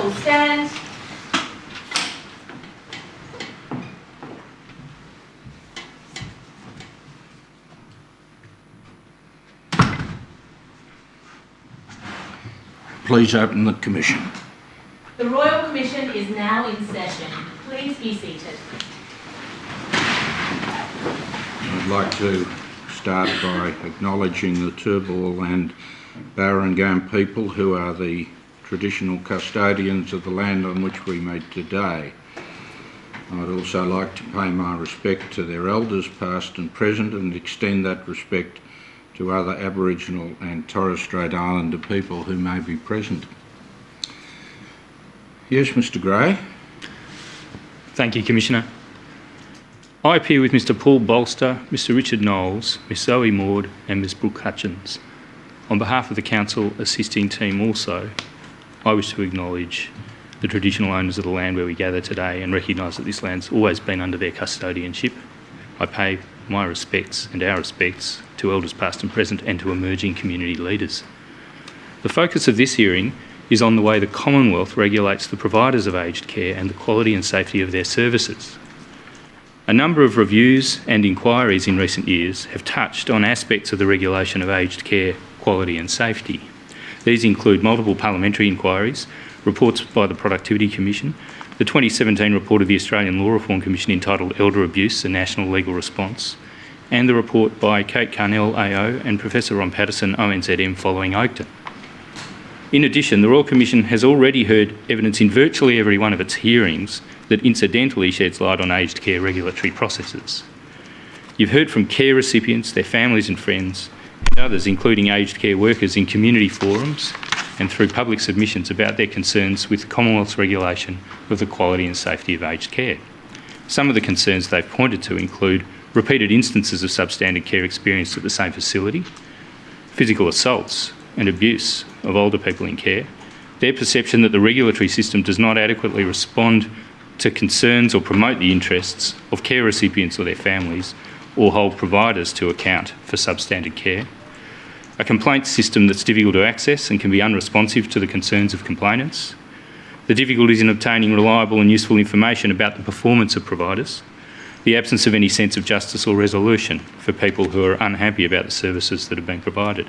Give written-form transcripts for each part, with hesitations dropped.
all stand. Please open the commission. The Royal Commission is now in session. Please be seated. I'd like to start by acknowledging the Turrbal and Barangam people who are the traditional custodians of the land on which we meet today. I'd also like to pay my respect to their elders past and present and extend that respect to other Aboriginal and Torres Strait Islander people who may be present. Yes, Mr Gray. Thank you, Commissioner. I appear with Mr Paul Bolster, Mr Richard Knowles, Miss Zoe Maud and Miss Brooke Hutchins. On behalf of the Council assisting team also, I wish to acknowledge the traditional owners of the land where we gather today and recognise that this land's always been under their custodianship. I pay my respects and our respects to elders past and present and to emerging community leaders. The focus of this hearing is on the way the Commonwealth regulates the providers of aged care and the quality and safety of their services. A number of reviews and inquiries in recent years have touched on aspects of the regulation of aged care, quality and safety. These include multiple parliamentary inquiries, reports by the Productivity Commission, the 2017 report of the Australian Law Reform Commission entitled Elder Abuse, a National Legal Response, and the report by Kate Carnell AO and Professor Ron Patterson ONZM following Oakden. In addition, the Royal Commission has already heard evidence in virtually every one of its hearings that incidentally sheds light on aged care regulatory processes. You've heard from care recipients, their families and friends, and others, including aged care workers in community forums and through public submissions about their concerns with the Commonwealth's regulation of the quality and safety of aged care. Some of the concerns they've pointed to include repeated instances of substandard care experienced at the same facility, physical assaults and abuse of older people in care, their perception that the regulatory system does not adequately respond to concerns or promote the interests of care recipients or their families, or hold providers to account for substandard care, a complaint system that's difficult to access and can be unresponsive to the concerns of complainants, the difficulties in obtaining reliable and useful information about the performance of providers, the absence of any sense of justice or resolution for people who are unhappy about the services that have been provided.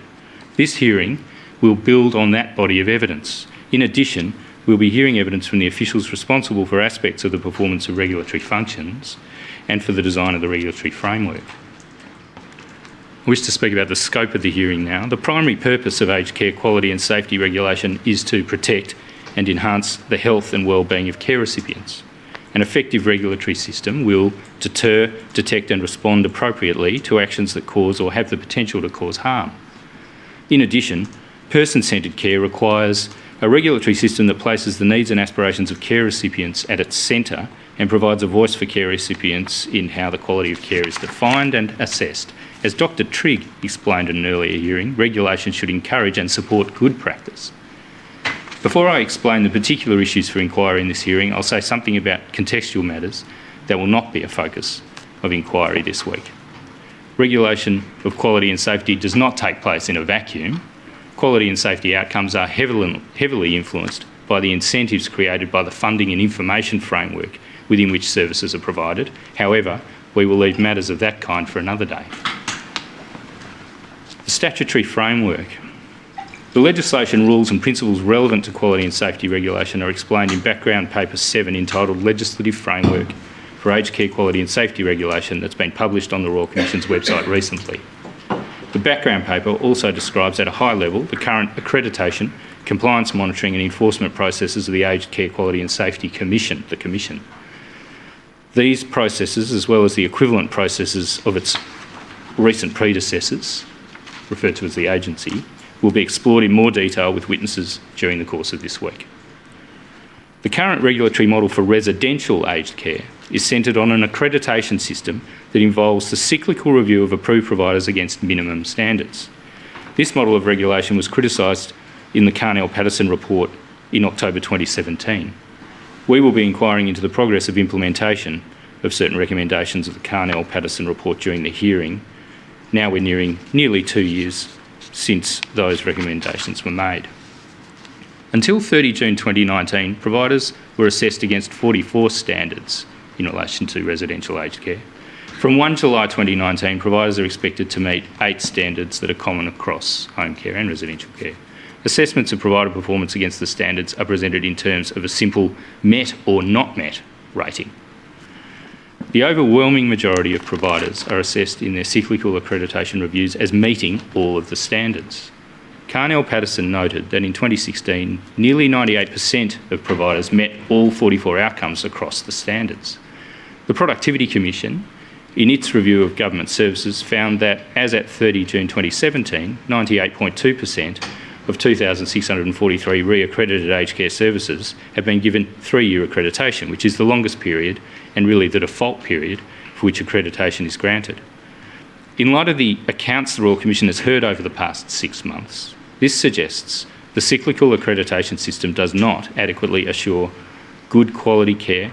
This hearing will build on that body of evidence. In addition, we'll be hearing evidence from the officials responsible for aspects of the performance of regulatory functions and for the design of the regulatory framework. I wish to speak about the scope of the hearing now. The primary purpose of aged care quality and safety regulation is to protect and enhance the health and well-being of care recipients. An effective regulatory system will deter, detect and respond appropriately to actions that cause or have the potential to cause harm. In addition, person-centred care requires a regulatory system that places the needs and aspirations of care recipients at its centre and provides a voice for care recipients in how the quality of care is defined and assessed. As Dr Trigg explained in an earlier hearing, regulation should encourage and support good practice. Before I explain the particular issues for inquiry in this hearing, I'll say something about contextual matters that will not be a focus of inquiry this week. Regulation of quality and safety does not take place in a vacuum. Quality and safety outcomes are heavily influenced by the incentives created by the funding and information framework within which services are provided. However, we will leave matters of that kind for another day. The statutory framework. The legislation, rules and principles relevant to quality and safety regulation are explained in background paper 7 entitled Legislative Framework for Aged Care Quality and Safety Regulation that's been published on the Royal Commission's website recently. The background paper also describes at a high level the current accreditation, compliance monitoring and enforcement processes of the Aged Care Quality and Safety Commission, the Commission. These processes, as well as the equivalent processes of its recent predecessors, referred to as the agency, will be explored in more detail with witnesses during the course of this week. The current regulatory model for residential aged care is centred on an accreditation system that involves the cyclical review of approved providers against minimum standards. This model of regulation was criticised in the Carnell-Patterson report in October 2017. We will be inquiring into the progress of implementation of certain recommendations of the Carnell-Patterson report during the hearing. Now we're nearing nearly 2 years since those recommendations were made. Until 30 June 2019, providers were assessed against 44 standards in relation to residential aged care. From 1 July 2019, providers are expected to meet 8 standards that are common across home care and residential care. Assessments of provider performance against the standards are presented in terms of a simple met or not met rating. The overwhelming majority of providers are assessed in their cyclical accreditation reviews as meeting all of the standards. Carnell Patterson noted that in 2016, nearly 98% of providers met all 44 outcomes across the standards. The Productivity Commission, in its review of government services, found that, as at 30 June 2017, 98.2% of 2,643 re-accredited aged care services have been given 3-year accreditation, which is the longest period and really the default period for which accreditation is granted. In light of the accounts the Royal Commission has heard over the past 6 months, this suggests the cyclical accreditation system does not adequately assure good quality care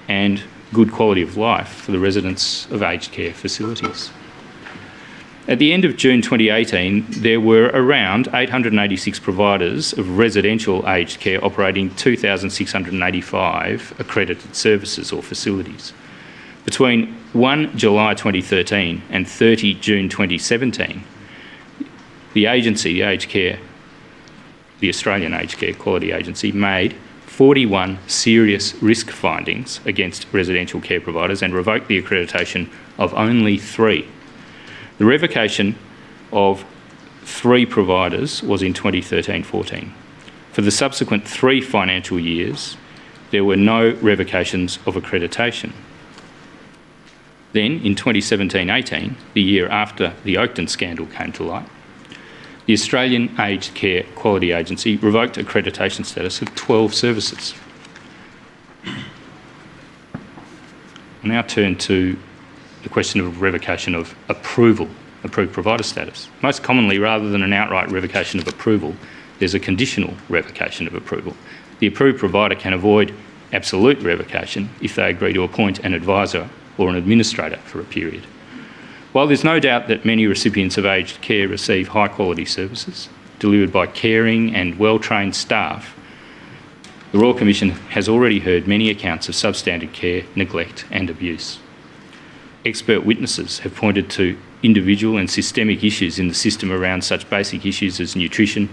and good quality of life for the residents of aged care facilities. At the end of June 2018, there were around 886 providers of residential aged care operating 2,685 accredited services or facilities. Between 1 July 2013 and 30 June 2017, the agency, the Australian Aged Care Quality Agency, made 41 serious risk findings against residential care providers and revoked the accreditation of only 3. The revocation of 3 providers was in 2013-14. For the subsequent 3 financial years, there were no revocations of accreditation. Then, in 2017-18, the year after the Oakden scandal came to light, the Australian Aged Care Quality Agency revoked accreditation status of 12 services. I'll now turn to the question of revocation of approved provider status. Most commonly, rather than an outright revocation of approval, there's a conditional revocation of approval. The approved provider can avoid absolute revocation if they agree to appoint an advisor or an administrator for a period. While there's no doubt that many recipients of aged care receive high-quality services delivered by caring and well-trained staff, the Royal Commission has already heard many accounts of substandard care, neglect and abuse. Expert witnesses have pointed to individual and systemic issues in the system around such basic issues as nutrition,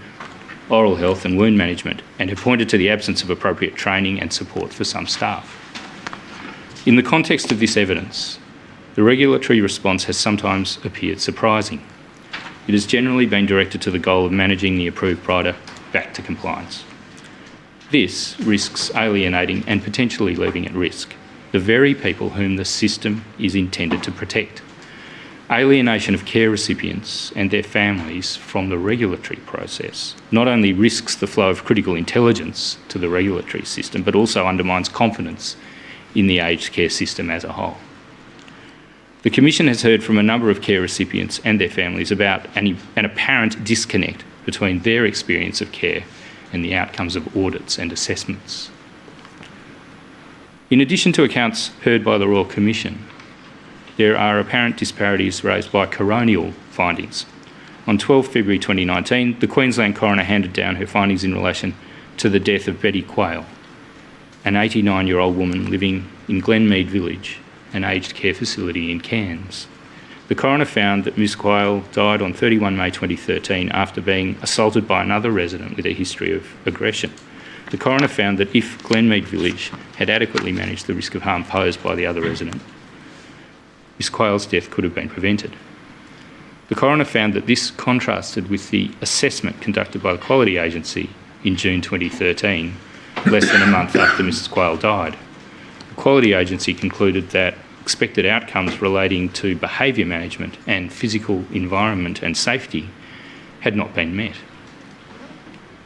oral health and wound management, and have pointed to the absence of appropriate training and support for some staff. In the context of this evidence, the regulatory response has sometimes appeared surprising. It has generally been directed to the goal of managing the approved provider back to compliance. This risks alienating and potentially leaving at risk the very people whom the system is intended to protect. Alienation of care recipients and their families from the regulatory process not only risks the flow of critical intelligence to the regulatory system, but also undermines confidence in the aged care system as a whole. The Commission has heard from a number of care recipients and their families about an apparent disconnect between their experience of care and the outcomes of audits and assessments. In addition to accounts heard by the Royal Commission, there are apparent disparities raised by coronial findings. On 12 February 2019, the Queensland coroner handed down her findings in relation to the death of Betty Quayle, an 89-year-old woman living in Glenmead Village, an aged care facility in Cairns. The coroner found that Ms Quayle died on 31 May 2013 after being assaulted by another resident with a history of aggression. The coroner found that if Glenmead Village had adequately managed the risk of harm posed by the other resident, Ms Quayle's death could have been prevented. The coroner found that this contrasted with the assessment conducted by the Quality Agency in June 2013, less than a month after Mrs Quayle died. The Quality Agency concluded that expected outcomes relating to behaviour management and physical environment and safety had not been met.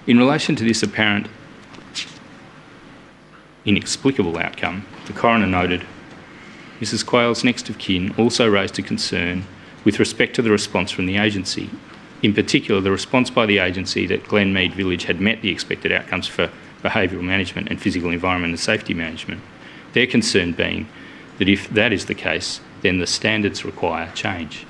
In relation to this apparent inexplicable outcome, the coroner noted, Mrs Quayle's next of kin also raised a concern with respect to the response from the agency, in particular the response by the agency that Glenmead Village had met the expected outcomes for behavioural management and physical environment and safety management. Their concern being that if that is the case, then the standards require change.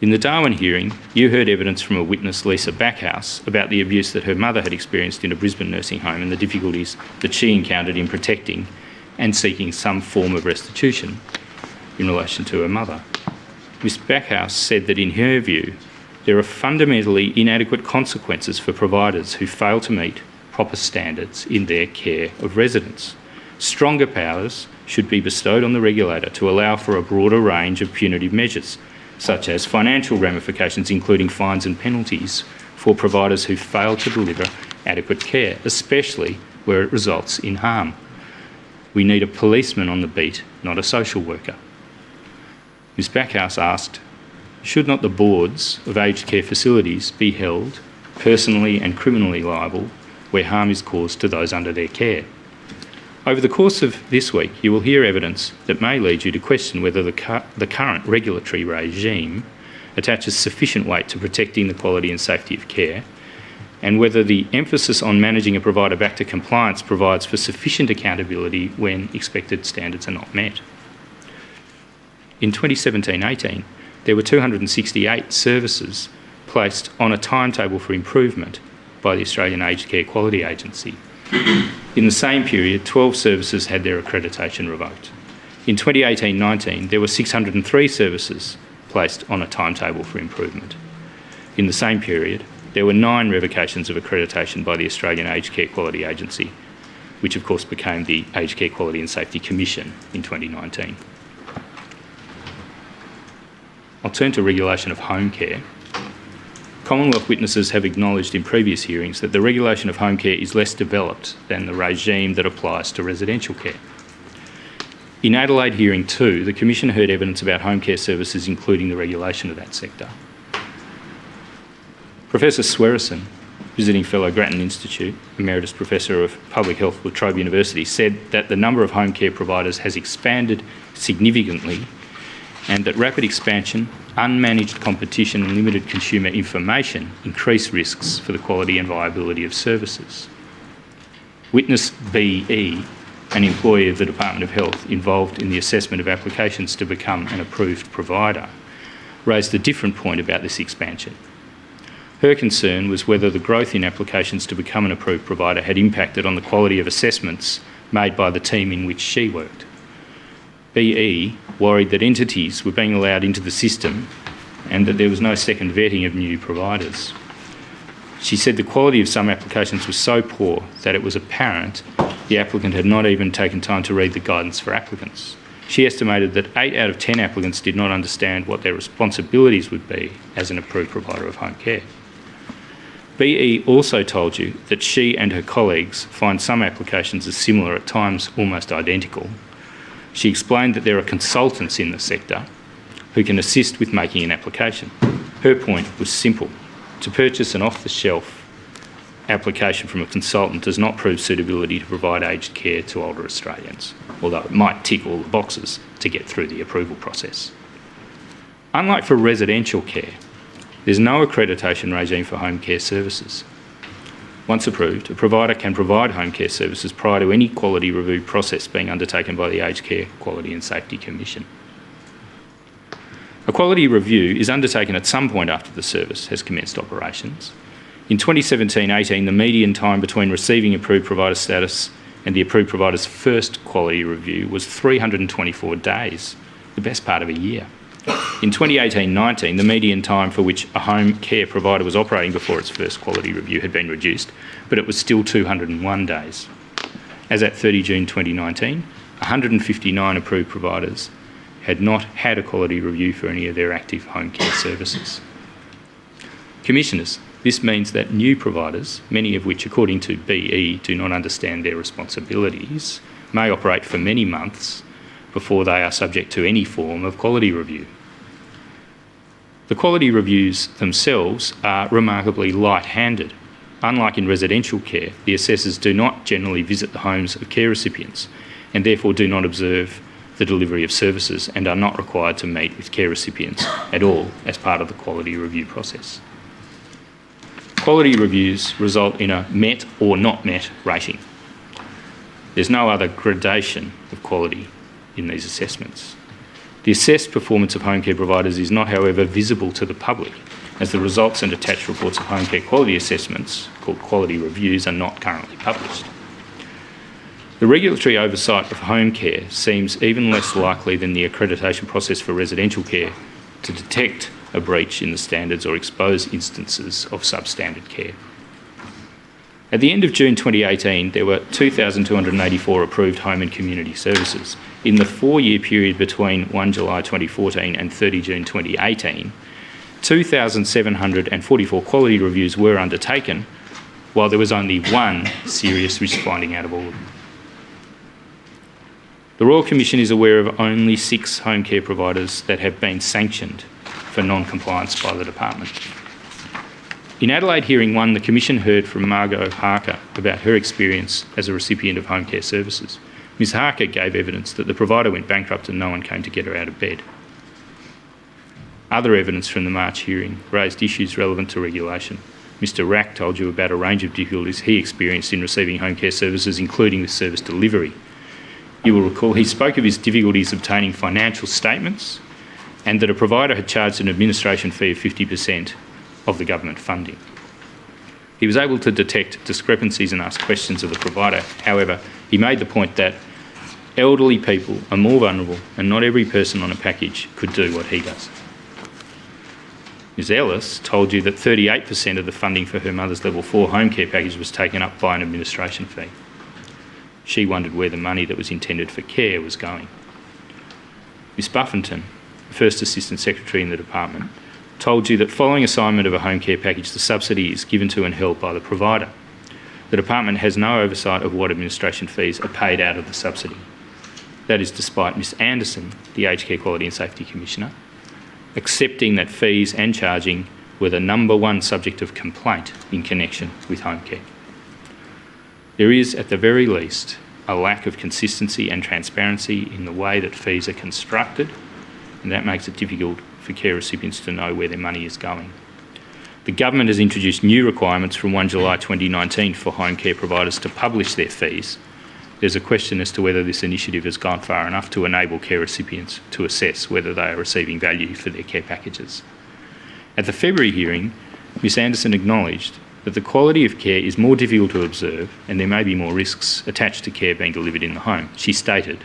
In the Darwin hearing, you heard evidence from a witness, Lisa Backhouse, about the abuse that her mother had experienced in a Brisbane nursing home and the difficulties that she encountered in protecting and seeking some form of restitution in relation to her mother. Ms Backhouse said that in her view, there are fundamentally inadequate consequences for providers who fail to meet proper standards in their care of residents. Stronger powers should be bestowed on the regulator to allow for a broader range of punitive measures, such as financial ramifications, including fines and penalties for providers who fail to deliver adequate care, especially where it results in harm. We need a policeman on the beat, not a social worker. Ms Backhouse asked, should not the boards of aged care facilities be held personally and criminally liable where harm is caused to those under their care? Over the course of this week, you will hear evidence that may lead you to question whether the current regulatory regime attaches sufficient weight to protecting the quality and safety of care, and whether the emphasis on managing a provider back to compliance provides for sufficient accountability when expected standards are not met. In 2017-18, there were 268 services placed on a timetable for improvement by the Australian Aged Care Quality Agency. In the same period, 12 services had their accreditation revoked. In 2018-19, there were 603 services placed on a timetable for improvement. In the same period, there were 9 revocations of accreditation by the Australian Aged Care Quality Agency, which of course became the Aged Care Quality and Safety Commission in 2019. I'll turn to regulation of home care. Commonwealth Witnesses have acknowledged in previous hearings that the regulation of home care is less developed than the regime that applies to residential care. In Adelaide Hearing 2, the Commission heard evidence about home care services, including the regulation of that sector. Professor Swearison, visiting fellow Grattan Institute, Emeritus Professor of Public Health at La Trobe University, said that the number of home care providers has expanded significantly and that rapid expansion, unmanaged competition and limited consumer information increase risks for the quality and viability of services. Witness BE, an employee of the Department of Health involved in the assessment of applications to become an approved provider, raised a different point about this expansion. Her concern was whether the growth in applications to become an approved provider had impacted on the quality of assessments made by the team in which she worked. BE worried that entities were being allowed into the system and that there was no second vetting of new providers. She said the quality of some applications was so poor that it was apparent the applicant had not even taken time to read the guidance for applicants. She estimated that 8 out of 10 applicants did not understand what their responsibilities would be as an approved provider of home care. BE also told you that she and her colleagues find some applications as similar, at times almost identical. She explained that there are consultants in the sector who can assist with making an application. Her point was simple. To purchase an off-the-shelf application from a consultant does not prove suitability to provide aged care to older Australians, although it might tick all the boxes to get through the approval process. Unlike for residential care, there's no accreditation regime for home care services. Once approved, a provider can provide home care services prior to any quality review process being undertaken by the Aged Care Quality and Safety Commission. A quality review is undertaken at some point after the service has commenced operations. In 2017-18, the median time between receiving approved provider status and the approved provider's first quality review was 324 days, the best part of a year. In 2018-19, the median time for which a home care provider was operating before its first quality review had been reduced, but it was still 201 days. As at 30 June 2019, 159 approved providers had not had a quality review for any of their active home care services. Commissioners, this means that new providers, many of which according to BE do not understand their responsibilities, may operate for many months before they are subject to any form of quality review. The quality reviews themselves are remarkably light-handed. Unlike in residential care, the assessors do not generally visit the homes of care recipients and therefore do not observe the delivery of services and are not required to meet with care recipients at all as part of the quality review process. Quality reviews result in a met or not met rating. There's no other gradation of quality in these assessments. The assessed performance of home care providers is not, however, visible to the public, as the results and attached reports of home care quality assessments, called quality reviews, are not currently published. The regulatory oversight of home care seems even less likely than the accreditation process for residential care to detect a breach in the standards or expose instances of substandard care. At the end of June 2018, there were 2,284 approved home and community services. In the 4-year period between 1 July 2014 and 30 June 2018, 2,744 quality reviews were undertaken, while there was only one serious risk finding out of all of them. The Royal Commission is aware of only 6 home care providers that have been sanctioned for non-compliance by the department. In Adelaide Hearing 1, the Commission heard from Margot Harker about her experience as a recipient of home care services. Ms Harker gave evidence that the provider went bankrupt and no one came to get her out of bed. Other evidence from the March hearing raised issues relevant to regulation. Mr Rack told you about a range of difficulties he experienced in receiving home care services, including with service delivery. You will recall he spoke of his difficulties obtaining financial statements and that a provider had charged an administration fee of 50% of the government funding. He was able to detect discrepancies and ask questions of the provider. However, he made the point that elderly people are more vulnerable and not every person on a package could do what he does. Ms Ellis told you that 38% of the funding for her mother's level 4 home care package was taken up by an administration fee. She wondered where the money that was intended for care was going. Ms Buffington, First Assistant Secretary in the department, told you that following assignment of a home care package, the subsidy is given to and held by the provider. The department has no oversight of what administration fees are paid out of the subsidy. That is despite Ms Anderson, the Aged Care Quality and Safety Commissioner, accepting that fees and charging were the number one subject of complaint in connection with home care. There is, at the very least, a lack of consistency and transparency in the way that fees are constructed, and that makes it difficult for care recipients to know where their money is going. The government has introduced new requirements from 1 July 2019 for home care providers to publish their fees. There's a question as to whether this initiative has gone far enough to enable care recipients to assess whether they are receiving value for their care packages. At the February hearing, Ms Anderson acknowledged that the quality of care is more difficult to observe and there may be more risks attached to care being delivered in the home. She stated,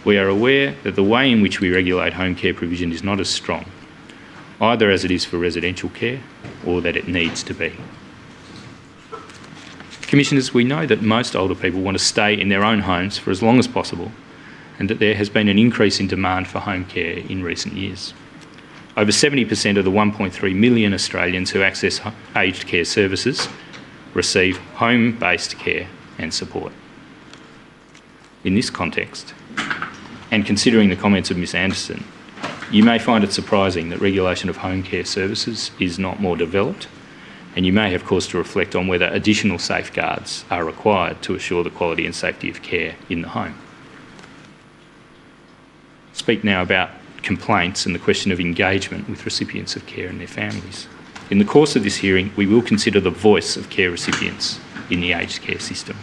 "We are aware that the way in which we regulate home care provision is not as strong, either as it is for residential care or that it needs to be." Commissioners, we know that most older people want to stay in their own homes for as long as possible and that there has been an increase in demand for home care in recent years. Over 70% of the 1.3 million Australians who access aged care services receive home-based care and support. In this context, and considering the comments of Ms Anderson, you may find it surprising that regulation of home care services is not more developed, and you may have cause to reflect on whether additional safeguards are required to assure the quality and safety of care in the home. Speak now about complaints and the question of engagement with recipients of care and their families. In the course of this hearing, we will consider the voice of care recipients in the aged care system.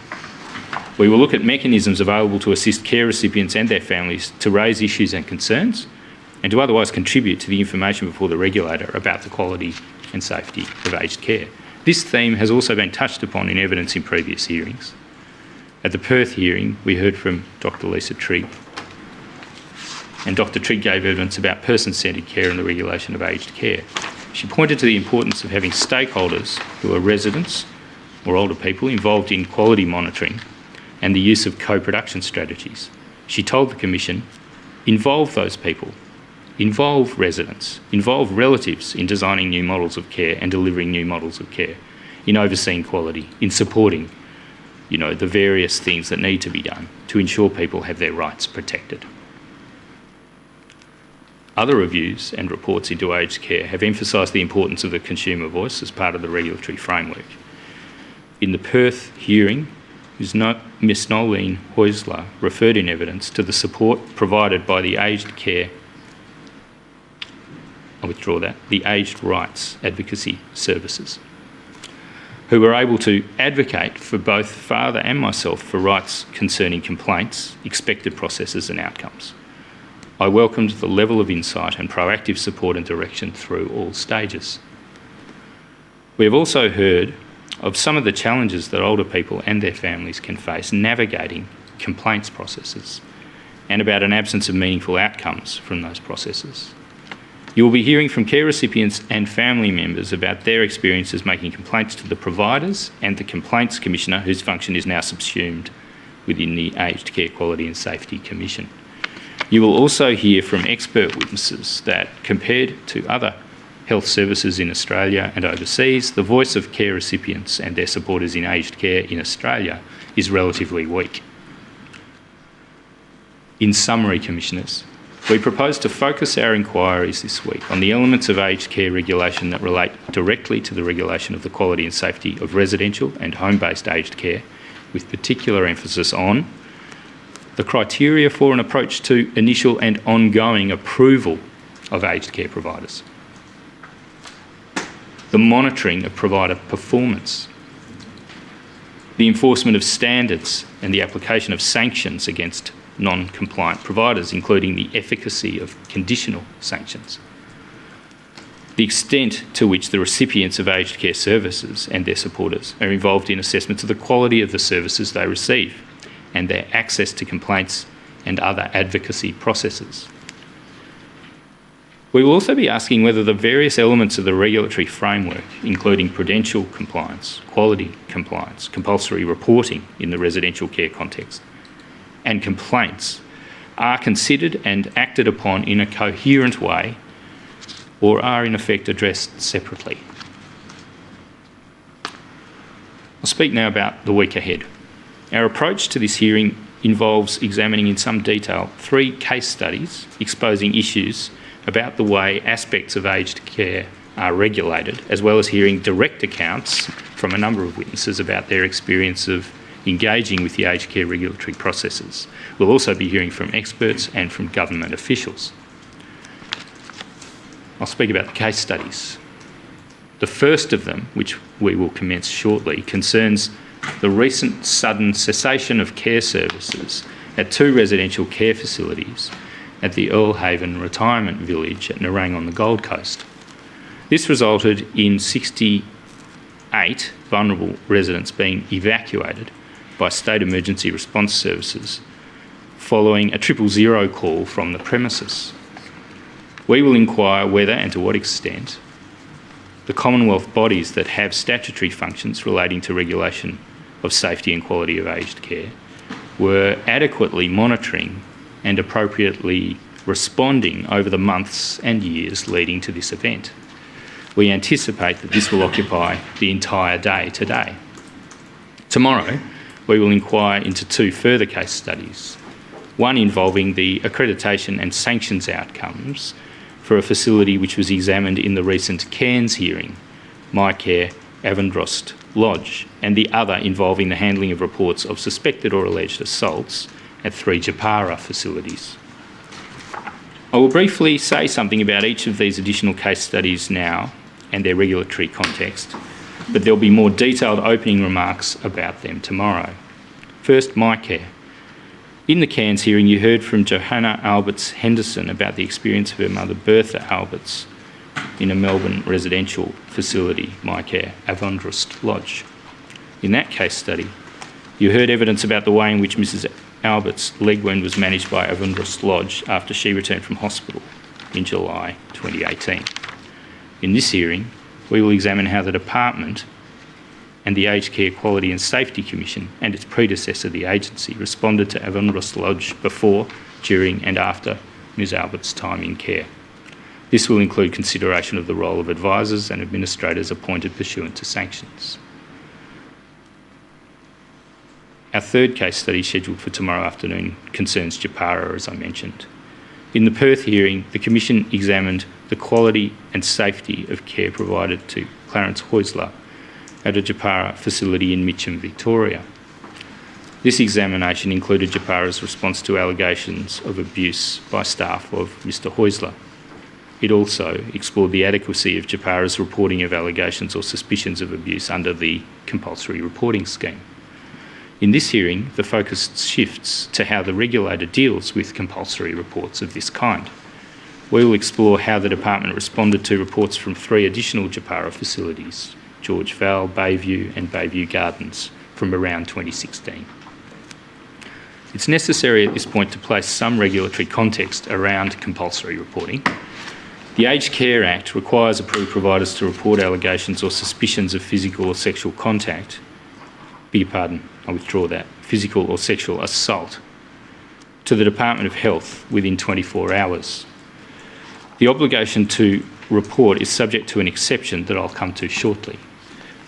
We will look at mechanisms available to assist care recipients and their families to raise issues and concerns and to otherwise contribute to the information before the regulator about the quality and safety of aged care. This theme has also been touched upon in evidence in previous hearings. At the Perth hearing, we heard from Dr Lisa Trigg, and Dr Trigg gave evidence about person-centred care and the regulation of aged care. She pointed to the importance of having stakeholders who are residents or older people involved in quality monitoring and the use of co-production strategies. She told the Commission, involve those people, involve residents, involve relatives in designing new models of care and delivering new models of care, in overseeing quality, in supporting, the various things that need to be done to ensure people have their rights protected. Other reviews and reports into aged care have emphasised the importance of the consumer voice as part of the regulatory framework. In the Perth hearing, Ms Nolene Heusler referred in evidence to the support provided by the aged care, the aged rights advocacy services, who were able to advocate for both father and myself for rights concerning complaints, expected processes and outcomes. I welcomed the level of insight and proactive support and direction through all stages. We have also heard of some of the challenges that older people and their families can face navigating complaints processes, and about an absence of meaningful outcomes from those processes. You will be hearing from care recipients and family members about their experiences making complaints to the providers and the Complaints Commissioner, whose function is now subsumed within the Aged Care Quality and Safety Commission. You will also hear from expert witnesses that, compared to other health services in Australia and overseas, the voice of care recipients and their supporters in aged care in Australia is relatively weak. In summary, Commissioners, we propose to focus our inquiries this week on the elements of aged care regulation that relate directly to the regulation of the quality and safety of residential and home-based aged care, with particular emphasis on the criteria for an approach to initial and ongoing approval of aged care providers, the monitoring of provider performance, the enforcement of standards and the application of sanctions against non-compliant providers, including the efficacy of conditional sanctions, the extent to which the recipients of aged care services and their supporters are involved in assessments of the quality of the services they receive, and their access to complaints and other advocacy processes. We will also be asking whether the various elements of the regulatory framework, including prudential compliance, quality compliance, compulsory reporting in the residential care context, and complaints, are considered and acted upon in a coherent way or are in effect addressed separately. I'll speak now about the week ahead. Our approach to this hearing involves examining in some detail 3 case studies exposing issues about the way aspects of aged care are regulated, as well as hearing direct accounts from a number of witnesses about their experience of engaging with the aged care regulatory processes. We'll also be hearing from experts and from government officials. I'll speak about the case studies. The first of them, which we will commence shortly, concerns the recent sudden cessation of care services at 2 residential care facilities at the Belhaven retirement village at Nerang on the Gold Coast. This resulted in 68 vulnerable residents being evacuated by state emergency response services following a 000 call from the premises. We will inquire whether and to what extent the Commonwealth bodies that have statutory functions relating to regulation of safety and quality of aged care were adequately monitoring and appropriately responding over the months and years leading to this event. We anticipate that this will occupy the entire day today. Tomorrow, we will inquire into 2 further case studies, one involving the accreditation and sanctions outcomes for a facility which was examined in the recent Cairns hearing, MyCare Avondrost Lodge, and the other involving the handling of reports of suspected or alleged assaults at 3 Japara facilities. I will briefly say something about each of these additional case studies now and their regulatory context, but there'll be more detailed opening remarks about them tomorrow. First, MyCare. In the Cairns hearing, you heard from Johanna Alberts Henderson about the experience of her mother Bertha Alberts in a Melbourne residential facility, MyCare Avondrost Lodge. In that case study, you heard evidence about the way in which Mrs Albert's leg wound was managed by Avondrost Lodge after she returned from hospital in July 2018. In this hearing, we will examine how the Department and the Aged Care Quality and Safety Commission and its predecessor, the agency, responded to Avondrost Lodge before, during and after Ms Albert's time in care. This will include consideration of the role of advisors and administrators appointed pursuant to sanctions. Our third case study, scheduled for tomorrow afternoon, concerns Japara, as I mentioned. In the Perth hearing, the Commission examined the quality and safety of care provided to Clarence Heusler at a Japara facility in Mitcham, Victoria. This examination included Japara's response to allegations of abuse by staff of Mr Heusler. It also explored the adequacy of Japara's reporting of allegations or suspicions of abuse under the compulsory reporting scheme. In this hearing, the focus shifts to how the regulator deals with compulsory reports of this kind. We will explore how the department responded to reports from 3 additional Japara facilities, George Vale, Bayview and Bayview Gardens, from around 2016. It's necessary at this point to place some regulatory context around compulsory reporting. The Aged Care Act requires approved providers to report allegations or suspicions of physical or sexual contact, I withdraw that, physical or sexual assault, to the Department of Health within 24 hours. The obligation to report is subject to an exception that I'll come to shortly.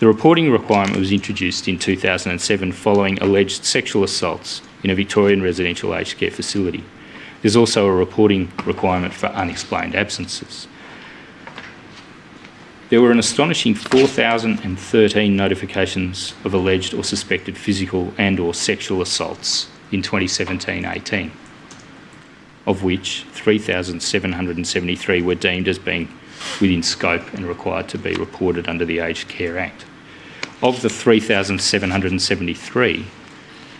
The reporting requirement was introduced in 2007 following alleged sexual assaults in a Victorian residential aged care facility. There's also a reporting requirement for unexplained absences. There were an astonishing 4,013 notifications of alleged or suspected physical and/or sexual assaults in 2017-18, of which 3,773 were deemed as being within scope and required to be reported under the Aged Care Act. Of the 3,773,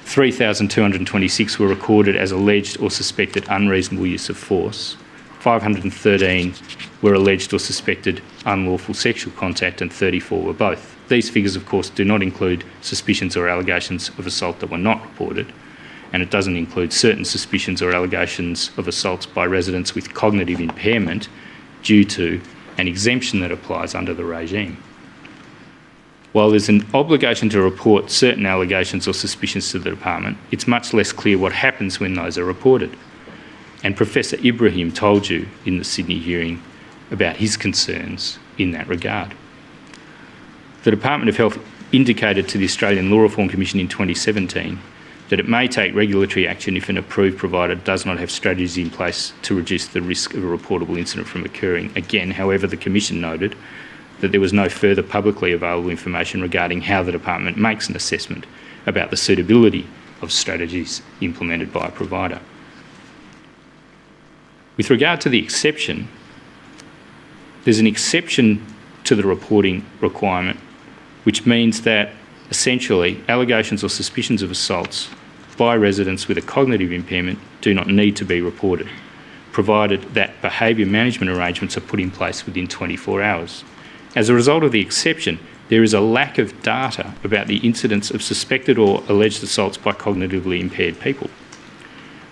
3,226 were recorded as alleged or suspected unreasonable use of force, 513 were alleged or suspected unlawful sexual contact, and 34 were both. These figures, of course, do not include suspicions or allegations of assault that were not reported, and it doesn't include certain suspicions or allegations of assaults by residents with cognitive impairment due to an exemption that applies under the regime. While there's an obligation to report certain allegations or suspicions to the department, it's much less clear what happens when those are reported. And Professor Ibrahim told you in the Sydney hearing about his concerns in that regard. The Department of Health indicated to the Australian Law Reform Commission in 2017 that it may take regulatory action if an approved provider does not have strategies in place to reduce the risk of a reportable incident from occurring. Again, however, the Commission noted that there was no further publicly available information regarding how the department makes an assessment about the suitability of strategies implemented by a provider. With regard to the exception, there's an exception to the reporting requirement, which means that essentially allegations or suspicions of assaults by residents with a cognitive impairment do not need to be reported, provided that behaviour management arrangements are put in place within 24 hours. As a result of the exception, there is a lack of data about the incidence of suspected or alleged assaults by cognitively impaired people.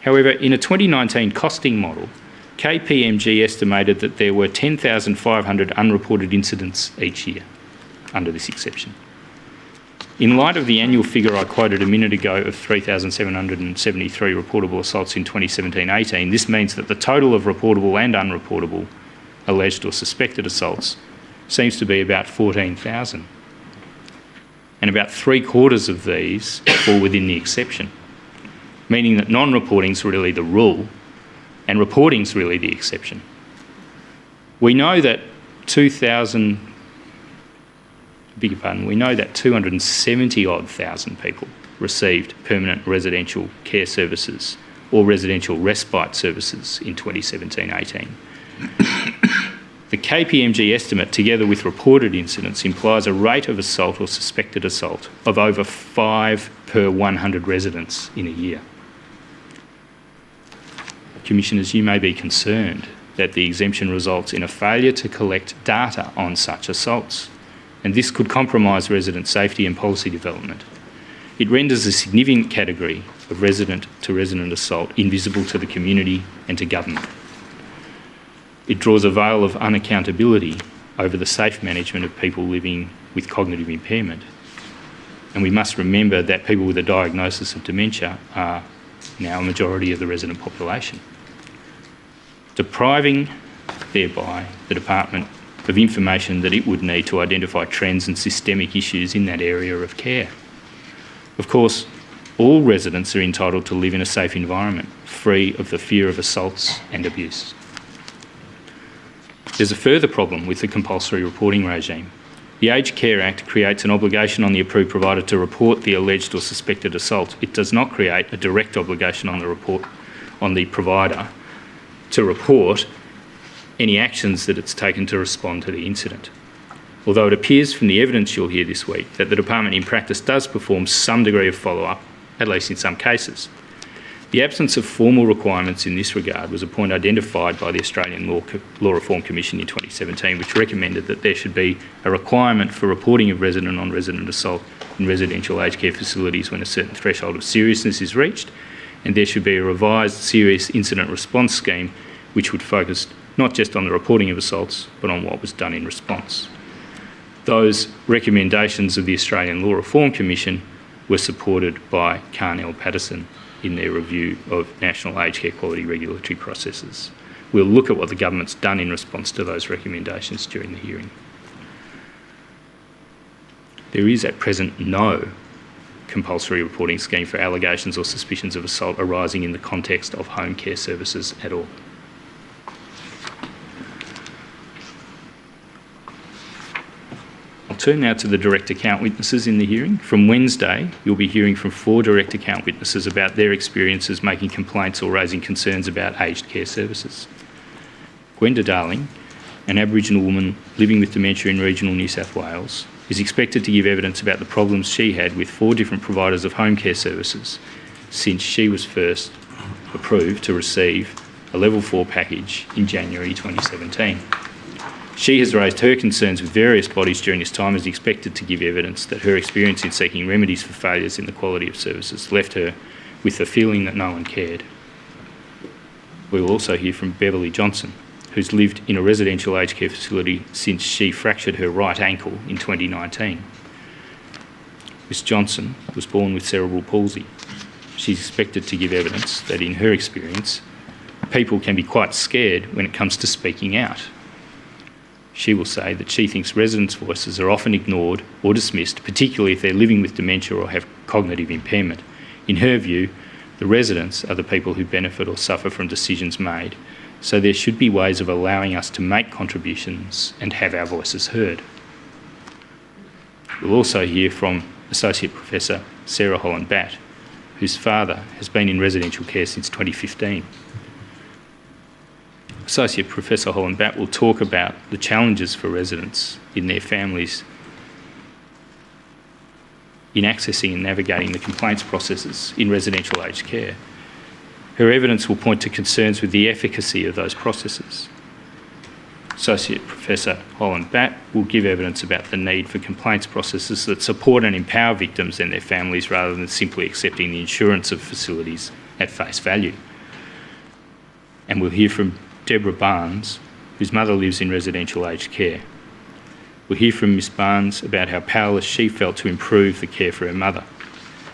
However, in a 2019 costing model, KPMG estimated that there were 10,500 unreported incidents each year under this exception. In light of the annual figure I quoted a minute ago of 3,773 reportable assaults in 2017-18, this means that the total of reportable and unreportable alleged or suspected assaults seems to be about 14,000. And about 3/4 of these fall within the exception, meaning that non-reporting is really the rule and reporting is really the exception. We know that 270,000 people received permanent residential care services or residential respite services in 2017-18. The KPMG estimate, together with reported incidents, implies a rate of assault or suspected assault of over 5 per 100 residents in a year. Commissioners, you may be concerned that the exemption results in a failure to collect data on such assaults, and this could compromise resident safety and policy development. It renders a significant category of resident-to-resident assault invisible to the community and to government. It draws a veil of unaccountability over the safe management of people living with cognitive impairment. And we must remember that people with a diagnosis of dementia are now a majority of the resident population, depriving thereby the department of information that it would need to identify trends and systemic issues in that area of care. Of course, all residents are entitled to live in a safe environment, free of the fear of assaults and abuse. There's a further problem with the compulsory reporting regime. The Aged Care Act creates an obligation on the approved provider to report the alleged or suspected assault. It does not create a direct obligation on the provider to report any actions that it's taken to respond to the incident. Although it appears from the evidence you'll hear this week that the department in practice does perform some degree of follow-up at least in some cases. The absence of formal requirements in this regard was a point identified by the Australian Law Reform Commission in 2017, which recommended that there should be a requirement for reporting of resident on resident assault in residential aged care facilities when a certain threshold of seriousness is reached, and there should be a revised serious incident response scheme which would focus not just on the reporting of assaults, but on what was done in response. Those recommendations of the Australian Law Reform Commission were supported by Carnell Patterson in their review of national aged care quality regulatory processes. We'll look at what the government's done in response to those recommendations during the hearing. There is at present no compulsory reporting scheme for allegations or suspicions of assault arising in the context of home care services at all. I'll turn now to the direct account witnesses in the hearing. From Wednesday, you'll be hearing from 4 direct account witnesses about their experiences making complaints or raising concerns about aged care services. Gwenda Darling, an Aboriginal woman living with dementia in regional New South Wales, is expected to give evidence about the problems she had with 4 different providers of home care services since she was first approved to receive a Level 4 package in January 2017. She has raised her concerns with various bodies during this time and is expected to give evidence that her experience in seeking remedies for failures in the quality of services left her with the feeling that no one cared. We will also hear from Beverly Johnson, who's lived in a residential aged care facility since she fractured her right ankle in 2019. Ms Johnson was born with cerebral palsy. She's expected to give evidence that in her experience, people can be quite scared when it comes to speaking out. She will say that she thinks residents' voices are often ignored or dismissed, particularly if they're living with dementia or have cognitive impairment. In her view, the residents are the people who benefit or suffer from decisions made, so there should be ways of allowing us to make contributions and have our voices heard. We'll also hear from Associate Professor Sarah Holland-Batt, whose father has been in residential care since 2015. Associate Professor Holland-Batt will talk about the challenges for residents in their families in accessing and navigating the complaints processes in residential aged care. Her evidence will point to concerns with the efficacy of those processes. Associate Professor Holland-Batt will give evidence about the need for complaints processes that support and empower victims and their families rather than simply accepting the insurance of facilities at face value. And we'll hear from Deborah Barnes, whose mother lives in residential aged care. We'll hear from Ms Barnes about how powerless she felt to improve the care for her mother.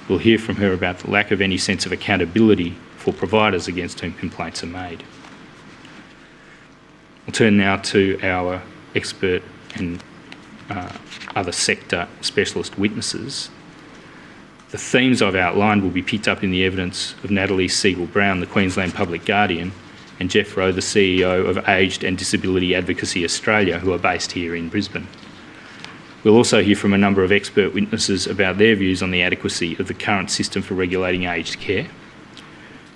We'll hear from her about the lack of any sense of accountability for providers against whom complaints are made. We'll turn now to our expert and other sector specialist witnesses. The themes I've outlined will be picked up in the evidence of Natalie Siegel-Brown, the Queensland Public Guardian, and Jeff Rowe, the CEO of Aged and Disability Advocacy Australia, who are based here in Brisbane. We'll also hear from a number of expert witnesses about their views on the adequacy of the current system for regulating aged care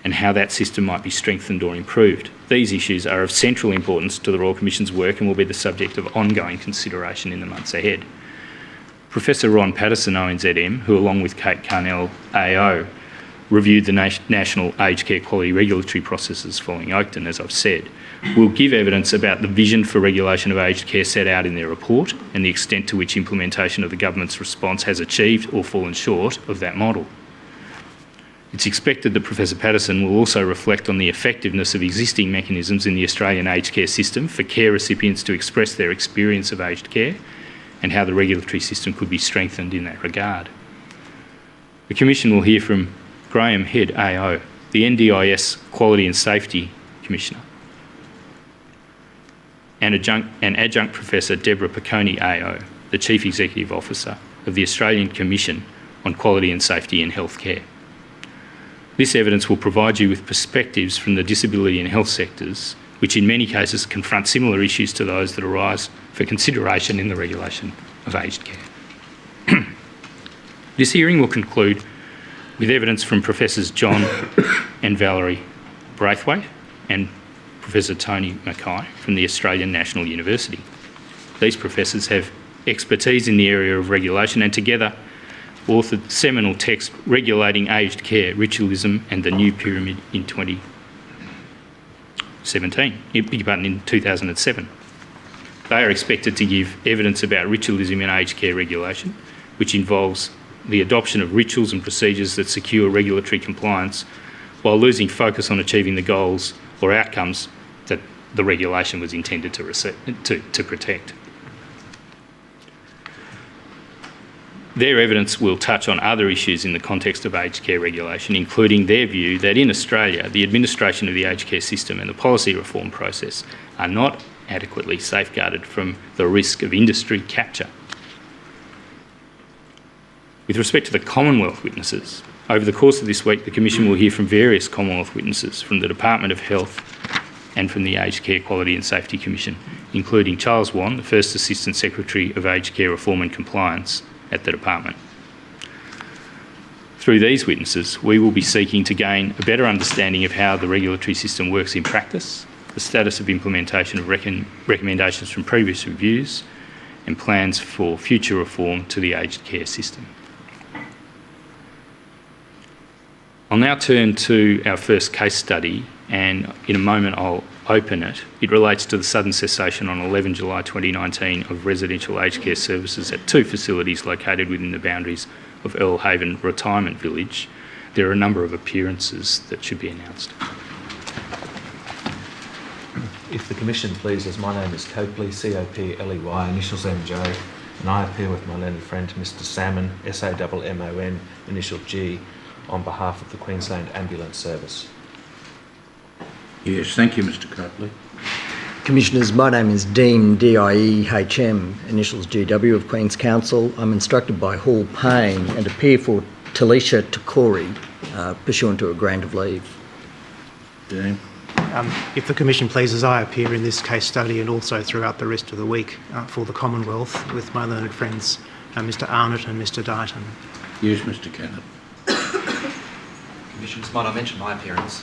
and how that system might be strengthened or improved. These issues are of central importance to the Royal Commission's work and will be the subject of ongoing consideration in the months ahead. Professor Ron Patterson, ONZM, who along with Kate Carnell, AO, reviewed the national aged care quality regulatory processes following Oakden, as I've said, will give evidence about the vision for regulation of aged care set out in their report and the extent to which implementation of the government's response has achieved or fallen short of that model. It's expected that Professor Patterson will also reflect on the effectiveness of existing mechanisms in the Australian aged care system for care recipients to express their experience of aged care and how the regulatory system could be strengthened in that regard. The Commission will hear from Graham Head, AO, the NDIS Quality and Safety Commissioner, and Adjunct Professor Deborah Picconi, AO, the Chief Executive Officer of the Australian Commission on Quality and Safety in Healthcare. This evidence will provide you with perspectives from the disability and health sectors, which in many cases confront similar issues to those that arise for consideration in the regulation of aged care. This hearing will conclude with evidence from Professors John and Valerie Braithwaite and Professor Tony Mackay from the Australian National University. These professors have expertise in the area of regulation and together authored the seminal text regulating aged care, ritualism and the new pyramid in 2007. They are expected to give evidence about ritualism in aged care regulation, which involves the adoption of rituals and procedures that secure regulatory compliance while losing focus on achieving the goals or outcomes that the regulation was intended to protect. Their evidence will touch on other issues in the context of aged care regulation, including their view that in Australia, the administration of the aged care system and the policy reform process are not adequately safeguarded from the risk of industry capture. With respect to the Commonwealth Witnesses, over the course of this week, the Commission will hear from various Commonwealth Witnesses from the Department of Health and from the Aged Care Quality and Safety Commission, including Charles Wan, the First Assistant Secretary of Aged Care Reform and Compliance at the Department. Through these witnesses, we will be seeking to gain a better understanding of how the regulatory system works in practice, the status of implementation of recommendations from previous reviews, and plans for future reform to the aged care system. I'll now turn to our first case study, and in a moment I'll open it. It relates to the sudden cessation on 11 July 2019 of residential aged care services at 2 facilities located within the boundaries of Belhaven Retirement Village. There are a number of appearances that should be announced. If the Commission pleases, my name is Copley, C-O-P-L-E-Y, initials M-J, and I appear with my learned friend Mr Salmon, S-A-M-M-O-N, initial G, on behalf of the Queensland Ambulance Service. Yes, thank you, Mr Copley. Commissioners, my name is Dean, D-I-E-H-M, initials G-W of Queen's Counsel. I'm instructed by Hall Payne and appear for Talisha Takori, pursuant to a grant of leave. Dean. If the Commission pleases, I appear in this case study and also throughout the rest of the week for the Commonwealth with my learned friends Mr Arnott and Mr Dighton. Yes, Mr Kennett. Commissioners, might I mention my appearance?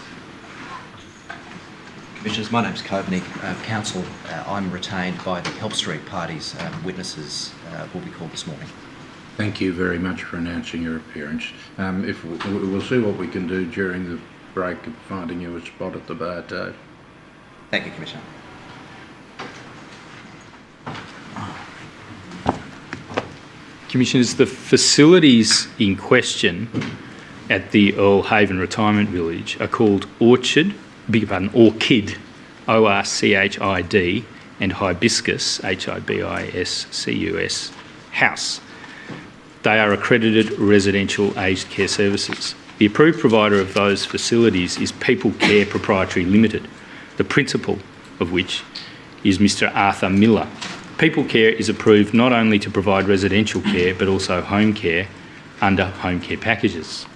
Commissioners, my name's Kovenig, Counsel. I'm retained by the Help Street parties. Witnesses will be called this morning. Thank you very much for announcing your appearance. We'll see what we can do during the break of finding you a spot at the bar, Dave. Thank you, Commissioner. Commissioners, the facilities in question at the Belhaven Retirement Village are called Orchid, O-R-C-H-I-D, and Hibiscus, H-I-B-I-S-C-U-S, House. They are accredited residential aged care services. The approved provider of those facilities is People Care Proprietary Limited, the principal of which is Mr Arthur Miller. People Care is approved not only to provide residential care but also home care under home care packages.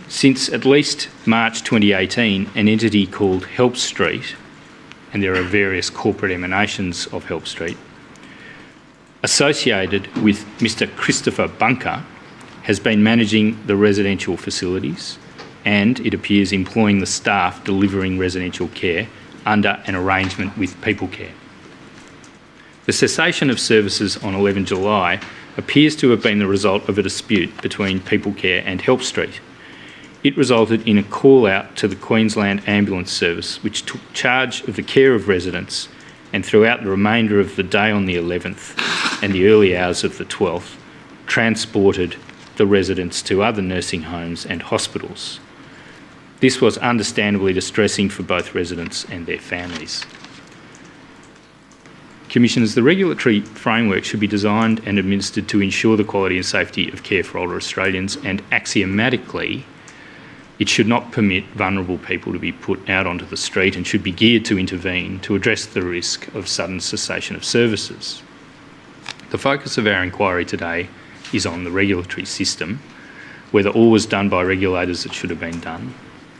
Since at least March 2018, an entity called Help Street, and there are various corporate emanations of Help Street, associated with Mr Christopher Bunker, has been managing the residential facilities and, it appears, employing the staff delivering residential care under an arrangement with People Care. The cessation of services on 11 July appears to have been the result of a dispute between People Care and Help Street. It resulted in a call-out to the Queensland Ambulance Service, which took charge of the care of residents and throughout the remainder of the day on the 11th and the early hours of the 12th, transported the residents to other nursing homes and hospitals. This was understandably distressing for both residents and their families. Commissioners, the regulatory framework should be designed and administered to ensure the quality and safety of care for older Australians, and axiomatically, it should not permit vulnerable people to be put out onto the street and should be geared to intervene to address the risk of sudden cessation of services. The focus of our inquiry today is on the regulatory system, whether all was done by regulators that should have been done,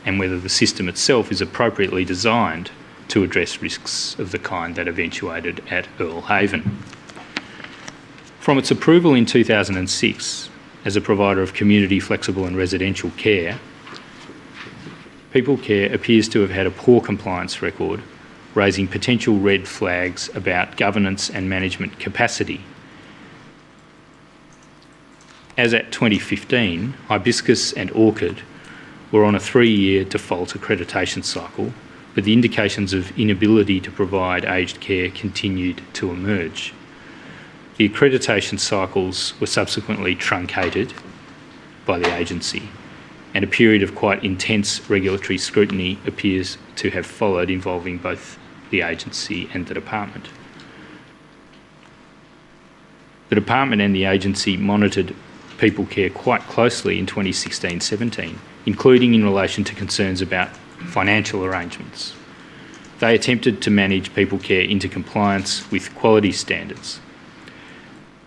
and whether the system itself is appropriately designed to address risks of the kind that eventuated at Belhaven. From its approval in 2006 as a provider of community, flexible and residential care, People Care appears to have had a poor compliance record, raising potential red flags about governance and management capacity. as at 2015, Hibiscus and Orchid were on a 3-year default accreditation cycle, but the indications of inability to provide aged care continued to emerge. The accreditation cycles were subsequently truncated by the agency, and a period of quite intense regulatory scrutiny appears to have followed, involving both the agency and the department. The department and the agency monitored people care quite closely in 2016-17, including in relation to concerns about financial arrangements. They attempted to manage people care into compliance with quality standards.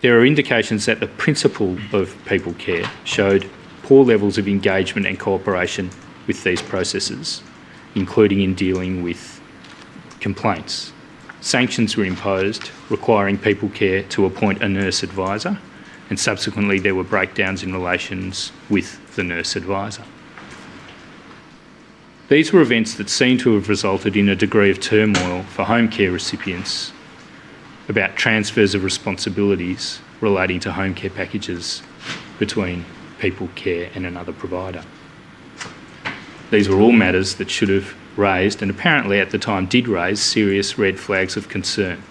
There are indications that the principle of people care showed poor levels of engagement and cooperation with these processes, including in dealing with complaints. Sanctions were imposed, requiring people care to appoint a nurse advisor, and subsequently there were breakdowns in relations with the nurse advisor. These were events that seem to have resulted in a degree of turmoil for home care recipients about transfers of responsibilities relating to home care packages between people care and another provider. These were all matters that should have raised, and apparently at the time did raise, serious red flags of concern.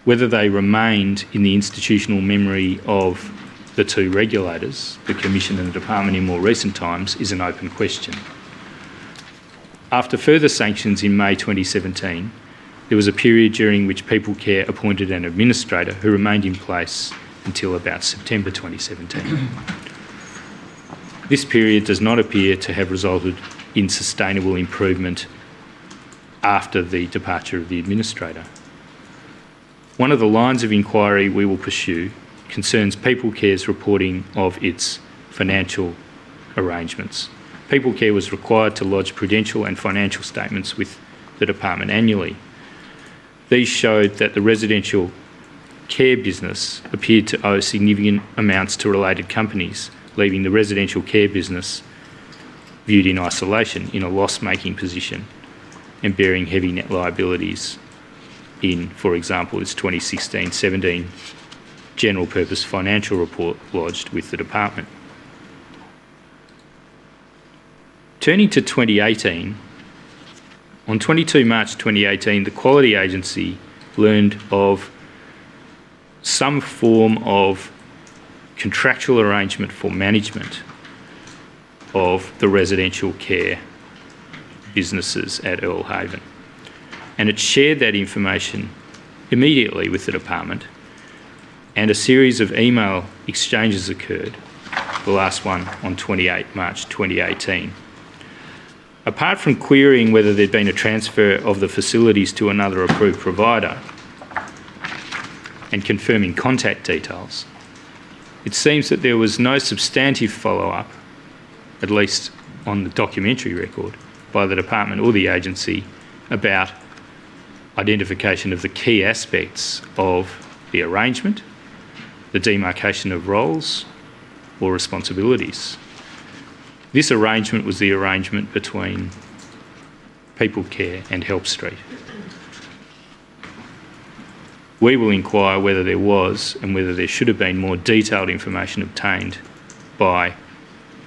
Whether they remained in the institutional memory of the two regulators, the Commission and the Department, in more recent times is an open question. After further sanctions in May 2017, there was a period during which People Care appointed an administrator who remained in place until about September 2017. This period does not appear to have resulted in sustainable improvement after the departure of the administrator. One of the lines of inquiry we will pursue concerns People Care's reporting of its financial arrangements. People Care was required to lodge prudential and financial statements with the department annually. These showed that the residential care business appeared to owe significant amounts to related companies, leaving the residential care business viewed in isolation in a loss-making position and bearing heavy net liabilities in, for example, its 2016-17 general purpose financial report lodged with the department. Turning to 2018, on 22 March 2018, the Quality Agency learned of some form of contractual arrangement for management of the residential care businesses at Belhaven. And it shared that information immediately with the department, and a series of email exchanges occurred, the last one on 28 March 2018. Apart from querying whether there'd been a transfer of the facilities to another approved provider and confirming contact details, it seems that there was no substantive follow-up, at least on the documentary record, by the department or the agency about identification of the key aspects of the arrangement, the demarcation of roles or responsibilities. This arrangement was the arrangement between People Care and Help Street. We will inquire whether there was and whether there should have been more detailed information obtained by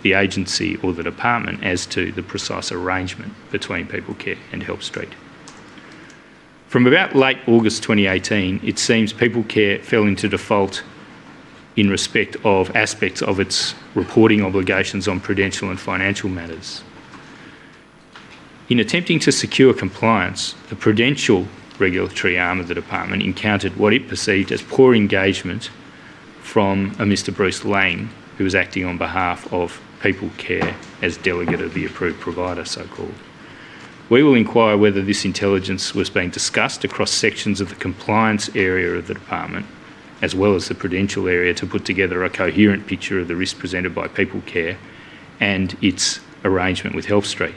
the agency or the department as to the precise arrangement between People Care and Help Street. From about late August 2018, it seems People Care fell into default in respect of aspects of its reporting obligations on prudential and financial matters. In attempting to secure compliance, the prudential regulatory arm of the department encountered what it perceived as poor engagement from a Mr Bruce Lang, who was acting on behalf of People Care as delegate of the approved provider, so-called. We will inquire whether this intelligence was being discussed across sections of the compliance area of the department, as well as the prudential area, to put together a coherent picture of the risk presented by People Care and its arrangement with Help Street.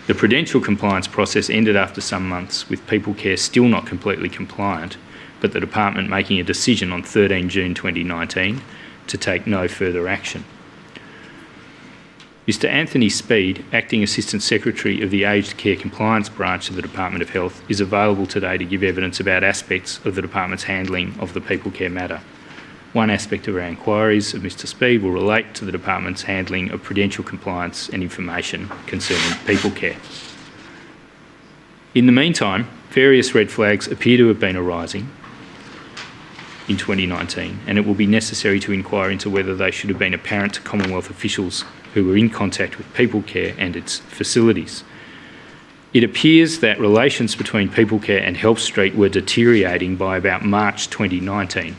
The prudential compliance process ended after some months, with People Care still not completely compliant, but the department making a decision on 13 June 2019 to take no further action. Mr Anthony Speed, Acting Assistant Secretary of the Aged Care Compliance Branch of the Department of Health, is available today to give evidence about aspects of the department's handling of the People Care matter. One aspect of our inquiries of Mr Speed will relate to the Department's handling of prudential compliance and information concerning people care. In the meantime, various red flags appear to have been arising in 2019, and it will be necessary to inquire into whether they should have been apparent to Commonwealth officials who were in contact with people care and its facilities. It appears that relations between people care and Help Street were deteriorating by about March 2019.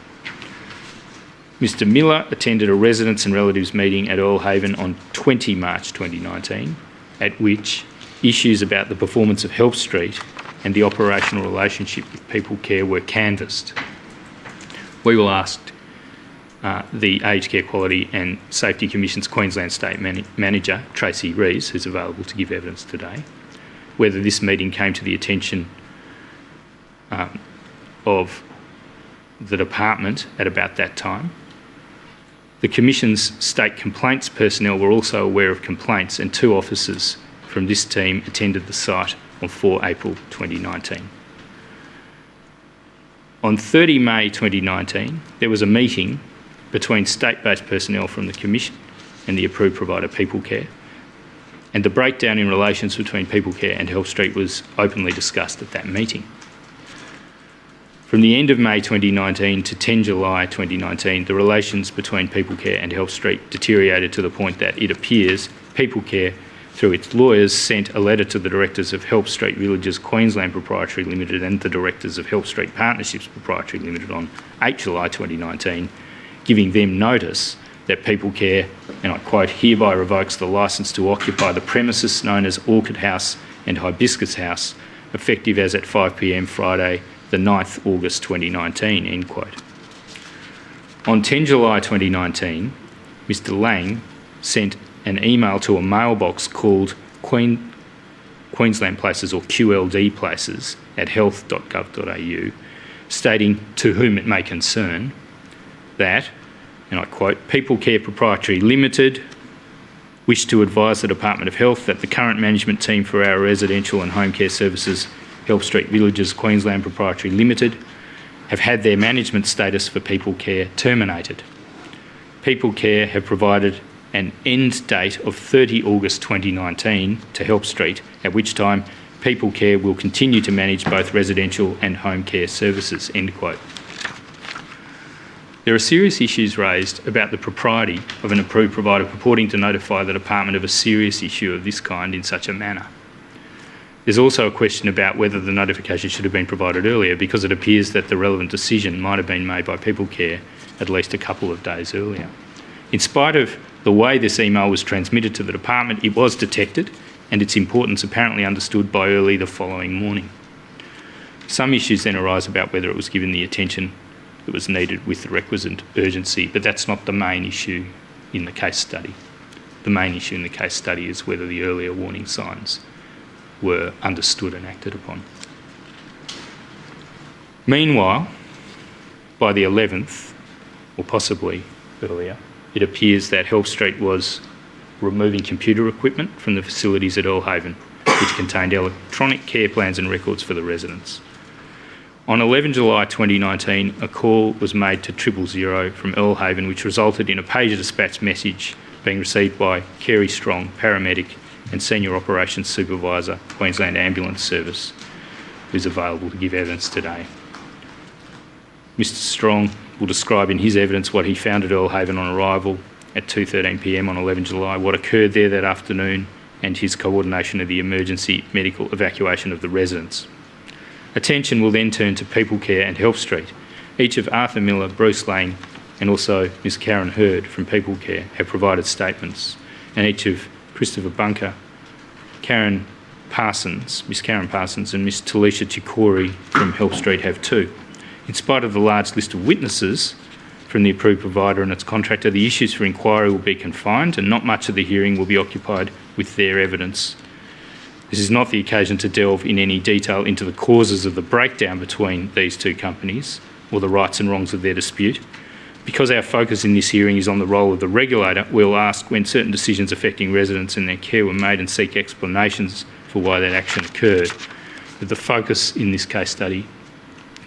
Mr Miller attended a residents and relatives meeting at Belhaven on 20 March 2019, at which issues about the performance of Help Street and the operational relationship with people care were canvassed. We will ask the Aged Care Quality and Safety Commission's Queensland State Manager, Tracy Rees, who's available to give evidence today, whether this meeting came to the attention of the department at about that time. The Commission's state complaints personnel were also aware of complaints, and 2 officers from this team attended the site on 4 April 2019. On 30 May 2019, there was a meeting between state-based personnel from the Commission and the approved provider People Care, and the breakdown in relations between People Care and Help Street was openly discussed at that meeting. From the end of May 2019 to 10 July 2019, the relations between People Care and Help Street deteriorated to the point that it appears People Care, through its lawyers, sent a letter to the directors of Help Street Villages Queensland Proprietary Limited and the directors of Help Street Partnerships Proprietary Limited on 8 July 2019, giving them notice that People Care, and I quote, hereby revokes the licence to occupy the premises known as Orchid House and Hibiscus House, effective as at 5 p.m. Friday, the 9th August 2019, end quote. On 10 July 2019, Mr Lang sent an email to a mailbox called Queensland Places, or QLD Places, at health.gov.au, stating to whom it may concern that, and I quote, People Care Proprietary Limited wish to advise the Department of Health that the current management team for our residential and home care services, Help Street Villages Queensland Proprietary Limited, have had their management status for People Care terminated. People Care have provided an end date of 30 August 2019 to Help Street, at which time People Care will continue to manage both residential and home care services, end quote. There are serious issues raised about the propriety of an approved provider purporting to notify the department of a serious issue of this kind in such a manner. There's also a question about whether the notification should have been provided earlier, because it appears that the relevant decision might have been made by People Care at least a couple of days earlier. In spite of the way this email was transmitted to the department, it was detected and its importance apparently understood by early the following morning. Some issues then arise about whether it was given the attention that was needed with the requisite urgency, but that's not the main issue in the case study. The main issue in the case study is whether the earlier warning signs were understood and acted upon. Meanwhile, by the 11th, or possibly earlier, it appears that Help Street was removing computer equipment from the facilities at Belhaven, which contained electronic care plans and records for the residents. On 11 July 2019, a call was made to 000 from Belhaven, which resulted in a pager dispatch message being received by Kerry Strong, paramedic and Senior Operations Supervisor, Queensland Ambulance Service, who's available to give evidence today. Mr Strong will describe in his evidence what he found at Belhaven on arrival at 2:13 p.m. on 11 July, what occurred there that afternoon, and his coordination of the emergency medical evacuation of the residents. Attention will then turn to People Care and Help Street. Each of Arthur Miller, Bruce Lang and also Ms Karen Hurd from People Care have provided statements, and each of Christopher Bunker, Miss Karen Parsons and Ms Talisha Chikori from Help Street have too. In spite of the large list of witnesses from the approved provider and its contractor, the issues for inquiry will be confined and not much of the hearing will be occupied with their evidence. This is not the occasion to delve in any detail into the causes of the breakdown between these two companies or the rights and wrongs of their dispute. Because our focus in this hearing is on the role of the regulator, we'll ask when certain decisions affecting residents and their care were made and seek explanations for why that action occurred. But the focus in this case study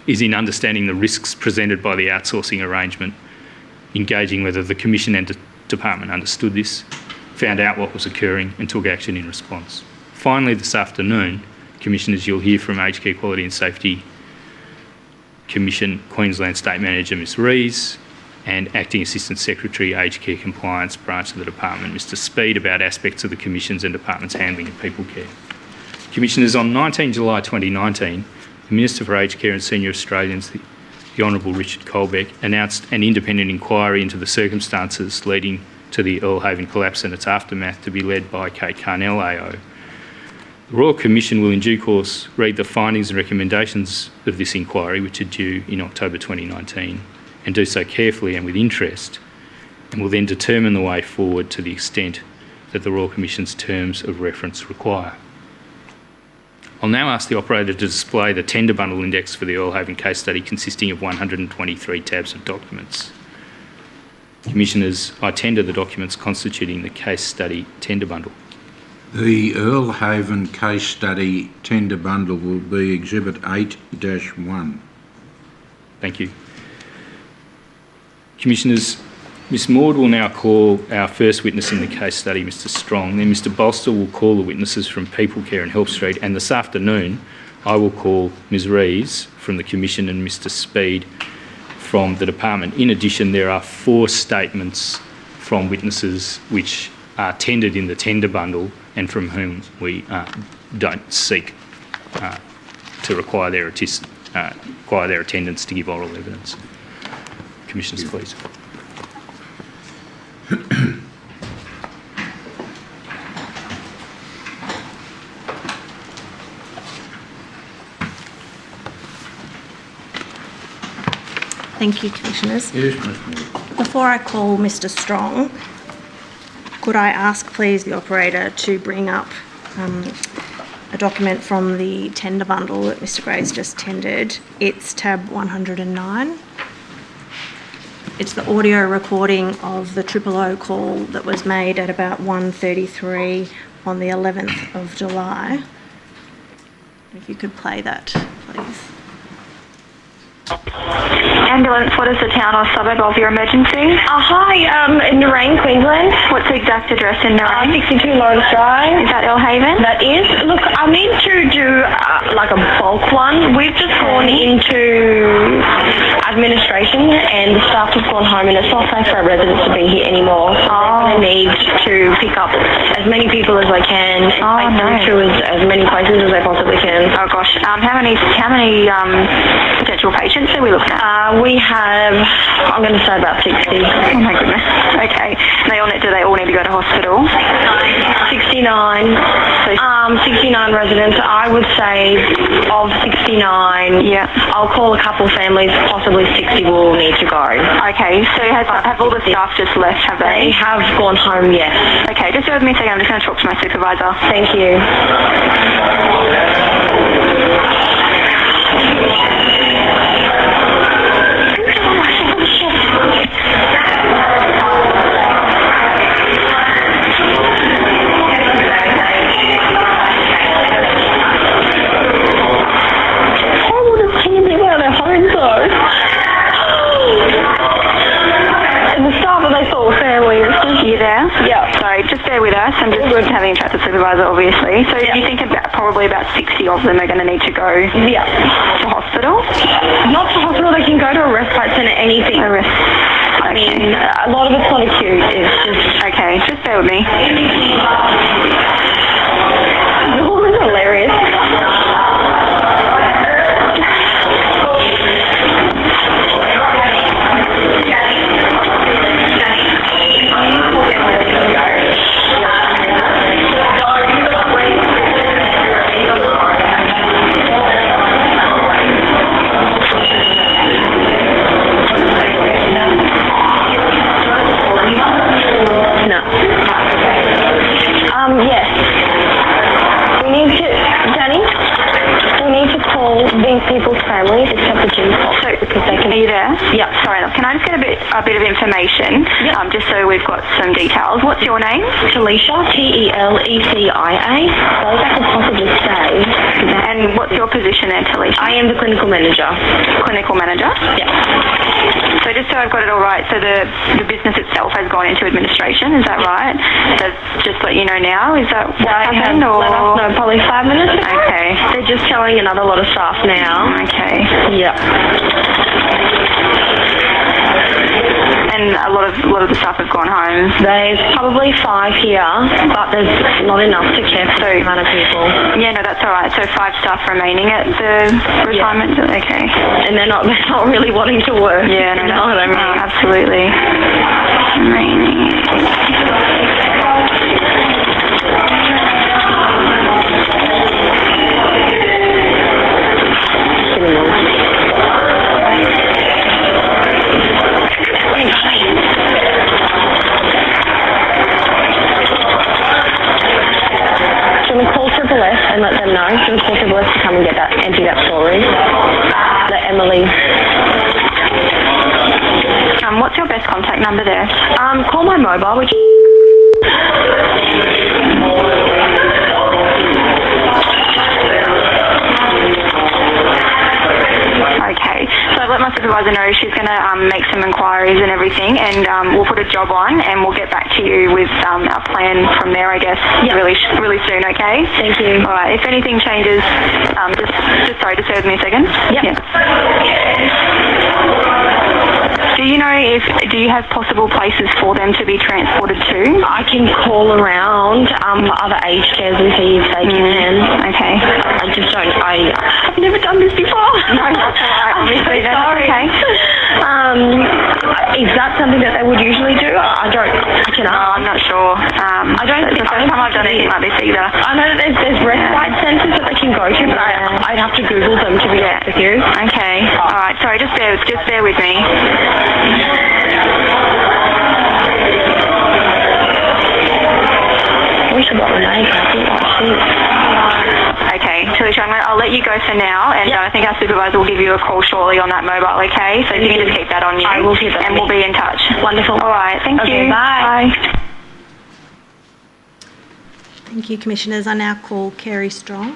is in understanding the risks presented by the outsourcing arrangement engaging whether the Commission and Department understood this, found out what was occurring and took action in response. Finally, this afternoon, Commissioners, you'll hear from Aged Care Quality and Safety Commission Queensland State Manager Ms Rees and Acting Assistant Secretary, Aged Care Compliance Branch of the Department, Mr Speed, about aspects of the Commission's and Department's handling of people care. Commissioners, on 19 July 2019, the Minister for Aged Care and Senior Australians, the Honourable Richard Colbeck, announced an independent inquiry into the circumstances leading to the Belhaven collapse and its aftermath to be led by Kate Carnell AO. The Royal Commission will in due course read the findings and recommendations of this inquiry, which are due in October 2019, and do so carefully and with interest, and will then determine the way forward to the extent that the Royal Commission's terms of reference require. I'll now ask the operator to display the tender bundle index for the Belhaven case study, consisting of 123 tabs of documents. Commissioners, I tender the documents constituting the case study tender bundle. The Belhaven case study tender bundle will be Exhibit 8-1. Thank you. Commissioners, Ms Maud will now call our first witness in the case study, Mr Strong. Then Mr Bolster will call the witnesses from People Care and Help Street, and this afternoon I will call Ms Rees from the Commission and Mr Speed from the Department. In addition, there are 4 statements from witnesses which are tendered in the tender bundle and from whom we don't seek to require their attendance to give oral evidence. Commissioners, please. Thank you, Commissioners. Yes, Ms Moore. Before I call Mr Strong, could I ask please the operator to bring up a document from the tender bundle that Mr Gray's just tendered. It's tab 109. It's the audio recording of the 000 call that was made at about 1:33 on the 11th of July. If you could play that, please. Ambulance, what is the town or suburb of your emergency? Hi, in Narain, Queensland. What's the exact address in Narain? 62 Lawrence Drive. Is that Belhaven? That is. Look, I need to do like a bulk one. We've just gone into administration and the staff have gone home and it's not safe for our residents to be here anymore. So I need to pick up as many people as I can and take them to as many places as I possibly can. Oh gosh, how many potential patients are we looking at? We have, I'm going to say about 60. Oh my goodness. Okay. Do they all need to go to hospital? 69. 69 residents. I would say of 69, yeah, I'll call a couple families, possibly 60 will need to go. Okay, so have all the staff just left, have they? They have gone home, yes. Okay, just bear with me a second, I'm just going to talk to my supervisor. Thank you. Just bear with us. I'm just having a chat to the supervisor, obviously. So do you think probably about 60 of them are going to need to go to hospital? Not to hospital, they can go to a respite centre, anything. I mean, a lot of it's not acute. It's just... Okay, just bear with me. Oh, this is hilarious. These people's families except the G because they can... Are you there? Yeah. Sorry, Can I just get a bit of information, just so we've got some details? What's your name? Talisha, T-E-L-E-C-I-A. Those I could possibly say. And what's your position there, Talisha? I am the clinical manager. Clinical manager? Yeah. So just so I've got it all right, so the business itself has gone into administration, is that right? So just let you know now, is that what happened? Or? Let us know probably 5 minutes ago. Okay. They're just telling another lot of staff now. Okay. Yeah. And a lot of the staff have gone home. There's probably 5 here, but there's not enough to care for the amount of people. Yeah, no, that's all right. So 5 staff remaining at the retirement. Yeah. Okay. And they're not really wanting to work. Yeah, no, you know what I mean? Absolutely. Remaining. And let them know. She was possible to come and get that, empty that storage. Let Emily. What's your best contact number there? Call my mobile, which. Okay, so I've let my supervisor know she's going to make some inquiries and everything, and we'll put a job on and we'll get back to you with our plan from there, I guess, really soon, okay? Thank you. All right, if anything changes, just bear with me a second. Yep. Yeah. Do you have possible places for them to be transported to? I can call around other aged cares and see if they can. Okay. I've never done this before. No, that's all right. Obviously, that's okay. Is that something that they would usually do? I can ask. No, I'm not sure. I don't think it's the first time I've done anything like this either. I know that there's respite centres that they can go to, but I'd have to Google them to be honest with you. Okay. All right. Sorry, just bear with me. We should got Renee. Okay, Talisha, I'll let you go for now, and I think our supervisor will give you a call shortly on that mobile, okay? So if you can just keep that on you. I will keep that and we'll be in touch. Wonderful. All right, thank you. Bye. Bye. Thank you, Commissioners. I now call Kerry Strong.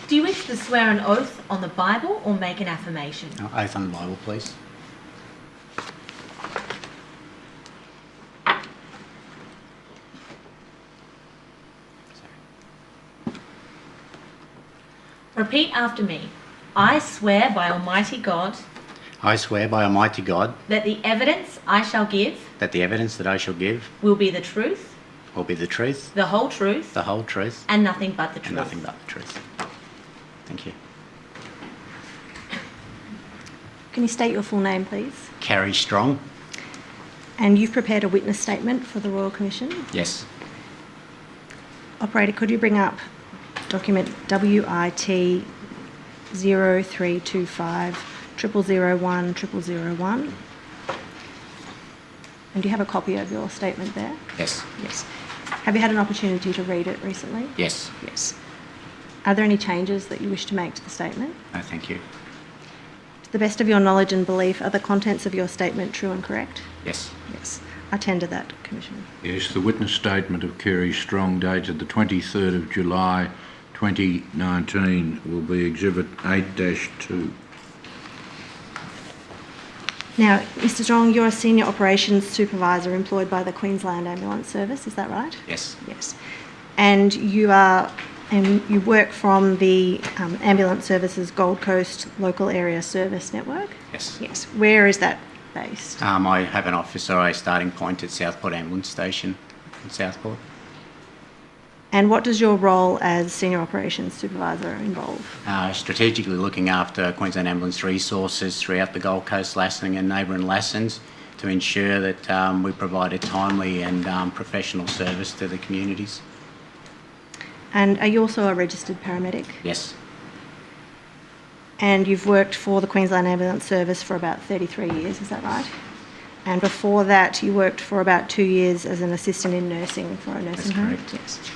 Do you wish to swear an oath on the Bible or make an affirmation? Oath on the Bible, please. Repeat after me. I swear by Almighty God I swear by Almighty God that the evidence I shall give that the evidence that I shall give will be the truth, will be the truth, the whole truth, the whole truth, and nothing but the truth. and nothing but the truth. Thank you. Can you state your full name, please? Carrie Strong? And you've prepared a witness statement for the Royal Commission? Yes. Operator, could you bring up document WIT 0325 0001 0001? And do you have a copy of your statement there? Yes. Yes. Have you had an opportunity to read it recently? Yes. Yes. Are there any changes that you wish to make to the statement? No, thank you. To the best of your knowledge and belief, are the contents of your statement true and correct? Yes. Yes. I tender that, Commissioner. Yes, the witness statement of Kerry Strong dated the 23rd of July 2019 will be Exhibit 8-2. Now, Mr. Strong, you're a Senior Operations Supervisor employed by the Queensland Ambulance Service, is that right? Yes. Yes. And you work from the Ambulance Services Gold Coast Local Area Service Network? Yes. Yes. Where is that based? I have an office or a starting point at Southport Ambulance Station in Southport. And what does your role as Senior Operations Supervisor involve? Strategically looking after Queensland Ambulance resources throughout the Gold Coast, Lassing and neighbouring Lassans to ensure that we provide a timely and professional service to the communities. And are you also a registered paramedic? Yes. And you've worked for the Queensland Ambulance Service for about 33 years, is that right? And before that, you worked for about 2 years as an assistant in nursing for a nursing home? That's correct, yes.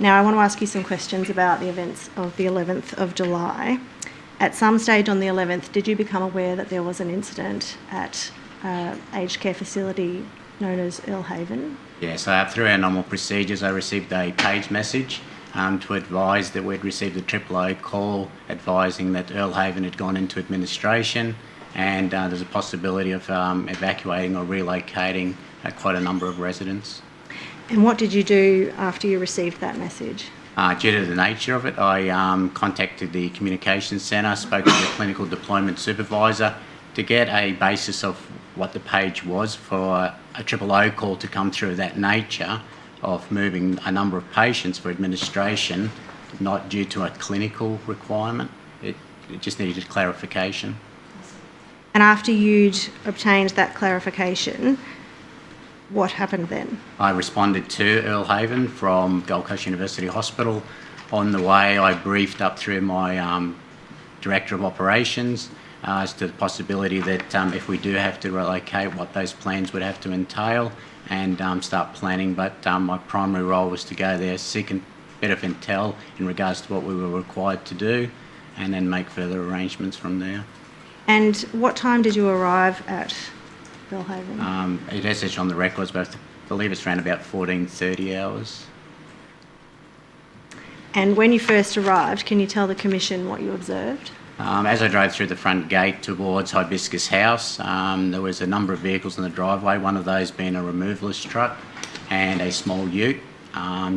Now, I want to ask you some questions about the events of the 11th of July. At some stage on the 11th, did you become aware that there was an incident at aged care facility known as Belhaven? Yes, through our normal procedures, I received a page message to advise that we'd received a 000 call advising that Belhaven had gone into administration, and there's a possibility of evacuating or relocating quite a number of residents. And what did you do after you received that message? Due to the nature of it, I contacted the Communications Centre, spoke to the Clinical Deployment Supervisor to get a basis of what the page was for a 000 call to come through that nature of moving a number of patients for administration, not due to a clinical requirement. It just needed clarification. And after you'd obtained that clarification, what happened then? I responded to Belhaven from Gold Coast University Hospital. On the way, I briefed up through my Director of Operations as to the possibility that if we do have to relocate, what those plans would have to entail, and start planning. But my primary role was to go there, seek a bit of intel in regards to what we were required to do, and then make further arrangements from there. And what time did you arrive at Belhaven? It has it on the records, but I believe it's around about 14:30 hours. And when you first arrived, can you tell the Commission what you observed? As I drove through the front gate towards Hibiscus House, there was a number of vehicles in the driveway, one of those being a removalist truck and a small ute.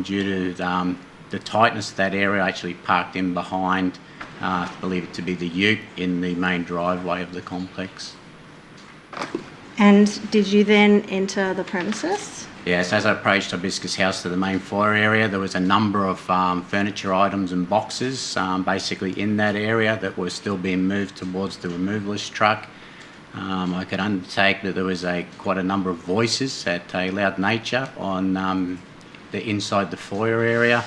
Due to the tightness of that area, I actually parked in behind, I believe it to be the ute, in the main driveway of the complex. And did you then enter the premises? Yes, as I approached Hibiscus House to the main foyer area, there was a number of furniture items and boxes basically in that area that were still being moved towards the removalist truck. I could undertake that there was quite a number of voices at a loud nature on the inside the foyer area,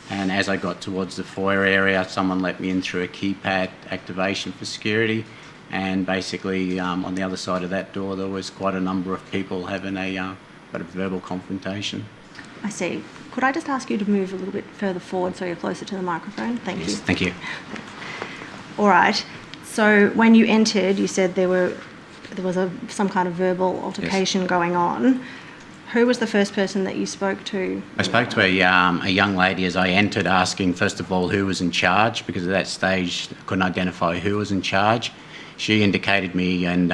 and as I got towards the foyer area, someone let me in through a keypad activation for security, and basically on the other side of that door there was quite a number of people having a verbal confrontation. I see. Could I just ask you to move a little bit further forward so you're closer to the microphone? Thank you. Thank you. All right. So when you entered, you said there was some kind of verbal altercation going on. Who was the first person that you spoke to? I spoke to a young lady as I entered, asking first of all who was in charge, because at that stage I couldn't identify who was in charge. She indicated me and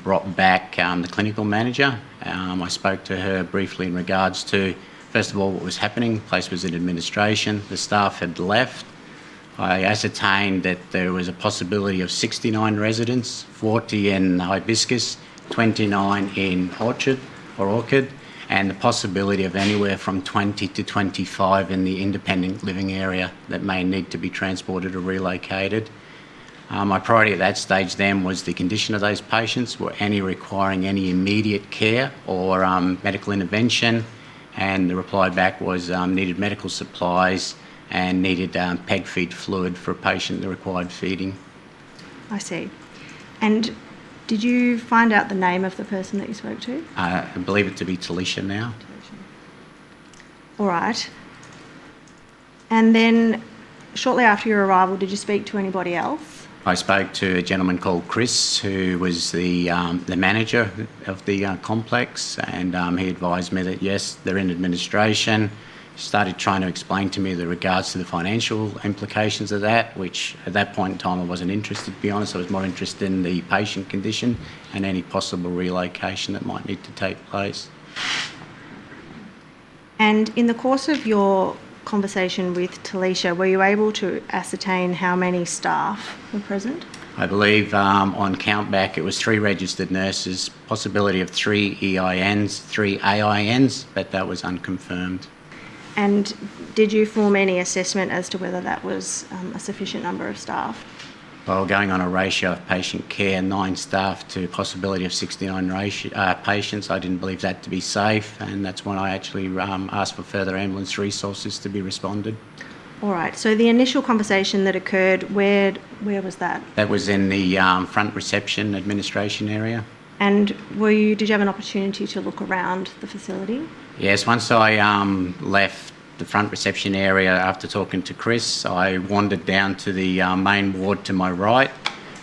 brought back the clinical manager. I spoke to her briefly in regards to, first of all, what was happening. The place was in administration. The staff had left. I ascertained that there was a possibility of 69 residents, 40 in Hibiscus, 29 in Orchard, and the possibility of anywhere from 20 to 25 in the independent living area that may need to be transported or relocated. My priority at that stage then was the condition of those patients, were any requiring any immediate care or medical intervention, and the reply back was needed medical supplies and needed peg feed fluid for a patient that required feeding. I see. And did you find out the name of the person that you spoke to? I believe it to be Talisha now. All right. And then shortly after your arrival, did you speak to anybody else? I spoke to a gentleman called Chris, who was the manager of the complex, and he advised me that yes, they're in administration. Started trying to explain to me the regards to the financial implications of that, which at that point in time I wasn't interested, to be honest. I was more interested in the patient condition and any possible relocation that might need to take place. And in the course of your conversation with Talisha, were you able to ascertain how many staff were present? I believe on count back it was 3 registered nurses, possibility of 3 EINs, 3 AINs, but that was unconfirmed. And did you form any assessment as to whether that was a sufficient number of staff? Well, going on a ratio of patient care, 9 staff to possibility of 69 patients, I didn't believe that to be safe, and that's when I actually asked for further ambulance resources to be responded. All right, so the initial conversation that occurred, where was that? That was in the front reception administration area. And did you have an opportunity to look around the facility? Yes, once I left the front reception area after talking to Chris, I wandered down to the main ward to my right.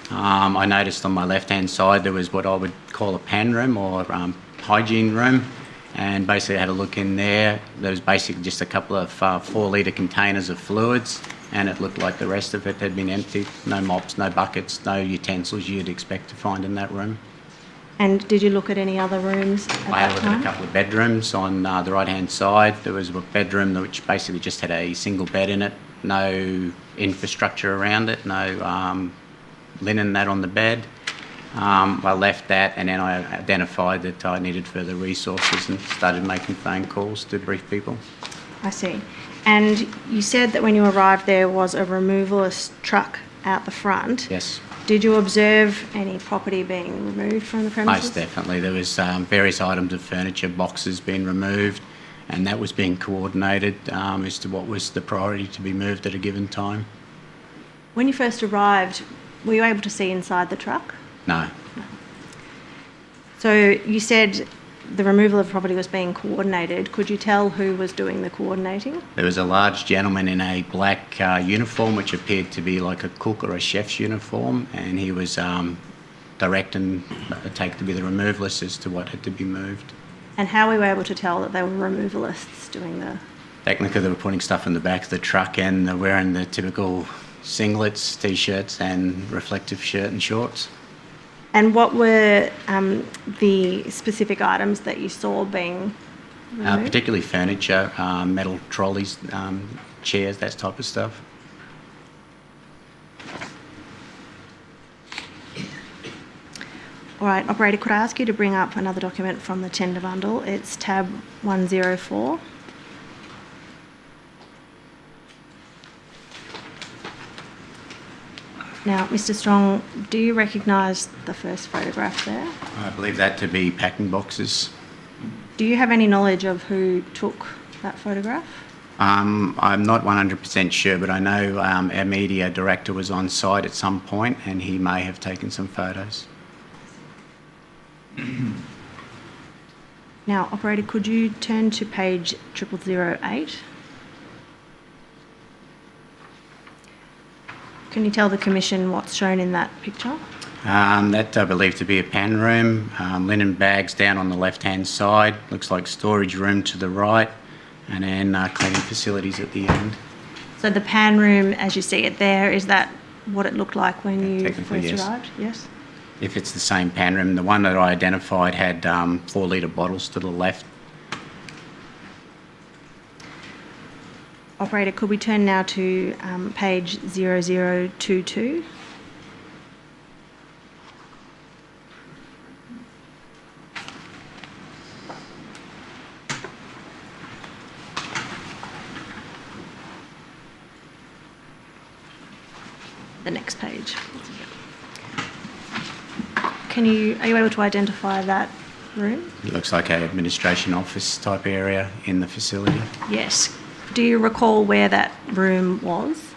I noticed on my left-hand side there was what I would call a pan room or hygiene room, and basically I had a look in there. There was basically just a couple of 4-litre containers of fluids, and it looked like the rest of it had been emptied. No mops, no buckets, no utensils you'd expect to find in that room. And did you look at any other rooms at I had that a look time? at a couple of bedrooms on the right-hand side. There was a bedroom which basically just had a single bed in it, no infrastructure around it, no linen mat on the bed. I left that, and then I identified that I needed further resources and started making phone calls to brief people. I see. And you said that when you arrived there was a removalist truck out the front. Yes. Did you observe any property being removed from the premises? Most definitely. There was various items of furniture, boxes being removed, and that was being coordinated as to what was the priority to be moved at a given time. When you first arrived, were you able to see inside the truck? No. So you said the removal of property was being coordinated. Could you tell who was doing the coordinating? There was a large gentleman in a black uniform, which appeared to be like a cook or a chef's uniform, and he was directing take to be the removalists as to what had to be moved. And how were you able to tell that they were removalists doing the... Technically, they were putting stuff in the back of the truck, and they're wearing the typical singlets, t-shirts, and reflective shirt and shorts. And what were the specific items that you saw being removed? Particularly furniture, metal trolleys, chairs, that type of stuff. All right, operator, could I ask you to bring up another document from the tender bundle? It's tab 104. Now, Mr. Strong, do you recognise the first photograph there? I believe that to be packing boxes. Do you have any knowledge of who took that photograph? I'm not 100% sure, but I know our media director was on site at some point, and he may have taken some photos. Now, operator, could you turn to page 0008? Can you tell the Commission what's shown in that picture? That I believe to be a pan room, linen bags down on the left-hand side, looks like storage room to the right, and then cleaning facilities at the end. So the pan room, as you see it there, is that what it looked like when you Technically, first yes. arrived? Yes. If it's the same pan room, the one that I identified had 4-litre bottles to the left. Operator, could we turn now to page 0022? The next page. Are you able to identify that room? It looks like an administration office type area in the facility. Yes. Do you recall where that room was?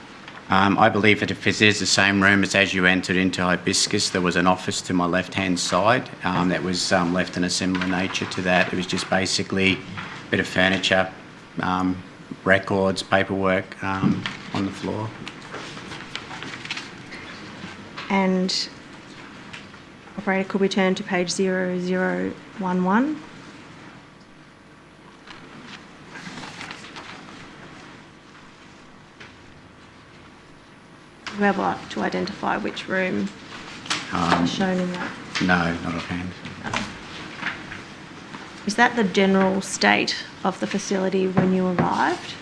I believe that if it is the same room as you entered into Hibiscus, there was an office to my left-hand side that was left in a similar nature to that. It was just basically a bit of furniture, records, paperwork on the floor. And operator, could we turn to page 0011? Are you able to identify which room is shown in that? No, not offhand. Is that the general state of the facility when you arrived?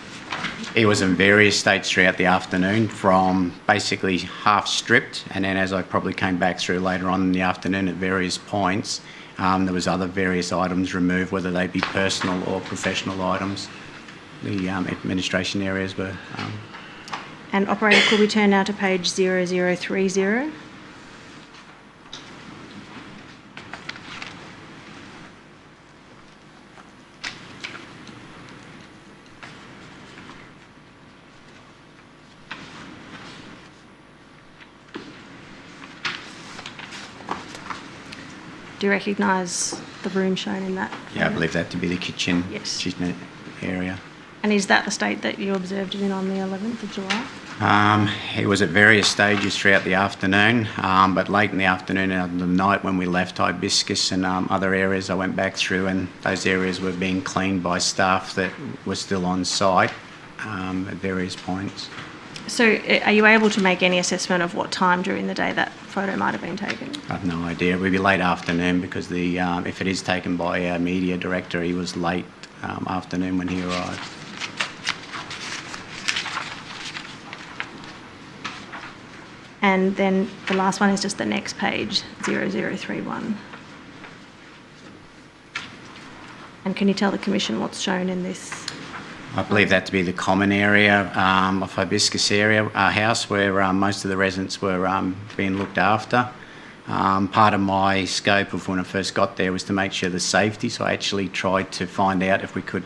It was in various states throughout the afternoon, from basically half stripped, and then as I probably came back through later on in the afternoon at various points, there was other various items removed, whether they be personal or professional items. The administration areas were... And operator, could we turn now to page 0030? Do you recognise the room shown in that? Yeah, I believe that to be the kitchen area. And is that the state that you observed it in on the 11th of July? It was at various stages throughout the afternoon, but late in the afternoon and the night when we left Hibiscus and other areas, I went back through and those areas were being cleaned by staff that were still on site at various points. So are you able to make any assessment of what time during the day that photo might have been taken? I have no idea. It would be late afternoon because if it is taken by our media director, he was late afternoon when he arrived. And then the last one is just the next page, 0031. And can you tell the Commission what's shown in this? I believe that to be the common area of Hibiscus area house where most of the residents were being looked after. Part of my scope of when I first got there was to make sure the safety, so I actually tried to find out if we could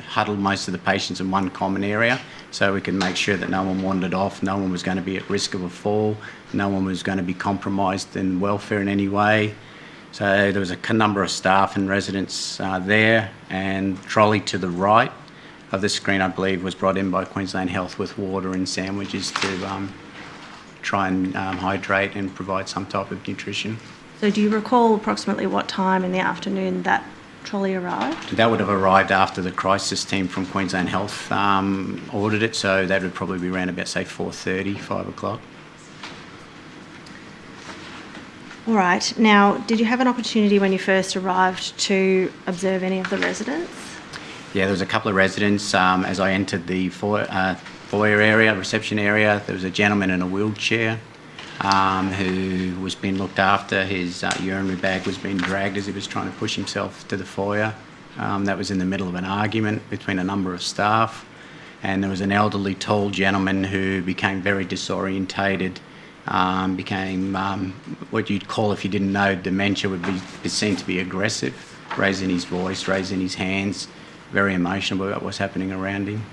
huddle most of the patients in one common area so we could make sure that no one wandered off, no one was going to be at risk of a fall, no one was going to be compromised in welfare in any way. So there was a number of staff and residents there, and trolley to the right of the screen, I believe, was brought in by Queensland Health with water and sandwiches to try and hydrate and provide some type of nutrition. So do you recall approximately what time in the afternoon that trolley arrived? That would have arrived after the crisis team from Queensland Health ordered it, so that would probably be around about, say, 4:30, 5 o'clock. All right. Now, did you have an opportunity when you first arrived to observe any of the residents? Yeah, there was a couple of residents. As I entered the foyer area, reception area, there was a gentleman in a wheelchair who was being looked after. His urinary bag was being dragged as he was trying to push himself to the foyer. That was in the middle of an argument between a number of staff. And there was an elderly, tall gentleman who became very disorientated, became what you'd call, if you didn't know, dementia, would be seen to be aggressive, raising his voice, raising his hands, very emotional about what's happening around him.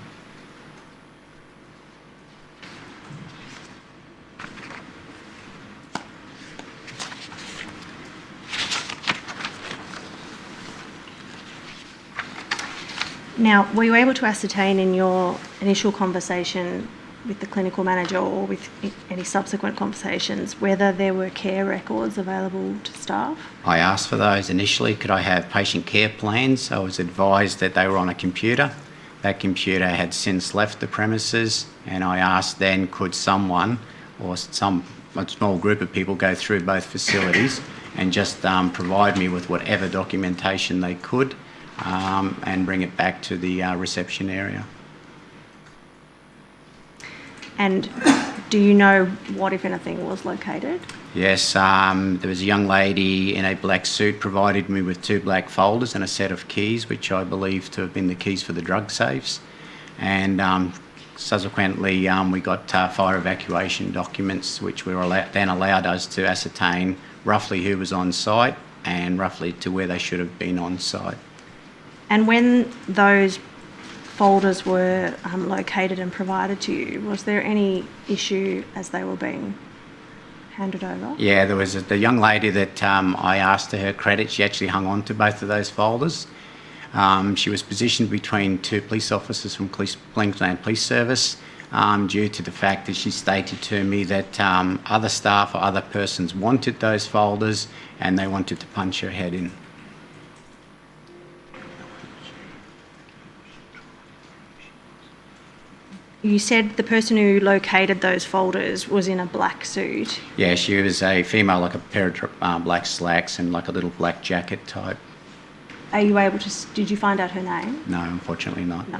Now, were you able to ascertain in your initial conversation with the clinical manager or with any subsequent conversations whether there were care records available to staff? I asked for those initially. Could I have patient care plans? I was advised that they were on a computer. That computer had since left the premises, and I asked then, could someone or a small group of people go through both facilities and just provide me with whatever documentation they could and bring it back to the reception area. And do you know what, if anything, was located? Yes, there was a young lady in a black suit provided me with 2 black folders and a set of keys, which I believe to have been the keys for the drug safes. And subsequently, we got fire evacuation documents, which then allowed us to ascertain roughly who was on site and roughly to where they should have been on site. And when those folders were located and provided to you, was there any issue as they were being handed over? Yeah, there was the young lady that I asked to her credit. She actually hung on to both of those folders. She was positioned between 2 police officers from Queensland Police Service due to the fact that she stated to me that other staff or other persons wanted those folders and they wanted to punch her head in. You said the person who located those folders was in a black suit. Yeah, she was a female, like a pair of black slacks and like a little black jacket type. Are you able to, did you find out her name? No, unfortunately not. No.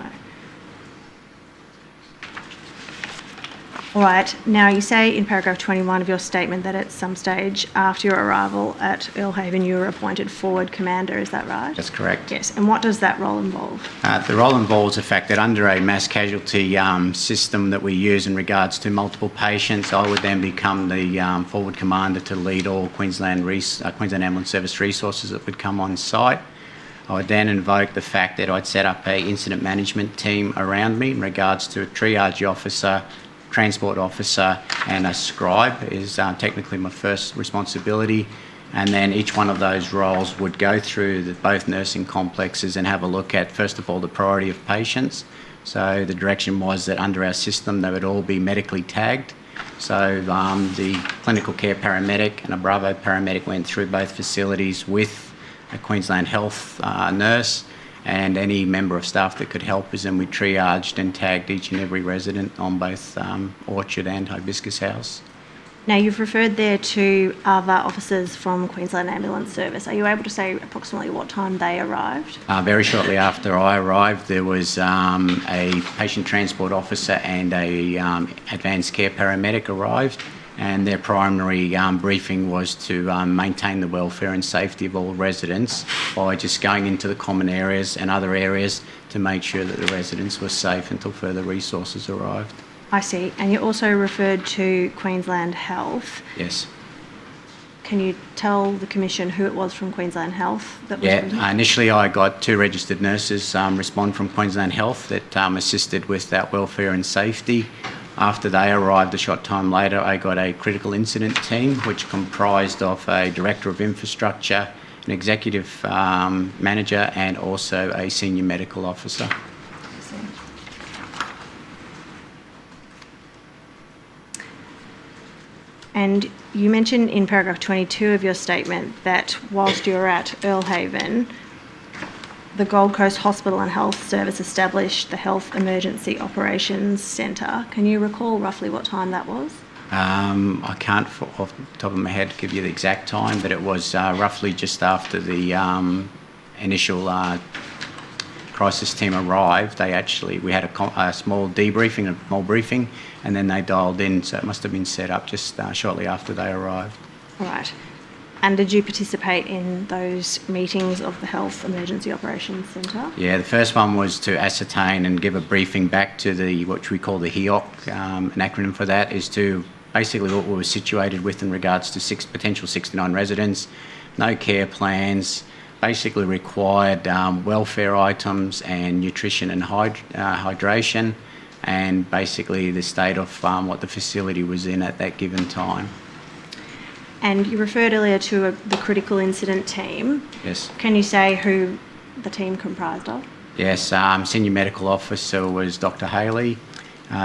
All right. Now, you say in paragraph 21 of your statement that at some stage after your arrival at Belhaven, you were appointed forward commander. Is that right? That's correct. Yes. And what does that role involve? The role involves the fact that under a mass casualty system that we use in regards to multiple patients, I would then become the forward commander to lead all Queensland Ambulance Service resources that would come on site. I would then invoke the fact that I'd set up an incident management team around me in regards to a triage officer, transport officer and a scribe is technically my first responsibility, And then each one of those roles would go through both nursing complexes and have a look at, first of all, the priority of patients. So the direction was that under our system they would all be medically tagged. So the clinical care paramedic and a Bravo paramedic went through both facilities with a Queensland Health nurse and any member of staff that could help us, and we triaged and tagged each and every resident on both Orchard and Hibiscus House. Now, you've referred there to other officers from Queensland Ambulance Service. Are you able to say approximately what time they arrived? Very shortly after I arrived, there was a patient transport officer and a advanced care paramedic arrived, and their primary briefing was to maintain the welfare and safety of all residents by just going into the common areas and other areas to make sure that the residents were safe until further resources arrived. I see. And you also referred to Queensland Health. Yes. Can you tell the Commission who it was from Queensland Health that was with you? Initially I got 2 registered nurses respond from Queensland Health that assisted with that welfare and safety. After they arrived a short time later, I got a critical incident team which comprised of a Director of Infrastructure, an Executive Manager and also a Senior Medical Officer. And you mentioned in paragraph 22 of your statement that whilst you were at Belhaven, the Gold Coast Hospital and Health Service established the Health Emergency Operations Centre. Can you recall roughly what time that was? I can't off the top of my head give you the exact time, but it was roughly just after the initial crisis team arrived. We had a small debriefing, a small briefing, and then they dialed in, so it must have been set up just shortly after they arrived. All right. And did you participate in those meetings of the Health Emergency Operations Centre? Yeah, the first one was to ascertain and give a briefing back to what we call the HEOC. An acronym for that is to basically what we were situated with in regards to potential 69 residents, no care plans, basically required welfare items and nutrition and hydration, and basically the state of what the facility was in at that given time. And you referred earlier to the critical incident team. Yes. Can you say who the team comprised of? Yes, Senior Medical Officer was Dr. Haley,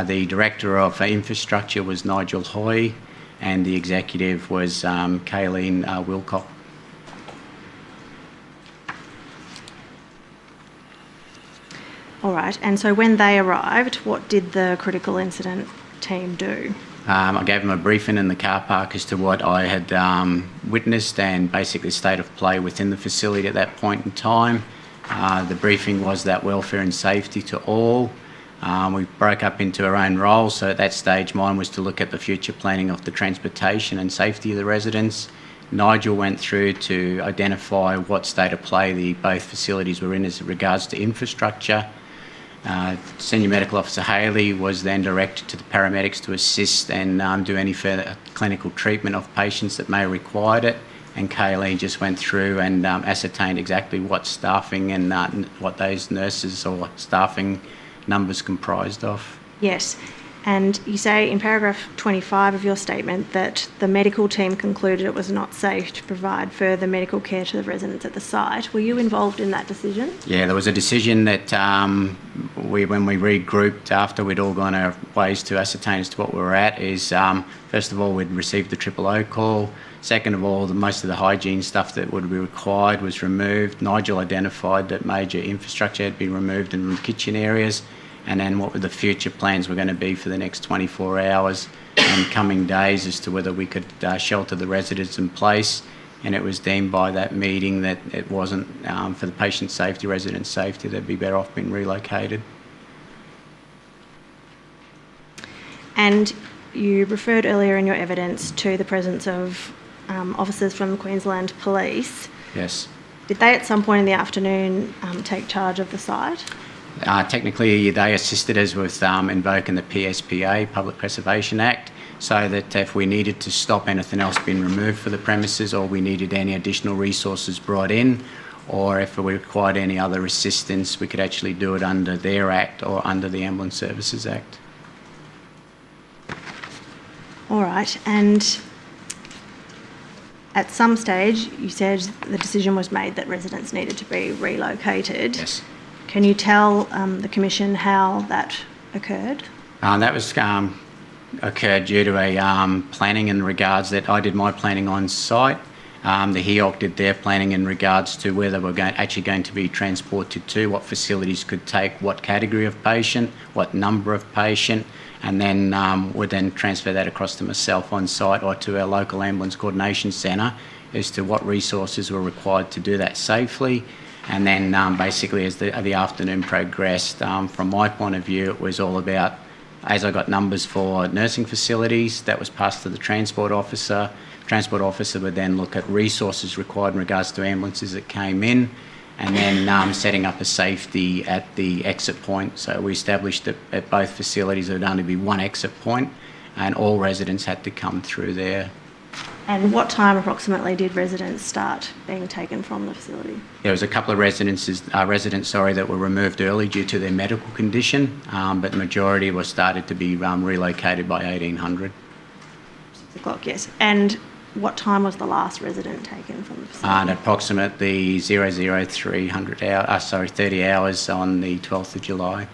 the Director of Infrastructure was Nigel Hoy, and the Executive was Kayleen Wilcock. All right, and so when they arrived, what did the critical incident team do? I gave them a briefing in the car park as to what I had witnessed and basically state of play within the facility at that point in time. The briefing was that welfare and safety to all. We broke up into our own roles, so at that stage mine was to look at the future planning of the transportation and safety of the residents. Nigel went through to identify what state of play both facilities were in as regards to infrastructure. Senior Medical Officer Haley was then directed to the paramedics to assist and do any further clinical treatment of patients that may require it. And Kayleen just went through and ascertained exactly what staffing and what those nurses or staffing numbers comprised of. Yes, and you say in paragraph 25 of your statement that the medical team concluded it was not safe to provide further medical care to the residents at the site. Were you involved in that decision? Yeah, there was a decision that when we regrouped after we'd all gone our ways to ascertain as to what we were at is first of all we'd received the 000 call. Second of all, most of the hygiene stuff that would be required was removed. Nigel identified that major infrastructure had been removed in the kitchen areas, and then what were the future plans were going to be for the next 24 hours and coming days as to whether we could shelter the residents in place. And it was deemed by that meeting that it wasn't for the patient safety, resident safety, they'd be better off being relocated. And you referred earlier in your evidence to the presence of officers from the Queensland Police. Yes. Did they at some point in the afternoon take charge of the site? Technically, they assisted us with invoking the PSPA, Public Preservation Act, so that if we needed to stop anything else being removed for the premises, or we needed any additional resources brought in, or if we required any other assistance, we could actually do it under their act or under the Ambulance Services Act. All right, and at some stage, you said the decision was made that residents needed to be relocated. Yes. Can you tell the Commission how that occurred? That was occurred due to a planning in regards that I did my planning on site. The HEOC did their planning in regards to where they were actually going to be transported to, what facilities could take what category of patient, what number of patient, and then would then transfer that across to myself on site or to our local ambulance coordination centre as to what resources were required to do that safely. And then basically as the afternoon progressed, from my point of view, it was all about, as I got numbers for nursing facilities, that was passed to the Transport Officer. Transport Officer would then look at resources required in regards to ambulances that came in, and then setting up a safety at the exit point. So we established that at both facilities there would only be one exit point, and all residents had to come through there. And what time approximately did residents start being taken from the facility? There was a couple of residents that were removed early due to their medical condition, but the majority were started to be relocated by 1800. 6 o'clock, yes. And what time was the last resident taken from the facility? At approximately 30 hours on the 12th of July.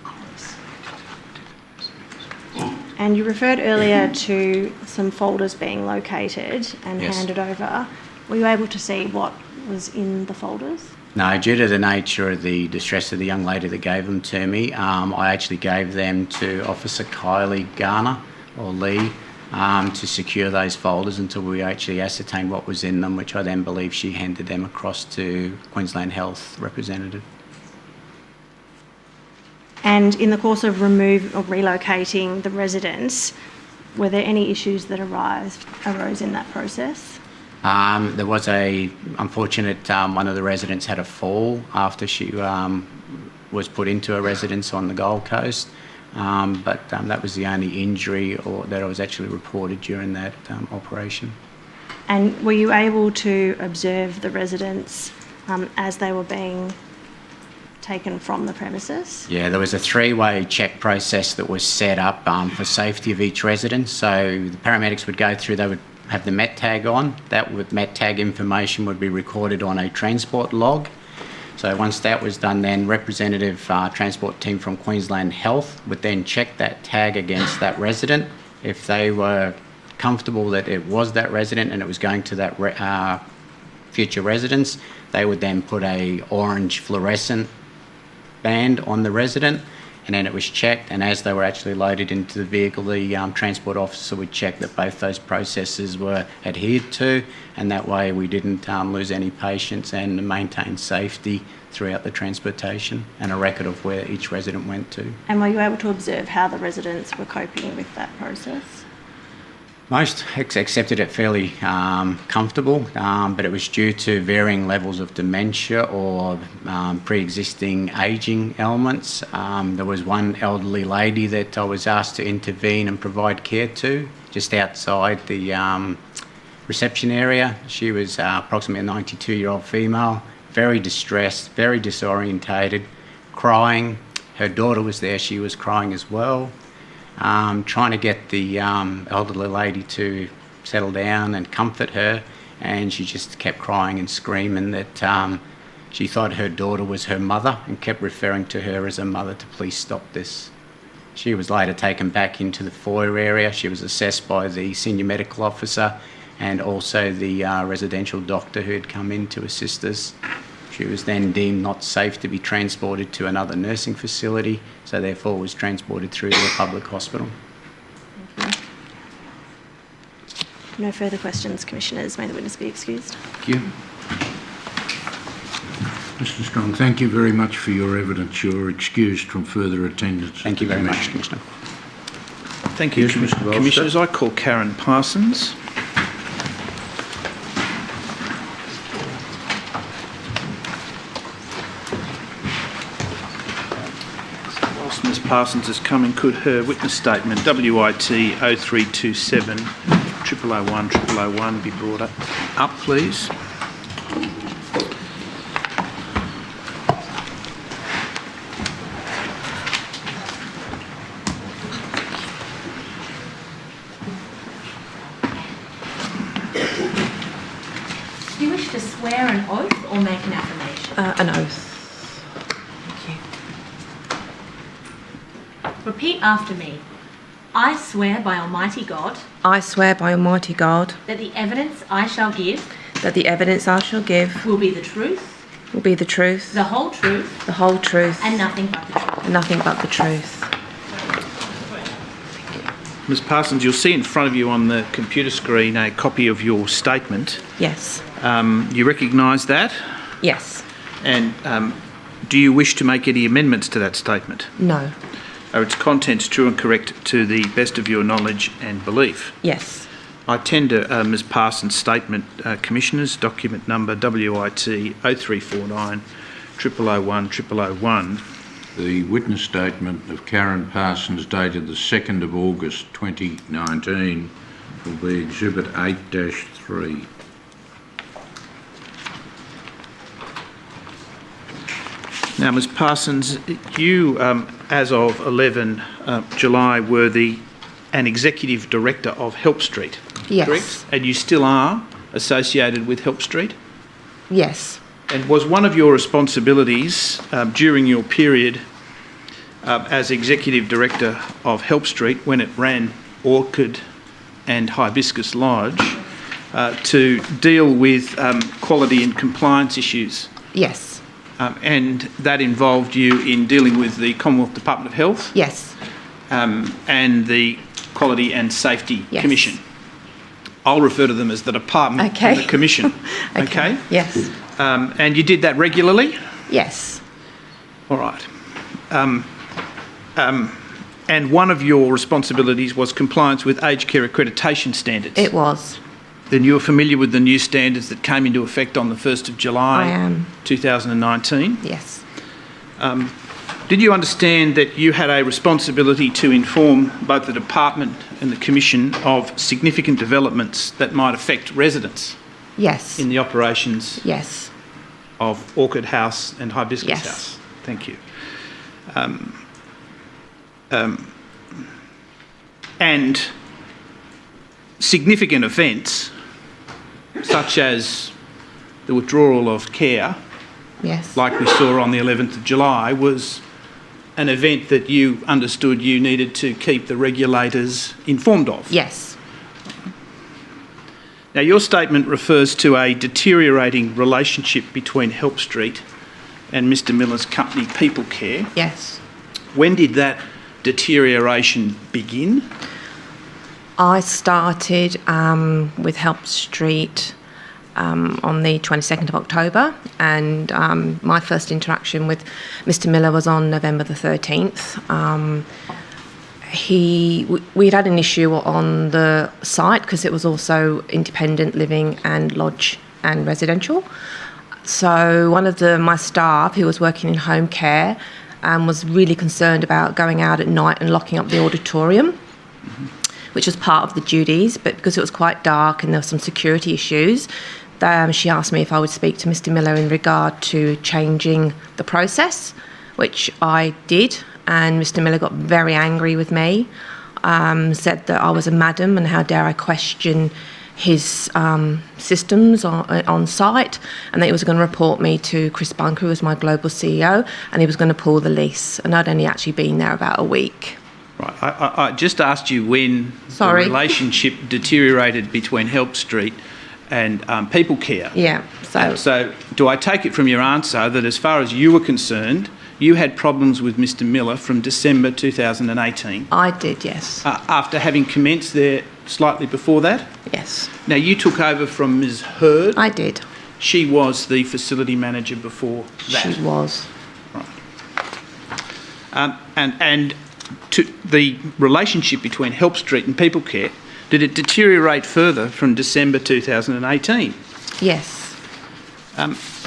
And you referred earlier to some folders being located and Yes. handed over. Were you able to see what was in the folders? No, due to the nature of the distress of the young lady that gave them to me, I actually gave them to Officer Kylie Garner, or Lee, to secure those folders until we actually ascertained what was in them, which I then believe she handed them across to Queensland Health representative. And in the course of relocating the residents, were there any issues that arose in that process? There was a unfortunate, one of the residents had a fall after she was put into a residence on the Gold Coast, but that was the only injury that was actually reported during that operation. And were you able to observe the residents as they were being taken from the premises? Yeah, there was a three-way check process that was set up for safety of each resident. So the paramedics would go through, they would have the MET tag on. That with MET tag information would be recorded on a transport log. So once that was done, then representative transport team from Queensland Health would then check that tag against that resident. If they were comfortable that it was that resident and it was going to that future residence, they would then put a orange fluorescent band on the resident, and then it was checked, and as they were actually loaded into the vehicle, the transport officer would check that both those processes were adhered to, and that way we didn't lose any patients and maintain safety throughout the transportation, and a record of where each resident went to. And were you able to observe how the residents were coping with that process? Most accepted it fairly comfortable, but it was due to varying levels of dementia or pre-existing ageing elements. There was one elderly lady that I was asked to intervene and provide care to just outside the reception area. She was approximately a 92-year-old female, very distressed, very disorientated, crying. Her daughter was there, she was crying as well. Trying to get the elderly lady to settle down and comfort her, and she just kept crying and screaming that she thought her daughter was her mother and kept referring to her as a mother to please stop this. She was later taken back into the foyer area. She was assessed by the senior medical officer and also the residential doctor who had come in to assist us. She was then deemed not safe to be transported to another nursing facility, so therefore was transported through to a public hospital. Thank you. No further questions, Commissioners. May the witness be excused. Thank you. Mr Strong, thank you very much for your evidence. You're excused from further attendance. Thank you very much, Commissioner. Thank you, Yes, Mr. Bolster. Commissioners. I call Karen Parsons. Whilst Ms Parsons is coming, could her witness statement, WIT 0327 0001 0001, be brought up, please? An oath. Thank you. Repeat after me. I swear by Almighty God I swear by Almighty God that the evidence I shall give that the evidence I shall give will be the truth, will be the truth, the whole truth, the whole truth, and nothing but the truth. and nothing but the truth. Ms Parsons, you'll see in front of you on the computer screen a copy of your statement. Yes. You recognise that? Yes. And do you wish to make any amendments to that statement? No. Are its contents true and correct to the best of your knowledge and belief? Yes. I tender Ms Parsons' statement, Commissioners, document number WIT 0349 0001 0001. The witness statement of Karen Parsons dated the 2nd of August 2019 will be Exhibit 8-3. Now, Ms Parsons, you, as of 11 July, were an Executive Director of Help Street, Yes. correct? And you still are associated with Help Street? Yes. And was one of your responsibilities during your period as Executive Director of Help Street, when it ran Orchid and Hibiscus Lodge, to deal with quality and compliance issues? Yes. And that involved you in dealing with the Commonwealth Department of Health? Yes. And the Quality and Safety Yes. Commission? I'll refer to them as the Department Okay. and the Commission. Okay? Yes. And you did that regularly? Yes. All right. And one of your responsibilities was compliance with aged care accreditation standards. It was. Then you're familiar with the new standards that came into effect on the 1st of July I am. 2019? Yes. Did you understand that you had a responsibility to inform both the Department and the Commission of significant developments that might affect residents Yes. in the operations Yes. of Orchid House and Hibiscus Yes. House? Thank you. And significant events, such as the withdrawal of care, Yes. like we saw on the 11th of July, was an event that you understood you needed to keep the regulators informed of. Yes. Now, your statement refers to a deteriorating relationship between Help Street and Mr Miller's company, People Care. Yes. When did that deterioration begin? I started with Help Street on the 22nd of October, and my first interaction with Mr Miller was on November the 13th. We'd had an issue on the site because it was also independent living and lodge and residential. So one of my staff, who was working in home care, was really concerned about going out at night and locking up the auditorium, which was part of the duties, but because it was quite dark and there were some security issues, she asked me if I would speak to Mr Miller in regard to changing the process, which I did, and Mr Miller got very angry with me, said that I was a madam and how dare I question his systems on site, and that he was going to report me to Chris Bunker, who was my global CEO, and he was going to pull the lease, and I'd only actually been there about a week. Right. I just asked you when the relationship deteriorated between Help Street and People Care. Yeah. So do I take it from your answer that as far as you were concerned, you had problems with Mr Miller from December 2018? I did, yes. After having commenced there slightly before that? Yes. Now, you took over from Ms Hurd. I did. She was the facility manager before that? She was. Right. And to the relationship between Help Street and People Care, did it deteriorate further from December 2018? Yes.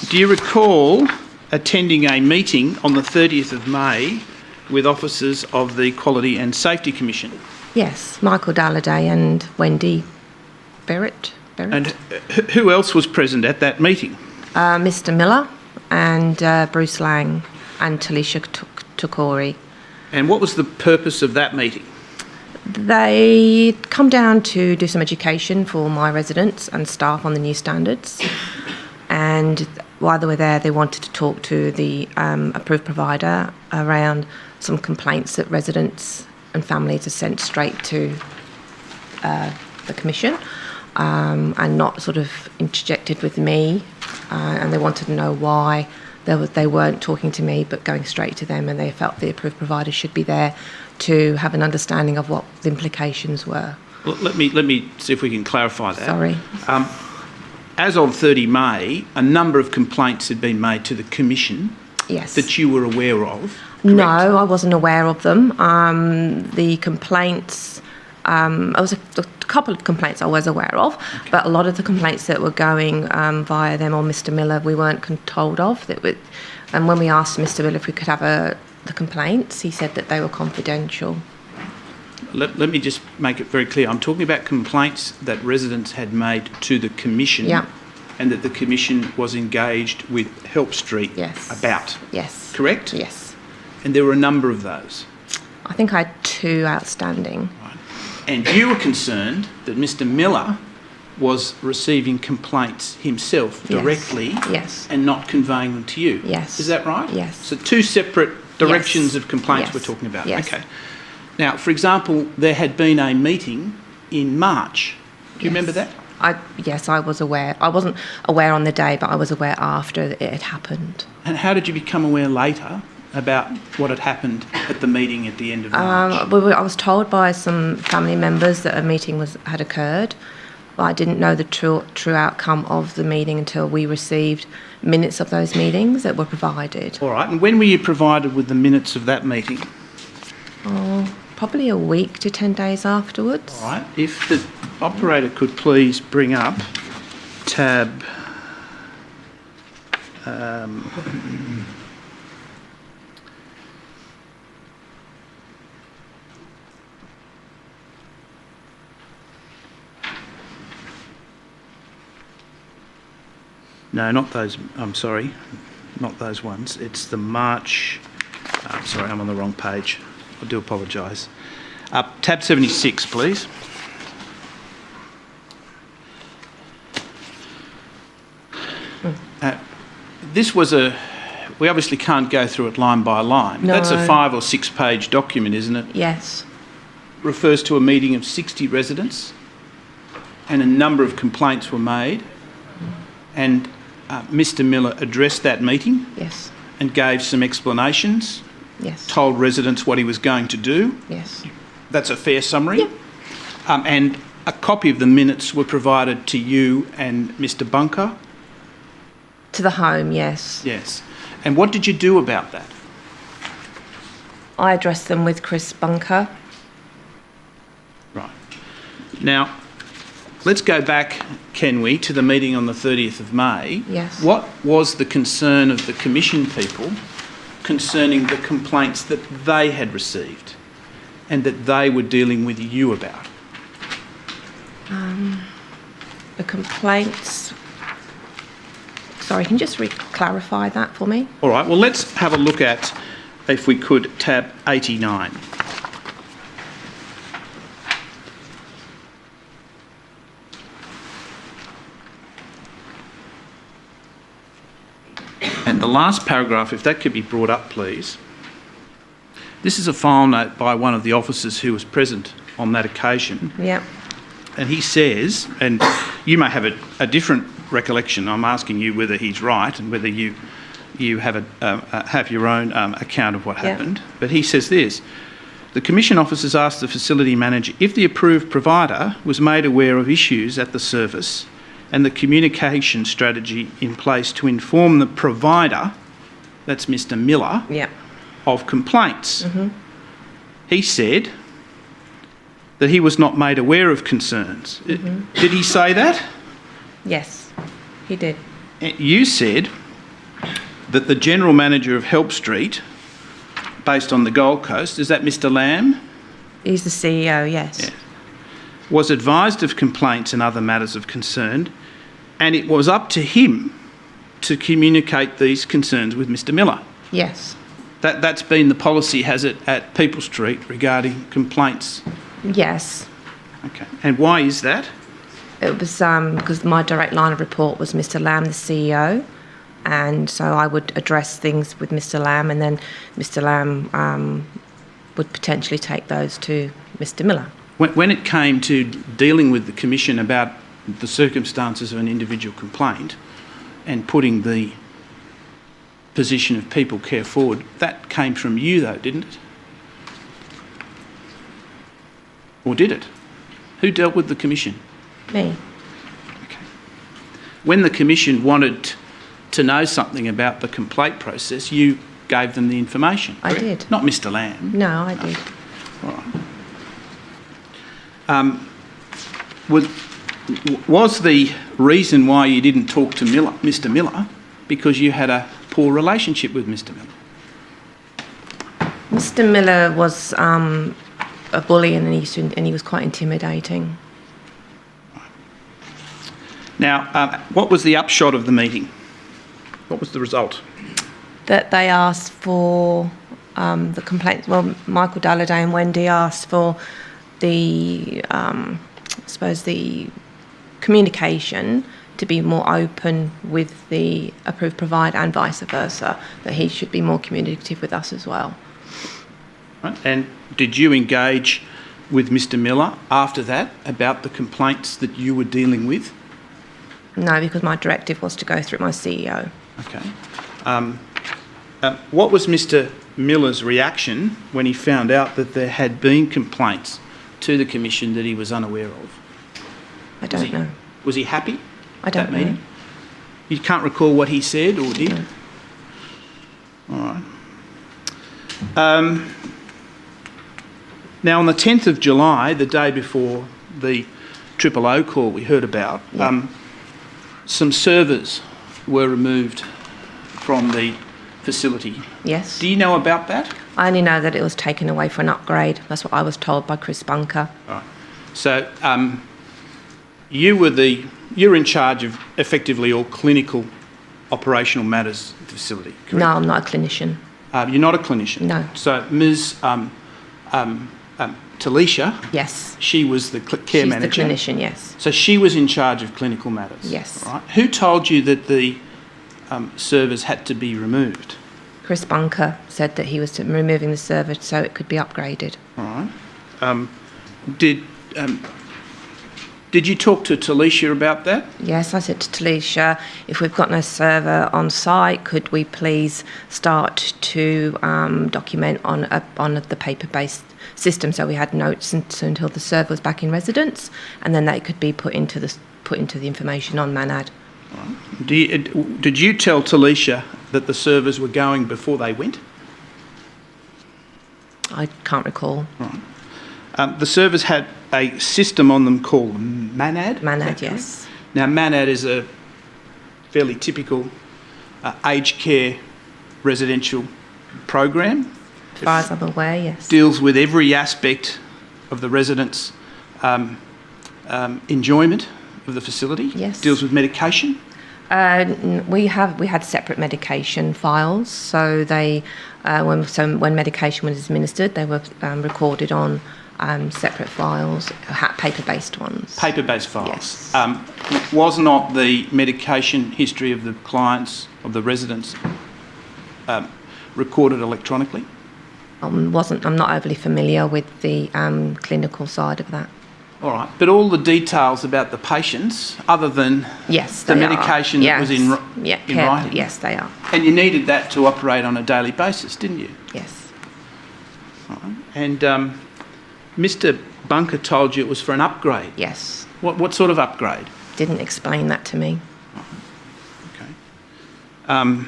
Do you recall attending a meeting on the 30th of May with officers of the Quality and Safety Commission? Yes, Michael Dalladay and Wendy Barrett. And who else was present at that meeting? Mr Miller and Bruce Lang and Talisha Tukori. And what was the purpose of that meeting? They'd come down to do some education for my residents and staff on the new standards, and while they were there, they wanted to talk to the approved provider around some complaints that residents and families are sent straight to the Commission and not sort of interjected with me, and they wanted to know why they weren't talking to me but going straight to them, and they felt the approved provider should be there to have an understanding of what the implications were. Well, let me see if we can clarify that. Sorry. As of 30 May, a number of complaints had been made to the Commission Yes. that you were aware of. No, I wasn't aware of them. The complaints, I was a couple of complaints I was aware of, but a lot of the complaints that were going via them or Mr. Miller, we weren't told of. And when we asked Mr. Miller if we could have the complaints, he said that they were confidential. Let me just make it very clear. I'm talking about complaints that residents had made to the Commission, Yeah. and that the Commission was engaged with Help Street about. Yes. Correct? Yes. And there were a number of those. I think I had 2 outstanding. And you were concerned that Mr. Miller was receiving complaints himself Yes. directly Yes. and not conveying them to you. Yes. Is that right? Yes. So 2 separate directions Yes. of complaints Yes. we're talking about. Yes. Okay. Now, for example, there had been a meeting in March. Do you remember that? Yes, I was aware. I wasn't aware on the day, but I was aware after it had happened. And how did you become aware later about what had happened at the meeting at the end of March? I was told by some family members that a meeting had occurred, but I didn't know the true outcome of the meeting until we received minutes of those meetings that were provided. All right. And when were you provided with the minutes of that meeting? Probably a week to 10 days afterwards. All right. If the operator could please bring up tab... No, not those. I'm sorry, not those ones. It's the March. I'm sorry, I'm on the wrong page. I do apologise. Tab 76, please. This was we obviously can't go through it line by line. No. That's a 5 or 6 page document, isn't it? Yes. Refers to a meeting of 60 residents, and a number of complaints were made, and Mr. Miller addressed that meeting. Yes. And gave some explanations. Yes. Told residents what he was going to do. Yes. That's a fair summary. Yep. And a copy of the minutes were provided to you and Mr. Bunker. To the home, yes. Yes. And what did you do about that? I addressed them with Chris Bunker. Right. Now, let's go back, can we, to the meeting on the 30th of May. Yes. What was the concern of the Commission people concerning the complaints that they had received and that they were dealing with you about? The complaints... Sorry, can you just clarify that for me? All right, well, let's have a look at, if we could, tab 89. And the last paragraph, if that could be brought up, please. This is a file note by one of the officers who was present on that occasion. Yeah. And he says, and you may have a different recollection, I'm asking you whether he's right and whether you have your own account of what happened. But he says this: the Commission officers asked the facility manager if the approved provider was made aware of issues at the service and the communication strategy in place to inform the provider, that's Mr. Miller, of complaints. Mm-hmm. He said that he was not made aware of concerns. Mm-hmm. Did he say that? Yes, he did. You said that the general manager of Help Street, based on the Gold Coast, is that Mr. Lamb? He's the CEO, yes. Was advised of complaints and other matters of concern, and it was up to him to communicate these concerns with Mr. Miller. Yes. That's been the policy, has it, at People Street regarding complaints? Yes. Okay. And why is that? It was because my direct line of report was Mr. Lamb, the CEO, and so I would address things with Mr. Lamb, and then Mr. Lamb would potentially take those to Mr. Miller. When it came to dealing with the Commission about the circumstances of an individual complaint and putting the position of people care forward, that came from you though, didn't it? Or did it? Who dealt with the Commission? Me. Okay. When the Commission wanted to know something about the complaint process, you gave them the information, correct? I did. Not Mr. Lamb. No, I did. All right. Was the reason why you didn't talk to Mr. Miller because you had a poor relationship with Mr. Miller? Mr. Miller was a bully, and he was quite intimidating. Now, what was the upshot of the meeting? What was the result? That they asked for the complaints. Well, Michael Dalladay and Wendy asked for the, I suppose, the communication to be more open with the approved provider and vice versa, that he should be more communicative with us as well. Right. And did you engage with Mr. Miller after that about the complaints that you were dealing with? No, because my directive was to go through my CEO. Okay. What was Mr. Miller's reaction when he found out that there had been complaints to the Commission that he was unaware of? I don't know. Was he happy? I don't know. Meeting? You can't recall what he said or did? No. All right. Now, on the 10th of July, the day before the O call we heard about, some servers were removed from the facility. Yes. Do you know about that? I only know that it was taken away for an upgrade. That's what I was told by Chris Bunker. All right. So you're in charge of effectively all clinical operational matters at the facility, correct? No, I'm not a clinician. You're not a clinician? No. So Ms. Talisha, yes, she was the care manager. She's the clinician, yes. So she was in charge of clinical matters? Yes. Right. Who told you that the servers had to be removed? Chris Bunker said that he was removing the server so it could be upgraded. All right. Did you talk to Talisha about that? Yes, I said to Talisha, if we've got no server on site, could we please start to document on the paper-based system, so we had notes until the server was back in residence, and then they could be put into the information on Manad. Right. Did you tell Talisha that the servers were going before they went? I can't recall. Right. The servers had a system on them called Manad? Manad, yes. Now, Manad is a fairly typical aged care residential program. As far as I'm aware, yes. Deals with every aspect of the residents' enjoyment of the facility. Yes. Deals with medication. We had separate medication files, so when medication was administered, they were recorded on separate files, paper-based ones. Paper-based files. Yes. Was not the medication history of the clients, of the residents, recorded electronically? I'm not overly familiar with the clinical side of that. All right, but all the details about the patients, other than the medication that was in writing? Yes, they are. And you needed that to operate on a daily basis, didn't you? Yes. All right. And Mr. Bunker told you it was for an upgrade? Yes. What sort of upgrade? Didn't explain that to me. Okay.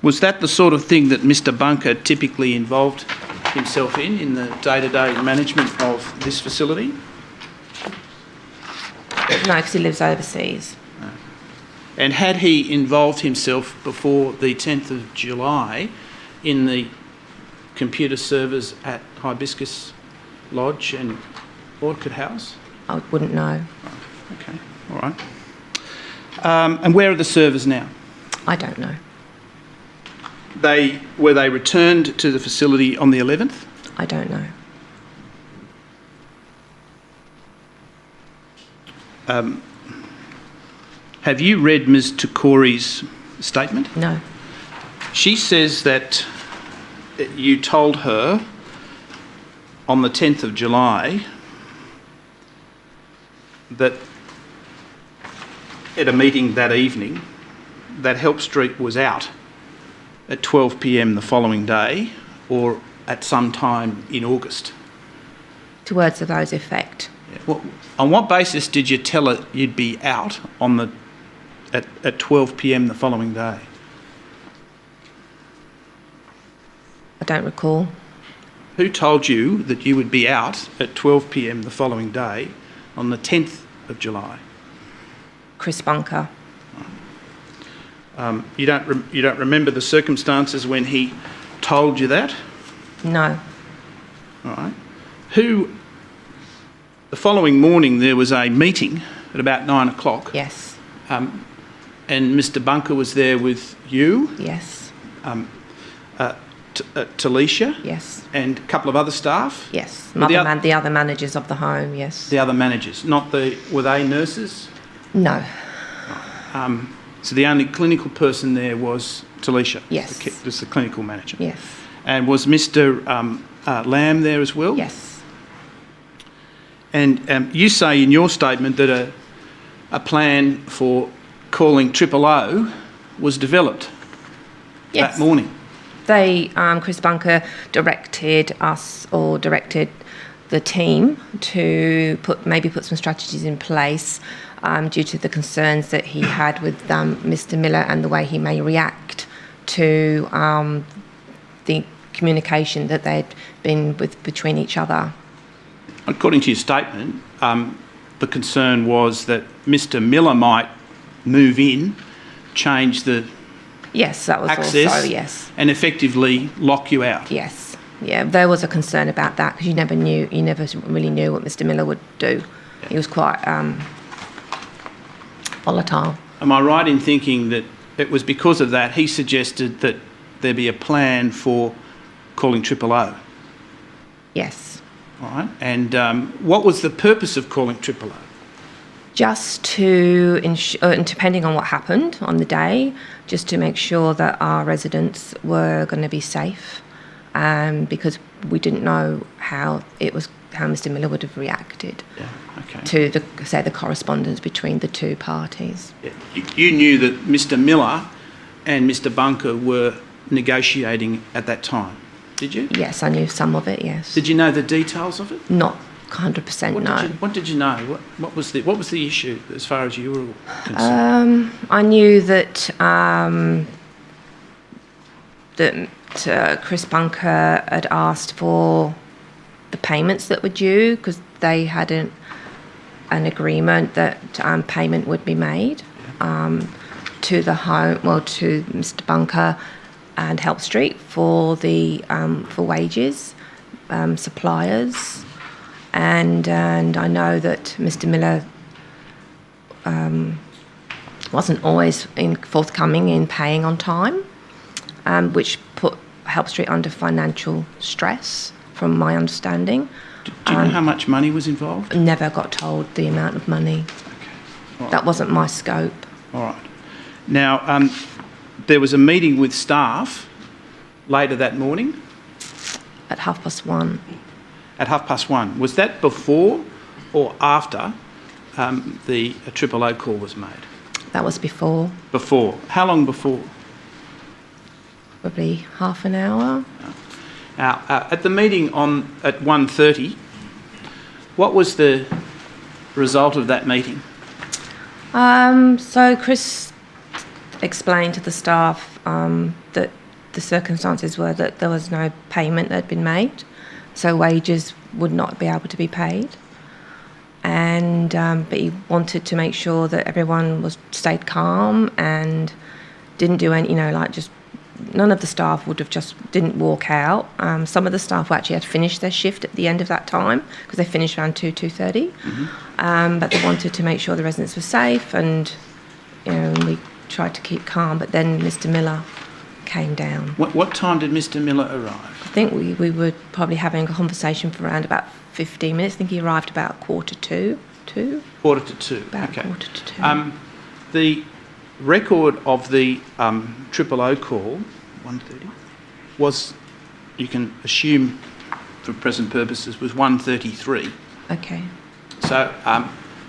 Was that the sort of thing that Mr. Bunker typically involved himself in the day-to-day management of this facility? No, because he lives overseas. And had he involved himself before the 10th of July in the computer servers at Hibiscus Lodge and Orchid House? I wouldn't know. Okay, all right. And where are the servers now? I don't know. Were they returned to the facility on the 11th? I don't know. Have you read Ms Tukori's statement? No. She says that you told her on the 10th of July that at a meeting that evening that Help Street was out at 12 p.m. the following day or at some time in August. To words of those effect. Yeah. Well, on what basis did you tell her you'd be out on at 12 p.m. the following day? I don't recall. Who told you that you would be out at 12 p.m. the following day on the 10th of July? Chris Bunker. You don't remember the circumstances when he told you that? No. All right. The following morning there was a meeting at about 9 o'clock. Yes. And Mr Bunker was there with you? Yes. Talisha? Yes. And a couple of other staff? Yes. The other managers of the home, yes. The other managers, were they nurses? No. So the only clinical person there was Talisha? Yes. Just the clinical manager? Yes. And was Mr Lamb there as well? Yes. And you say in your statement that a plan for calling 000 was developed that morning. Chris Bunker directed us or directed the team to put some strategies in place due to the concerns that he had with Mr Miller and the way he may react to the communication that they'd been between each other. According to your statement, the concern was that Mr Miller might move in, change the Yes, that was access, also, yes. And effectively lock you out. Yes. Yeah, there was a concern about that because you never really knew what Mr Miller would do. Yeah. He was quite volatile. Am I right in thinking that it was because of that he suggested that there be a plan for calling 000? Yes. All right. And what was the purpose of calling 000? Just to ensure, and depending on what happened on the day, just to make sure that our residents were going to be safe, because we didn't know how Mr Miller would have reacted to the correspondence between the two parties. Yeah. You knew that Mr Miller and Mr Bunker were negotiating at that time, did you? Yes, I knew some of it. Yes. Did you know the details of it? Not 100%. No. What did you know? What was the issue as far as you were concerned? I knew that Chris Bunker had asked for the payments that were due because they had an agreement that payment would be made to the home, to Mr Bunker and Help Street for the for wages, suppliers. And I know that Mr Miller wasn't always forthcoming in paying on time, which put Help Street under financial stress, from my understanding. Do you know how much money was involved? Never got told the amount of money. Okay. Right. That wasn't my scope. All right. Now, there was a meeting with staff later that morning? At 1:30. At 1:30. Was that before or after the 000 call was made? That was before. Before. How long before? Probably half an hour. Now, at the meeting at 1:30, what was the result of that meeting? So Chris explained to the staff that the circumstances were that there was no payment that had been made, so wages would not be able to be paid. And but he wanted to make sure that everyone stayed calm and didn't do any, just none of the staff didn't walk out. Some of the staff actually had finished their shift at the end of that time because they finished around 2:30. Mm-hmm. But they wanted to make sure the residents were safe, and we tried to keep calm. But then Mr Miller came down. What time did Mr Miller arrive? I think we were probably having a conversation for around about 15 minutes. I think he arrived about 1:45. 2. Quarter to two. About okay. 1:45. The record of the 000 call, 1:30, was, you can assume for present purposes, was 1:33. Okay. So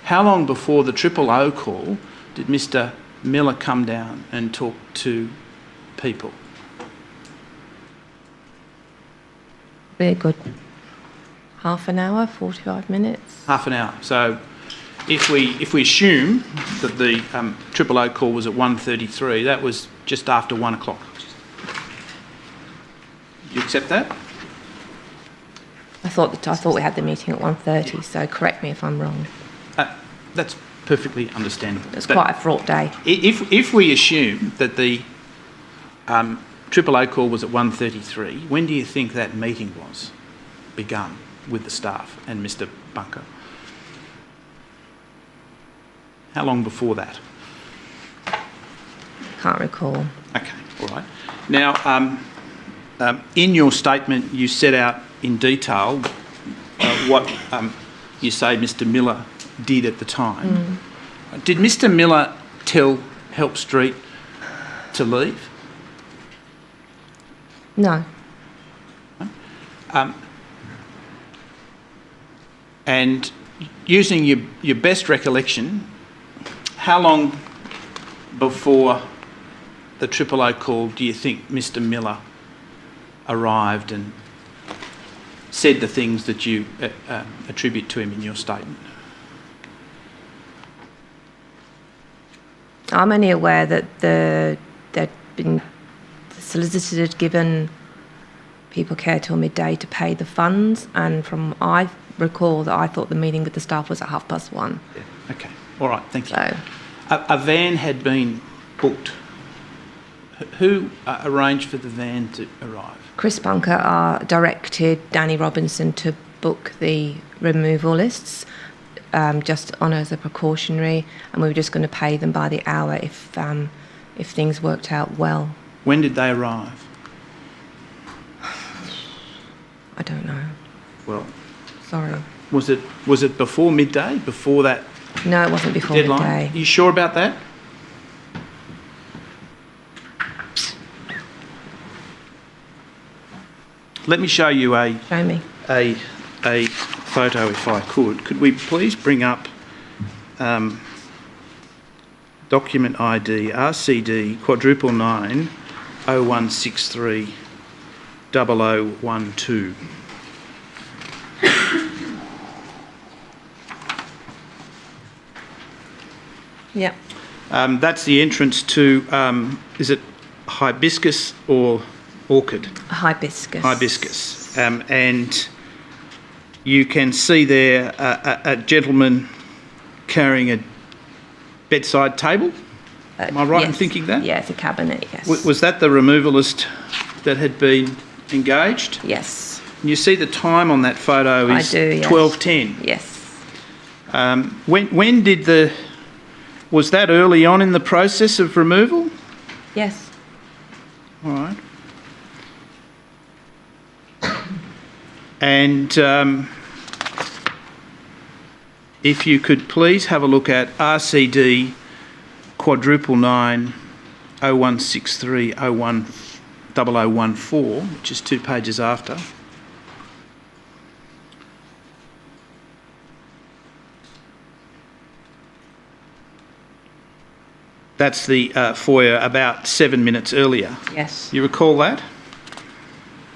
how long before the 000 call did Mr Miller come down and talk to people? Very good. Half an hour, 45 minutes. Half an hour. So if we assume that the 000 call was at 1:33, that was just after 1 o'clock. You accept that? I thought we had the meeting at 1:30, so correct me if I'm wrong. That's perfectly understandable. It's quite a fraught day. If we assume that the 000 call was at 1:33, when do you think that meeting was begun with the staff and Mr Bunker? How long before that? Can't recall. Okay, all right. Now, in your statement, you set out in detail what you say Mr Miller did at the time. Did Mr Miller tell Help Street to leave? No. And using your best recollection, how long before the 000 call do you think Mr Miller arrived and said the things that you attribute to him in your statement? I'm only aware that the solicitors had given people care till midday to pay the funds, and I recall that I thought the meeting with the staff was at 1:30. Yeah. Okay, all right, thank you. So, A van had been booked. Who arranged for the van to arrive? Chris Bunker directed Danny Robinson to book the removal lists, just on as a precautionary, and we were just going to pay them by the hour if things worked out well. When did they arrive? I don't know. Well, sorry. Was it before midday? Before that? No, it wasn't before deadline? midday. Are you sure about that? Let me show you a photo if I could. Could we please bring up document ID RCD *9 0163 0012. Yep. That's the entrance to, is it Hibiscus or Orchid? Hibiscus. Hibiscus. And you can see there a gentleman carrying a bedside table. Am I right in thinking that? Yeah, it's a cabinet, yes. Was that the removalist that had been engaged? Yes. And you see the time on that photo is 12:10. Yes. When did was that early on in the process of removal? Yes. All right. And if you could please have a look at RCD *9 0163 0014, which is 2 pages after. That's the foyer about 7 minutes earlier. Yes. You recall that?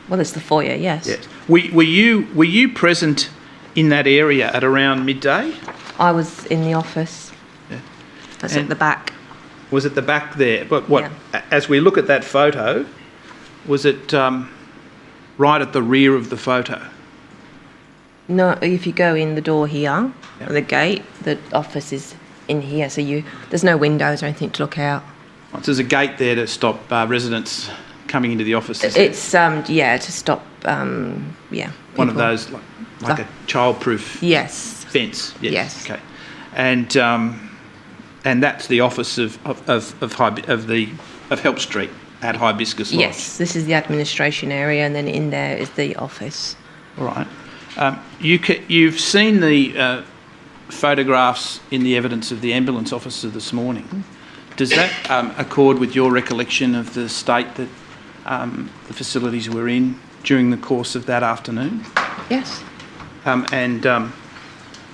Well, it's the foyer, yes. Yes. Were you present in that area at around midday? I was in the office. Yeah. That's at the back. Was at the back there? But what? Yeah. As we look at that photo, was it right at the rear of the photo? No, if you go in the door here, the gate, the office is in here, so there's no windows or anything to look out. So there's a gate there to stop residents coming into the office. It's to stop one of those like a child-proof fence. Yes. Okay. And that's the office of Help Street at Hibiscus Lodge. Yes, this is the administration area, and then in there is the office. All right. You've seen the photographs in the evidence of the ambulance officer this morning. Does that accord with your recollection of the state that the facilities were in during the course of that afternoon? Yes.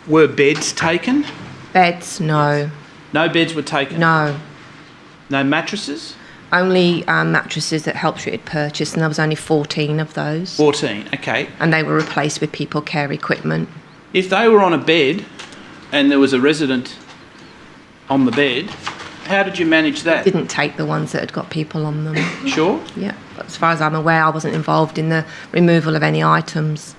Were beds taken? Beds, no. No beds were taken? No. No mattresses? Only mattresses that Help Street had purchased, and there was only 14 of those. 14, okay. And they were replaced with people care equipment. If they were on a bed and there was a resident on the bed, how did you manage that? Didn't take the ones that had got people on them. Sure? Yeah. But as far as I'm aware, I wasn't involved in the removal of any items.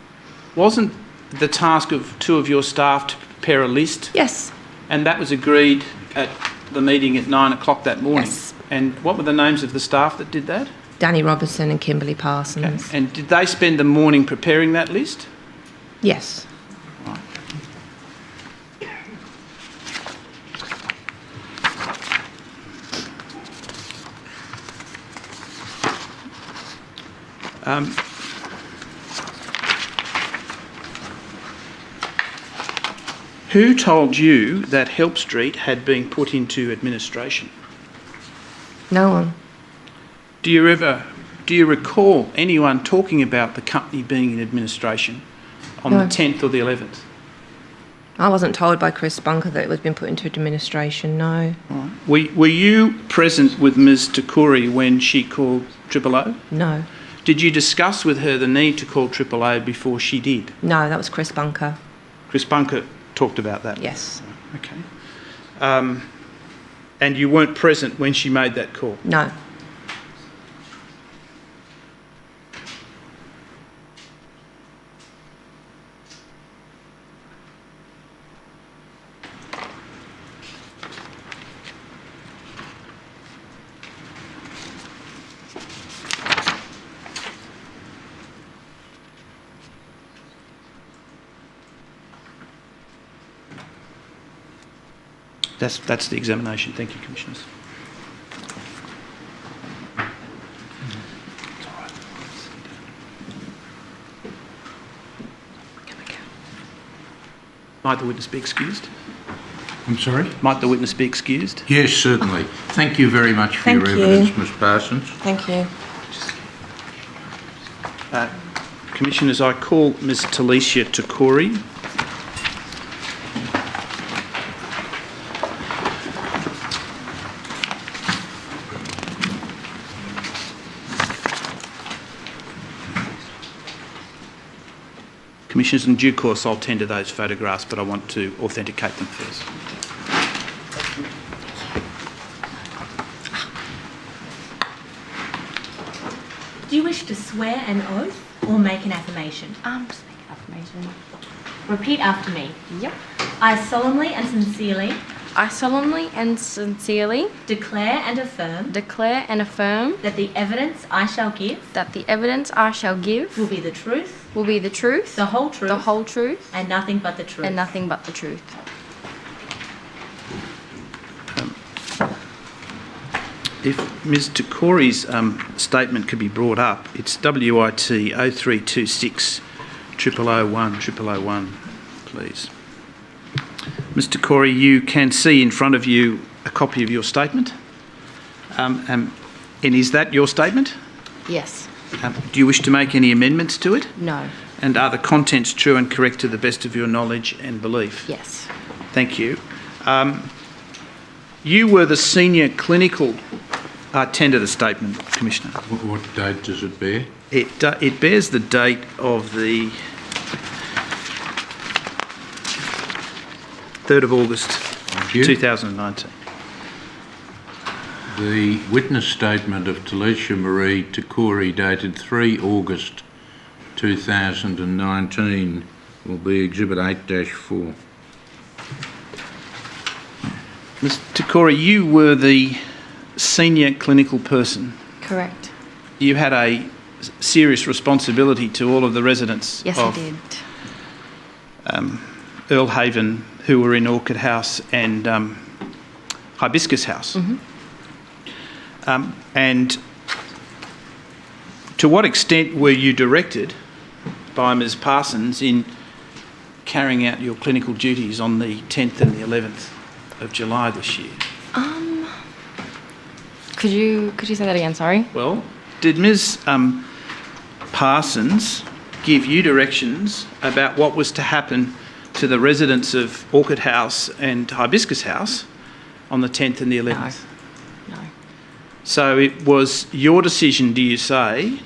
Wasn't the task of two of your staff to prepare a list? Yes. And that was agreed at the meeting at 9 o'clock that morning? Yes. And what were the names of the staff that did that? Danny Robertson and Kimberly Parsons. Okay. And did they spend the morning preparing that list? Yes. Who told you that Help Street had been put into administration? No one. Do you recall anyone talking about the company being in administration on the 10th or the 11th? I wasn't told by Chris Bunker that it was been put into administration, no. Right. Were you present with Ms Takuri when she called 000? No. Did you discuss with her the need to call 000 before she did? No, that was Chris Bunker. Chris Bunker talked about that? Yes. Okay. And you weren't present when she made that call? No. That's the examination. Thank you, Commissioners. Might the witness be excused? I'm sorry? Might the witness be excused? Yes, certainly. Thank you very much for Thank your you. evidence, Ms Parsons. Thank you. Commissioners, I call Ms Talicia Takuri. Commissioners, in due course I'll tender those photographs, but I want to authenticate them first. Do you wish to swear an oath or make an affirmation? Just make an affirmation. Repeat after me. Yep. I solemnly and sincerely declare and affirm that the evidence I shall give will be the truth, the whole truth, and nothing but the truth. If Ms Takuri's statement could be brought up, it's WIT 0326 0001 please. Ms Takuri, you can see in front of you a copy of your statement. And is that your statement? Yes. Do you wish to make any amendments to it? No. And are the contents true and correct to the best of your knowledge and belief? Yes. Thank you. You were the senior clinical... tender the statement, Commissioner. What date does it bear? It bears the date of the 3rd of August 2019. The witness statement of Talicia Marie Takuri dated 3 August 2019 will be Exhibit 8-4. Ms Takuri, you were the senior clinical person. Correct. You had a serious responsibility to all of the residents Yes, of I did. Belhaven who were in Orchid House and Hibiscus House. Mm-hmm. And to what extent were you directed by Ms Parsons in carrying out your clinical duties on the 10th and the 11th of July this year? Could you say that again? Sorry. Well, did Ms Parsons give you directions about what was to happen to the residents of Orchid House and Hibiscus House on the 10th and the 11th? No. So it was your decision, do you say,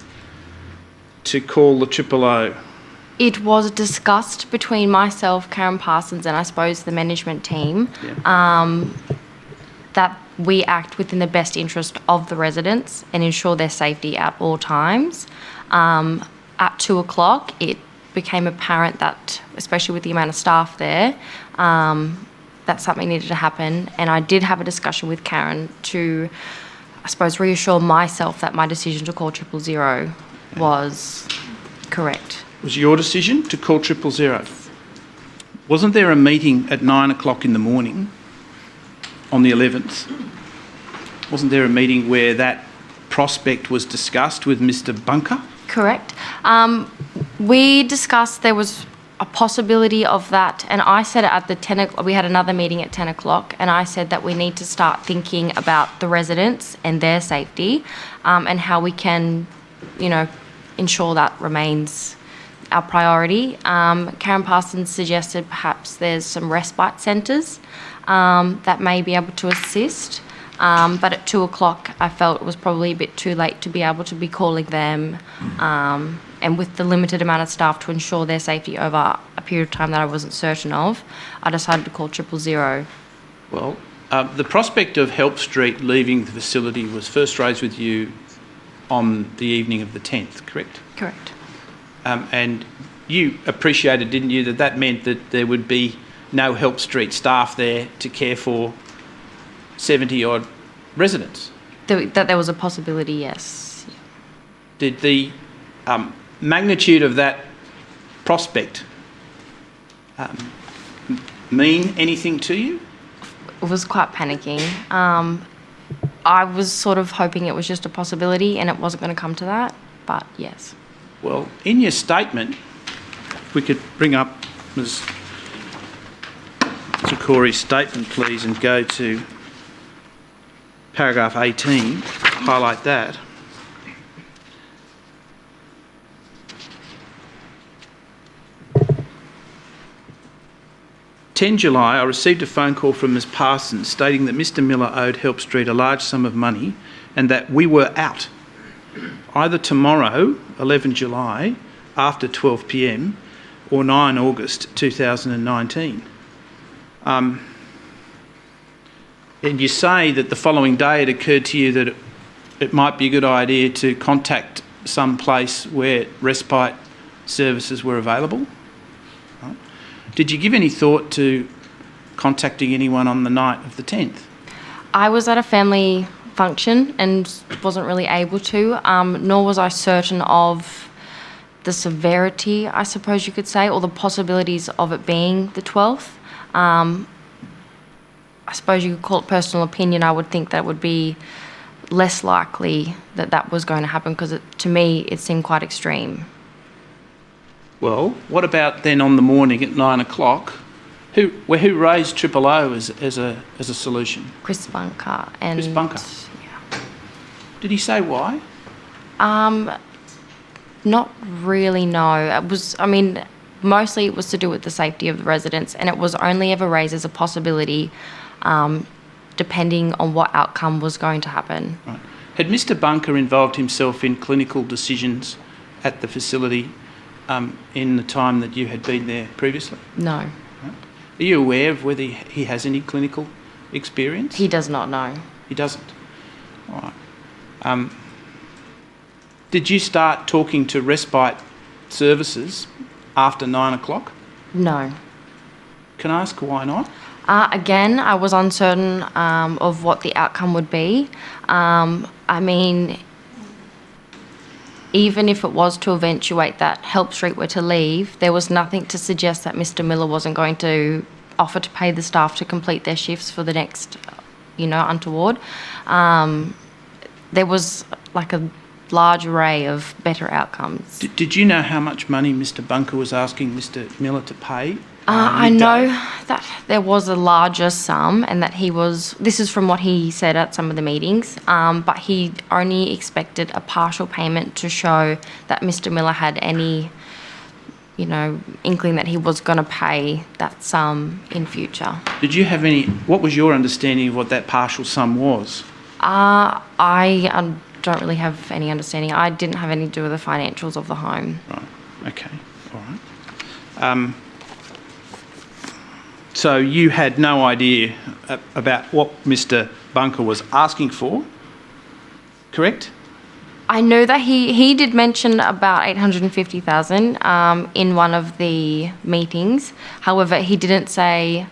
to call the O? It was discussed between myself, Karen Parsons, and I suppose the management team, that we act within the best interest of the residents and ensure their safety at all times. At 2 o'clock, it became apparent that, especially with the amount of staff there, that something needed to happen. And I did have a discussion with Karen to, I suppose, reassure myself that my decision to call 000 was correct. It was your decision to call 000. Wasn't there a meeting at 9 o'clock in the morning on the 11th? Wasn't there a meeting where that prospect was discussed with Mr. Bunker? Correct. We discussed there was a possibility of that, and I said at the 10 o'clock, we had another meeting at 10 o'clock, and I said that we need to start thinking about the residents and their safety, and how we can, ensure that remains our priority. Karen Parsons suggested perhaps there's some respite centres that may be able to assist. But at 2 o'clock, I felt it was probably a bit too late to be able to be calling them, and with the limited amount of staff to ensure their safety over a period of time that I wasn't certain of, I decided to call 000. Well, the prospect of Help Street leaving the facility was first raised with you on the evening of the 10th, correct? Correct. And you appreciated, didn't you, that meant that there would be no Help Street staff there to care for 70-odd residents? That there was a possibility, yes. Did the magnitude of that prospect mean anything to you? It was quite panicking. I was sort of hoping it was just a possibility and it wasn't going to come to that, but yes. Well, in your statement, if we could bring up Ms. Corey's statement, please, and go to paragraph 18, highlight that. "10 July, I received a phone call from Ms Parsons stating that Mr Miller owed Help Street a large sum of money and that we were out. Either tomorrow, 11 July, after 12 p.m, or 9 August 2019. And you say that the following day it occurred to you that it might be a good idea to contact some place where respite services were available. Right? Did you give any thought to contacting anyone on the night of the 10th? I was at a family function and wasn't really able to, nor was I certain of the severity, I suppose you could say, or the possibilities of it being the 12th. I suppose you could call it personal opinion. I would think that would be less likely that that was going to happen because to me it seemed quite extreme. Well, what about then on the morning at 9 o'clock? Who raised 000 as a solution? Chris Bunker. And Chris Bunker? Yeah. Did he say why? Not really, no. Mostly it was to do with the safety of the residents, and it was only ever raised as a possibility depending on what outcome was going to happen. Right. Had Mr Bunker involved himself in clinical decisions at the facility in the time that you had been there previously? No. Right. Are you aware of whether he has any clinical experience? He does not know. He doesn't? All right. Did you start talking to respite services after 9 o'clock? No. Can I ask why not? Again, I was uncertain of what the outcome would be. Even if it was to eventuate that Help Street were to leave, there was nothing to suggest that Mr Miller wasn't going to offer to pay the staff to complete their shifts for the next, untoward. There was like a large array of better outcomes. Did you know how much money Mr Bunker was asking Mr Miller to pay? I know that there was a larger sum and that this is from what he said at some of the meetings, but he only expected a partial payment to show that Mr Miller had any, inkling that he was going to pay that sum in future. Did you have what was your understanding of what that partial sum was? I don't really have any understanding. I didn't have any to do with the financials of the home. Right, okay, all right. So you had no idea about what Mr Bunker was asking for, correct? I know that he did mention about 850,000 in one of the meetings. However, he didn't say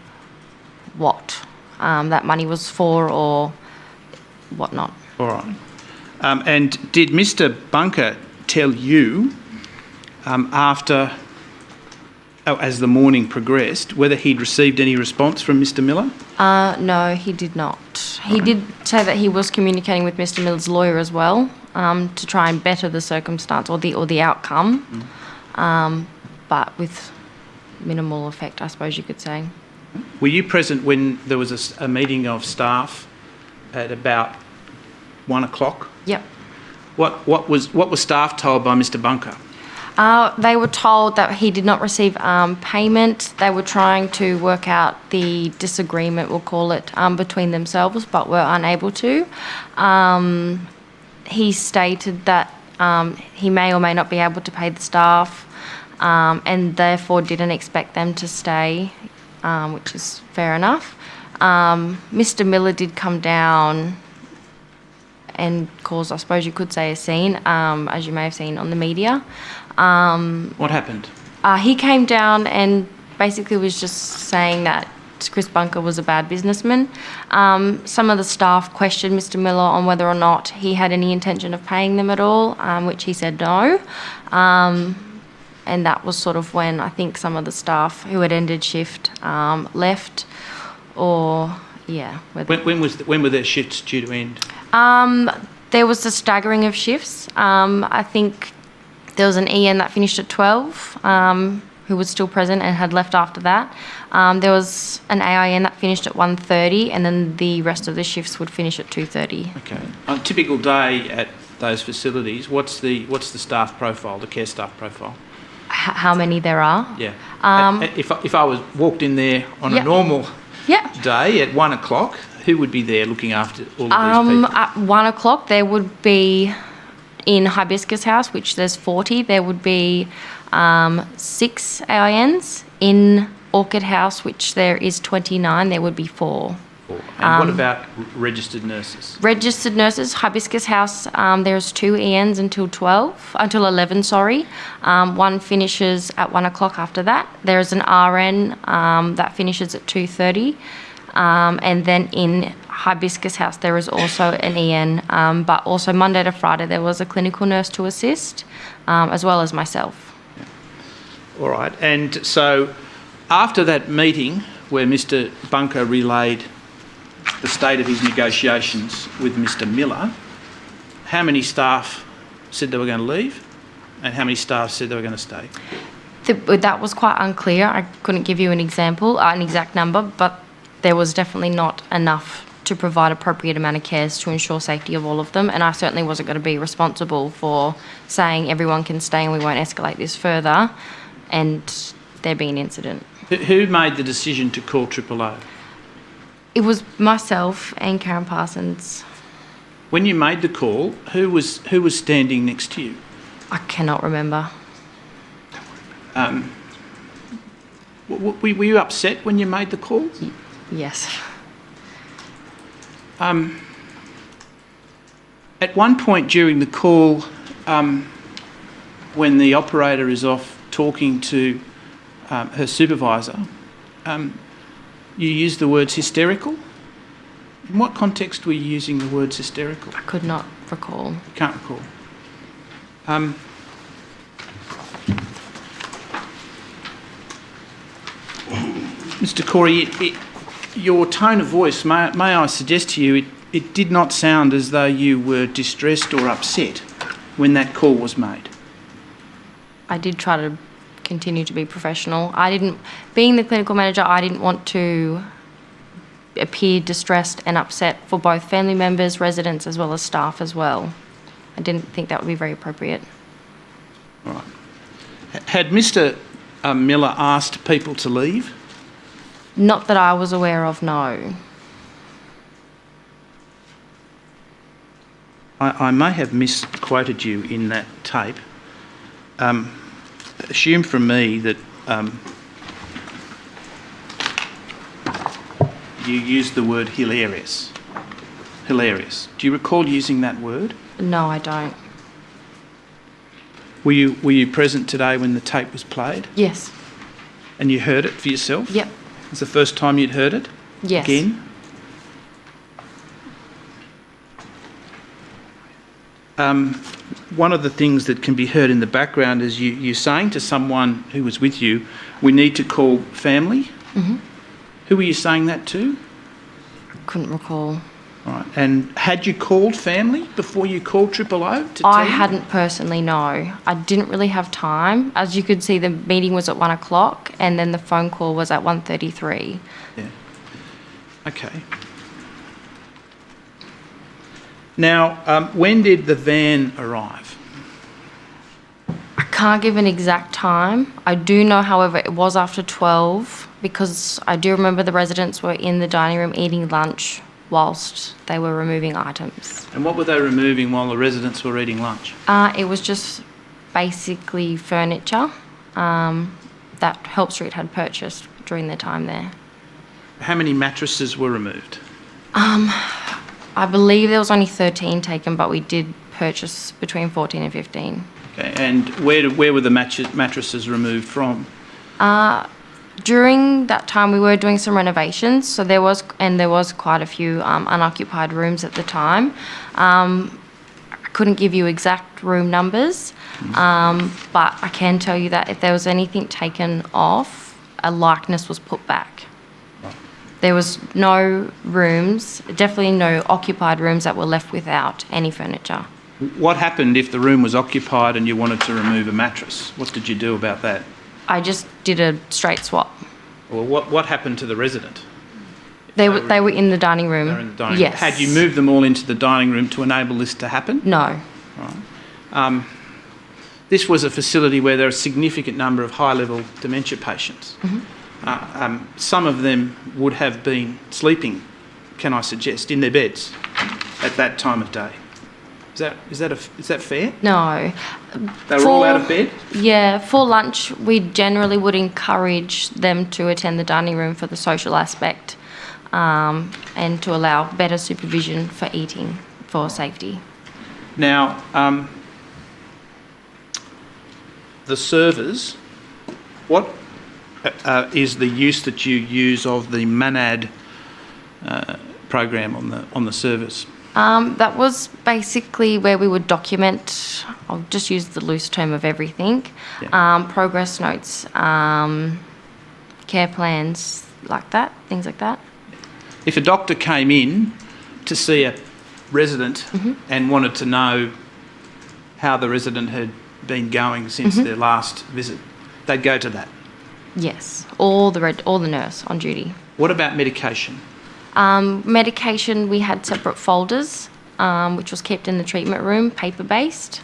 what that money was for or whatnot. All right. And did Mr Bunker tell you as the morning progressed, whether he'd received any response from Mr Miller? No, he did not. He did say that he was communicating with Mr Miller's lawyer as well to try and better the circumstance or the outcome, but with minimal effect, I suppose you could say. Were you present when there was a meeting of staff at about 1 o'clock? Yep. What was staff told by Mr Bunker? They were told that he did not receive payment. They were trying to work out the disagreement, we'll call it, between themselves, but were unable to. He stated that he may or may not be able to pay the staff and therefore didn't expect them to stay, which is fair enough. Mr Miller did come down and cause, I suppose you could say, a scene, as you may have seen on the media. What happened? He came down and basically was just saying that Chris Bunker was a bad businessman. Some of the staff questioned Mr Miller on whether or not he had any intention of paying them at all, which he said no. And that was sort of when I think some of the staff who had ended shift left, or yeah. When were their shifts due to end? There was a staggering of shifts. I think there was an EN that finished at 12, who was still present and had left after that. There was an AIN that finished at 1:30, and then the rest of the shifts would finish at 2:30. Okay. On a typical day at those facilities, what's the staff profile, the care staff profile? How many there are? Yeah. If I was walked in there on a normal day at 1 o'clock, who would be there looking after all of these people? At 1 o'clock, there would be, in Hibiscus House, which there's 40, there would be 6 AINs. In Orchid House, which there is 29, there would be 4. And what about registered nurses? Registered nurses, Hibiscus House, there's 2 ENs until 11, sorry. One finishes at 1 o'clock after that. There's an RN that finishes at 2:30. And then in Hibiscus House, there is also an EN, but also Monday to Friday, there was a clinical nurse to assist, as well as myself. All right. And so after that meeting where Mr Bunker relayed the state of his negotiations with Mr Miller, how many staff said they were going to leave and how many staff said they were going to stay? That was quite unclear. I couldn't give you an example, an exact number, but there was definitely not enough to provide appropriate amount of cares to ensure safety of all of them, and I certainly wasn't going to be responsible for saying everyone can stay and we won't escalate this further and there be an incident. Who made the decision to call OOO? It was myself and Karen Parsons. When you made the call, who was standing next to you? I cannot remember. Were you upset when you made the call? Yes. At one point during the call, when the operator is off talking to her supervisor, you used the words hysterical. In what context were you using the words hysterical? I could not recall. You can't recall. Mr Corey, your tone of voice, may I suggest to you, it did not sound as though you were distressed or upset. when that call was made? I did try to continue to be professional. Being the clinical manager, I didn't want to appear distressed and upset for both family members, residents, as well as staff as well. I didn't think that would be very appropriate. All right. Had Mr. Miller asked people to leave? Not that I was aware of, no. I may have misquoted you in that tape. Assume from me that you used the word hilarious. Hilarious. Do you recall using that word? No, I don't. Were you present today when the tape was played? Yes. And you heard it for yourself? Yep. It's the first time you'd heard it? Yes. Again? One of the things that can be heard in the background is you saying to someone who was with you, we need to call family. Mm-hmm. Who were you saying that to? Couldn't recall. All right. And had you called family before you called 000 to tell I you? hadn't personally, no. I didn't really have time. As you could see, the meeting was at 1 o'clock and then the phone call was at 1:33. Yeah. Okay. Now, when did the van arrive? I can't give an exact time. I do know, however, it was after 12 because I do remember the residents were in the dining room eating lunch whilst they were removing items. And what were they removing while the residents were eating lunch? It was just basically furniture that Help Street had purchased during their time there. How many mattresses were removed? I believe there was only 13 taken, but we did purchase between 14 and 15. Okay, and where were the mattresses removed from? During that time, we were doing some renovations, so there was quite a few unoccupied rooms at the time. I couldn't give you exact room numbers, but I can tell you that if there was anything taken off, a likeness was put back. There was no rooms, definitely no occupied rooms that were left without any furniture. What happened if the room was occupied and you wanted to remove a mattress? What did you do about that? I just did a straight swap. Well, what happened to the resident? They were in the dining room. They were in the dining yes. room. Had you moved them all into the dining room to enable this to happen? No. Right. This was a facility where there are a significant number of high-level dementia patients. Mm-hmm. Some of them would have been sleeping, can I suggest, in their beds at that time of day. Is that fair? No. They were all out of bed? Yeah, for lunch, we generally would encourage them to attend the dining room for the social aspect and to allow better supervision for eating for safety. Now, the servers, what is the use that you use of the MANAD program on the servers? That was basically where we would document, I'll just use the loose term of everything, progress notes, care plans, like that, things like that. If a doctor came in to see a resident and wanted to know how the resident had been going since their last visit, they'd go to that? Yes, or the nurse on duty. What about medication? Medication, we had separate folders, which was kept in the treatment room, paper-based.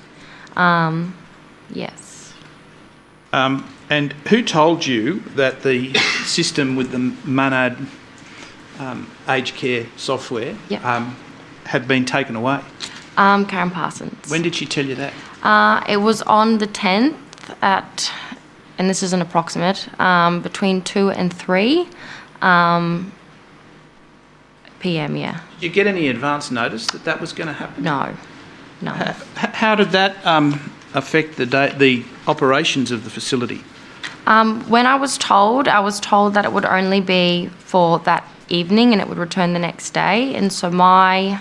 Yes. And who told you that the system with the MANAD aged care software had been taken away? Karen Parsons. When did she tell you that? It was on the 10th at, and this is an approximate, between 2 and 3 p.m, yeah. Did you get any advance notice that was going to happen? No. How did that affect the operations of the facility? When I was told that it would only be for that evening and it would return the next day. And so my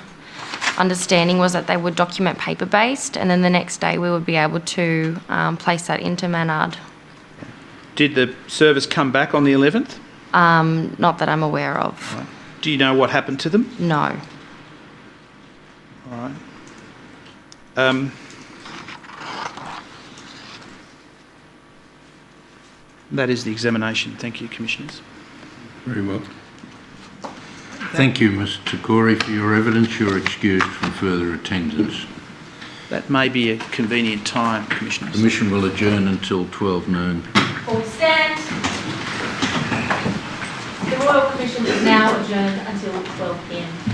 understanding was that they would document paper-based and then the next day we would be able to place that into Manard. Did the service come back on the 11th? Not that I'm aware of. Right. Do you know what happened to them? No. All right. That is the examination. Thank you, Commissioners. Very well. Thank you, Mr Corey, for your evidence. You're excused from further attendance. That may be a convenient time, Commissioners. The Commission will adjourn until 12 noon. All stand. The Royal Commission is now adjourned until 12 p.m.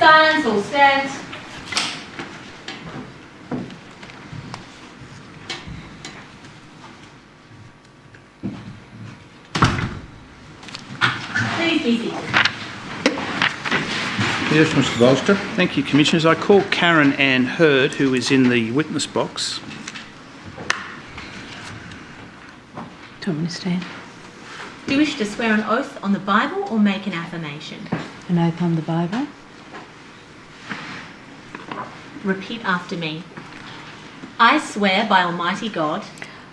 silence, all stand. Please be seated. Yes, Mr Bolster. Thank you, Commissioners. I call Karen Ann Hurd, who is in the witness box. Do you want me to stand? Do you wish to swear an oath on the Bible or make an affirmation? An oath on the Bible. Repeat after me. I swear by Almighty God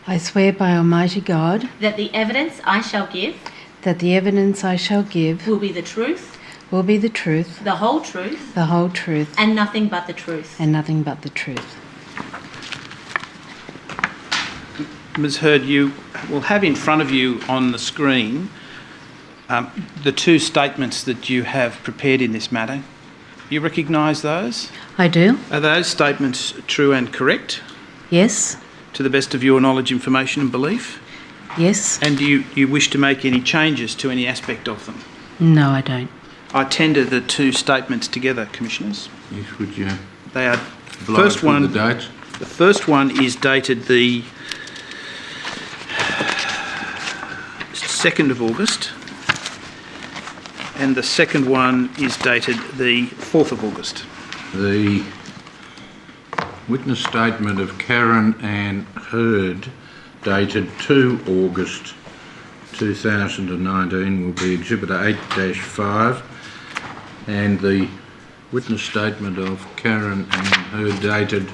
I swear by Almighty God that the evidence I shall give that the evidence I shall give will be the truth, will be the truth, the whole truth, the whole truth, and nothing but the truth. and nothing but the truth. Ms Hurd, you will have in front of you on the screen the two statements that you have prepared in this matter. You recognise those? I do. Are those statements true and correct, Yes. to the best of your knowledge, information and belief? Yes. And do you wish to make any changes to any aspect of them? No, I don't. I tender the two statements together, Commissioners. Yes, would you They are oblige first with one. the dates? The first one is dated the 2nd of August, and the second one is dated the 4th of August. The witness statement of Karen Ann Hurd, dated 2 August 2019, will be Exhibit 8-5, and the witness statement of Karen Ann Hurd, dated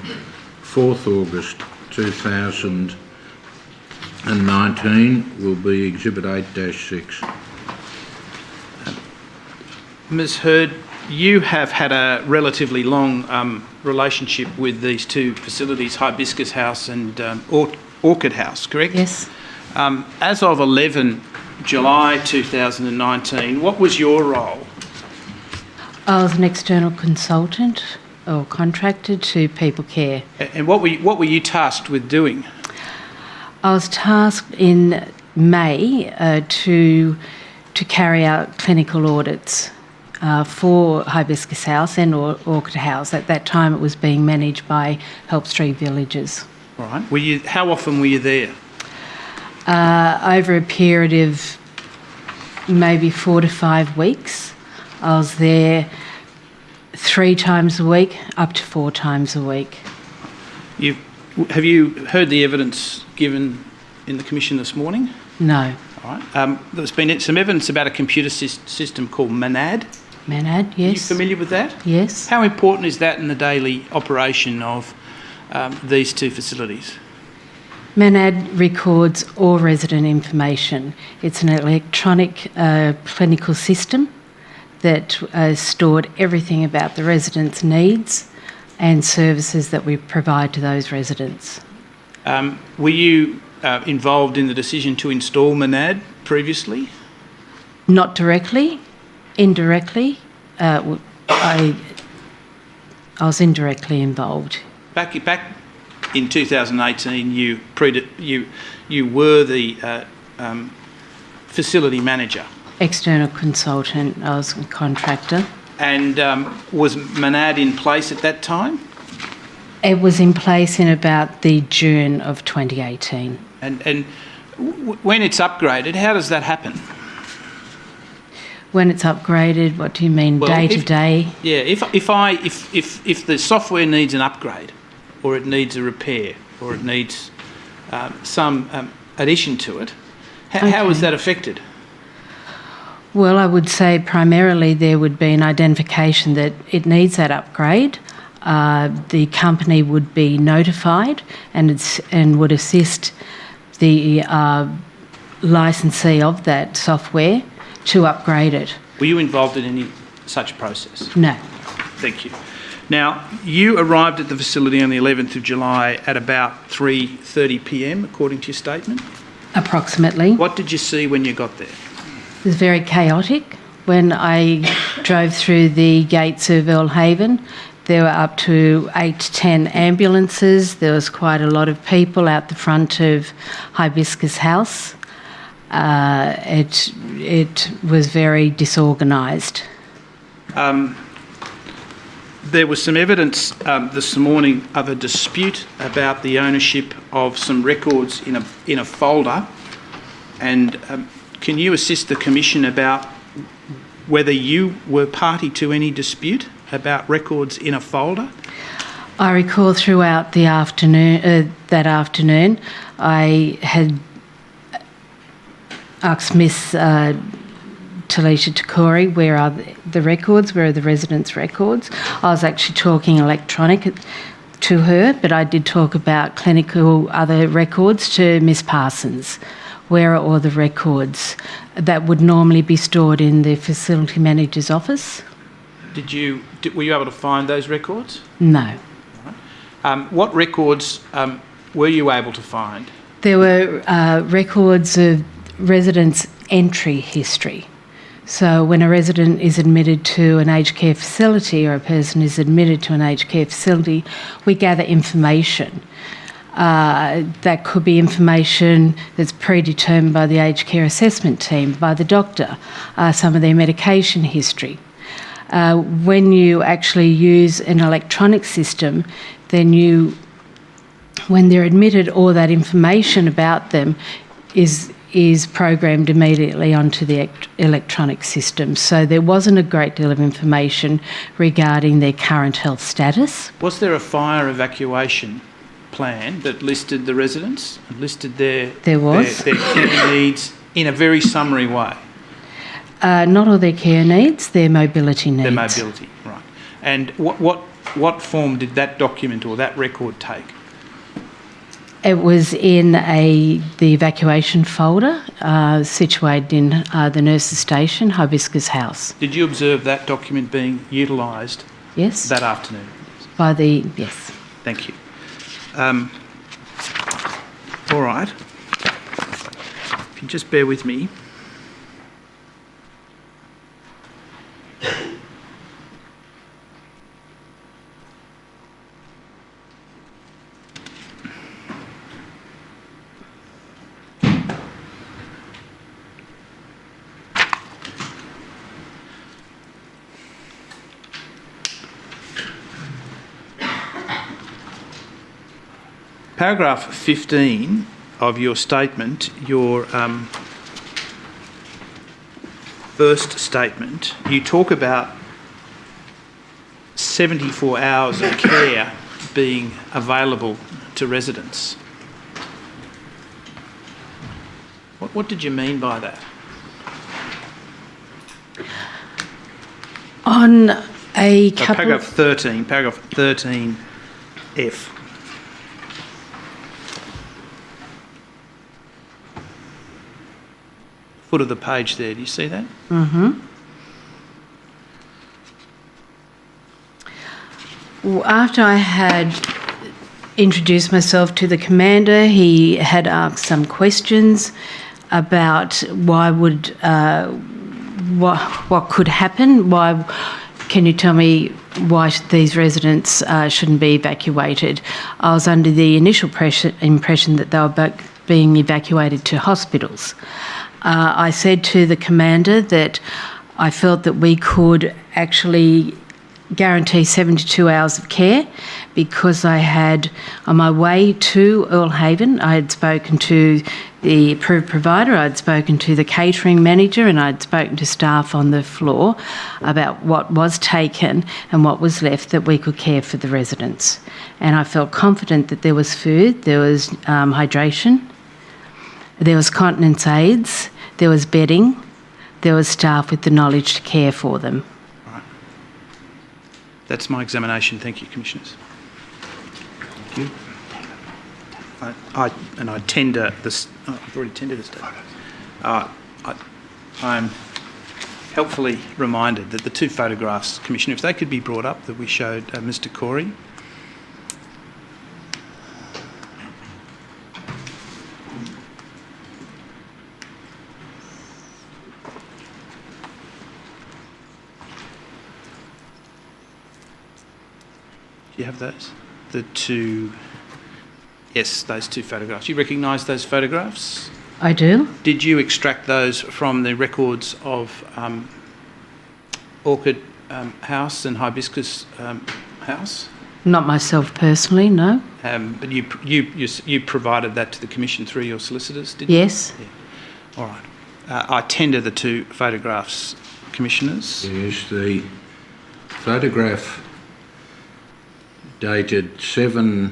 4th August 2019, will be Exhibit 8-6. Ms Hurd, you have had a relatively long relationship with these two facilities, Hibiscus House and Orchid House, correct? Yes. As of 11 July 2019, what was your role? I was an external consultant or contracted to People Care. And what were you tasked with doing? I was tasked in May to carry out clinical audits for Hibiscus House and Orchid House. At that time, it was being managed by Help Street Villages. All right. How often were you there? Over a period of maybe 4 to 5 weeks. I was there 3 times a week, up to 4 times a week. Have you heard the evidence given in the Commission this morning? No. All right. There's been some evidence about a computer system called MANAD. MANAD, yes. Are you familiar with that? Yes. How important is that in the daily operation of these two facilities? MANAD records all resident information. It's an electronic clinical system that stored everything about the residents' needs and services that we provide to those residents. Were you involved in the decision to install MANAD previously? Not directly, indirectly. I was indirectly involved. Back in 2018, you were the facility manager. External consultant. I was a contractor. And was MANAD in place at that time? It was in place in about the June of 2018. And when it's upgraded, how does that happen? When it's upgraded, what do you mean, day to day? Yeah, if the software needs an upgrade, or it needs a repair, or it needs some addition to it, how is that affected? Well, I would say primarily there would be an identification that it needs that upgrade. The company would be notified and would assist the licensee of that software to upgrade it. Were you involved in any such process? No. Thank you. Now, you arrived at the facility on the 11th of July at about 3:30 p.m, according to your statement? Approximately. What did you see when you got there? It was very chaotic. When I drove through the gates of Belhaven, there were up to 8 to 10 ambulances. There was quite a lot of people out the front of Hibiscus House. It was very disorganised. There was some evidence this morning of a dispute about the ownership of some records in a folder, and can you assist the Commission about whether you were party to any dispute about records in a folder? I recall throughout the afternoon, I had asked Miss Talisha Takori, where are the records, where are the residents' records? I was actually talking electronic to her, but I did talk about clinical other records to Miss Parsons. Where are all the records that would normally be stored in the facility manager's office? Were you able to find those records? No. What records were you able to find? There were records of residents' entry history. So when a resident is admitted to an aged care facility or a person is admitted to an aged care facility, we gather information. That could be information that's predetermined by the aged care assessment team, by the doctor, some of their medication history. When you actually use an electronic system, then when they're admitted, all that information about them is programmed immediately onto the electronic system. So there wasn't a great deal of information regarding their current health status. Was there a fire evacuation plan that listed the residents and listed their care needs in a very summary way? Not all their care needs, their mobility needs. Their mobility, right. And what form did that document or that record take? It was in the evacuation folder situated in the nurses' station, Hibiscus House. Did you observe that document being utilised? Yes. That afternoon? Yes. Thank you. All right. If you just bear with me. Paragraph 15 of your statement, your first statement, you talk about 74 hours of care being available to residents. What did you mean by that? On a couple... Paragraph 13F. Foot of the page there, do you see that? Mm-hmm. After I had introduced myself to the commander, he had asked some questions about what could happen. Can you tell me why these residents shouldn't be evacuated? I was under the initial impression that they were being evacuated to hospitals. I said to the commander that I felt that we could actually guarantee 72 hours of care because I had, on my way to Belhaven, I had spoken to the approved provider, I'd spoken to the catering manager, and I'd spoken to staff on the floor about what was taken and what was left that we could care for the residents. And I felt confident that there was food, there was hydration, there was continence aids, there was bedding, there was staff with the knowledge to care for them. Right. That's my examination. Thank you, Commissioners. Thank you. I tender this. Oh, I've already tendered a statement. I'm helpfully reminded that the two photographs, Commissioner, if they could be brought up, that we showed Mr. Corey. Do you have those? The two... Yes, those two photographs. You recognise those photographs? I do. Did you extract those from the records of Orchid House and Hibiscus house? Not myself personally, no. But you provided that to the Commission through your solicitors, didn't you? Yes. Yeah. All right. I tender the 2 photographs, Commissioners. Yes, the photograph dated the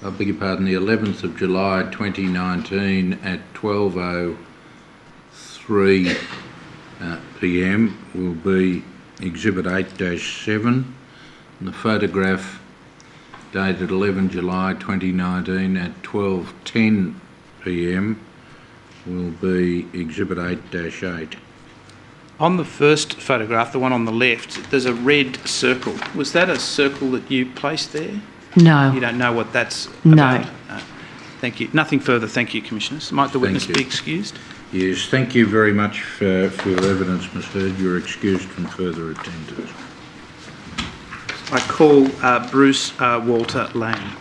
11th of July 2019 at 12:03 p.m. will be Exhibit 8-7. And the photograph dated 11 July 2019 at 12:10 p.m. will be Exhibit 8-8. On the first photograph, the one on the left, there's a red circle. Was that a circle that you placed there? No. You don't know what that's No. about? No. Thank you. Nothing further. Thank you, Commissioners. Might the witness be excused? Yes, thank you very much for your evidence, Ms. Heard. You're excused from further attendance. I call Bruce Walter Lang.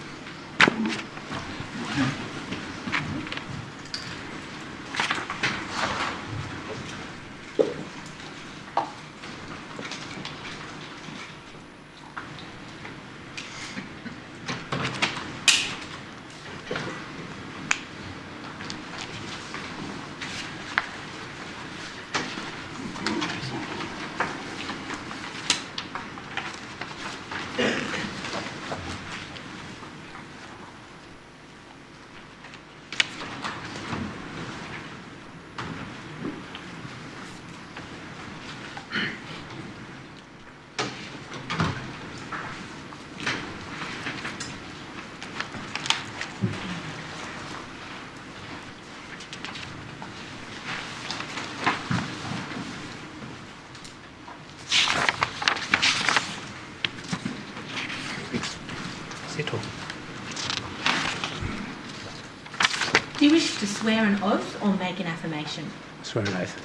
Do you wish to swear an oath or make an affirmation? Swear an oath.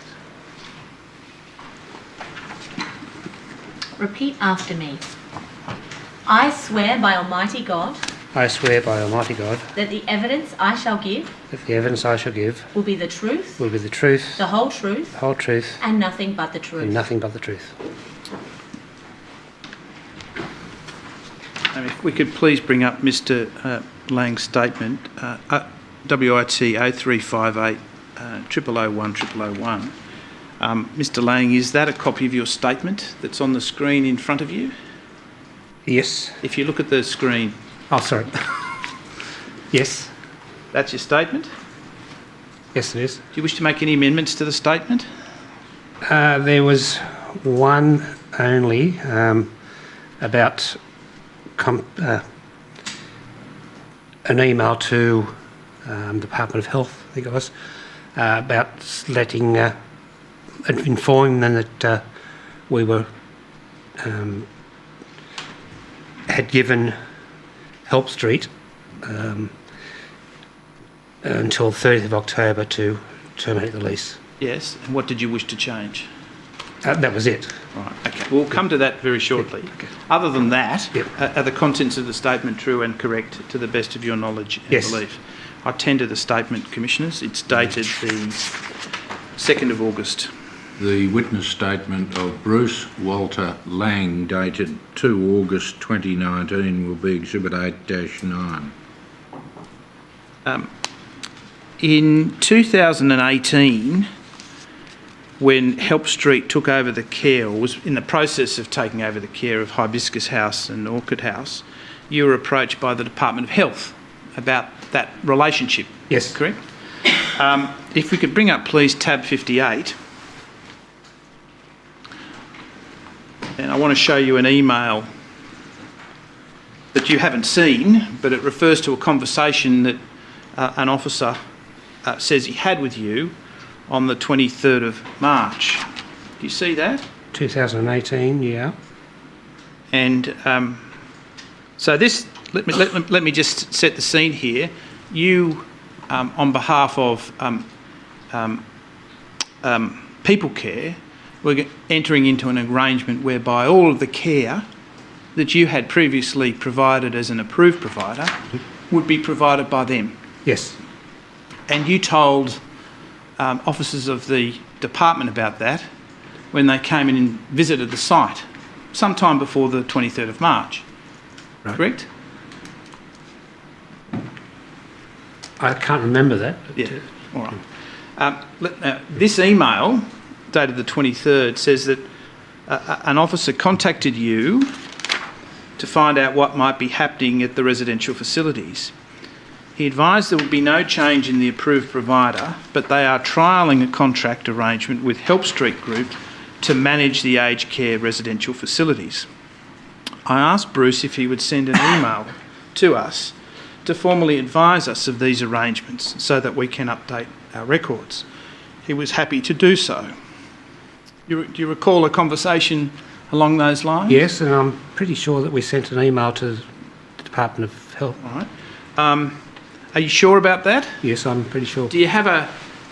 Repeat after me. I swear by Almighty God I swear by Almighty God that the evidence I shall give that the evidence I shall give will be the truth, will be the truth, the whole truth, the whole truth, and nothing but the truth. and nothing but the truth. If we could please bring up Mr. Lang's statement, WIT 0358 0001 001. Mr. Lang, is that a copy of your statement that's on the screen in front of you? Yes. If you look at the screen. Oh, sorry. Yes. That's your statement? Yes, it is. Do you wish to make any amendments to the statement? There was one only about an email to Department of Health, I think it was, about letting, informing them that we were had given Help Street until 30th of October to terminate the lease. Yes. And what did you wish to change? That was it. Right. Okay. We'll come to that very shortly. Yep. Okay. Other than that, yep. Are the contents of the statement true and correct to the best of your knowledge and yes. belief? I tender the statement, Commissioners. It's dated the 2nd of August. The witness statement of Bruce Walter Lang, dated 2 August 2019, will be Exhibit 8-9. In 2018, when Help Street took over the care, or was in the process of taking over the care of Hibiscus House and Orchid House, you were approached by the Department of Health about that relationship. Yes. Correct? If we could bring up, please, tab 58. And I want to show you an email that you haven't seen, but it refers to a conversation that an officer says he had with you on the 23rd of March. Do you see that? 2018, yeah. And so this, let me just set the scene here. You, on behalf of People Care, were entering into an arrangement whereby all of the care that you had previously provided as an approved provider would be provided by them. Yes. And you told officers of the department about that when they came in and visited the site. sometime before the 23rd of March, Right. correct? I can't remember that. But, Yeah, all right. Now, this email, dated the 23rd, says that an officer contacted you to find out what might be happening at the residential facilities. He advised there would be no change in the approved provider, but they are trialling a contract arrangement with Help Street Group to manage the aged care residential facilities. I asked Bruce if he would send an email to us to formally advise us of these arrangements so that we can update our records. He was happy to do so. Do you recall a conversation along those lines? Yes, and I'm pretty sure that we sent an email to the Department of Health. All right. Are you sure about that? Yes, I'm pretty sure. Have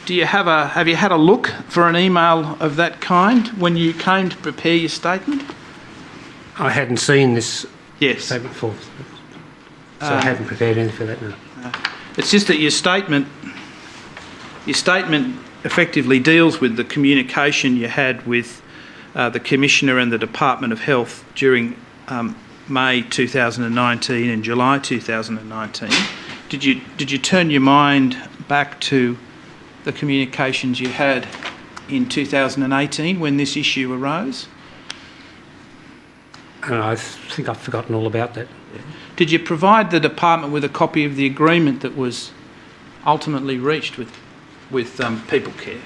you had a look for an email of that kind when you came to prepare your statement? I hadn't seen this Yes. statement before, so I haven't prepared anything for that now. It's just that your statement effectively deals with the communication you had with the Commissioner and the Department of Health during May 2019 and July 2019. Did you turn your mind back to the communications you had in 2018 when this issue arose? I think I've forgotten all about that. Did you provide the department with a copy of the agreement that was ultimately reached with People Care?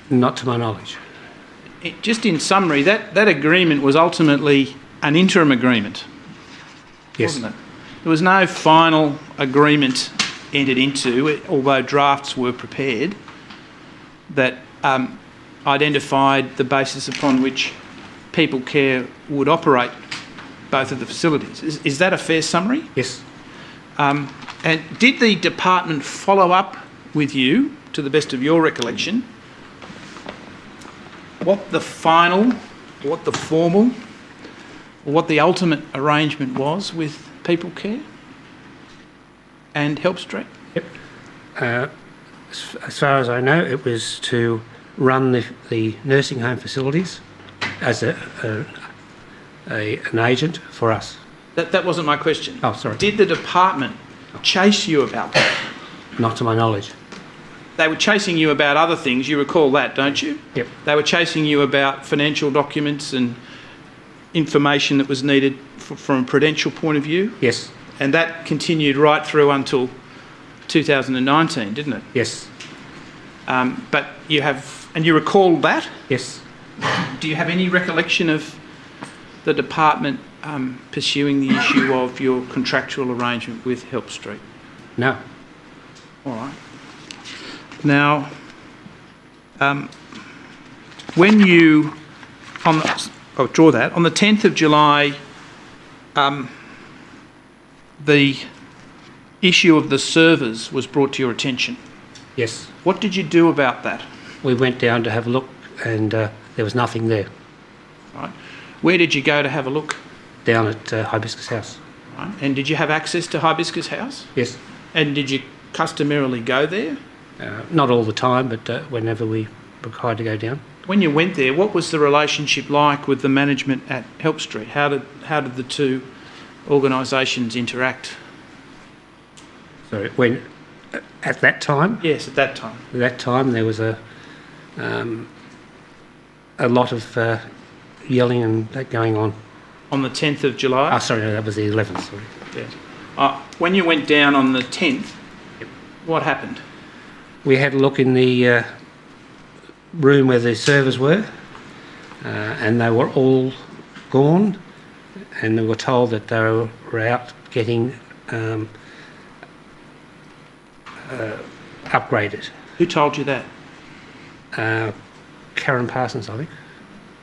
Not to my knowledge. Just in summary, that agreement was ultimately an interim agreement, Yes. wasn't it? There was no final agreement entered into, although drafts were prepared, that identified the basis upon which People Care would operate both of the facilities. Is that a fair summary? Yes. And did the department follow up with you, to the best of your recollection, what the final, what the formal, or what the ultimate arrangement was with People Care and Help Street? Yep. As far as I know, it was to run the nursing home facilities as an agent for us. That wasn't my question. Oh, sorry. Did the department chase you about that? Not to my knowledge. They were chasing you about other things. You recall that, don't you? Yep. They were chasing you about financial documents and information that was needed from a prudential point of view? Yes. And that continued right through until 2019, didn't it? Yes. But you recall that? Yes. Do you have any recollection of the department pursuing the issue of your contractual arrangement with Help Street? No. All right. Now, when you, I'll draw that, on the 10th of July, the issue of the servers was brought to your attention. Yes. What did you do about that? We went down to have a look and there was nothing there. Right. Where did you go to have a look? Down at Hibiscus House. Right. And did you have access to Hibiscus House? Yes. And did you customarily go there? Not all the time, but whenever we were required to go down. When you went there, what was the relationship like with the management at Help Street? How did the two organisations interact? Sorry, when at that time? Yes, at that time. At that time, there was a lot of yelling and that going on. On the 10th of July? Oh, sorry, no, that was the 11th. Sorry. Yes. When you went down on the 10th, what happened? We had a look in the room where the servers were, and they were all gone, and we were told that they were out getting upgraded. Who told you that? Karen Parsons, I think.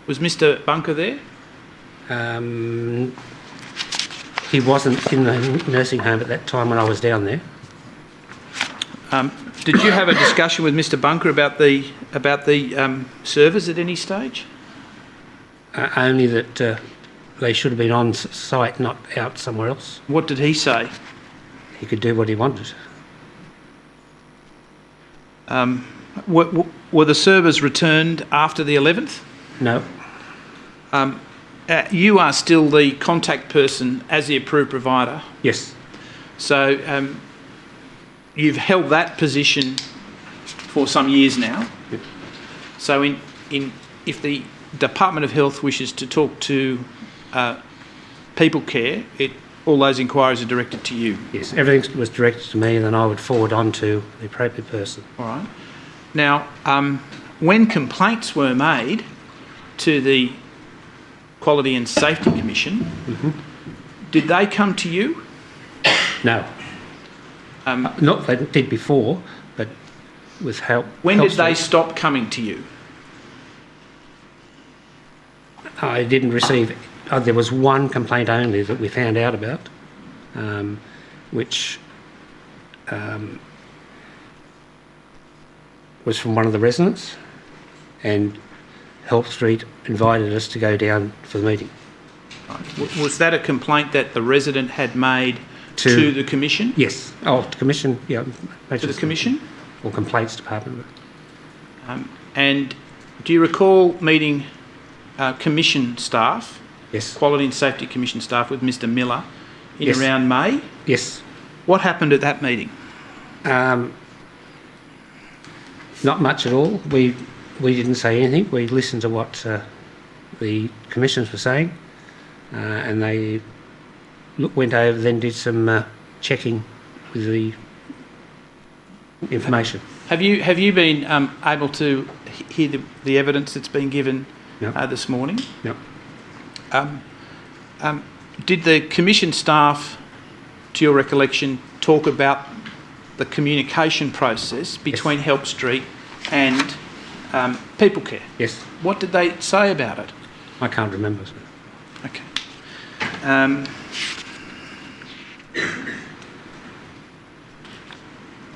Was Mr. Bunker there? He wasn't in the nursing home at that time when I was down there. Did you have a discussion with Mr. Bunker about the servers at any stage? Only that they should have been on site, not out somewhere else. What did he say? He could do what he wanted. Were the servers returned after the 11th? No. You are still the contact person as the approved provider. Yes. So you've held that position for some years now. Yep. So if the Department of Health wishes to talk to People Care, all those inquiries are directed to you. Yes, everything was directed to me, and then I would forward on to the appropriate person. All right. Now, when complaints were made to the Quality and Safety Commission, did they come to you? No. Not they did before, but with help. When did they stop coming to you? I didn't receive. There was one complaint only that we found out about, which was from one of the residents, and Help Street invited us to go down for the meeting. Right. Was that a complaint that the resident had made to the Commission? Yes. Oh, to Commission, yeah. To the Commission? Or Complaints Department. And do you recall meeting Commission staff? Yes. Quality and Safety Commission staff with Mr Miller in Yes. around May? Yes. What happened at that meeting? Not much at all. We didn't say anything. We listened to what the commissioners were saying, and they went over, then did some checking with the information. Have you been able to hear the evidence that's been given this morning? No. Did the Commission staff, to your recollection, talk about the communication process between Help Street and People Care? Yes. What did they say about it? I can't remember. Sir. Okay.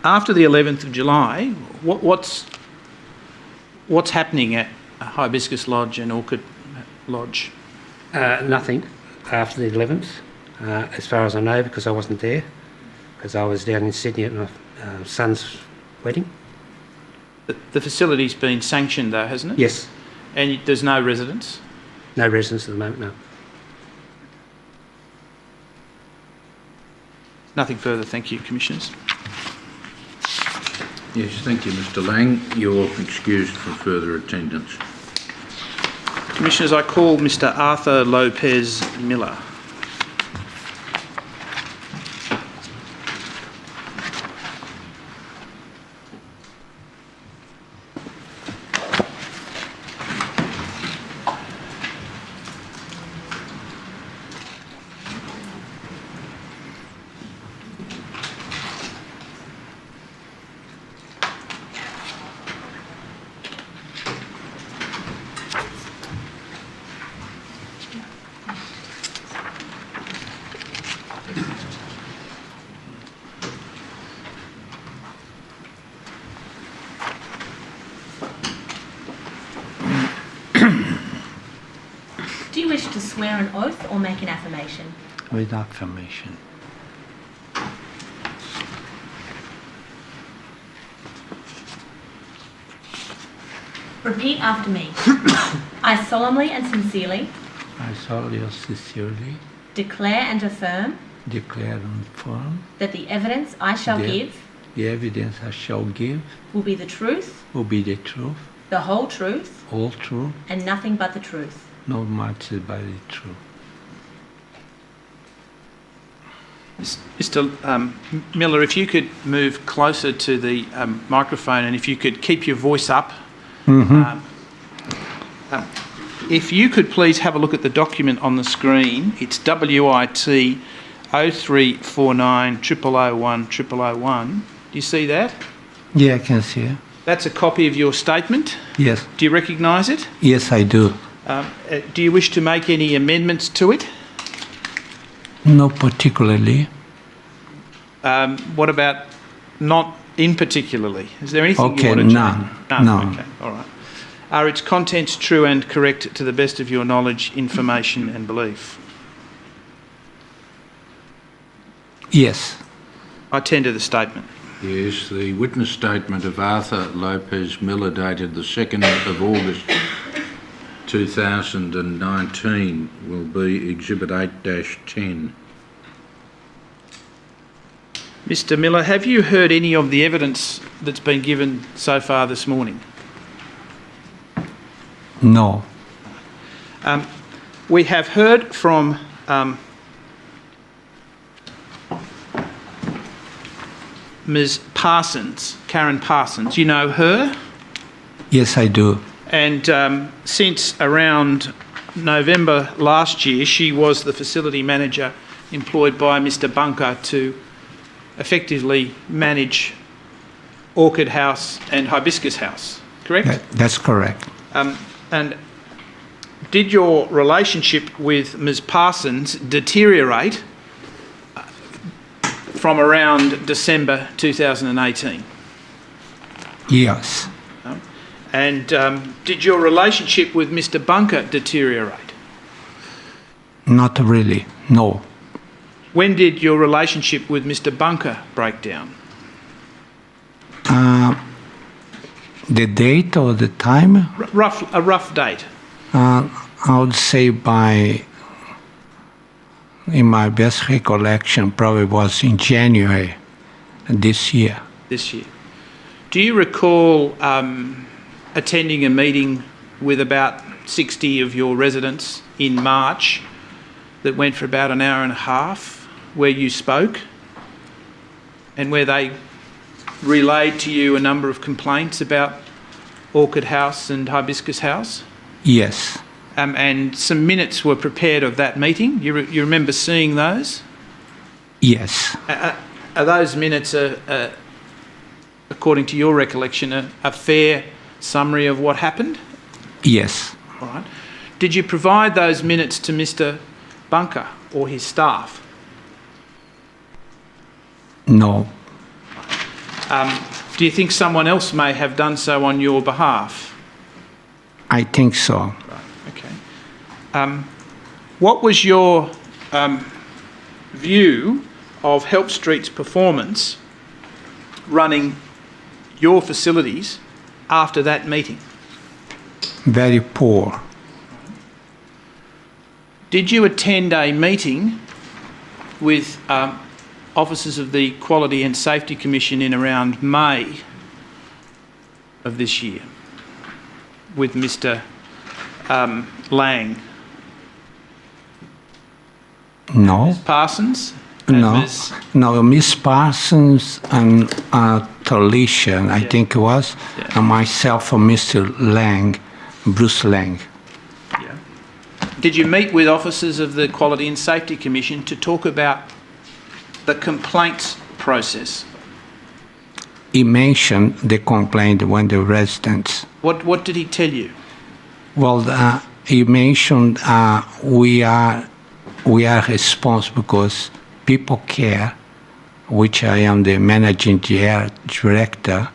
After the 11th of July, what's happening at Hibiscus Lodge and Orchid Lodge? Nothing after the 11th, as far as I know, because I wasn't there, because I was down in Sydney at my son's wedding. The facility's been sanctioned though, hasn't it? Yes. And there's no residents? No residents at the moment, no. Nothing further, thank you, Commissioners. Yes, thank you, Mr Lang. You're excused for further attendance. Commissioners, I call Mr Arthur Lopez Miller. Do you wish to swear an oath or make an affirmation? With affirmation. Repeat after me. I solemnly and sincerely I solemnly and sincerely declare and affirm declare and affirm that the evidence I shall that give the evidence I shall give will be the truth, will be the truth, the whole truth, all truth, and nothing but the truth. not much but the truth. Mr Miller, if you could move closer to the microphone and if you could keep your voice up. If you could please have a look at the document on the screen. It's WIT 0349 0001 0001. Do you see that? Yeah, I can see it. That's a copy of your statement. Yes. Do you recognise it? Yes, I do. Do you wish to make any amendments to it? Not particularly. What about not in particularly? Is there anything Okay, you want to none. change? No. Okay, all right. Are its contents true and correct to the best of your knowledge, information and belief? Yes. I tender the statement. Yes, the witness statement of Arthur Lopez Miller dated the 2nd of August 2019 will be Exhibit 8-10. Mr Miller, have you heard any of the evidence that's been given so far this morning? No. We have heard from Ms Parsons, Karen Parsons. You know her? Yes, I do. And since around November last year, she was the facility manager employed by Mr Bunker to effectively manage Orchid House and Hibiscus House, correct? That's correct. And did your relationship with Ms Parsons deteriorate from around December 2018? Yes. And did your relationship with Mr Bunker deteriorate? Not really, no. When did your relationship with Mr Bunker break down? The date or the time? A rough date. I would say in my best recollection, probably was in January this year. This year. Do you recall attending a meeting with about 60 of your residents in March that went for about an hour and a half, where you spoke and where they relayed to you a number of complaints about Orchid House and Hibiscus House? Yes. And some minutes were prepared of that meeting. You remember seeing those? Yes. Are those minutes, according to your recollection, a fair summary of what happened? Yes. All right. Did you provide those minutes to Mr Bunker or his staff? No. Do you think someone else may have done so on your behalf? I think so. Right, okay. What was your view of Help Street's performance running your facilities after that meeting? Very poor. Did you attend a meeting with officers of the Quality and Safety Commission in around May of this year with Mr Lang? No. Ms Parsons? No. No, Miss Parsons and Talisha, I think it was, and myself and Mr. Lang, Bruce Lang. Yeah. Did you meet with officers of the Quality and Safety Commission to talk about the complaints process? He mentioned the complaint when the residents. What did he tell you? Well, he mentioned we are responsible because people care, which I am the managing director,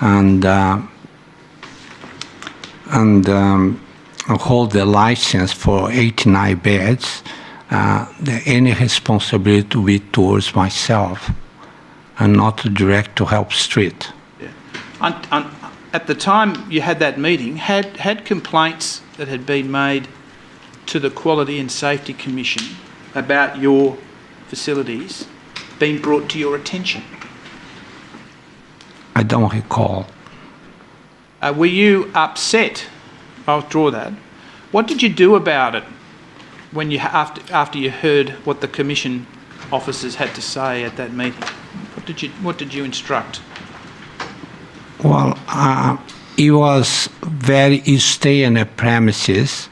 and hold the license for 89 beds. Any responsibility will be towards myself and not direct to Help Street. Yeah. At the time you had that meeting, had complaints that had been made to the Quality and Safety Commission about your facilities been brought to your attention? I don't recall. Were you upset? I'll draw that. What did you do about it when you after you heard what the Commission officers had to say at that meeting? What did you instruct? Well, it was you stay in a premises.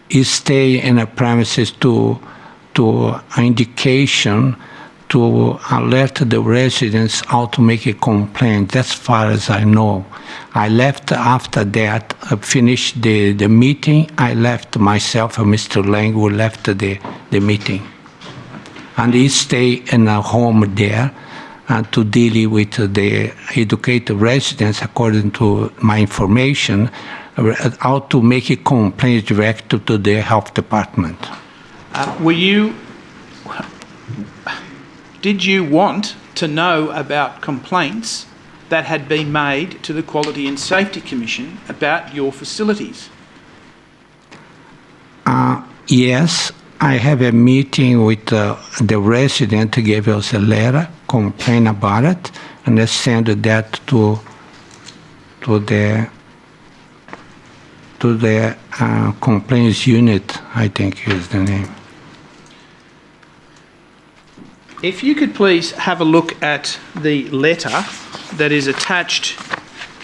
You stay in a premises to indication to alert the residents how to make a complaint. That's far as I know. I left after that, finished the meeting. I left myself and Mr. Lang, who left the meeting. And he stayed in a home there to deal with the educated residents, according to my information, how to make a complaint direct to the health department. Did you want to know about complaints that had been made to the Quality and Safety Commission about your facilities? Yes, I have a meeting with the resident who gave us a letter, complain about it, and I send that to the complaints unit, I think is the name. If you could please have a look at the letter that is attached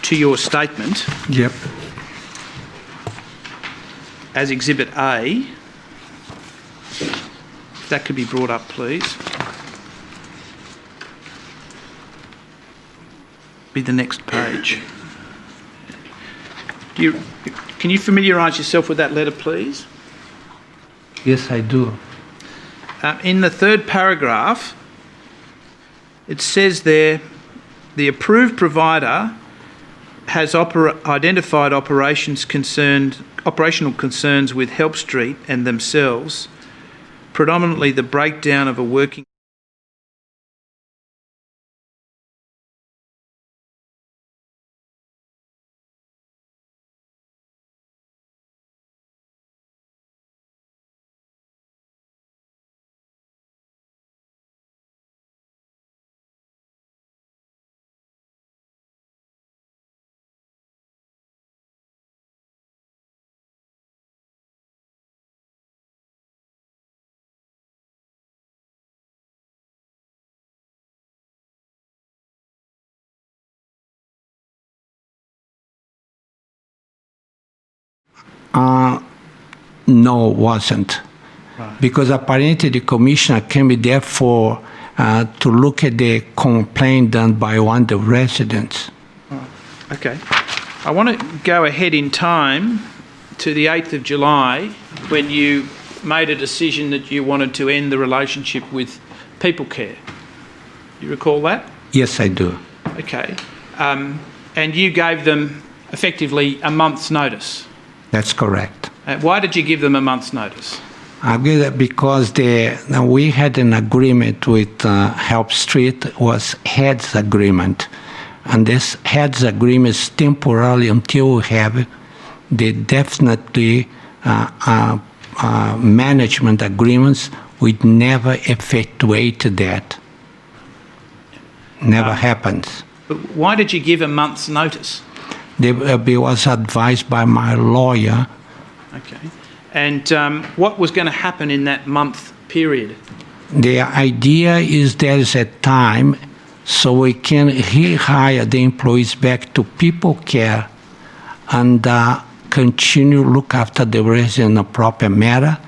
to your statement. Yep. As Exhibit A. If that could be brought up, please. Be the next page. Can you familiarise yourself with that letter, please? Yes, I do. In the third paragraph, it says there, the approved provider has identified operational concerns with Help Street and themselves, predominantly the breakdown of a working No, wasn't. Right. Because apparently the commissioner came there to look at the complaint done by one of the residents. Oh, okay. I want to go ahead in time to the 8th of July when you made a decision that you wanted to end the relationship with People Care. You recall that? Yes, I do. Okay. And you gave them effectively a month's notice. That's correct. Why did you give them a month's notice? I give that because we had an agreement with Help Street, was heads agreement. And this heads agreement is temporarily until we have the definitely management agreements. We'd never effectuate that. Never happens. But why did you give a month's notice? They was advised by my lawyer. Okay. And what was going to happen in that month period? The idea is there is a time so we can rehire the employees back to People Care and continue look after the resident in a proper manner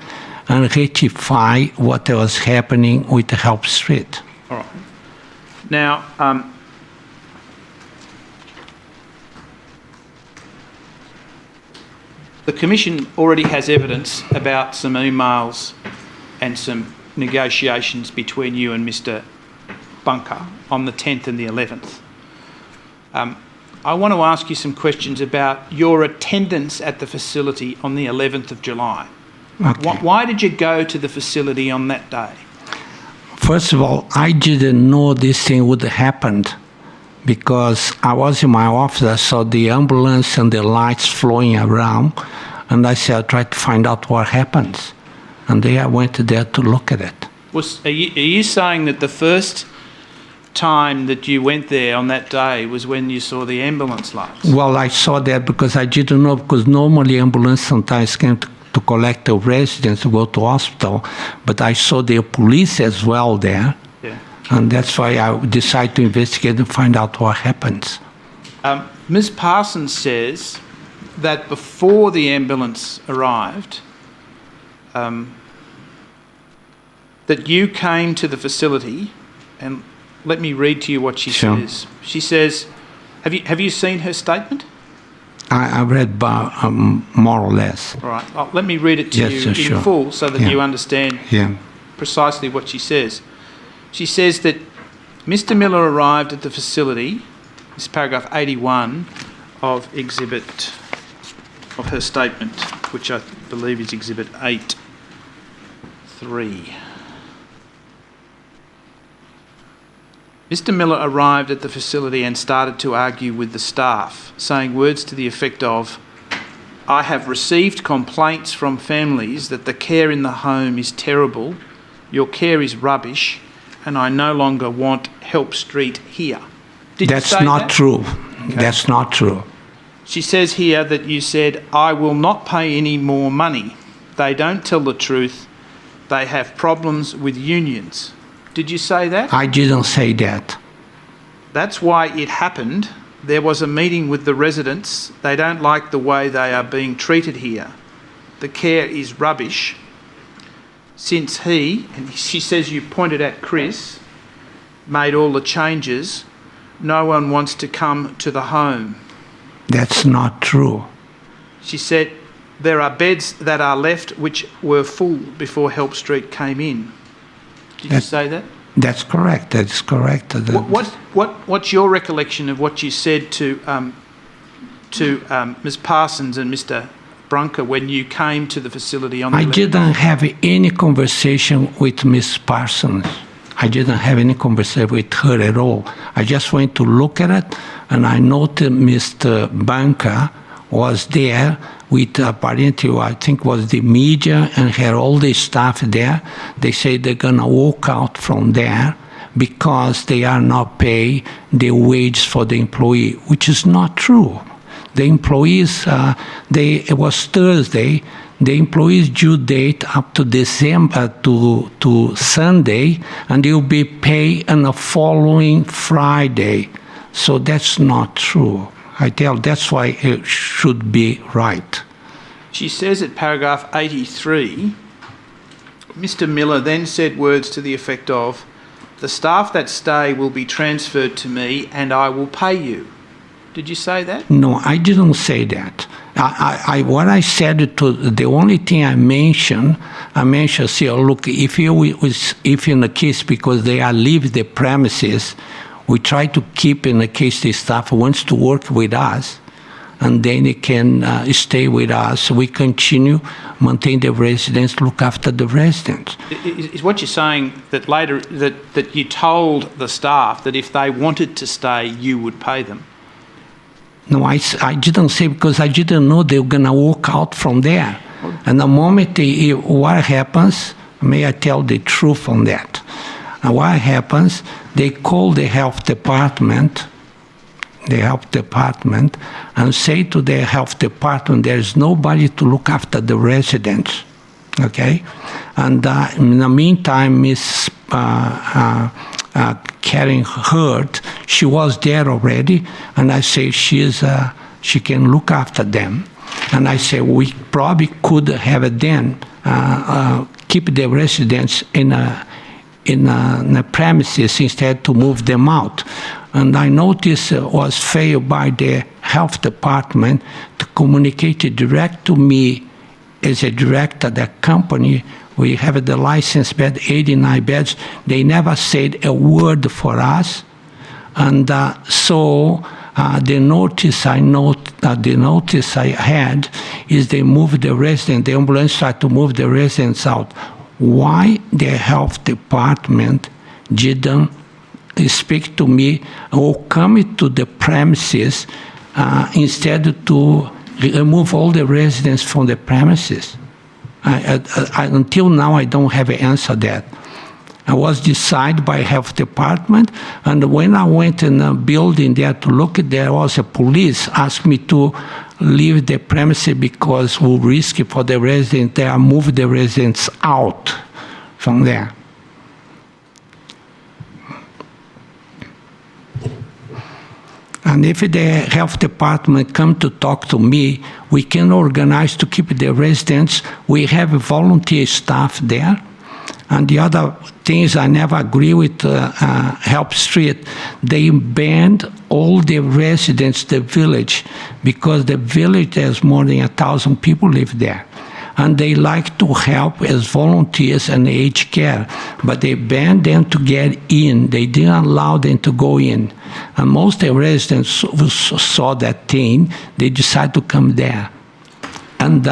and rectify what was happening with Help Street. All right. Now, the Commission already has evidence about some emails and some negotiations between you and Mr Bunker on the 10th and the 11th. I want to ask you some questions about your attendance at the facility on the 11th of July. Okay. Why did you go to the facility on that day? First of all, I didn't know this thing would happen because I was in my office, I saw the ambulance and the lights flowing around, and I said, I'll try to find out what happens. And then I went there to look at it. Are you saying that the first time that you went there on that day was when you saw the ambulance lights? Well, I saw that because I didn't know, because normally ambulance sometimes came to collect the residents to go to hospital, but I saw the police as well there. Yeah. And that's why I decided to investigate and find out what happens. Ms Parsons says that before the ambulance arrived, that you came to the facility, and let me read to you what she says. She says, have you seen her statement? I read more or less. All right. Let me read it to you in full so that you understand precisely what she says. She says that Mr Miller arrived at the facility, this is paragraph 81 of her statement, which I believe is exhibit 8.3. Mr Miller arrived at the facility and started to argue with the staff, saying words to the effect of, I have received complaints from families that the care in the home is terrible, your care is rubbish, and I no longer want Help Street here. Did That's you say not that? true. Okay. That's not true. She says here that you said, I will not pay any more money. They don't tell the truth. They have problems with unions. Did you say that? I didn't say that. That's why it happened. There was a meeting with the residents. They don't like the way they are being treated here. The care is rubbish. Since he, and she says you pointed at Chris, made all the changes, no one wants to come to the home. That's not true. She said there are beds that are left which were full before Help Street came in. Did you say that? That's correct. That's correct. What's your recollection of what you said to Ms. Parsons and Mr. Brunker when you came to the facility on the I 11th? didn't have any conversation with Miss Parsons. I didn't have any conversation with her at all. I just went to look at it, and I noted Mr. Brunker was there with apparently, I think was the media, and had all the staff there. They say they're gonna walk out from there because they are not paying the wage for the employee, which is not true. The employees, it was Thursday, the employees' due date up to December to Sunday, and they'll be paid on the following Friday. So that's not true. I tell, that's why it should be right. She says at paragraph 83, Mr. Miller then said words to the effect of, the staff that stay will be transferred to me and I will pay you. Did you say that? No, I didn't say that. What I said to the only thing I mentioned, say, oh, look, if in the case because they are leave the premises, we try to keep in the case the staff wants to work with us, and then they can stay with us. We continue, maintain the residents, look after the residents. Is what you're saying that later that you told the staff that if they wanted to stay, you would pay them? No, I didn't say because I didn't know they were going to walk out from there. And the moment what happens, may I tell the truth on that? And what happens, they call the health department, and say to the health department, there's nobody to look after the residents, okay? And in the meantime, Miss Karen Hurd, she was there already, and I say she can look after them. And I say we probably could have it then keep the residents in the premises instead to move them out. And I noticed it was failed by the health department to communicate direct to me as a director of the company. We have the license bed, 89 beds. They never said a word for us. And so the notice I had is they moved the residents, the ambulance tried to move the residents out. Why the health department didn't speak to me or come to the premises instead to remove all the residents from the premises? Until now, I don't have an answer to that. I was decided by health department, and when I went in the building there to look, there was a police asked me to leave the premises because we risk for the residents. They are move the residents out from there. And if the health department come to talk to me, we can organize to keep the residents. We have volunteer staff there. And the other things I never agree with Help Street, they banned all the residents, the village, because the village has more than 1,000 people live there. And they like to help as volunteers and aged care, but they banned them to get in. They didn't allow them to go in. And most of the residents saw that thing, they decided to come there. And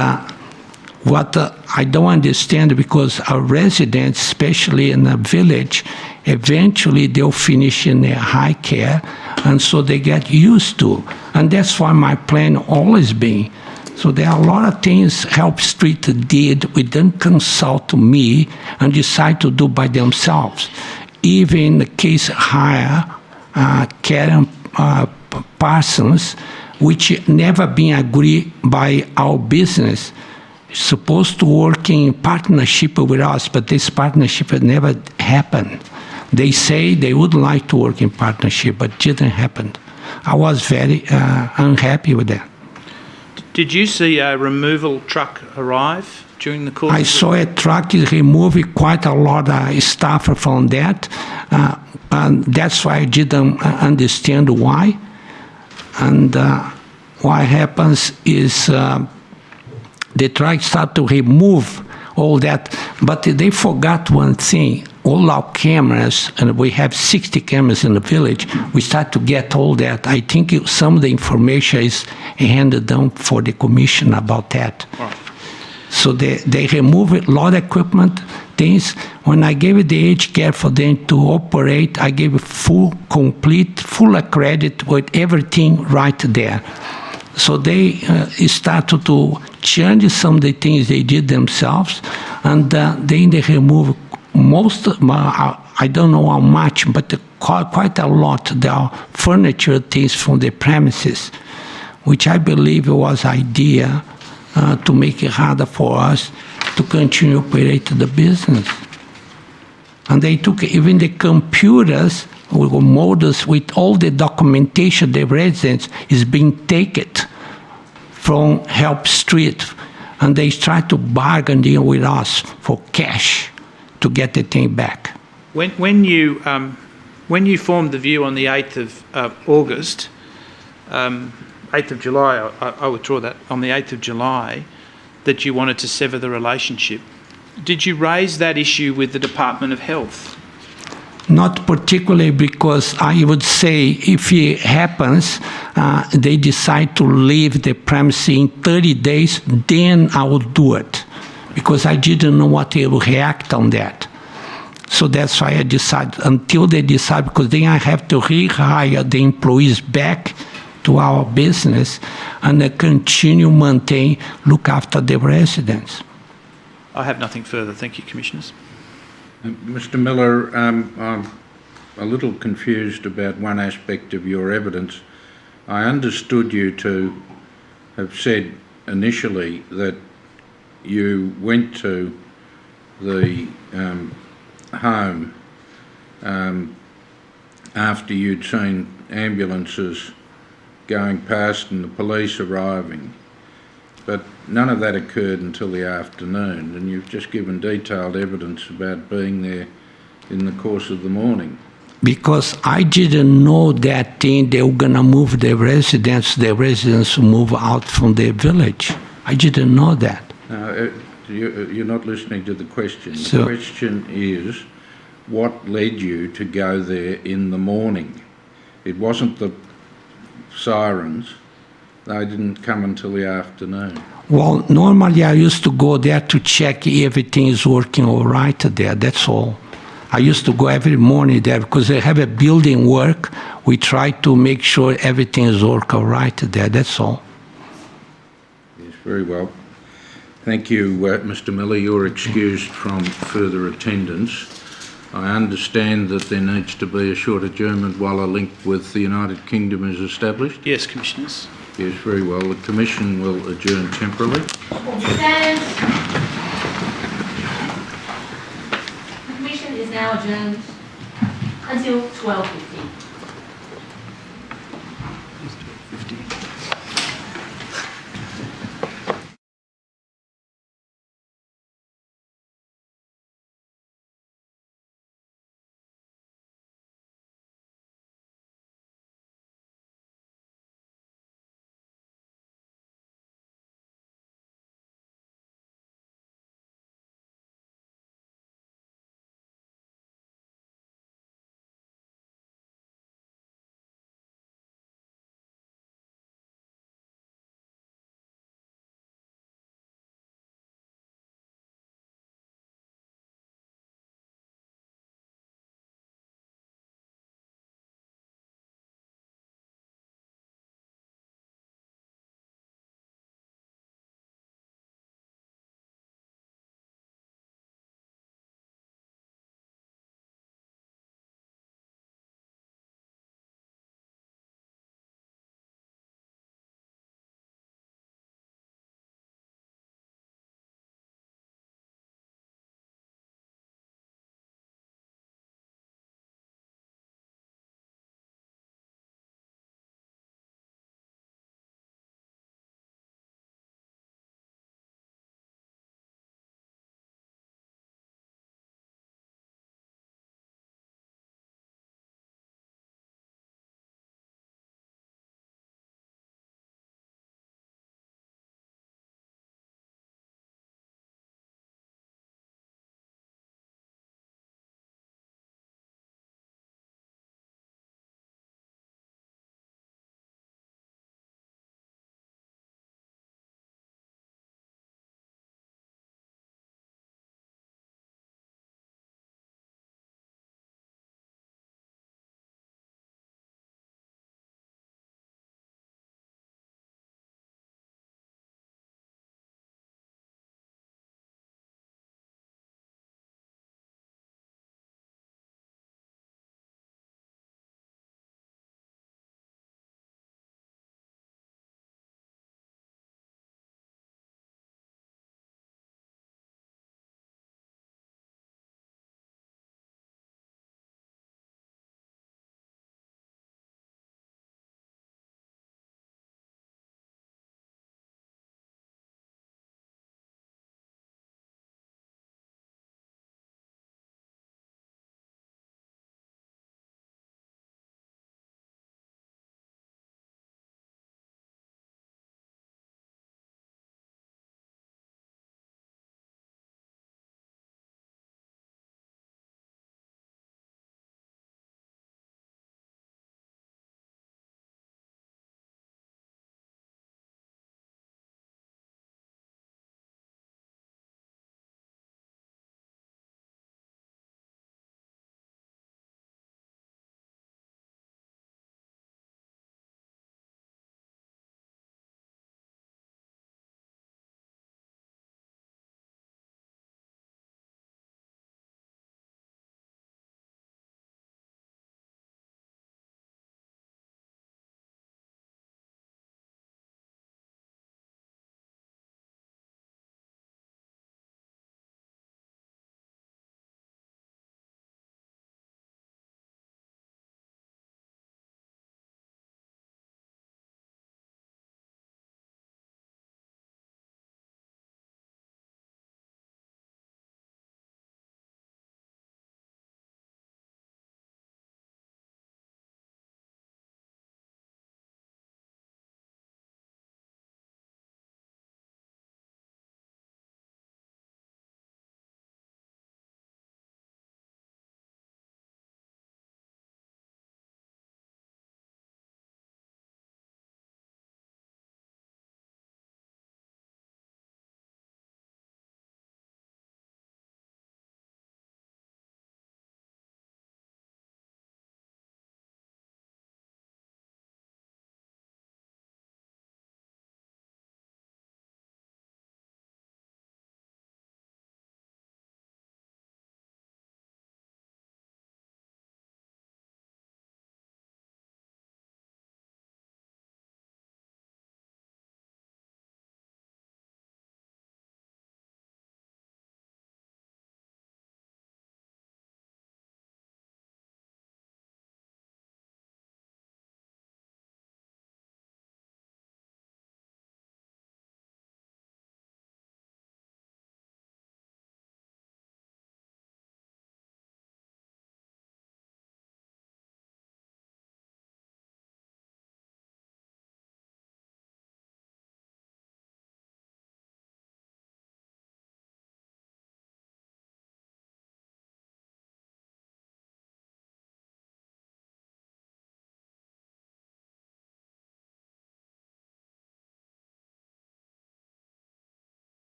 what I don't understand, because our residents, especially in the village, eventually they'll finish in their high care, and so they get used to. And that's why my plan always been So there are a lot of things Help Street did. We didn't consult me and decide to do by themselves. Even the case hire, Karen Parsons, which never been agreed by our business, supposed to work in partnership with us, but this partnership had never happened. They say they would like to work in partnership, but it didn't happen. I was very unhappy with that. Did you see a removal truck arrive during the course? I saw a truck remove quite a lot of stuff from that, and that's why I didn't understand why. And what happens is the truck start to remove all that, but they forgot one thing. All our cameras, and we have 60 cameras in the village, we start to get all that. I think some of the information is handed down for the commission about that. Right. So they remove a lot of equipment, things. When I gave the aged care for them to operate, I gave full credit with everything right there. So they started to change some of the things they did themselves, and then they remove most, I don't know how much, but quite a lot, the furniture things from the premises, which I believe was idea to make it harder for us to continue operate the business. And they took even the computers with models with all the documentation, the residents is being taken from Help Street, and they tried to bargain with us for cash to get the thing back. When you formed the view on the 8th of August, 8th of July, I withdraw that, on the 8th of July, that you wanted to sever the relationship, did you raise that issue with the Department of Health? Not particularly, because I would say if it happens, they decide to leave the premise in 30 days, then I will do it. Because I didn't know what they will react on that. So that's why I decided, until they decide, because then I have to rehire the employees back to our business and continue look after the residents. I have nothing further. Thank you, Commissioners. Mr. Miller, I'm a little confused about one aspect of your evidence. I understood you to have said initially that you went to the home after you'd seen ambulances going past and the police arriving, but none of that occurred until the afternoon, and you've just given detailed evidence about being there in the course of the morning. Because I didn't know that thing, they were going to move the residents move out from the village. I didn't know that. You're not listening to the question. So, the question is, what led you to go there in the morning? It wasn't the sirens. They didn't come until the afternoon. Well, normally I used to go there to check if everything is working all right there, that's all. I used to go every morning there because they have a building work. We try to make sure everything is working all right there, that's all. Yes, very well. Thank you, Mr. Miller. You're excused from further attendance. I understand that there needs to be a short adjournment while a link with the United Kingdom is established. Yes, Commissioners. Yes, very well. The Commission will adjourn temporarily. The Commission is now adjourned until 12:50.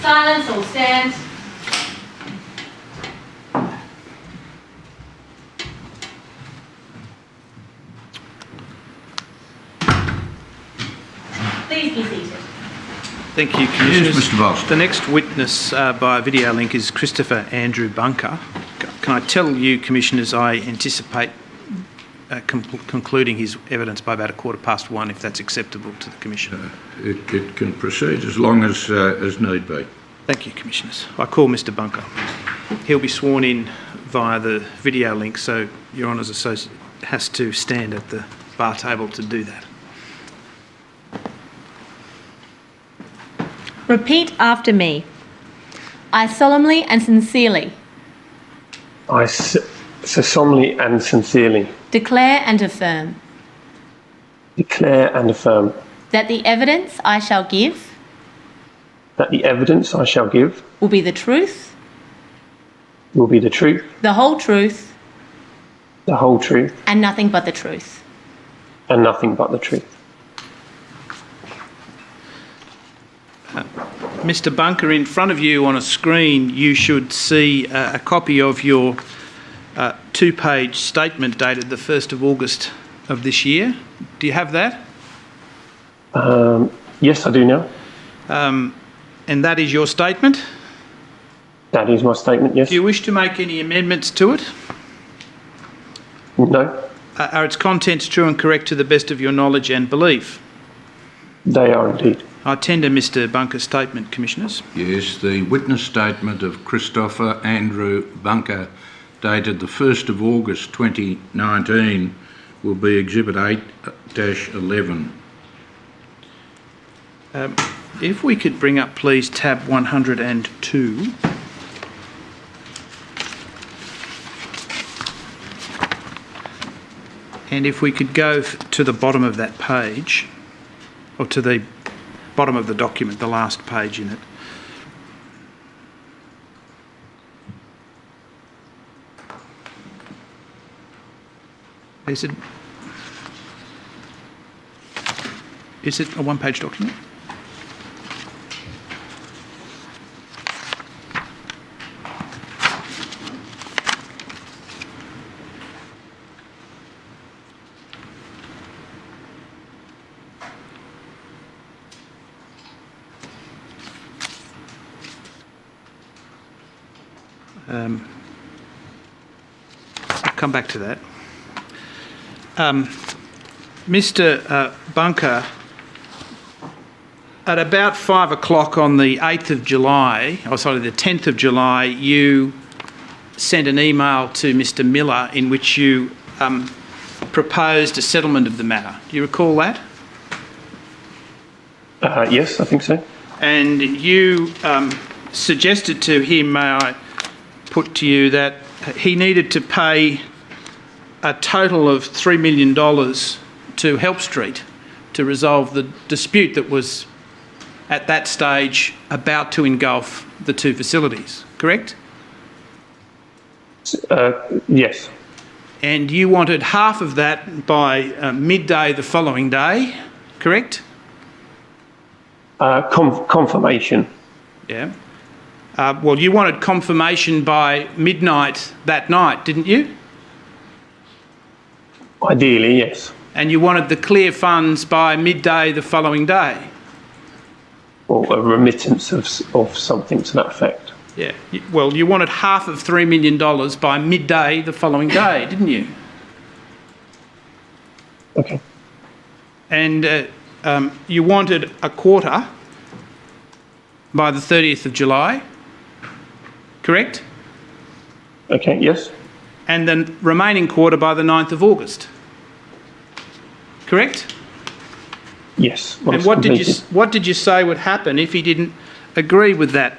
Silence, all stand. Please be seated. Thank you, Commissioners. Yes, Mr. Bolster. The next witness by video link is Christopher Andrew Bunker. Can I tell you, Commissioners, I anticipate concluding his evidence by about 1:15, if that's acceptable to the Commission. It can proceed as long as need be. Thank you, Commissioners. I call Mr. Bunker. He'll be sworn in via the video link, so Your Honour's associate has to stand at the bar table to do that. Repeat after me. I solemnly and sincerely I solemnly and sincerely declare and affirm that the evidence I shall give the evidence I shall give will be the truth, will be the truth, the whole truth, and nothing but the truth. nothing but the truth. Mr. Bunker, in front of you on a screen, you should see a copy of your two-page statement dated the 1st of August of this year. Do you have that? Yes, I do now. And that is your statement? That is my statement, yes. Do you wish to make any amendments to it? No. Are its contents true and correct to the best of your knowledge and belief? They are indeed. I tender Mr. Bunker's statement, Commissioners. Yes, the witness statement of Christopher Andrew Bunker, dated the 1st of August 2019, will be Exhibit 8-11. If we could bring up, please, tab 102. And if we could go to the bottom of that page, or to the bottom of the document, the last page in it. Is it a one-page document? I'll come back to that. Mr. Bunker, at about 5 o'clock on the 8th of July, the 10th of July, you sent an email to Mr. Miller in which you proposed a settlement of the matter. Do you recall that? Yes, I think so. And you suggested to him, may I put to you, that he needed to pay a total of $3 million to Help Street to resolve the dispute that was at that stage about to engulf the two facilities, correct? Yes. And you wanted half of that by midday the following day, correct? Confirmation. Yeah. Well, you wanted confirmation by midnight that night, didn't you? Ideally, yes. And you wanted the clear funds by midday the following day? Or a remittance of something to that effect. Yeah. Well, you wanted half of $3 million by midday the following day, didn't you? Okay. And you wanted a quarter by the 30th of July, correct? Okay, yes. And the remaining quarter by the 9th of August, correct? Yes. And what did you say would happen if he didn't agree with that?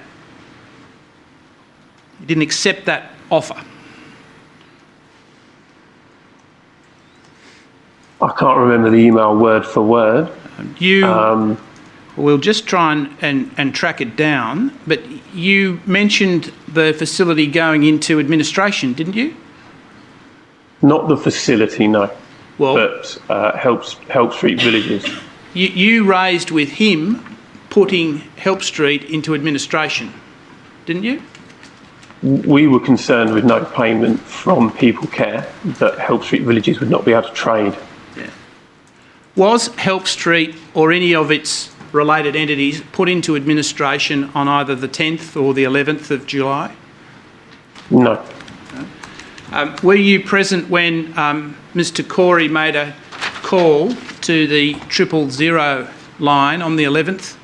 He didn't accept that offer? I can't remember the email word for word. We'll just try and track it down, but you mentioned the facility going into administration, didn't you? Not the facility, no. Well, but Help Street Villages. You raised with him putting Help Street into administration, didn't you? We were concerned with no payment from People Care that Help Street Villages would not be able to trade. Yeah. Was Help Street or any of its related entities put into administration on either the 10th or the 11th of July? No. Were you present when Mr Corey made a call to the 000 line on the 11th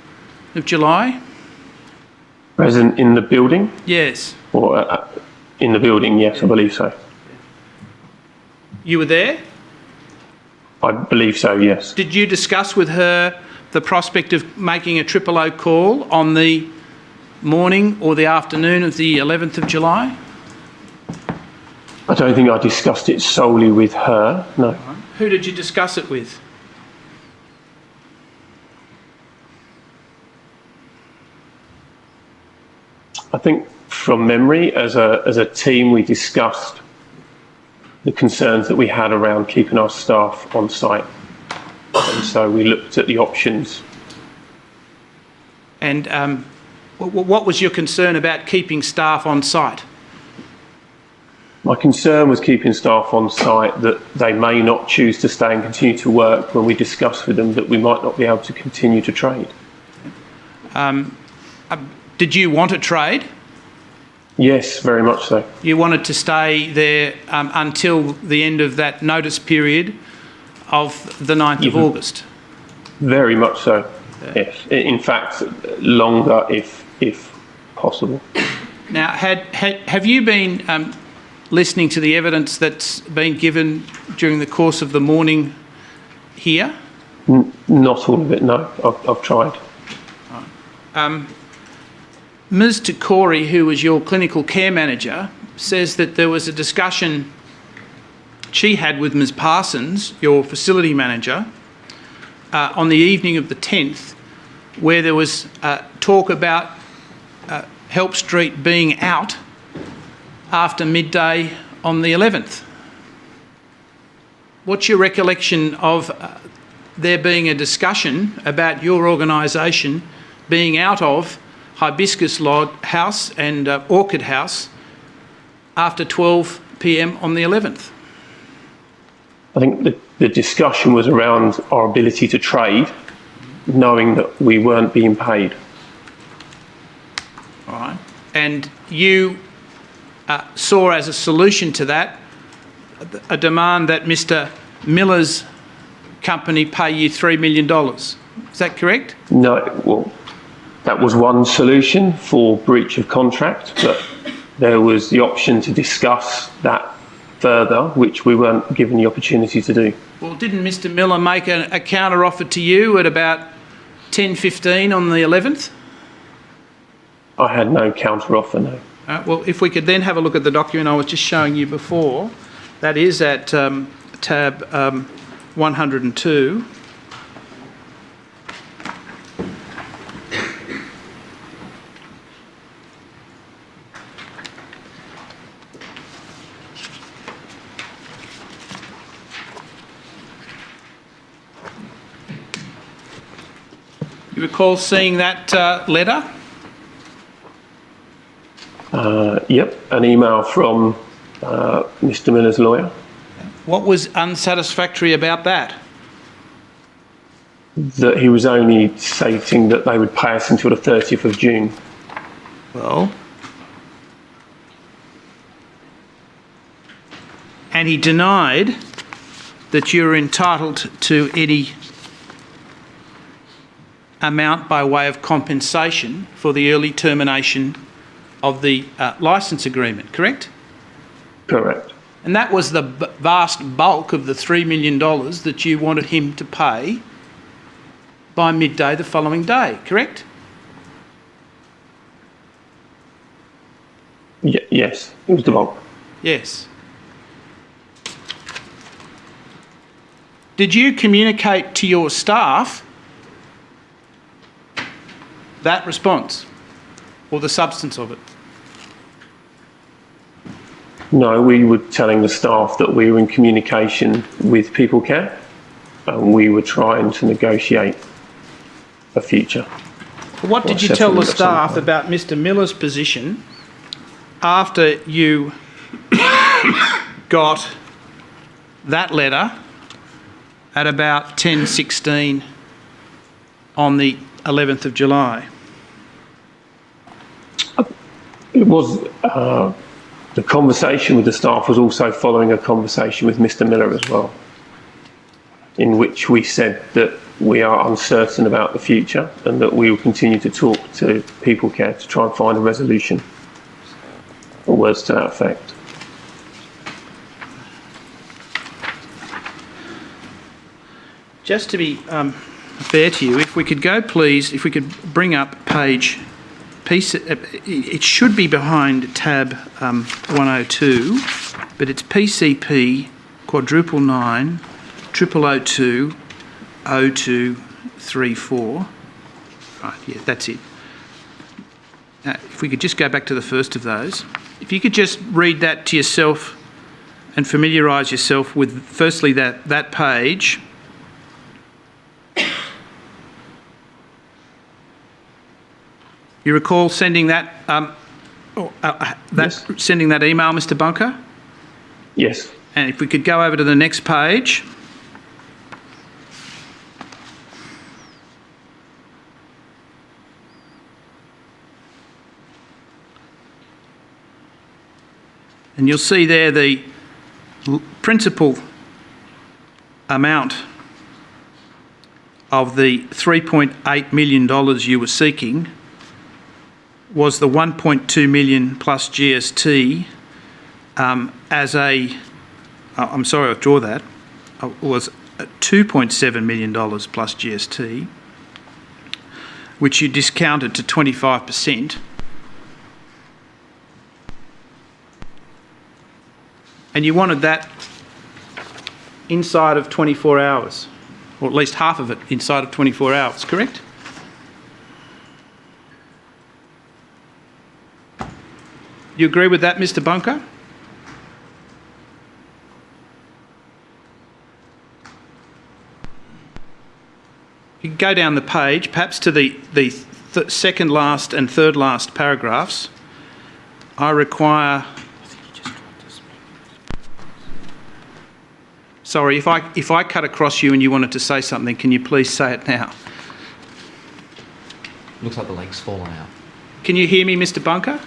of July? Present in the building? Yes. Or in the building, yes, I believe so. You were there? I believe so, yes. Did you discuss with her the prospect of making a 000 call on the morning or the afternoon of the 11th of July? I don't think I discussed it solely with her, no. Who did you discuss it with? I think from memory, as a team, we discussed the concerns that we had around keeping our staff on site. And so we looked at the options. And what was your concern about keeping staff on site? My concern was keeping staff on site, that they may not choose to stay and continue to work when we discussed with them that we might not be able to continue to trade. Did you want to trade? Yes, very much so. You wanted to stay there until the end of that notice period of the 9th of August? Very much so, yes. In fact, longer if possible. Now, have you been listening to the evidence that's been given during the course of the morning here? Not all of it, no. I've tried. Ms Corey, who was your clinical care manager, says that there was a discussion she had with Ms Parsons, your facility manager, on the evening of the 10th, where there was talk about Help Street being out after midday on the 11th. What's your recollection of there being a discussion about your organisation being out of Hibiscus House and Orchid House after 12 p.m. on the 11th? I think the discussion was around our ability to trade, knowing that we weren't being paid. All right. And you saw as a solution to that a demand that Mr Miller's company pay you $3 million. Is that correct? No, well, that was one solution for breach of contract, but there was the option to discuss that further, which we weren't given the opportunity to do. Well, didn't Mr Miller make a counter offer to you at about 10:15 on the 11th? I had no counter offer, no. Well, if we could then have a look at the document I was just showing you before, that is at tab 102. You recall seeing that letter? Yep, an email from Mr Miller's lawyer. What was unsatisfactory about that? That he was only stating that they would pay us until the 30th of June. Well, and he denied that you're entitled to any amount by way of compensation for the early termination of the licence agreement, correct? Correct. And that was the vast bulk of the $3 million that you wanted him to pay by midday the following day, correct? Yes, it was the bulk. Yes. Did you communicate to your staff that response or the substance of it? No, we were telling the staff that we were in communication with People Care and we were trying to negotiate a future. What did you tell the staff about Mr. Miller's position after you got that letter at about 10:16 on the 11th of July? It was, the conversation with the staff was also following a conversation with Mr. Miller as well, in which we said that we are uncertain about the future and that we will continue to talk to People Care to try and find a resolution, or words to that effect. Just to be fair to you, if we could go, please, if we could bring up it should be behind tab 102, but it's PCP quadruple 9 0002 0234. Right, yeah, that's it. If we could just go back to the first of those. If you could just read that to yourself and familiarise yourself with, firstly, that page. You recall sending that, Yes. sending that email, Mr. Bunker? Yes. And if we could go over to the next page. And you'll see there the principal amount of the $3.8 million you were seeking was the 1.2 million plus GST as a, I'm sorry, I withdraw that, was $2.7 million plus GST, which you discounted to 25%. And you wanted that inside of 24 hours, or at least half of it inside of 24 hours, correct? You agree with that, Mr. Bunker? You can go down the page, perhaps to the second last and third last paragraphs. I require... Sorry, if I cut across you and you wanted to say something, can you please say it now? Looks like the leg's fallen out. Can you hear me, Mr. Bunker?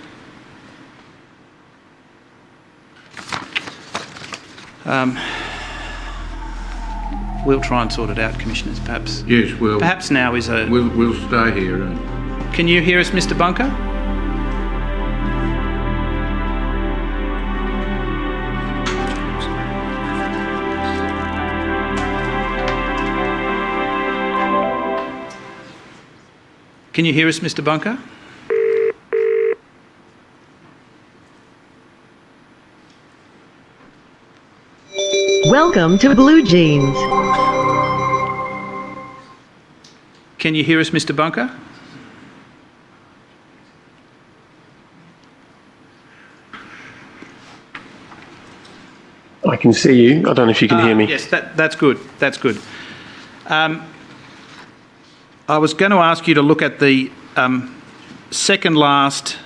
We'll try and sort it out, Commissioners, perhaps. Yes, we'll... Perhaps now is a... We'll stay here. Can you hear us, Mr. Bunker? Can you hear us, Mr. Bunker? Welcome to Blue Jeans. Can you hear us, Mr. Bunker? I can see you. I don't know if you can hear me. Yes, that's good. That's good. I was going to ask you to look at the second last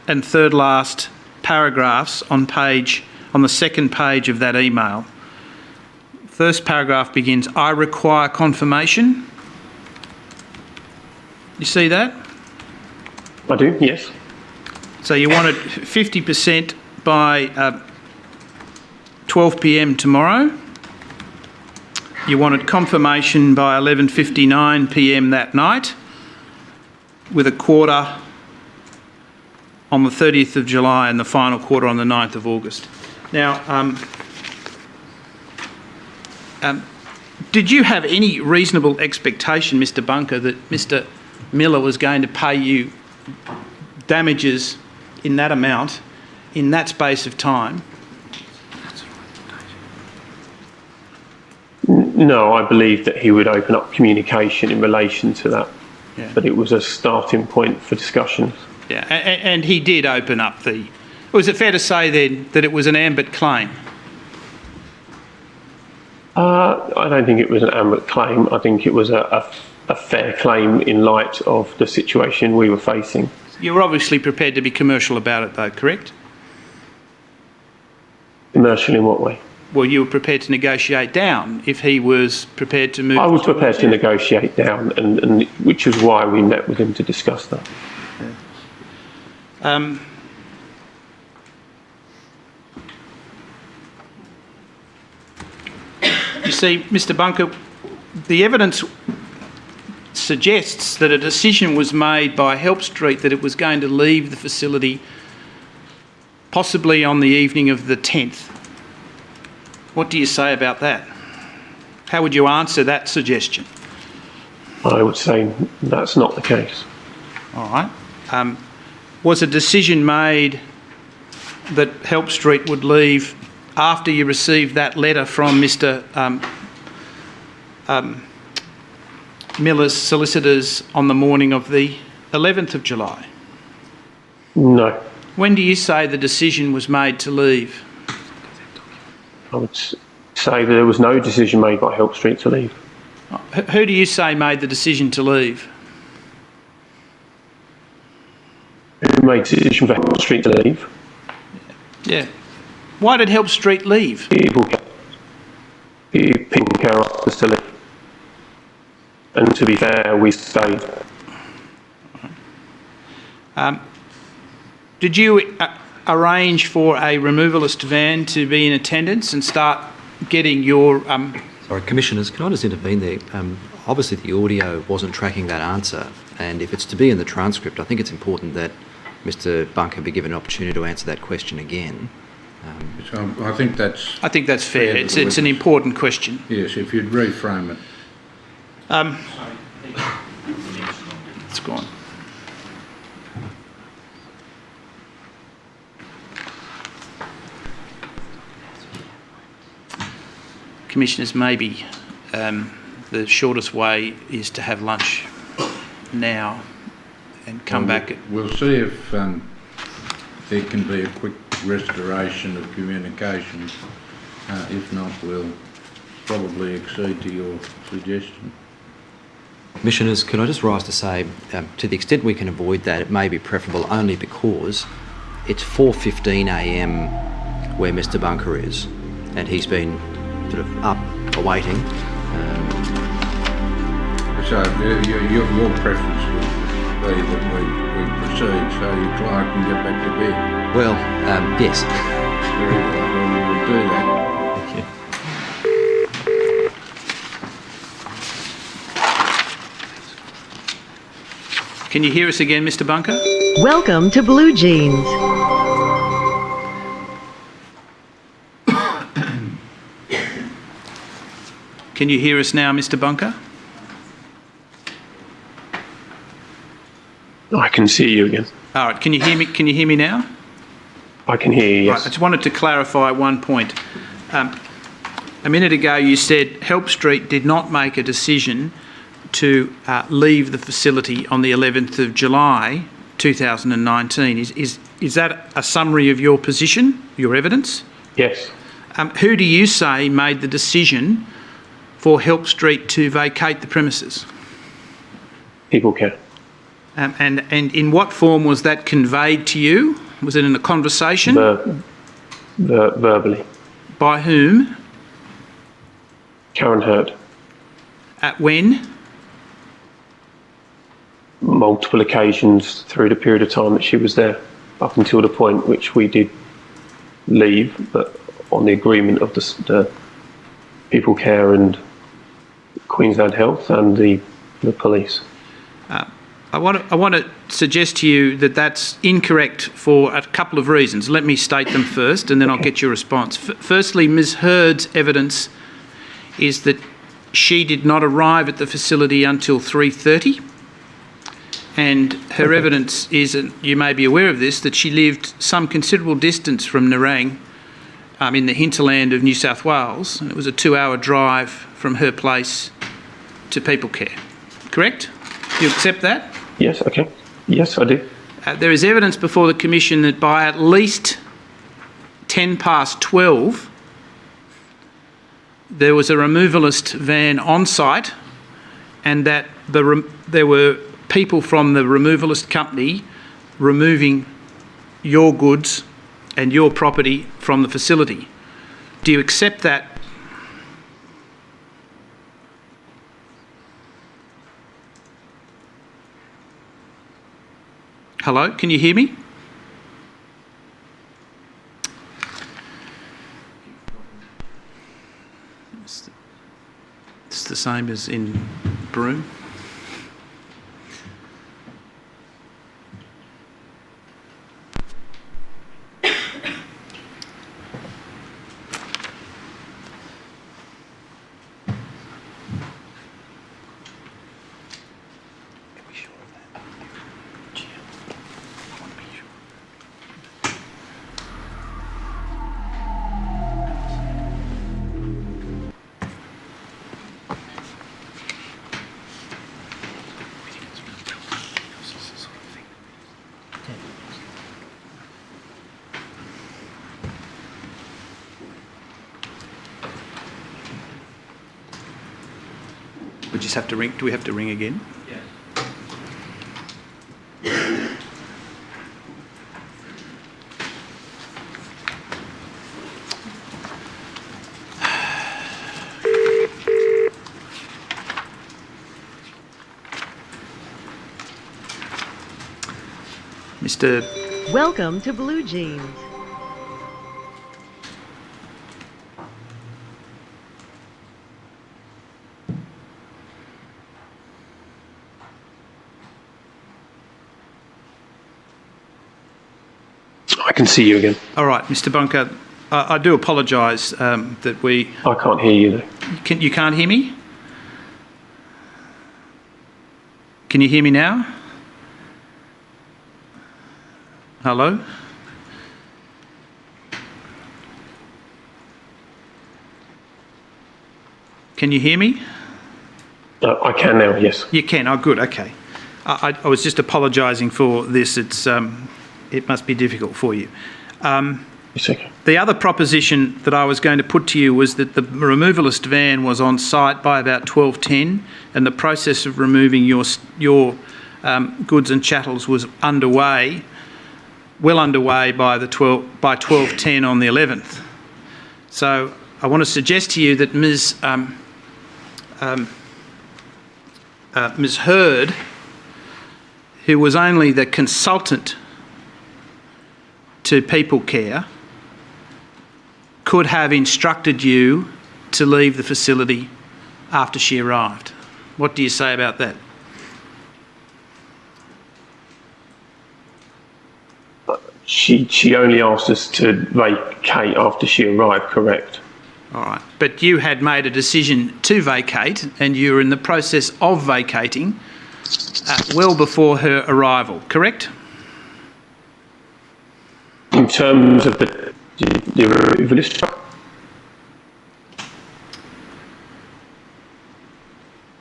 and third last paragraphs on the second page of that email. First paragraph begins, I require confirmation. You see that? I do, yes. So you wanted 50% by 12 p.m. tomorrow. You wanted confirmation by 11:59 p.m. that night, with a quarter on the 30th of July and the final quarter on the 9th of August. Now, did you have any reasonable expectation, Mr. Bunker, that Mr. Miller was going to pay you damages in that amount in that space of time? No, I believe that he would open up communication in relation to that, but it was a starting point for discussions. Yeah, and he did open up the... Was it fair to say then that it was an ambit claim? I don't think it was an ambit claim. I think it was a a fair claim in light of the situation we were facing. You're obviously prepared to be commercial about it though, correct? Commercial in what way? Well, you were prepared to negotiate down if he was prepared to move... I was prepared to negotiate down, and which is why we met with him to discuss that. You see, Mr Bunker, the evidence suggests that a decision was made by Help Street that it was going to leave the facility possibly on the evening of the 10th. What do you say about that? How would you answer that suggestion? I would say that's not the case. All right. Was a decision made that Help Street would leave after you received that letter from Mr Miller's solicitors on the morning of the 11th of July? No. When do you say the decision was made to leave? I would say that there was no decision made by Help Street to leave. Who do you say made the decision to leave? Who made the decision for Help Street to leave? Yeah. Why did Help Street leave? People care of us to leave. And to be fair, we stayed. Did you arrange for a removalist van to be in attendance and start getting your... Sorry, Commissioners, can I just intervene there? Obviously the audio wasn't tracking that answer, and if it's to be in the transcript, I think it's important that Mr Bunker be given an opportunity to answer that question again. So I think that's fair. It's an important question. Yes, if you'd reframe it. It's gone. Commissioners, maybe the shortest way is to have lunch now and come back. We'll see if there can be a quick restoration of communication. If not, we'll probably accede to your suggestion. Commissioners, could I just rise to say, to the extent we can avoid that, it may be preferable only because it's 4:15 a.m. where Mr Bunker is, and he's been sort of up, awaiting. So your preference would be that we proceed so your client can get back to bed? Well, yes. Very well, we'll do that. Can you hear us again, Mr Bunker? Welcome to Blue Jeans. Can you hear us now, Mr Bunker? I can see you again. All right. Can you hear me? Can you hear me now? I can hear you, yes. Right, I just wanted to clarify one point. A minute ago you said Help Street did not make a decision to leave the facility on the 11th of July 2019. Is that a summary of your position, your evidence? Yes. Who do you say made the decision for Help Street to vacate the premises? People care. And in what form was that conveyed to you? Was it in a conversation? Verbally. By whom? Karen Hurd. At when? Multiple occasions through the period of time that she was there, up until the point which we did leave, but on the agreement of the People Care and Queensland Health and the police. I want to suggest to you that that's incorrect for a couple of reasons. Let me state them first and then I'll get your response. Firstly, Ms Hurd's evidence is that she did not arrive at the facility until 3:30, and her evidence is, and you may be aware of this, that she lived some considerable distance from Nerang in the hinterland of New South Wales, and it was a 2-hour drive from her place to People Care. Correct? Do you accept that? Yes, okay. Yes, I do. There is evidence before the Commission that by at least 12:10, there was a removalist van on site and that there were people from the removalist company removing your goods and your property from the facility. Do you accept that? Hello, can you hear me? It's the same as in Broome. We just have to ring. Do we have to ring again? Yeah. Mr. Welcome to Blue Jeans. I can see you again. All right, Mr. Bunker, I do apologise that we... I can't hear you though. You can't hear me? Can you hear me now? Hello? Can you hear me? I can now, yes. You can. Oh, good. Okay. I was just apologising for this. It must be difficult for you. It's okay. The other proposition that I was going to put to you was that the removalist van was on site by about 12:10, and the process of removing your goods and chattels was underway, well underway by 12:10 on the 11th. So I want to suggest to you that Ms. Hurd, who was only the consultant to People Care, could have instructed you to leave the facility after she arrived. What do you say about that? She only asked us to vacate after she arrived, correct? All right. But you had made a decision to vacate, and you were in the process of vacating well before her arrival, correct? In terms of the removalist truck?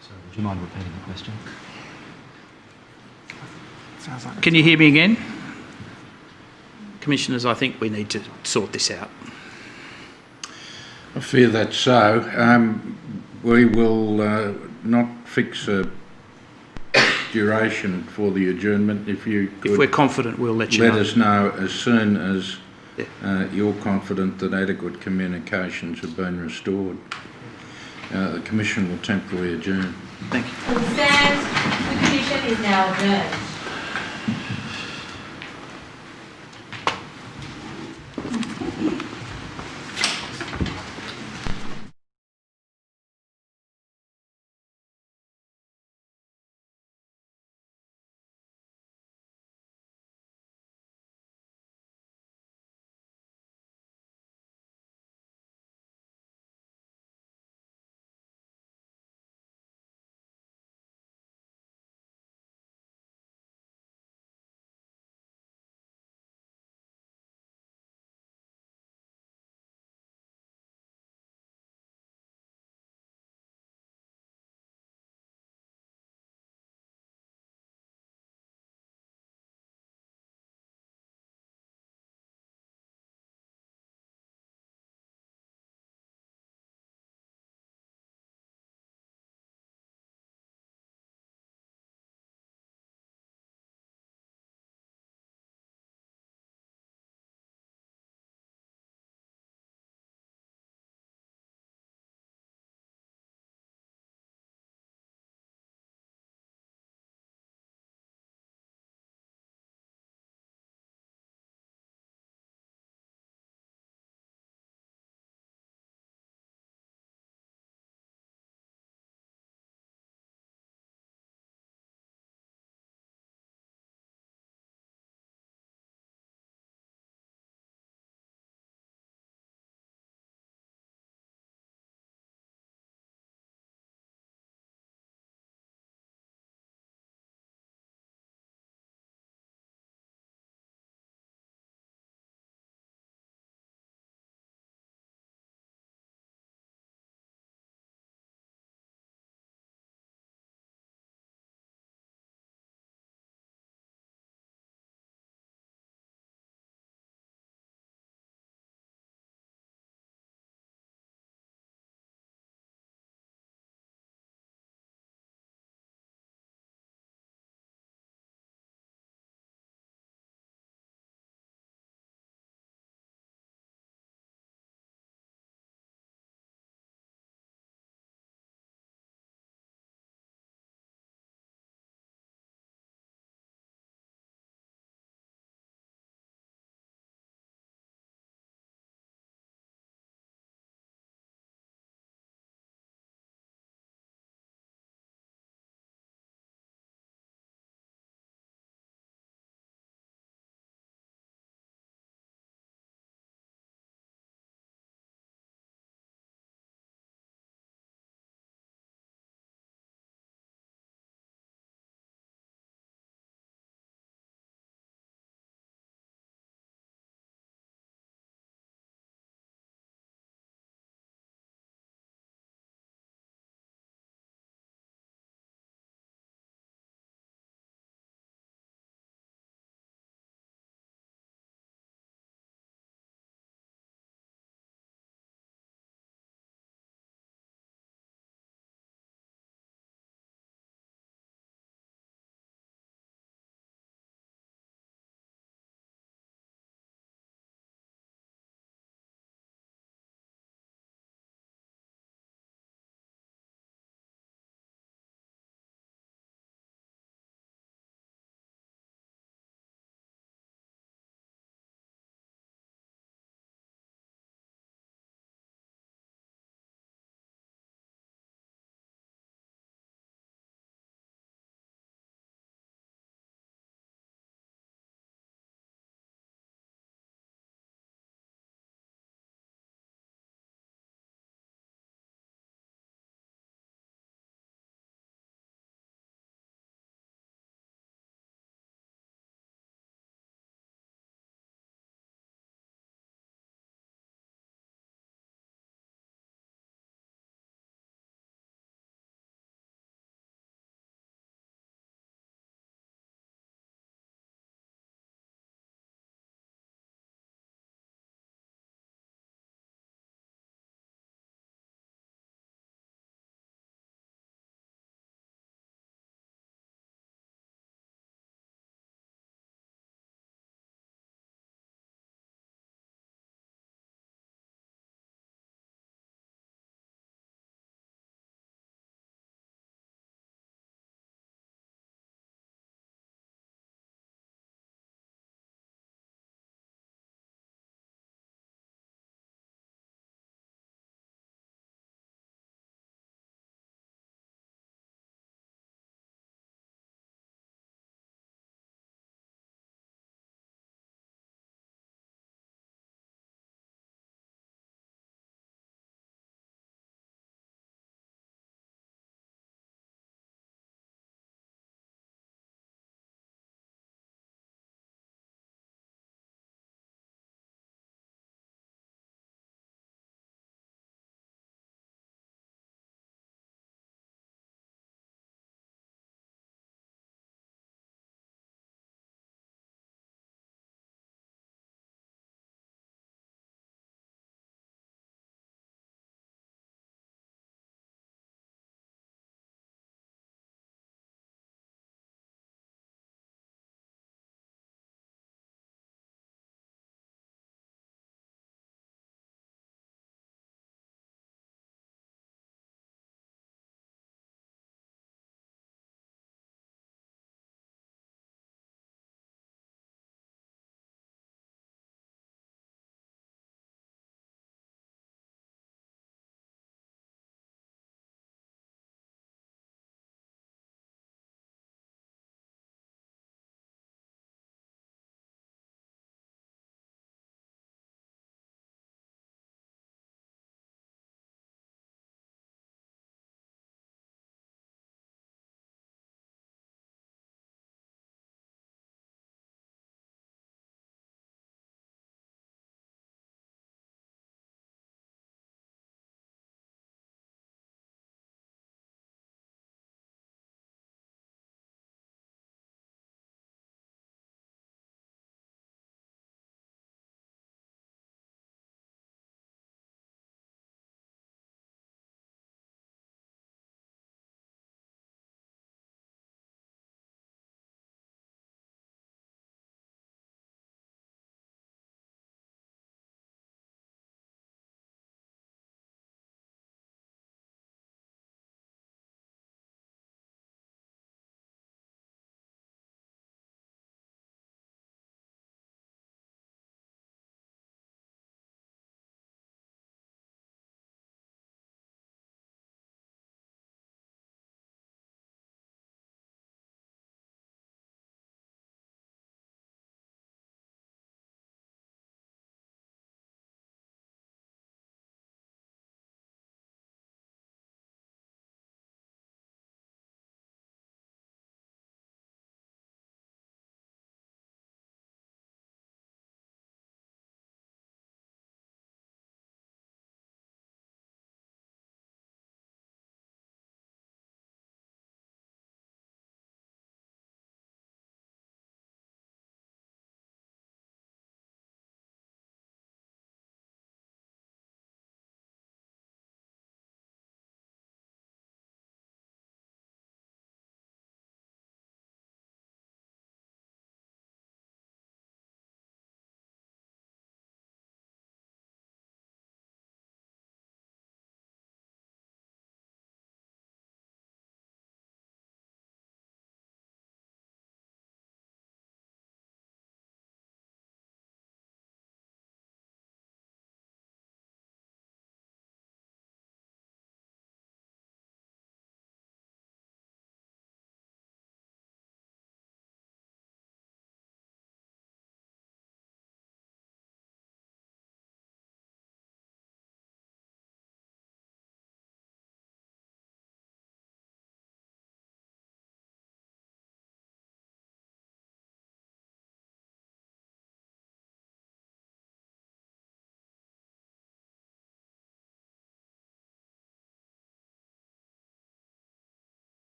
Sorry, would you mind repeating the question? Can you hear me again? Commissioners, I think we need to sort this out. I fear that's so. We will not fix a duration for the adjournment. If you could, if we're confident, we'll let you know. Let us know as soon as you're confident that adequate communications have been restored. The Commission will temporarily adjourn. Thank you. Stands, the Commission is now adjourned.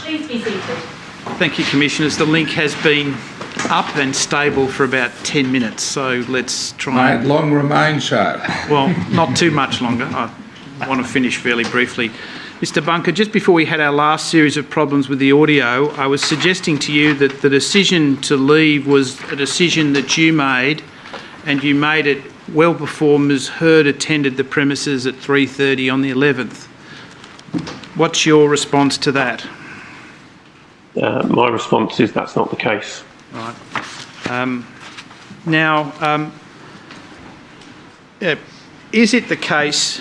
Please be seated. Thank you, Commissioners. The link has been up and stable for about 10 minutes, so let's try May it long remain so. Well, not too much longer. I want to finish fairly briefly. Mr Bunker, just before we had our last series of problems with the audio, I was suggesting to you that the decision to leave was a decision that you made, and you made it well before Ms Hurd attended the premises at 3:30 on the 11th. What's your response to that? My response is that's not the case. Right. Now, is it the case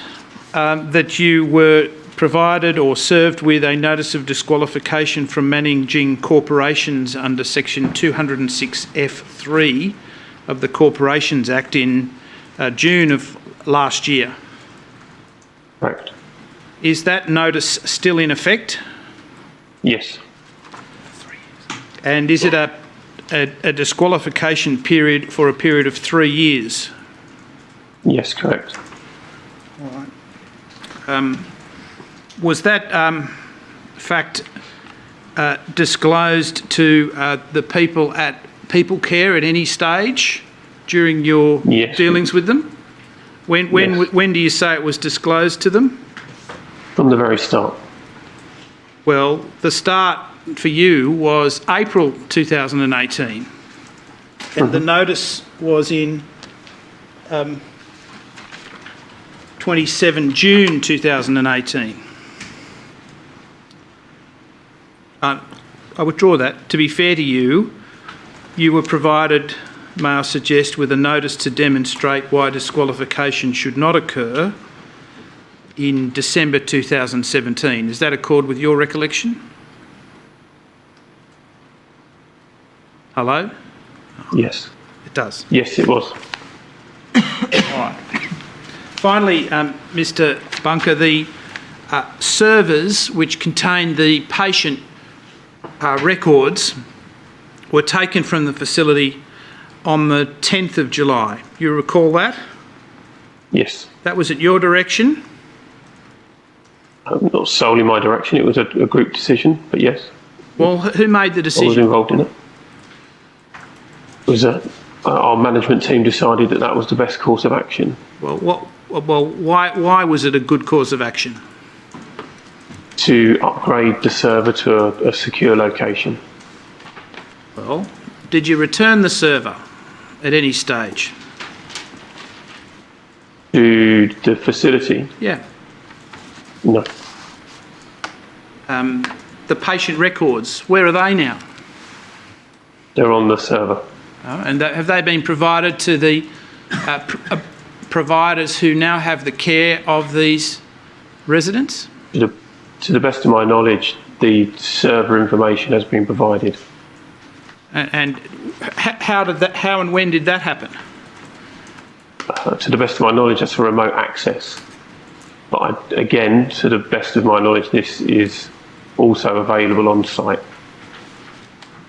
that you were provided or served with a notice of disqualification from managing corporations under section 206F3 of the Corporations Act in June of last year? Correct. Is that notice still in effect? Yes. And is it a disqualification period for a period of 3 years? Yes, correct. All right. Was that fact disclosed to the people at People Care at any stage during your dealings with them? When do you say it was disclosed to them? From the very start. Well, the start for you was April 2018, and the notice was in 27 June 2018. I withdraw that. To be fair to you, you were provided, may I suggest, with a notice to demonstrate why disqualification should not occur in December 2017. Does that accord with your recollection? Hello? Yes. It does? Yes, it was. All right. Finally, Mr Bunker, the servers which contained the patient records were taken from the facility on the 10th of July. You recall that? Yes. That was at your direction? Not solely my direction, it was a group decision, but yes. Well, who made the decision? I was involved in it. It was our management team decided that was the best course of action. Well, why was it a good course of action? To upgrade the server to a secure location. Well, did you return the server at any stage? To the facility? Yeah. No. The patient records, where are they now? They're on the server. Oh, and have they been provided to the providers who now have the care of these residents? To the best of my knowledge, the server information has been provided. And how and when did that happen? To the best of my knowledge, that's for remote access. But again, to the best of my knowledge, this is also available on site.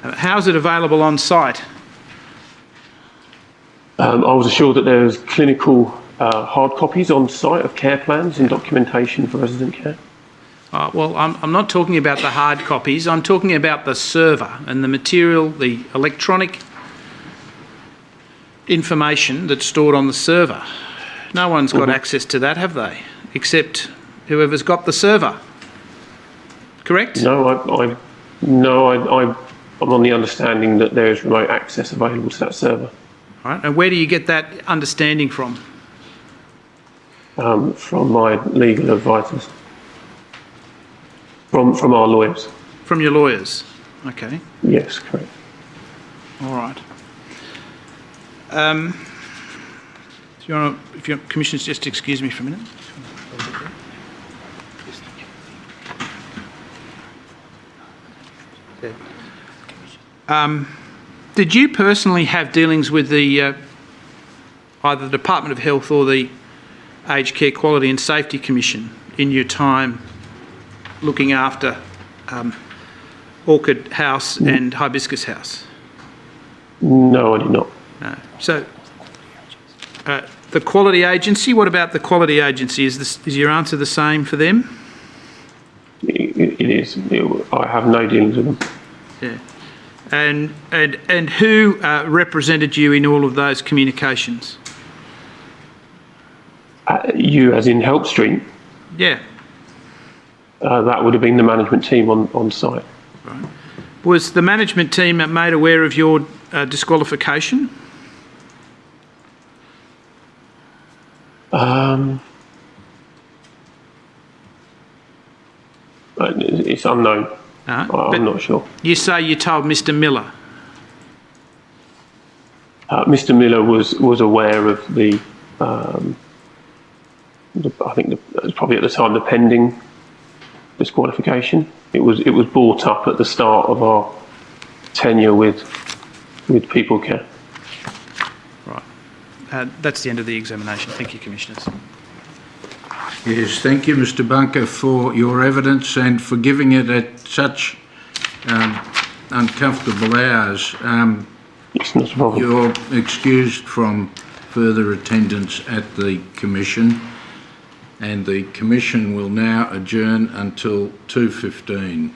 How's it available on site? I was assured that there's clinical hard copies on site of care plans and documentation for resident care. Well, I'm not talking about the hard copies. I'm talking about the server and the material, the electronic information that's stored on the server. No one's got access to that, have they? Except whoever's got the server. Correct? No, I'm on the understanding that there is remote access available to that server. All right. And where do you get that understanding from? From my legal advisors. From our lawyers. From your lawyers? Okay. Yes, correct. All right. If your commissioners just excuse me for a minute. Did you personally have dealings with the either the Department of Health or the Aged Care Quality and Safety Commission in your time looking after Orchid House and Hibiscus House? No, I did not. No. So, the Quality Agency, what about the Quality Agency? Is your answer the same for them? it is. I have no dealings with them. Yeah. And who represented you in all of those communications? You, as in Help Street? Yeah. That would have been the management team on site. Right. Was the management team made aware of your disqualification? It's unknown. I'm not sure. You say you told Mr. Miller? Mr. Miller was aware of the I think it was probably at the time the pending disqualification. It was brought up at the start of our tenure with People Care. Right. That's the end of the examination. Thank you, Commissioners. Yes, thank you, Mr. Bunker, for your evidence and for giving it at such uncomfortable hours. It's not a problem. You're excused from further attendance at the Commission, and the Commission will now adjourn until 2:15.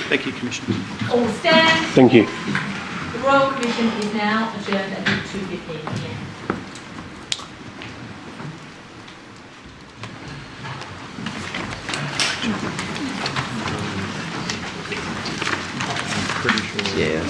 Thank you, Commissioner. All stand. Thank you. The Royal Commission is now adjourned until 2:15 p.m. Yeah.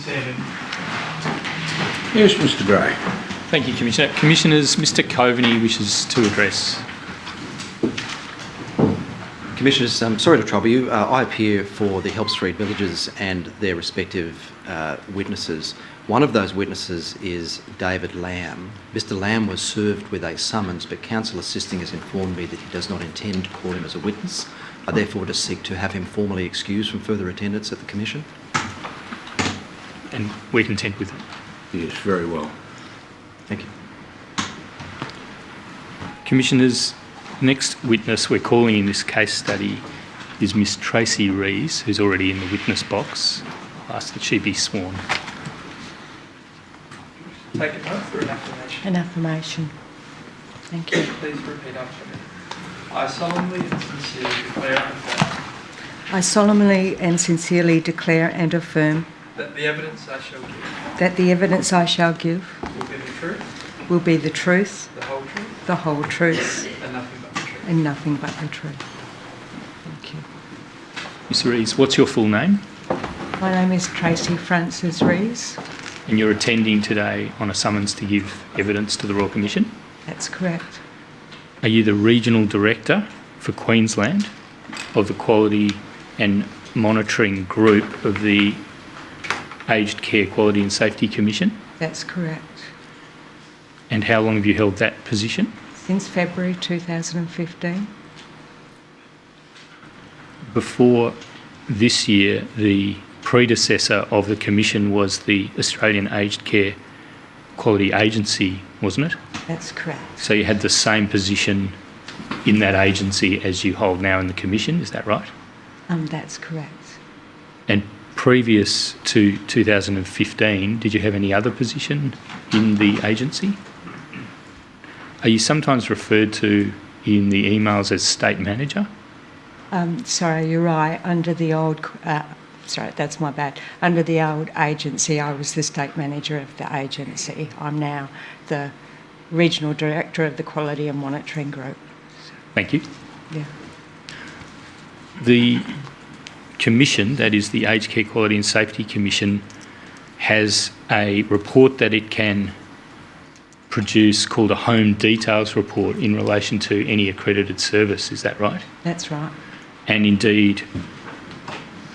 Chairman. Yes, Mr Gray. Thank you, Commissioner. Commissioners, Mr Coveney wishes to address. Commissioners, sorry to trouble you. I appear for the Help Street villagers and their respective witnesses. One of those witnesses is David Lamb. Mr Lamb was served with a summons, but counsel assisting has informed me that he does not intend to call him as a witness. I therefore just seek to have him formally excused from further attendance at the Commission. And we're content with it. Yes, very well. Thank you. Commissioners, next witness we're calling in this case study is Miss Tracy Rees, who's already in the witness box. I'll ask that she be sworn. Take an oath or an affirmation? An affirmation. Thank you. Please repeat after me. I solemnly and sincerely declare and affirm I solemnly and sincerely declare and affirm that the evidence I shall give that the evidence I shall give will be the truth, will be the truth, the whole truth, and nothing but the truth. and nothing but the truth. Thank you. Miss Rees, what's your full name? My name is Tracy Frances Rees. And you're attending today on a summons to give evidence to the Royal Commission? That's correct. Are you the Regional Director for Queensland of the Quality and Monitoring Group of the Aged Care Quality and Safety Commission? That's correct. And how long have you held that position? Since February 2015. Before this year, the predecessor of the Commission was the Australian Aged Care Quality Agency, wasn't it? That's correct. So you had the same position in that agency as you hold now in the Commission, is that right? That's correct. And previous to 2015, did you have any other position in the agency? Are you sometimes referred to in the emails as State Manager? Sorry, you're right. Under the old, sorry, that's my bad. Under the old agency, I was the State Manager of the agency. I'm now the Regional Director of the Quality and Monitoring Group. Thank you. Yeah. The Commission, that is the Aged Care Quality and Safety Commission, has a report that it can produce called a Home Details Report in relation to any accredited service, is that right? That's right. And indeed,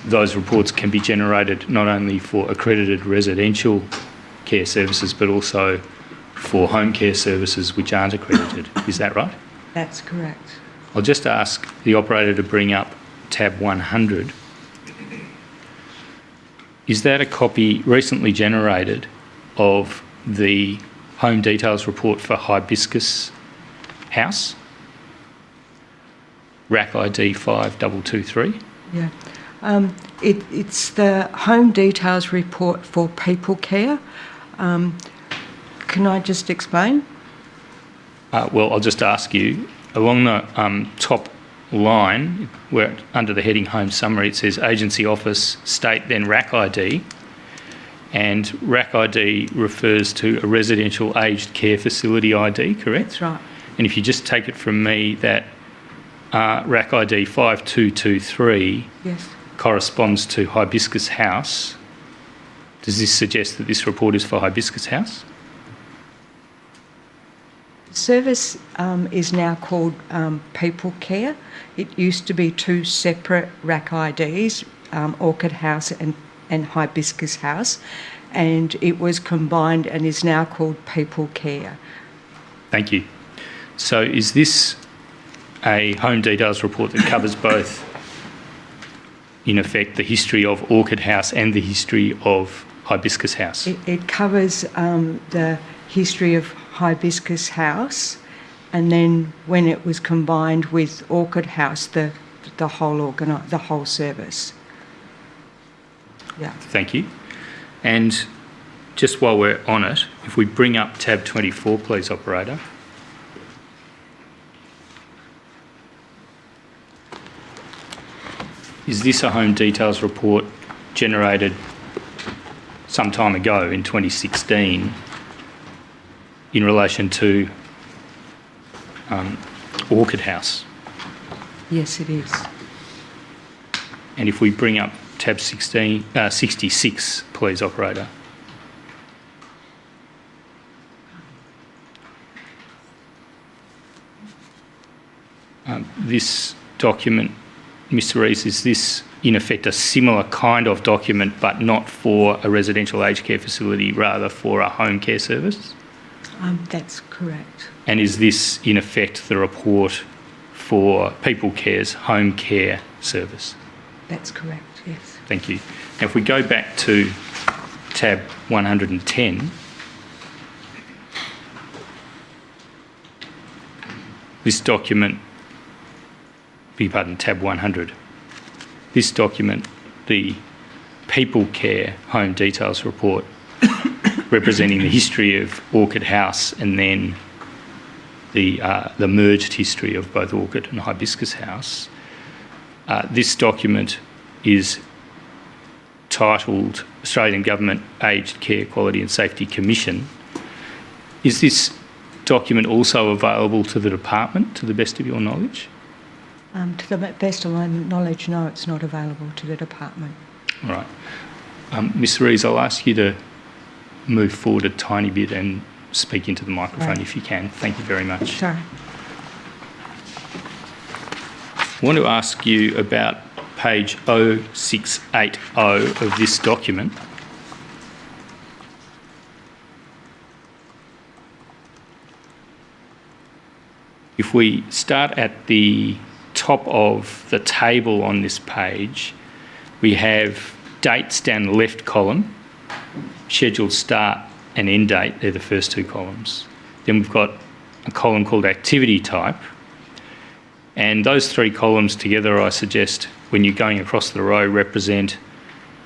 those reports can be generated not only for accredited residential care services, but also for home care services which aren't accredited. Is that right? That's correct. I'll just ask the operator to bring up tab 100. Is that a copy recently generated of the Home Details Report for Hibiscus House? RAC ID 5223? Yeah. It's the Home Details Report for People Care. Can I just explain? Well, I'll just ask you, along the top line, where under the heading Home Summary, it says Agency Office, State, then RAC ID. And RAC ID refers to a residential aged care facility ID, correct? That's right. And if you just take it from me that RAC ID 5223 Yes. corresponds to Hibiscus House, does this suggest that this report is for Hibiscus House? The service is now called People Care. It used to be two separate RAC IDs, Orchid House and Hibiscus House, and it was combined and is now called People Care. Thank you. So is this a Home Details Report that covers both, in effect, the history of Orchid House and the history of Hibiscus House? It covers the history of Hibiscus House, and then when it was combined with Orchid House, the whole service. Yeah. Thank you. And just while we're on it, if we bring up tab 24, please, operator. Is this a Home Details Report generated some time ago in 2016 in relation to Orchid House? Yes, it is. And if we bring up tab 66, please, operator. This document, Mr. Rees, is this in effect a similar kind of document but not for a residential aged care facility, rather for a home care service? That's correct. And is this in effect the report for People Care's home care service? That's correct, yes. Thank you. Now, if we go back to tab 110, this document, beg your pardon, tab 100, this document, the People Care Home Details Report, representing the history of Orchid House and then the merged history of both Orchid and Hibiscus House. This document is titled Australian Government Aged Care Quality and Safety Commission. Is this document also available to the department, to the best of your knowledge? To the best of my knowledge, no, it's not available to the department. All right. Ms. Rees, I'll ask you to move forward a tiny bit and speak into the microphone if you can. Thank you very much. Sorry. I want to ask you about page 0680 of this document. If we start at the top of the table on this page, we have dates down the left column, scheduled start and end date, they're the first two columns. Then we've got a column called activity type, and those three columns together, I suggest, when you're going across the row, represent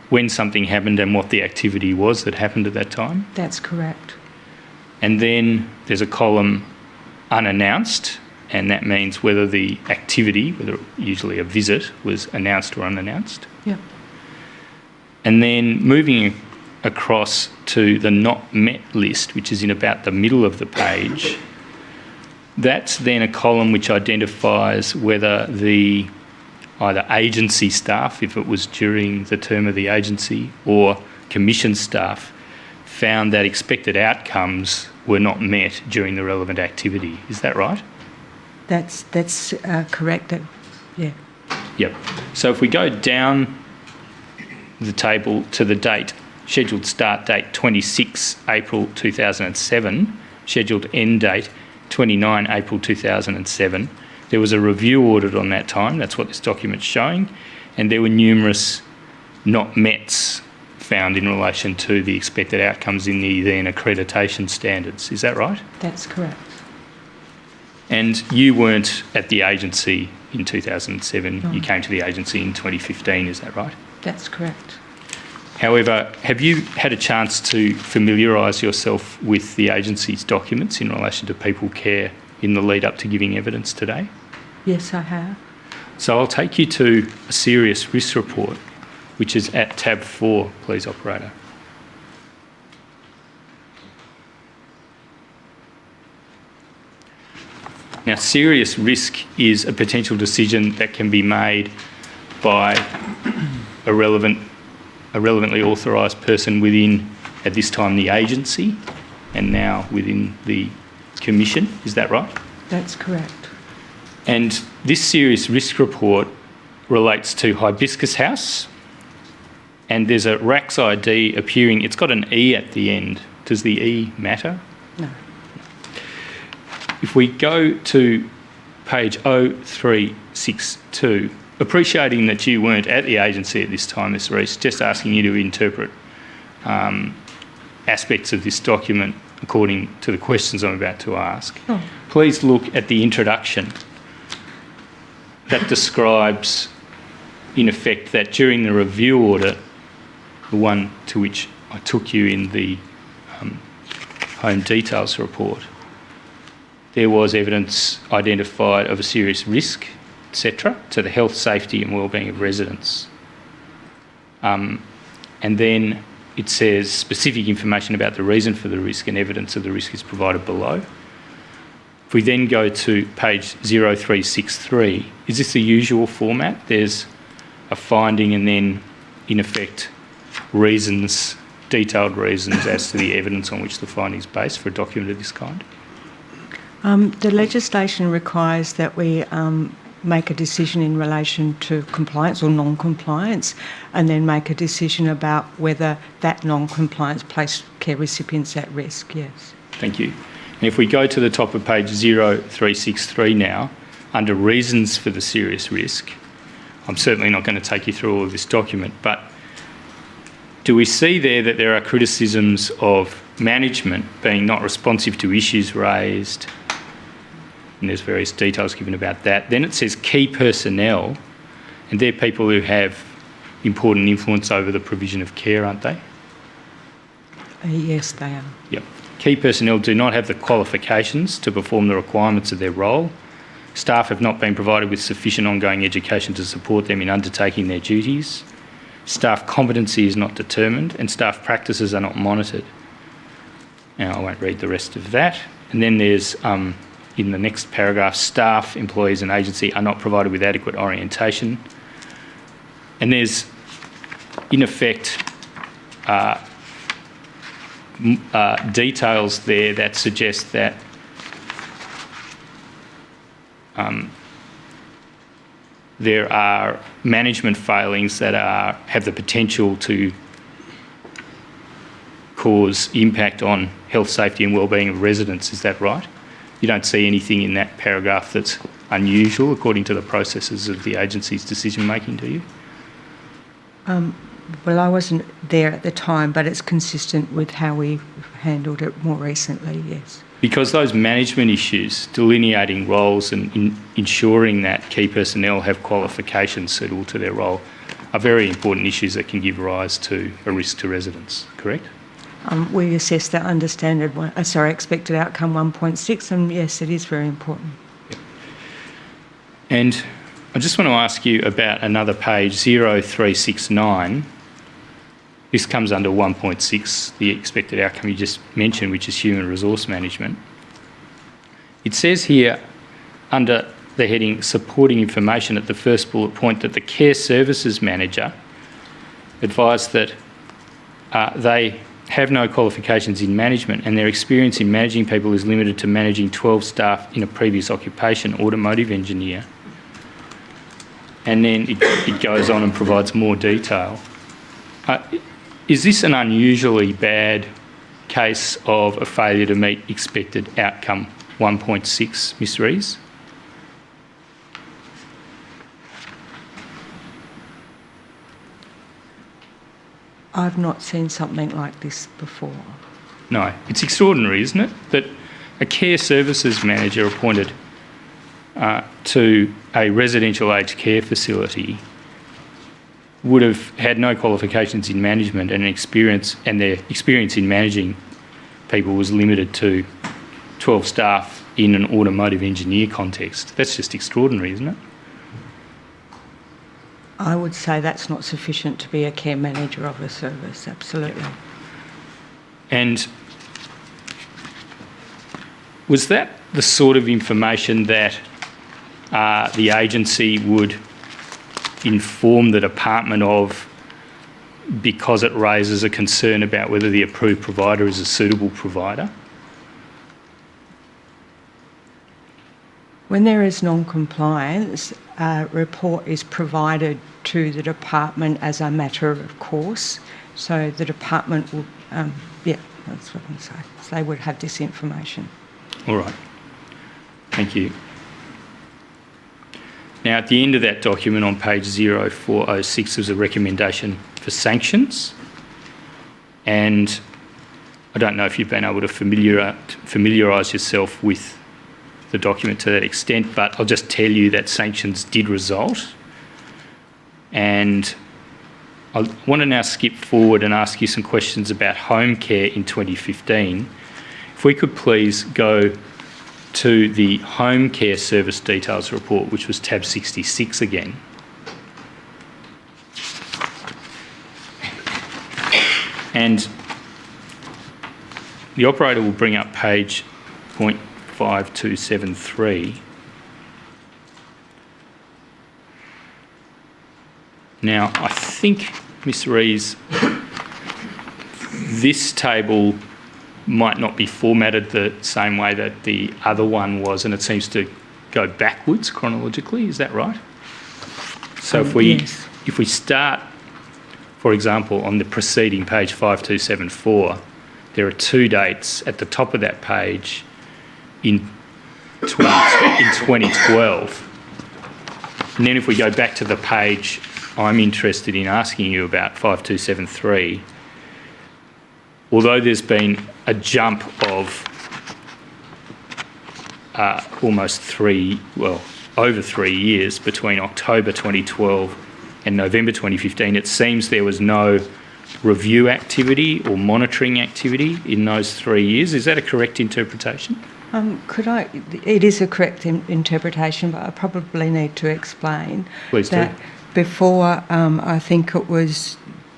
when something happened and what the activity was that happened at that time. That's correct. And then there's a column unannounced, and that means whether the activity, whether usually a visit, was announced or unannounced. Yeah. And then moving across to the not met list, which is in about the middle of the page, that's then a column which identifies whether the either agency staff, if it was during the term of the agency, or commission staff found that expected outcomes were not met during the relevant activity. Is that right? That's correct. Yeah. Yep. So if we go down the table to the date, scheduled start date 26 April 2007, scheduled end date 29 April 2007, there was a review audit on that time, that's what this document's showing, and there were numerous not mets found in relation to the expected outcomes in the then accreditation standards. Is that right? That's correct. And you weren't at the agency in 2007, No. You came to the agency in 2015, is that right? That's correct. However, have you had a chance to familiarise yourself with the agency's documents in relation to People Care in the lead up to giving evidence today? Yes, I have. So I'll take you to a serious risk report, which is at tab 4, please, operator. Now, serious risk is a potential decision that can be made by a relevantly authorised person within, at this time, the agency, and now within the commission. Is that right? That's correct. And this serious risk report relates to Hibiscus House, and there's a RACS ID appearing. It's got an E at the end. Does the E matter? No. If we go to page 0362, appreciating that you weren't at the agency at this time, Ms. Rees, just asking you to interpret aspects of this document according to the questions I'm about to ask. Oh. Please look at the introduction. That describes, in effect, that during the review audit, the one to which I took you in the home details report, there was evidence identified of a serious risk, etc., to the health, safety and wellbeing of residents. And then it says specific information about the reason for the risk and evidence of the risk is provided below. If we then go to page 0363, is this the usual format? There's a finding and then in effect, reasons, detailed reasons as to the evidence on which the finding is based for a document of this kind? The legislation requires that we make a decision in relation to compliance or non-compliance, and then make a decision about whether that non-compliance placed care recipients at risk, yes. Thank you. And if we go to the top of page 0363 now, under reasons for the serious risk, I'm certainly not going to take you through all of this document, but do we see there that there are criticisms of management being not responsive to issues raised? And there's various details given about that. Then it says key personnel, and they're people who have important influence over the provision of care, aren't they? Yes, they are. Yep. Key personnel do not have the qualifications to perform the requirements of their role. Staff have not been provided with sufficient ongoing education to support them in undertaking their duties. Staff competency is not determined, and staff practices are not monitored. Now, I won't read the rest of that. And then there's, in the next paragraph, staff, employees and agency are not provided with adequate orientation. And there's, in effect, details there that suggest that there are management failings that have the potential to cause impact on health, safety and wellbeing of residents. Is that right? You don't see anything in that paragraph that's unusual according to the processes of the agency's decision-making, do you? Well, I wasn't there at the time, but it's consistent with how we handled it more recently, yes. Because those management issues, delineating roles and ensuring that key personnel have qualifications suitable to their role, are very important issues that can give rise to a risk to residents, correct? We assessed that expected outcome 1.6, and yes, it is very important. Yep. And I just want to ask you about another page, 0369. This comes under 1.6, the expected outcome you just mentioned, which is human resource management. It says here, under the heading supporting information at the first bullet point, that the care services manager advised that they have no qualifications in management and their experience in managing people is limited to managing 12 staff in a previous occupation, automotive engineer. And then it goes on and provides more detail. Is this an unusually bad case of a failure to meet expected outcome 1.6, Ms Rees? I've not seen something like this before. No, it's extraordinary, isn't it? That a care services manager appointed to a residential aged care facility would have had no qualifications in management and their experience in managing people was limited to 12 staff in an automotive engineer context. That's just extraordinary, isn't it? I would say that's not sufficient to be a care manager of a service, absolutely. And was that the sort of information that the agency would inform the department of because it raises a concern about whether the approved provider is a suitable provider? When there is non-compliance, a report is provided to the department as a matter of course. So the department will, that's what I'm saying. So they would have this information. All right. Thank you. Now, at the end of that document on page 0406, there's a recommendation for sanctions. And I don't know if you've been able to familiarise yourself with the document to that extent, but I'll just tell you that sanctions did result. And I want to now skip forward and ask you some questions about home care in 2015. If we could please go to the home care service details report, which was tab 66 again. And the operator will bring up page 0.5273. Now, I think Ms Rees, this table might not be formatted the same way that the other one was, and it seems to go backwards chronologically. Is that right? So if we start, for example, on the preceding page 5274, there are two dates at the top of that page in 2012. And then if we go back to the page I'm interested in asking you about, 5273, although there's been a jump of over 3 years between October 2012 and November 2015, it seems there was no review activity or monitoring activity in those 3 years. Is that a correct interpretation? It is a correct interpretation, but I probably need to explain. Please that do. Before, I think it was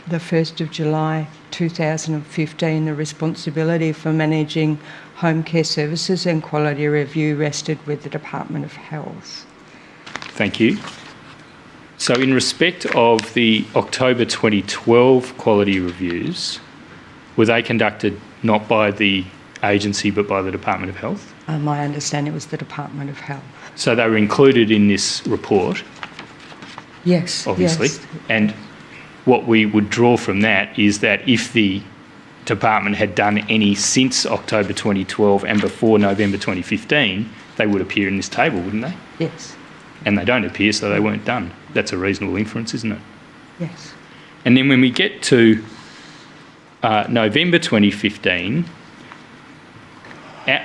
the 1st of July 2015, the responsibility for managing home care services and quality review rested with the Department of Health. Thank you. So in respect of the October 2012 quality reviews, were they conducted not by the agency but by the Department of Health? My understanding was the Department of Health. So they were included in this report? Yes. Obviously. Yes. And what we would draw from that is that if the department had done any since October 2012 and before November 2015, they would appear in this table, wouldn't they? Yes. And they don't appear, so they weren't done. That's a reasonable inference, isn't it? Yes. And then when we get to November 2015,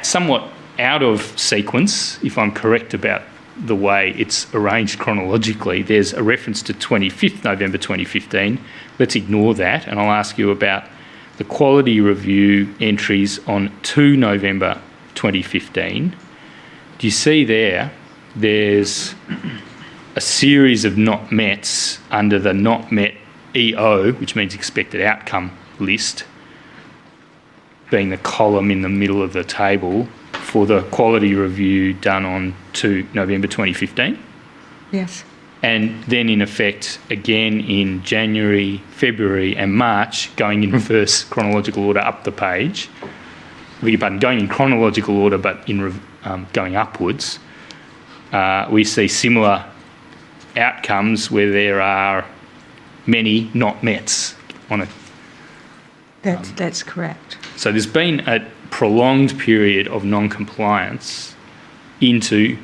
somewhat out of sequence, if I'm correct about the way it's arranged chronologically, there's a reference to 25th November 2015. Let's ignore that, and I'll ask you about the quality review entries on 2 November 2015. Do you see there's a series of not mets under the not met EO, which means expected outcome list, being the column in the middle of the table for the quality review done on 2 November 2015? Yes. And then in effect again in January, February and March, going in reverse chronological order up the page. I beg your pardon, going in chronological order but in going upwards, we see similar outcomes where there are many not mets on it. That's correct. So there's been a prolonged period of non-compliance into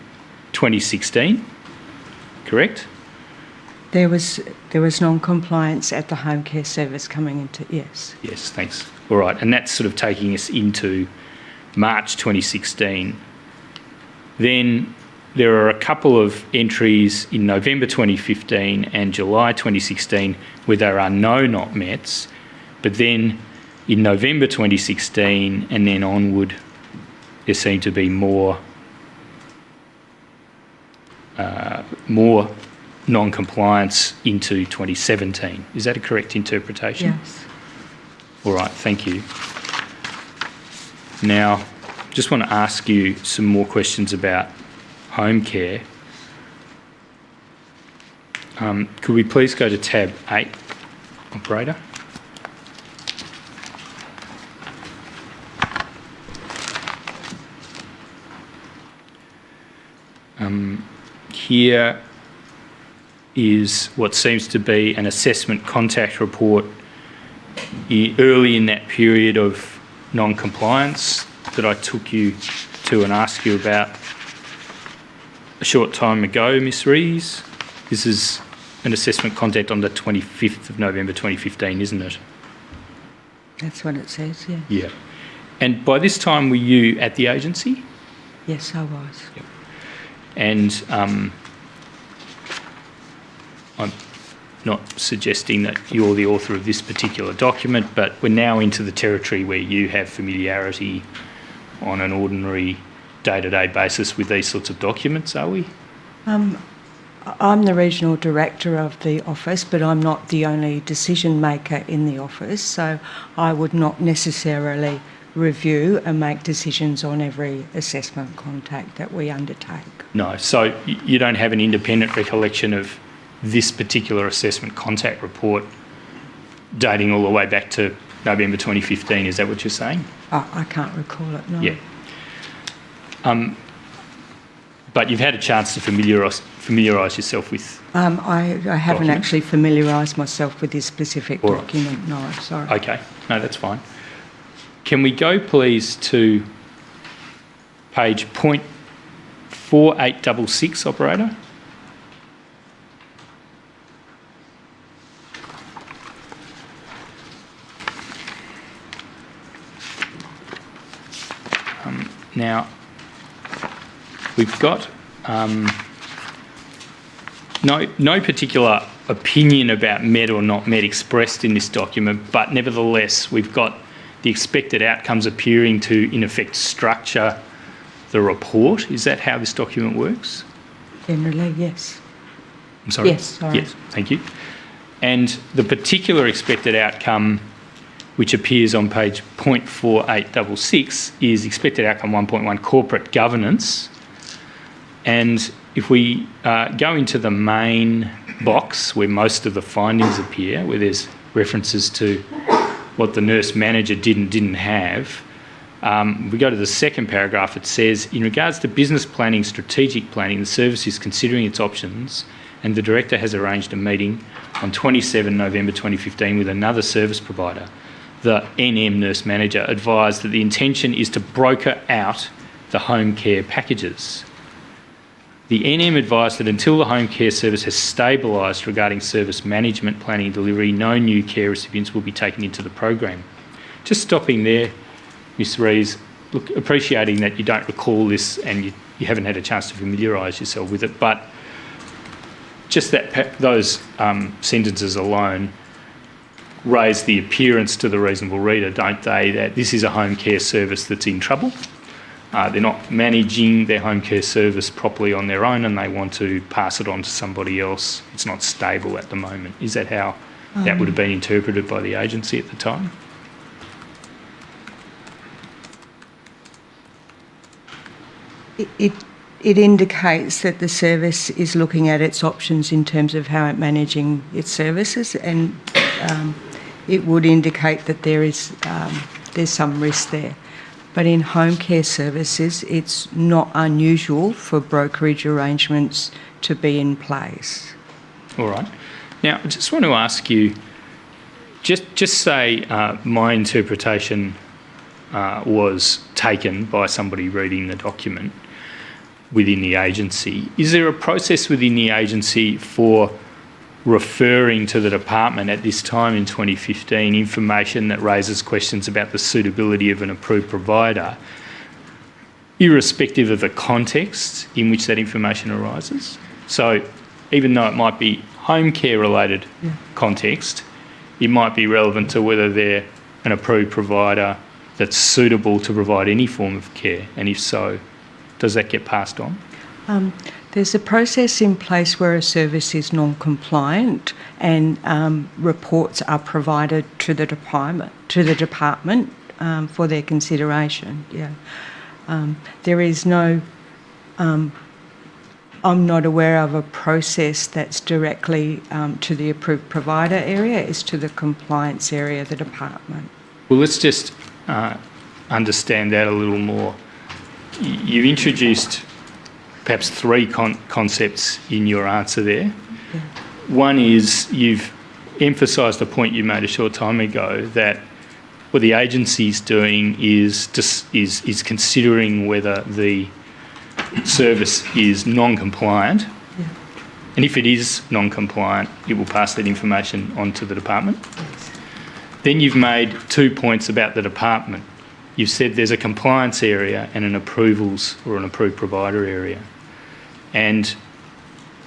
2016, correct? There was non-compliance at the home care service coming into, yes. Yes, thanks. All right, and that's sort of taking us into March 2016. Then there are a couple of entries in November 2015 and July 2016 where there are no not mets, but then in November 2016 and then onward, there seem to be more non-compliance into 2017. Is that a correct interpretation? Yes. All right, thank you. Now, just want to ask you some more questions about home care. Could we please go to tab 8, operator? Here is what seems to be an assessment contact report early in that period of non-compliance that I took you to and asked you about a short time ago, Ms Rees. This is an assessment contact on the 25th of November 2015, isn't it? That's what it says, yeah. Yeah. And by this time, were you at the agency? Yes, I was. Yep. And I'm not suggesting that you're the author of this particular document, but we're now into the territory where you have familiarity on an ordinary day-to-day basis with these sorts of documents, are we? I'm the regional director of the office, but I'm not the only decision maker in the office, so I would not necessarily review and make decisions on every assessment contact that we undertake. No, so you don't have an independent recollection of this particular assessment contact report dating all the way back to November 2015. Is that what you're saying? I can't recall it, no. Yeah. But you've had a chance to familiarise yourself with... I haven't document? actually familiarised myself with this specific All right. document, no, sorry. Okay, no, that's fine. Can we go, please, to page 4866, operator? Now, we've got no particular opinion about met or not met expressed in this document, but nevertheless, we've got the expected outcomes appearing to, in effect, structure the report. Is that how this document works? Generally, yes. I'm sorry? Yes, sorry. Yes, thank you. And the particular expected outcome, which appears on page 4866, is expected outcome 1.1, corporate governance. And if we go into the main box where most of the findings appear, where there's references to what the nurse manager did and didn't have, we go to the second paragraph. It says, in regards to business planning, strategic planning, the service is considering its options, and the director has arranged a meeting on 27 November 2015 with another service provider. The NM nurse manager advised that the intention is to broker out the home care packages. The NM advised that until the home care service has stabilised regarding service management, planning and delivery, no new care recipients will be taken into the program. Just stopping there, Ms Rees, look, appreciating that you don't recall this and you haven't had a chance to familiarise yourself with it, but just that those sentences alone raise the appearance to the reasonable reader, don't they, that this is a home care service that's in trouble. They're not managing their home care service properly on their own and they want to pass it on to somebody else. It's not stable at the moment. Is that how that would have been interpreted by the agency at the time? It indicates that the service is looking at its options in terms of how it's managing its services, and it would indicate that there's some risk there. But in home care services, it's not unusual for brokerage arrangements to be in place. All right. Now, I just want to ask you, just say my interpretation was taken by somebody reading the document within the agency. Is there a process within the agency for referring to the department at this time in 2015 information that raises questions about the suitability of an approved provider, irrespective of the context in which that information arises? So even though it might be home care related context, it might be relevant to whether they're an approved provider that's suitable to provide any form of care, and if so, does that get passed on? There's a process in place where a service is non-compliant and reports are provided to the department for their consideration. Yeah, there is no. I'm not aware of a process that's directly to the approved provider area. It's to the compliance area of the department. Well, let's just understand that a little more. You've introduced perhaps three concepts in your answer there. Yeah. One is you've emphasised a point you made a short time ago, that what the agency's doing is considering whether the service is non-compliant, and if it is non-compliant, it will pass that information on to the department. Yes. Then you've made 2 points about the department. You've said there's a compliance area and an approvals or an approved provider area. And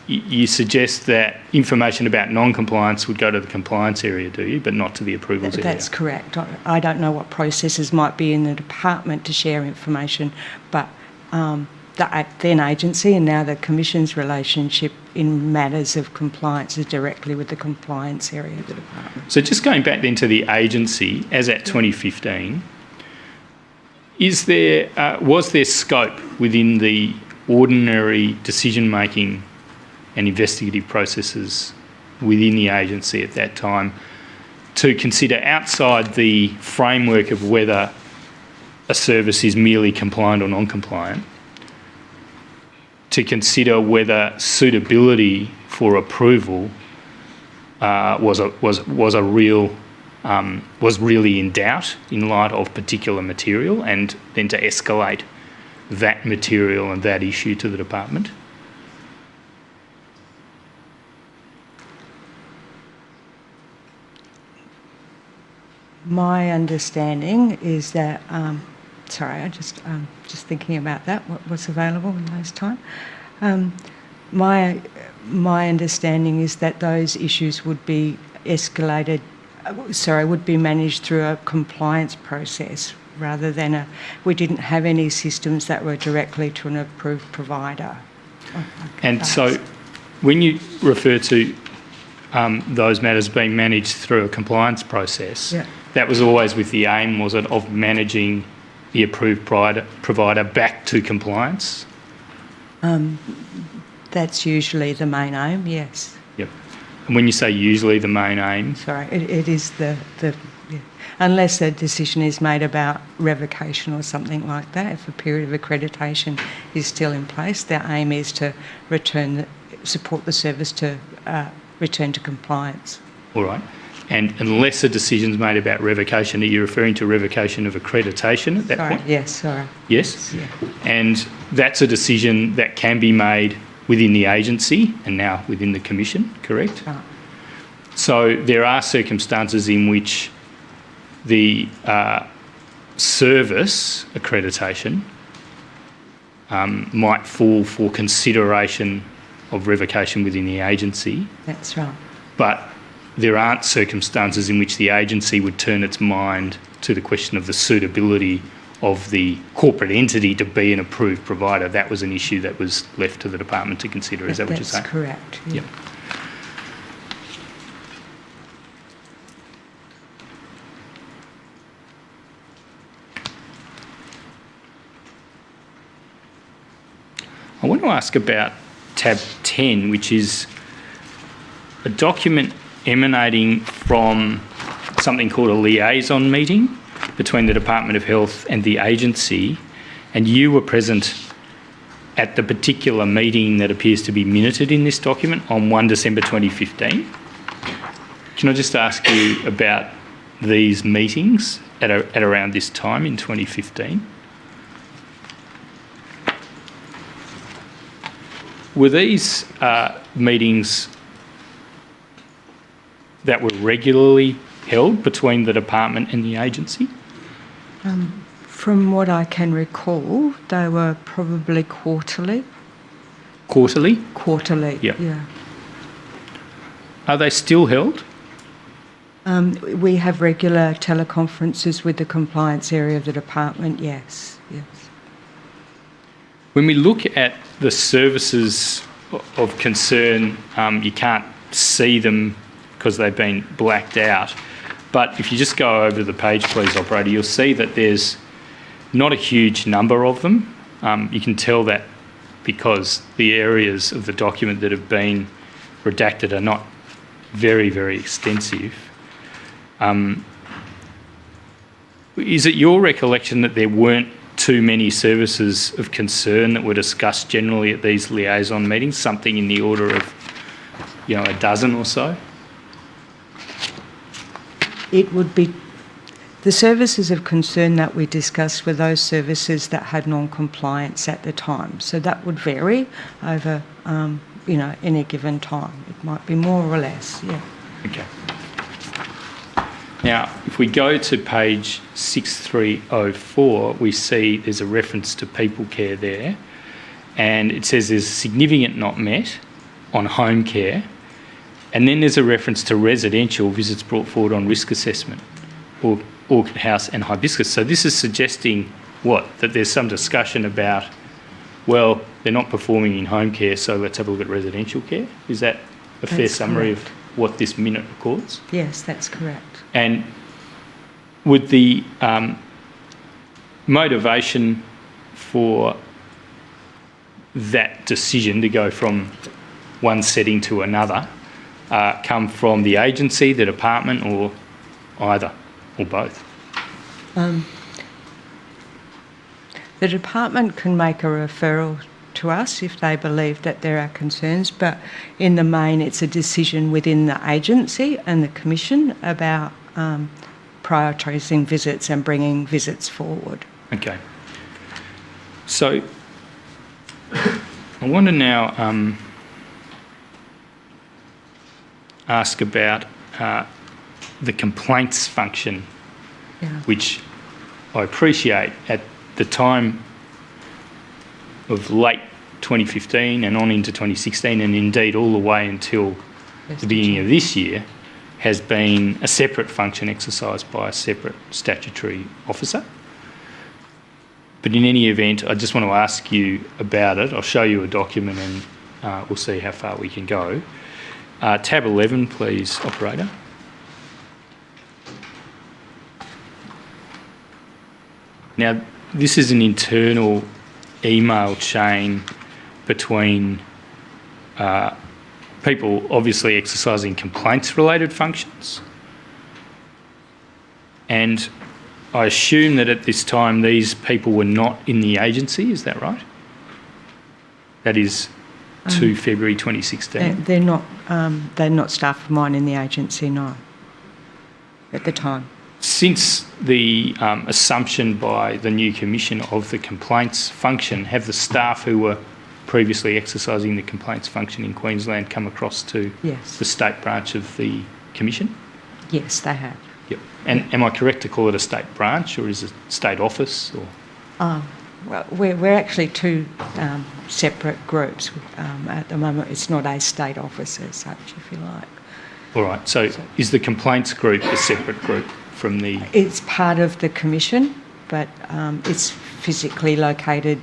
you suggest that information about non-compliance would go to the compliance area, do you, but not to the approvals area? That's correct. I don't know what processes might be in the department to share information, but the then agency and now the Commission's relationship in matters of compliance is directly with the compliance area of the department. So just going back then to the agency, as at 2015, was there scope within the ordinary decision-making and investigative processes within the agency at that time to consider outside the framework of whether a service is merely compliant or non-compliant, to consider whether suitability for approval was really in doubt in light of particular material, and then to escalate that material and that issue to the department. My understanding is that, sorry, I just thinking about that, what was available in those time. My understanding is that those issues would be escalated, would be managed through a compliance process rather than we didn't have any systems that were directly to an approved provider. And so when you refer to those matters being managed through a compliance process, that was always with the aim, was it, of managing the approved provider back to compliance? That's usually the main aim, yes. Yep. And when you say usually the main aim? Sorry, it is unless a decision is made about revocation or something like that, if a period of accreditation is still in place, their aim is to support the service to return to compliance. All right. And unless a decision is made about revocation, are you referring to revocation of accreditation at that point? Yes, sorry. Yes? Yeah. And that's a decision that can be made within the agency and now within the Commission, correct? Right. So there are circumstances in which the service accreditation might fall for consideration of revocation within the agency. That's right. But there aren't circumstances in which the agency would turn its mind to the question of the suitability of the corporate entity to be an approved provider. That was an issue that was left to the department to consider. Is that what you're saying? That's correct. Yeah. Yep. I want to ask about tab 10, which is a document emanating from something called a liaison meeting between the Department of Health and the agency, and you were present at the particular meeting that appears to be minuted in this document on 1 December 2015. Can I just ask you about these meetings at around this time in 2015? Were these meetings that were regularly held between the department and the agency? From what I can recall, they were probably quarterly. Quarterly? Quarterly, Yep. yeah. Are they still held? We have regular teleconferences with the compliance area of the department, yes. When we look at the services of concern, you can't see them because they've been blacked out. But if you just go over the page, please, operator, you'll see that there's not a huge number of them. You can tell that because the areas of the document that have been redacted are not very, very extensive. Is it your recollection that there weren't too many services of concern that were discussed generally at these liaison meetings, something in the order of, a dozen or so? It would be the services of concern that we discussed were those services that had non-compliance at the time. So that would vary over, any given time. It might be more or less, yeah. Okay. Now, if we go to page 6304, we see there's a reference to people care there, and it says there's significant not met on home care, and then there's a reference to residential visits brought forward on risk assessment, or Orchid House and Hibiscus. So this is suggesting what? That there's some discussion about, well, they're not performing in home care, so let's have a look at residential care. Is that a fair summary of what this minute records? Yes, that's correct. And would the motivation for that decision to go from one setting to another come from the agency, the department, or either or both? The department can make a referral to us if they believe that there are concerns, but in the main it's a decision within the agency and the Commission about prioritising visits and bringing visits forward. Okay. So I want to now ask about the complaints function, which I appreciate at the time of late 2015 and on into 2016, and indeed all the way until the beginning of this year, has been a separate function exercised by a separate statutory officer. But in any event, I just want to ask you about it. I'll show you a document and we'll see how far we can go. Tab 11, please, operator. Now, this is an internal email chain between people obviously exercising complaints-related functions. And I assume that at this time these people were not in the agency, is that right? That is 2 February 2016. They're not staff of mine in the agency, no, at the time. Since the assumption by the new Commission of the complaints function, have the staff who were previously exercising the complaints function in Queensland come across to the state branch of the Commission? Yes, they have. Yep. And am I correct to call it a state branch, or is it state office? Or? Well, we're actually two separate groups at the moment. It's not a state office as such, if you like. All right. So is the complaints group a separate group from the... It's part of the Commission, but it's physically located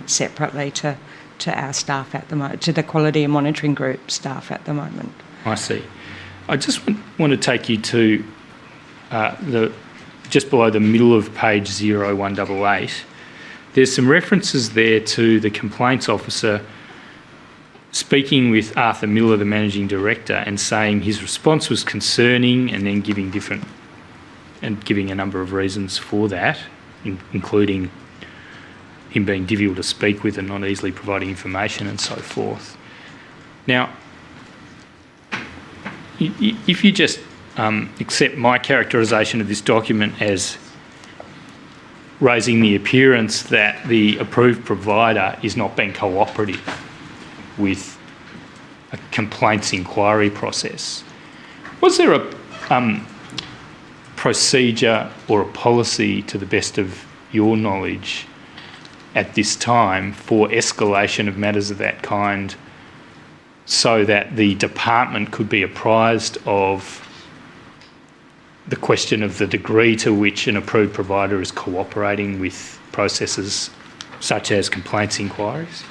separately to our staff at the moment, to the Quality and Monitoring Group staff at the moment. I see. I just want to take you to just below the middle of page 0188. There's some references there to the complaints officer speaking with Arthur Miller, the Managing Director, and saying his response was concerning, and then giving a number of reasons for that, including him being difficult to speak with and not easily providing information and so forth. Now, if you just accept my characterisation of this document as raising the appearance that the approved provider is not being cooperative with a complaints inquiry process, was there a procedure or a policy, to the best of your knowledge, at this time for escalation of matters of that kind, so that the department could be apprised of the question of the degree to which an approved provider is cooperating with processes such as complaints inquiries?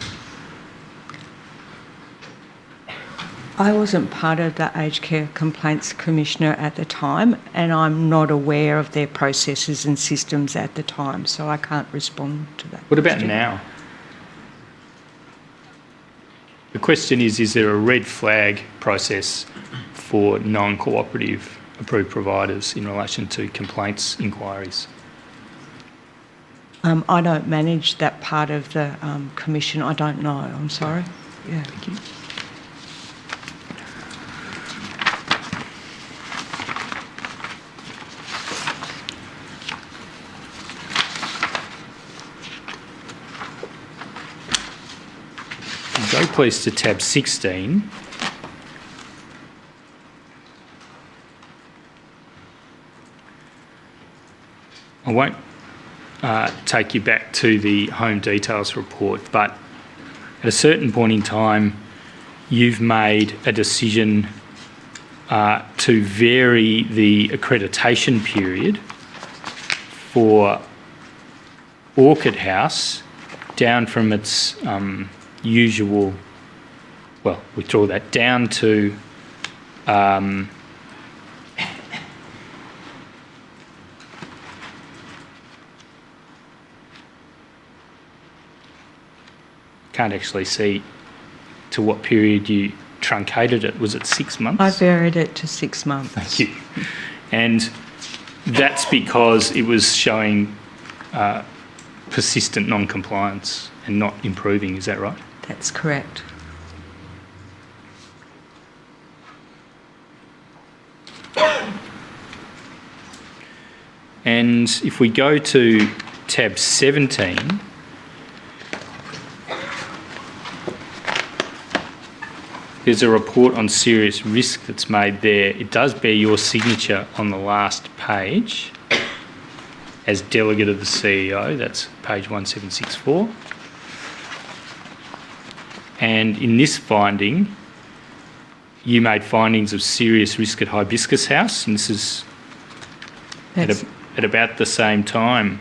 I wasn't part of the Aged Care Complaints Commissioner at the time, and I'm not aware of their processes and systems at the time, so I can't respond to that. What about now? The question is there a red flag process for non-cooperative approved providers in relation to complaints inquiries? I don't manage that part of the Commission. I don't know. I'm sorry. Yeah. Thank you. Go please to tab 16. I won't take you back to the home details report, but at a certain point in time, you've made a decision to vary the accreditation period for Orchid House down from its usual, well, we draw that down to can't actually see to what period you truncated it. Was it 6 months? I varied it to 6 months. Thank you. And That's because it was showing persistent non-compliance and not improving, is that right? That's correct. And if we go to tab 17, there's a report on serious risk that's made there. It does bear your signature on the last page as delegate of the CEO. That's page 1764. And in this finding, you made findings of serious risk at Hibiscus House, and this is at about the same time,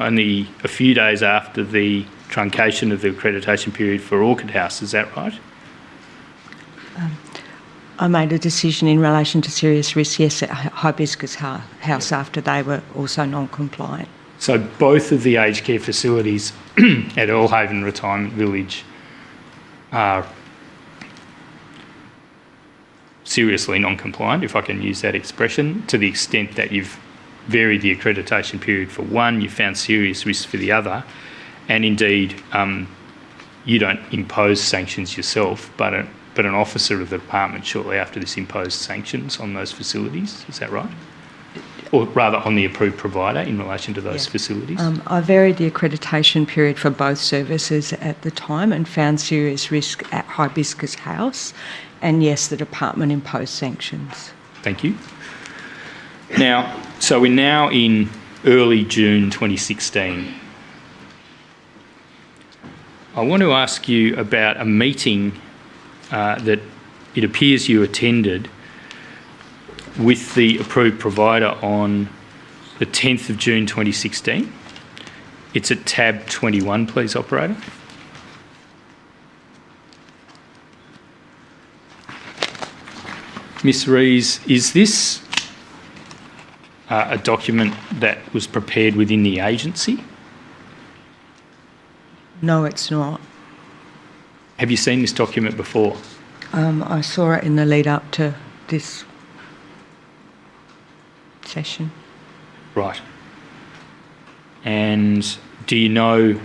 only a few days after the truncation of the accreditation period for Orchid House. Is that right? I made a decision in relation to serious risk, yes, at Hibiscus House after they were also non-compliant. So both of the aged care facilities at Belhaven Retirement Village are seriously non-compliant, if I can use that expression, to the extent that you've varied the accreditation period for one, you found serious risk for the other, and indeed you don't impose sanctions yourself, but an officer of the department shortly after this imposed sanctions on those facilities. Is that right? Or rather on the approved provider in relation to those facilities? I varied the accreditation period for both services at the time and found serious risk at Hibiscus House, and yes, the department imposed sanctions. Thank you. Now, so we're now in early June 2016. I want to ask you about a meeting that it appears you attended with the approved provider on the 10th of June 2016. It's at tab 21, please, operator. Ms. Rees, is this a document that was prepared within the agency? No, it's not. Have you seen this document before? I saw it in the lead up to this session. Right. And do you know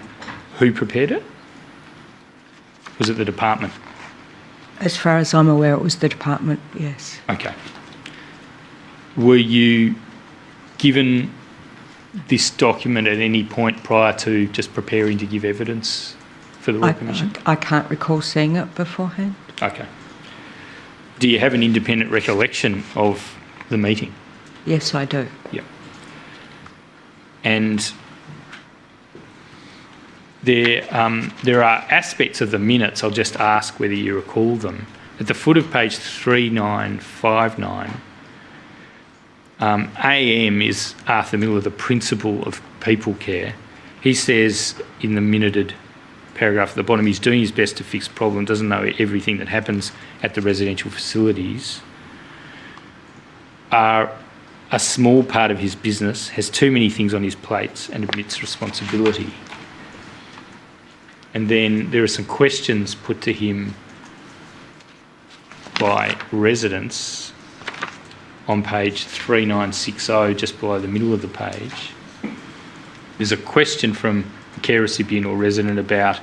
who prepared it? Was it the department? As far as I'm aware, it was the department, yes. Okay. Were you given this document at any point prior to just preparing to give evidence for the Royal Commission? I can't recall seeing it beforehand. Okay. Do you have an independent recollection of the meeting? Yes, I do. Yep. And there are aspects of the minutes, I'll just ask whether you recall them. At the foot of page 3959, AM is Arthur Miller, the principal of people care. He says in the minuted paragraph at the bottom, he's doing his best to fix problem, doesn't know everything that happens at the residential facilities. Are a small part of his business, has too many things on his plates and admits responsibility. And then there are some questions put to him by residents on page 3960, just below the middle of the page. There's a question from a care recipient or resident about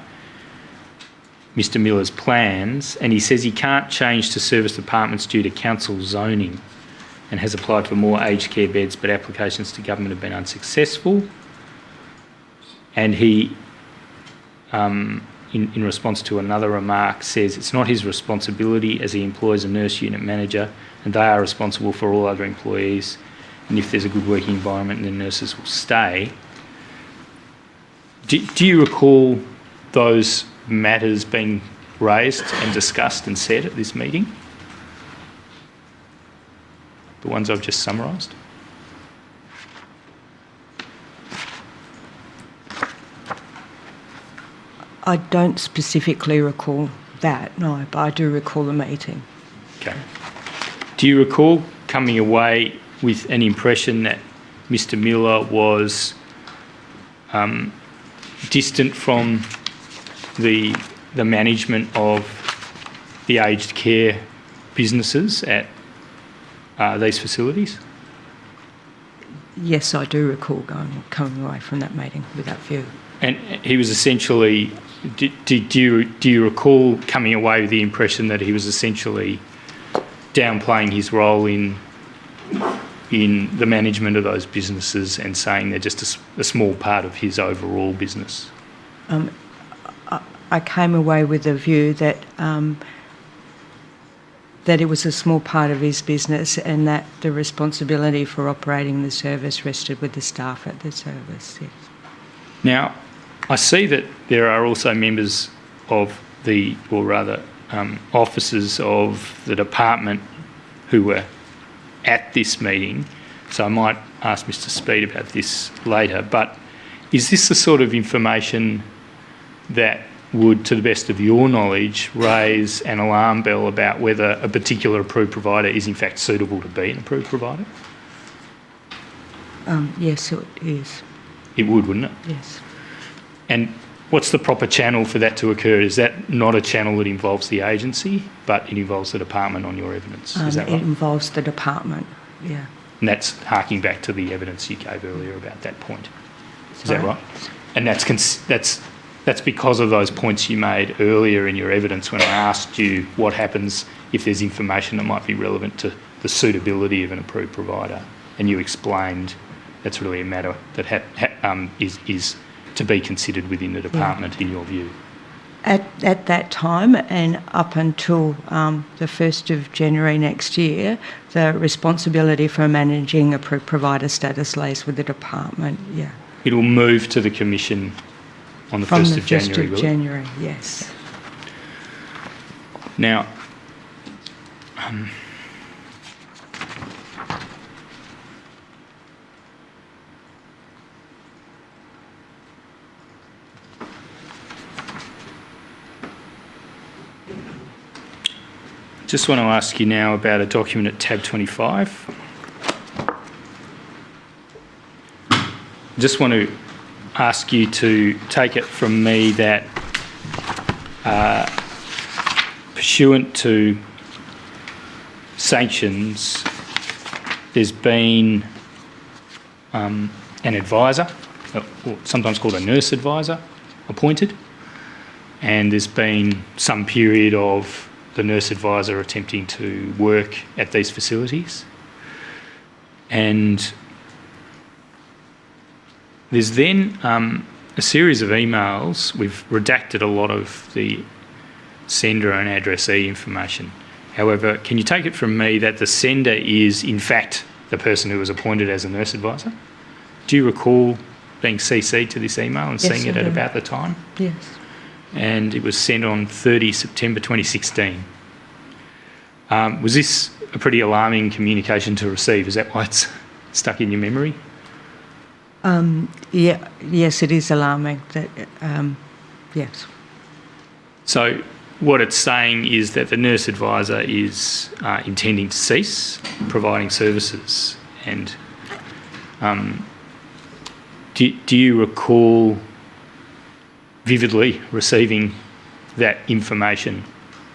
Mr. Miller's plans, and he says he can't change to service apartments due to council zoning and has applied for more aged care beds, but applications to government have been unsuccessful. And he, in response to another remark, says it's not his responsibility as he employs a nurse unit manager and they are responsible for all other employees, and if there's a good working environment then nurses will stay. Do you recall those matters being raised and discussed and said at this meeting? The ones I've just summarised? I don't specifically recall that, no, but I do recall the meeting. Okay. Do you recall coming away with an impression that Mr. Miller was distant from the management of the aged care businesses at these facilities? Yes, I do recall coming away from that meeting with that view. And he was essentially, do you recall coming away with the impression that he was essentially downplaying his role in the management of those businesses and saying they're just a small part of his overall business? I came away with the view that that it was a small part of his business and that the responsibility for operating the service rested with the staff at the service, yes. Now, I see that there are also members of officers of the department who were at this meeting, so I might ask Mr. Speed about this later, but is this the sort of information that would, to the best of your knowledge, raise an alarm bell about whether a particular approved provider is in fact suitable to be an approved provider? Yes, it is. It would, wouldn't it? Yes. And what's the proper channel for that to occur? Is that not a channel that involves the agency, but it involves the department on your evidence? Is that right? It involves the department, yeah. And that's harking back to the evidence you gave earlier about that point. Is Sorry? that right? And that's because of those points you made earlier in your evidence when I asked you what happens if there's information that might be relevant to the suitability of an approved provider, and you explained that's really a matter that is to be considered within the department, in your view. At that time and up until the 1st of January next year, the responsibility for managing approved provider status lays with the department, yeah. It will move to the Commission on the 1st of January, From the 1st of January, yes. Now, just want to ask you now about a document at tab 25. Just want to ask you to take it from me that pursuant to sanctions, there's been an advisor, or sometimes called a nurse advisor, appointed, and there's been some period of the nurse advisor attempting to work at these facilities. And there's then a series of emails. We've redacted a lot of the sender and addressee information. However, can you take it from me that the sender is, in fact, the person who was appointed as a nurse advisor? Do you recall being CC'd to this email and seeing it at about the time? Yes. And it was sent on 30 September 2016. Was this a pretty alarming communication to receive? Is that why it's stuck in your memory? Yes, it is alarming. Yes. So what it's saying is that the nurse advisor is intending to cease providing services. And do you recall vividly receiving that information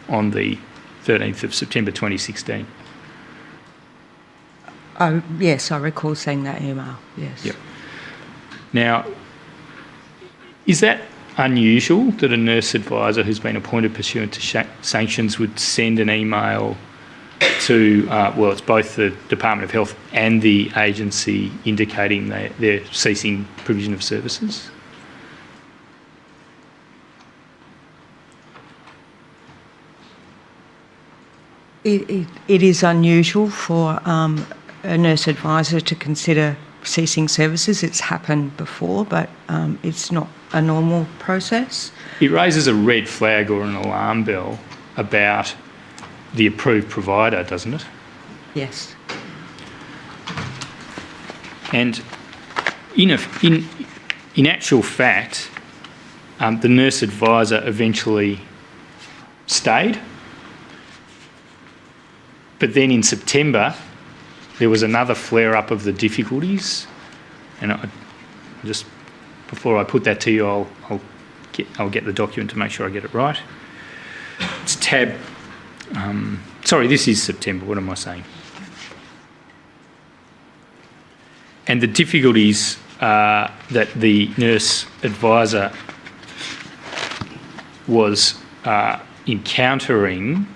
on the 13th of September 2016? Yes, I recall seeing that email, yes. Yep. Now, is that unusual that a nurse advisor who's been appointed pursuant to sanctions would send an email to, it's both the Department of Health and the agency indicating they're ceasing provision of services? It is unusual for a nurse advisor to consider ceasing services. It's happened before, but it's not a normal process. It raises a red flag or an alarm bell about the approved provider, doesn't it? Yes. And in actual fact, the nurse advisor eventually stayed. But then in September, there was another flare-up of the difficulties. And just before I put that to you, I'll get the document to make sure I get it right. It's tab... sorry, this is September. What am I saying? And the difficulties that the nurse advisor was encountering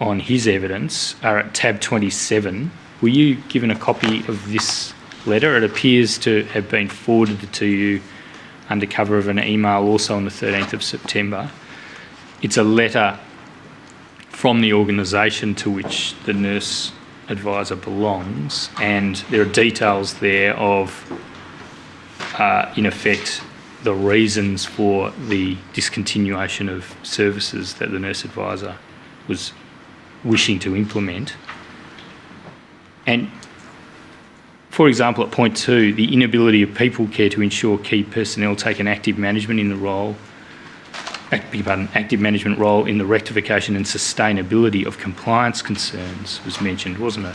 on his evidence are at tab 27. Were you given a copy of this letter? It appears to have been forwarded to you under cover of an email also on the 13th of September. It's a letter from the organisation to which the nurse advisor belongs, and there are details there of, in effect, the reasons for the discontinuation of services that the nurse advisor was wishing to implement. And, for example, at point 2, the inability of people care to ensure key personnel take an active management in the role, active management role in the rectification and sustainability of compliance concerns was mentioned, wasn't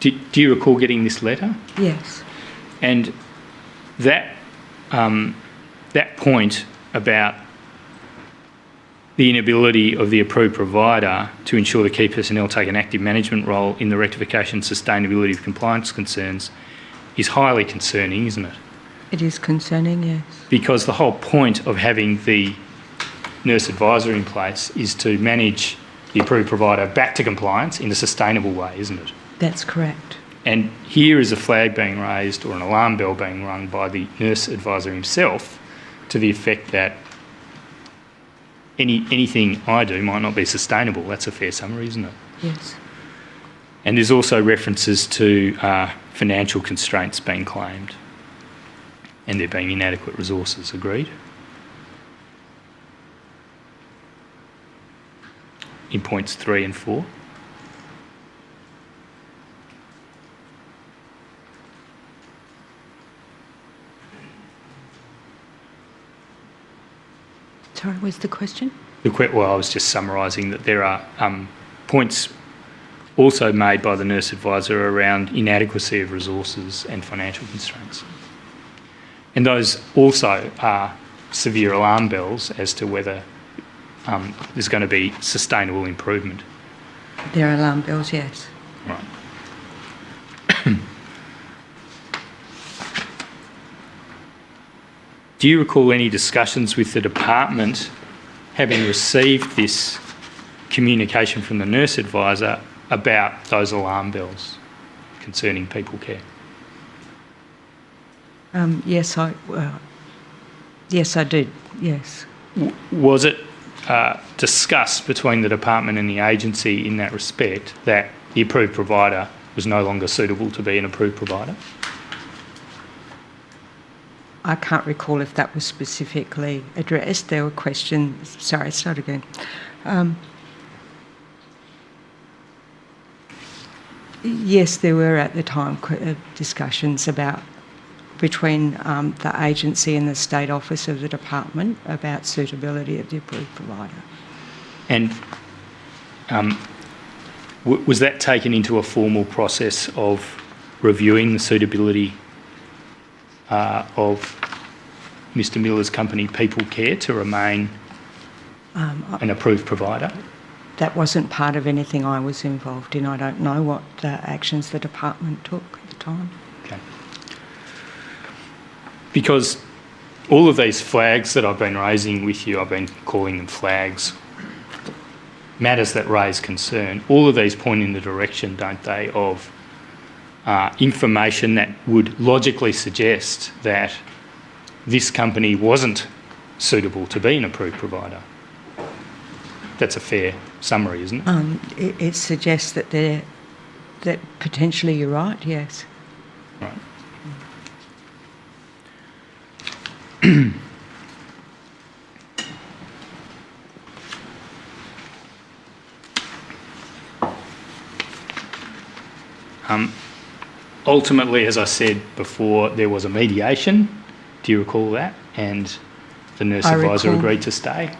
it? Do you recall getting this letter? Yes. And that point about the inability of the approved provider to ensure the key personnel take an active management role in the rectification and sustainability of compliance concerns is highly concerning, isn't it? It is concerning, yes. Because the whole point of having the nurse advisor in place is to manage the approved provider back to compliance in a sustainable way, isn't it? That's correct. And here is a flag being raised or an alarm bell being rung by the nurse advisor himself to the effect that anything I do might not be sustainable. That's a fair summary, isn't it? Yes. And there's also references to financial constraints being claimed and there being inadequate resources. Agreed? In points 3 and 4. Sorry, where's the question? Well, I was just summarising that there are points also made by the nurse advisor around inadequacy of resources and financial constraints. And those also are severe alarm bells as to whether there's going to be sustainable improvement. There are alarm bells, yes. Right. Do you recall any discussions with the department having received this communication from the nurse advisor about those alarm bells concerning people care? Yes, I did, yes. Was it discussed between the department and the agency in that respect that the approved provider was no longer suitable to be an approved provider? I can't recall if that was specifically addressed. There were questions. Sorry, start again. Yes, there were at the time discussions about between the agency and the state office of the department about suitability of the approved provider. And was that taken into a formal process of reviewing the suitability of Mr Miller's company, People Care, to remain an approved provider? That wasn't part of anything I was involved in. I don't know what actions the department took at the time. Okay. Because all of these flags that I've been raising with you, I've been calling them flags, matters that raise concern, all of these point in the direction, don't they, of information that would logically suggest that this company wasn't suitable to be an approved provider. That's a fair summary, isn't it? It suggests that that potentially you're right, yes. Right. Ultimately, as I said before, there was a mediation. Do you recall that? And the nurse advisor agreed to stay?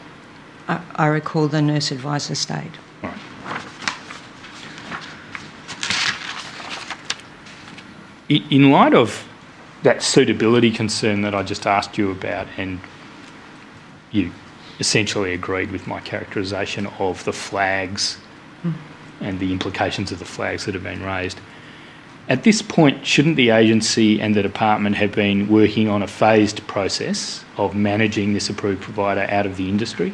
I recall the nurse advisor stayed. Right. In light of that suitability concern that I just asked you about, and you essentially agreed with my characterisation of the flags and the implications of the flags that have been raised, At this point, shouldn't the agency and the department have been working on a phased process of managing this approved provider out of the industry?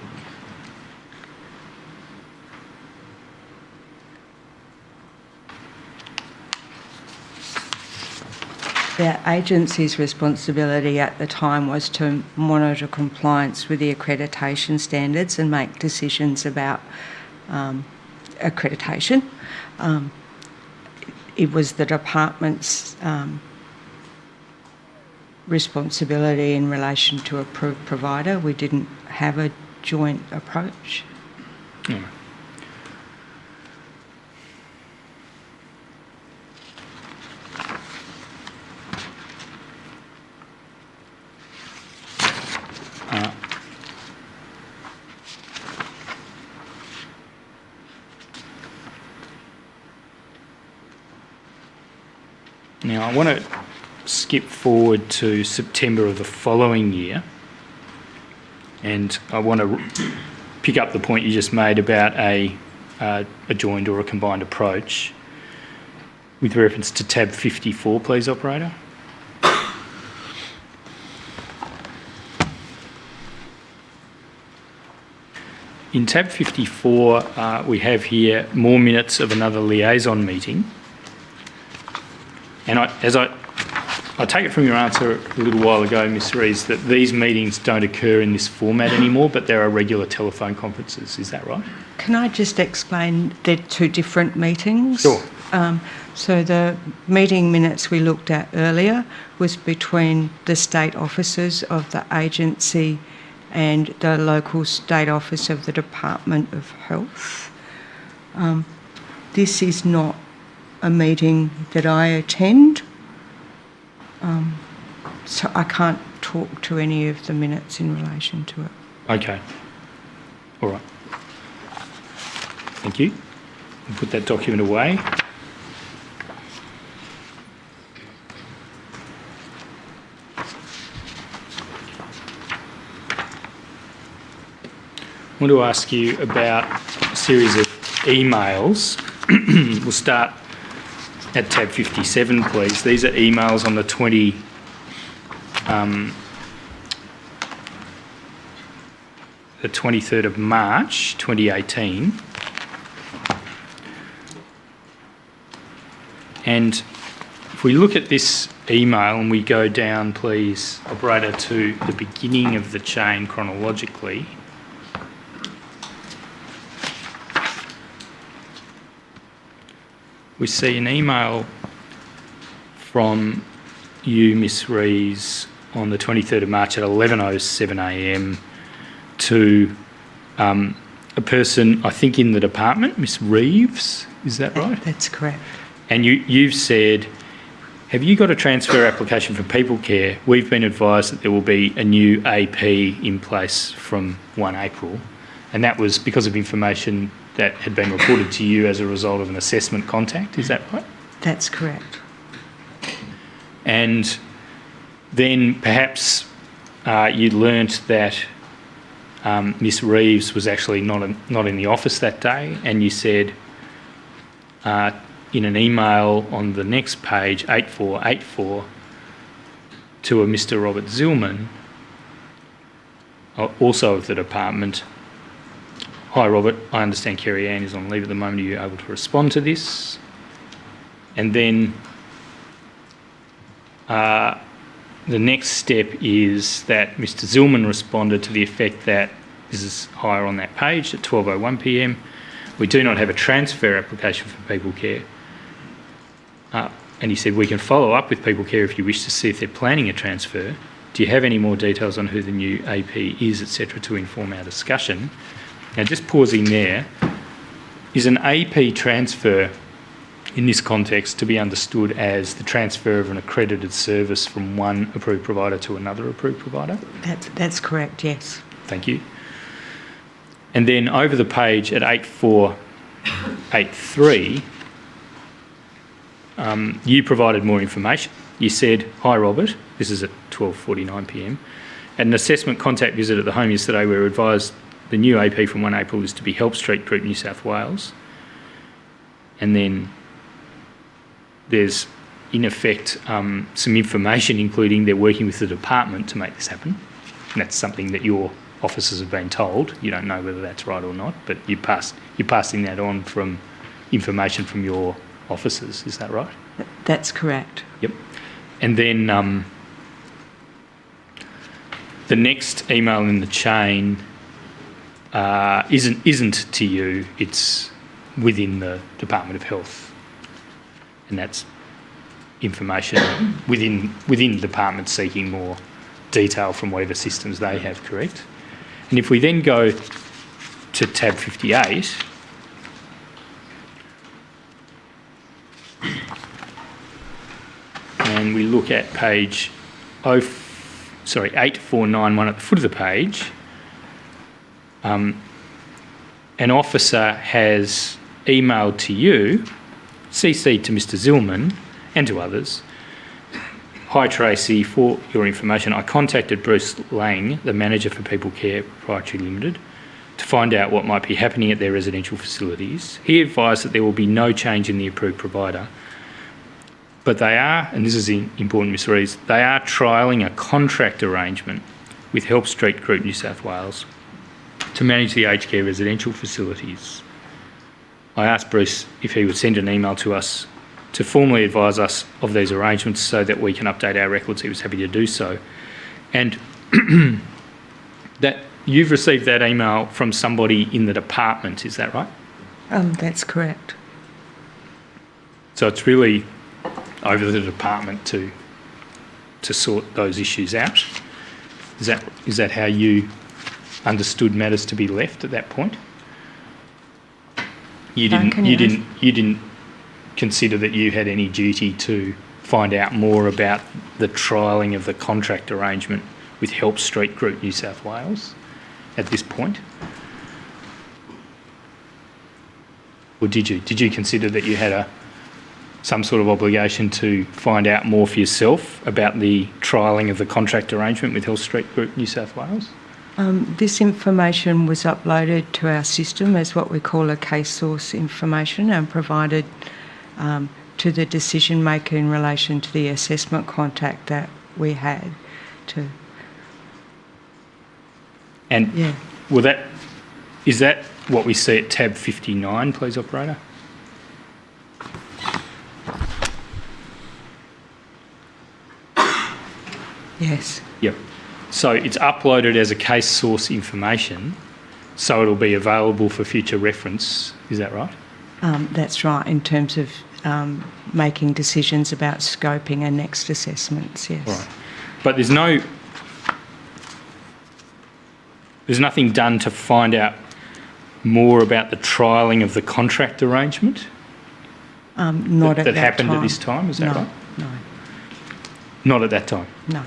The agency's responsibility at the time was to monitor compliance with the accreditation standards and make decisions about accreditation. It was the department's responsibility in relation to approved provider. We didn't have a joint approach. Mm. Now, I want to skip forward to September of the following year, and I want to pick up the point you just made about a joined or a combined approach with reference to tab 54, please, operator. In tab 54, we have here more minutes of another liaison meeting. And I take it from your answer a little while ago, Ms. Rees, that these meetings don't occur in this format anymore, but there are regular telephone conferences. Is that right? Can I just explain they're two different meetings? Sure. So the meeting minutes we looked at earlier was between the state officers of the agency and the local state office of the Department of Health. This is not a meeting that I attend, so I can't talk to any of the minutes in relation to it. Okay. All right. Thank you. I'll put that document away. I want to ask you about a series of emails. We'll start at tab 57, please. These are emails on the 23rd of March 2018. And if we look at this email and we go down, please, operator, to the beginning of the chain chronologically, we see an email from you, Miss Rees, on the 23rd of March at 11:07 a.m. to a person, I think, in the department, Miss Reeves, is that right? That's correct. And you've said, have you got a transfer application for people care? We've been advised that there will be a new AP in place from 1 April, and that was because of information that had been reported to you as a result of an assessment contact, is that right? That's correct. And then perhaps you learnt that Miss Reeves was actually not in the office that day, and you said in an email on the next page, 8484, to a Mr. Robert Zillman, also of the department, "Hi Robert, I understand Kerry Ann is on leave at the moment. Are you able to respond to this?" And then the next step is that Mr. Zillman responded to the effect that, this is higher on that page, at 12:01 p.m, "We do not have a transfer application for people care." And he said, "We can follow up with people care if you wish to see if they're planning a transfer. Do you have any more details on who the new AP is, etc., to inform our discussion?" Now, just pausing there, is an AP transfer in this context to be understood as the transfer of an accredited service from one approved provider to another approved provider? That's correct, yes. Thank you. And then over the page at 8483, you provided more information. You said, "Hi Robert," this is at 12:49 p.m, "At an assessment contact visit at the home yesterday, we were advised the new AP from 1 April is to be Help Street Group New South Wales." And then there's in effect, some information, including they're working with the department to make this happen. And that's something that your officers have been told. You don't know whether that's right or not, but you're passing that on from information from your officers. Is that right? That's correct. Yep. And then the next email in the chain isn't to you. It's within the Department of Health, and that's information within the department seeking more detail from whatever systems they have, correct? And if we then go to tab 58, and we look at page 8491 at the foot of the page, an officer has emailed to you, CC'd to Mr Zillman and to others. Hi Tracy, for your information, I contacted Bruce Lang, the manager for People Care Proprietary Limited, to find out what might be happening at their residential facilities. He advised that there will be no change in the approved provider, but they are, and this is important, Ms Rees, they are trialling a contract arrangement with Help Street Group New South Wales to manage the aged care residential facilities. I asked Bruce if he would send an email to us to formally advise us of these arrangements so that we can update our records. He was happy to do so. And that you've received that email from somebody in the department, is that right? That's correct. So it's really over the department to sort those issues out. Is that how you understood matters to be left at that point? You didn't consider that you had any duty to find out more about the trialling of the contract arrangement with Help Street Group New South Wales at this point? Or did you? Did you consider that you had some sort of obligation to find out more for yourself about the trialling of the contract arrangement with Help Street Group New South Wales? This information was uploaded to our system as what we call a case source information and provided to the decision maker in relation to the assessment contact that we had to. And is that what we see at tab 59, please, operator? Yes. Yep. So it's uploaded as a case source information, so it'll be available for future reference. Is that right? That's right, in terms of making decisions about scoping and next assessments, yes. Right. But there's nothing done to find out more about the trialling of the contract arrangement? Not at that time. That happened at this time, is that right? No. Not at that time? No.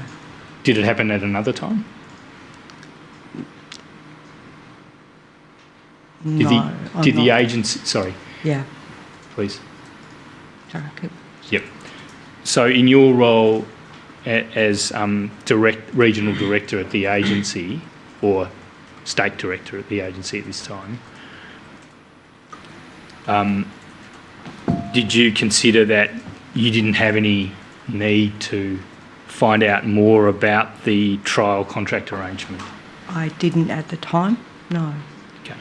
Did it happen at another time? No. Did the agency... Sorry. Yeah. Please. Sorry, Yep. So in your role as regional director at the agency, or state director at the agency at this time, did you consider that you didn't have any need to find out more about the trial contract arrangement? I didn't at the time, no. Okay.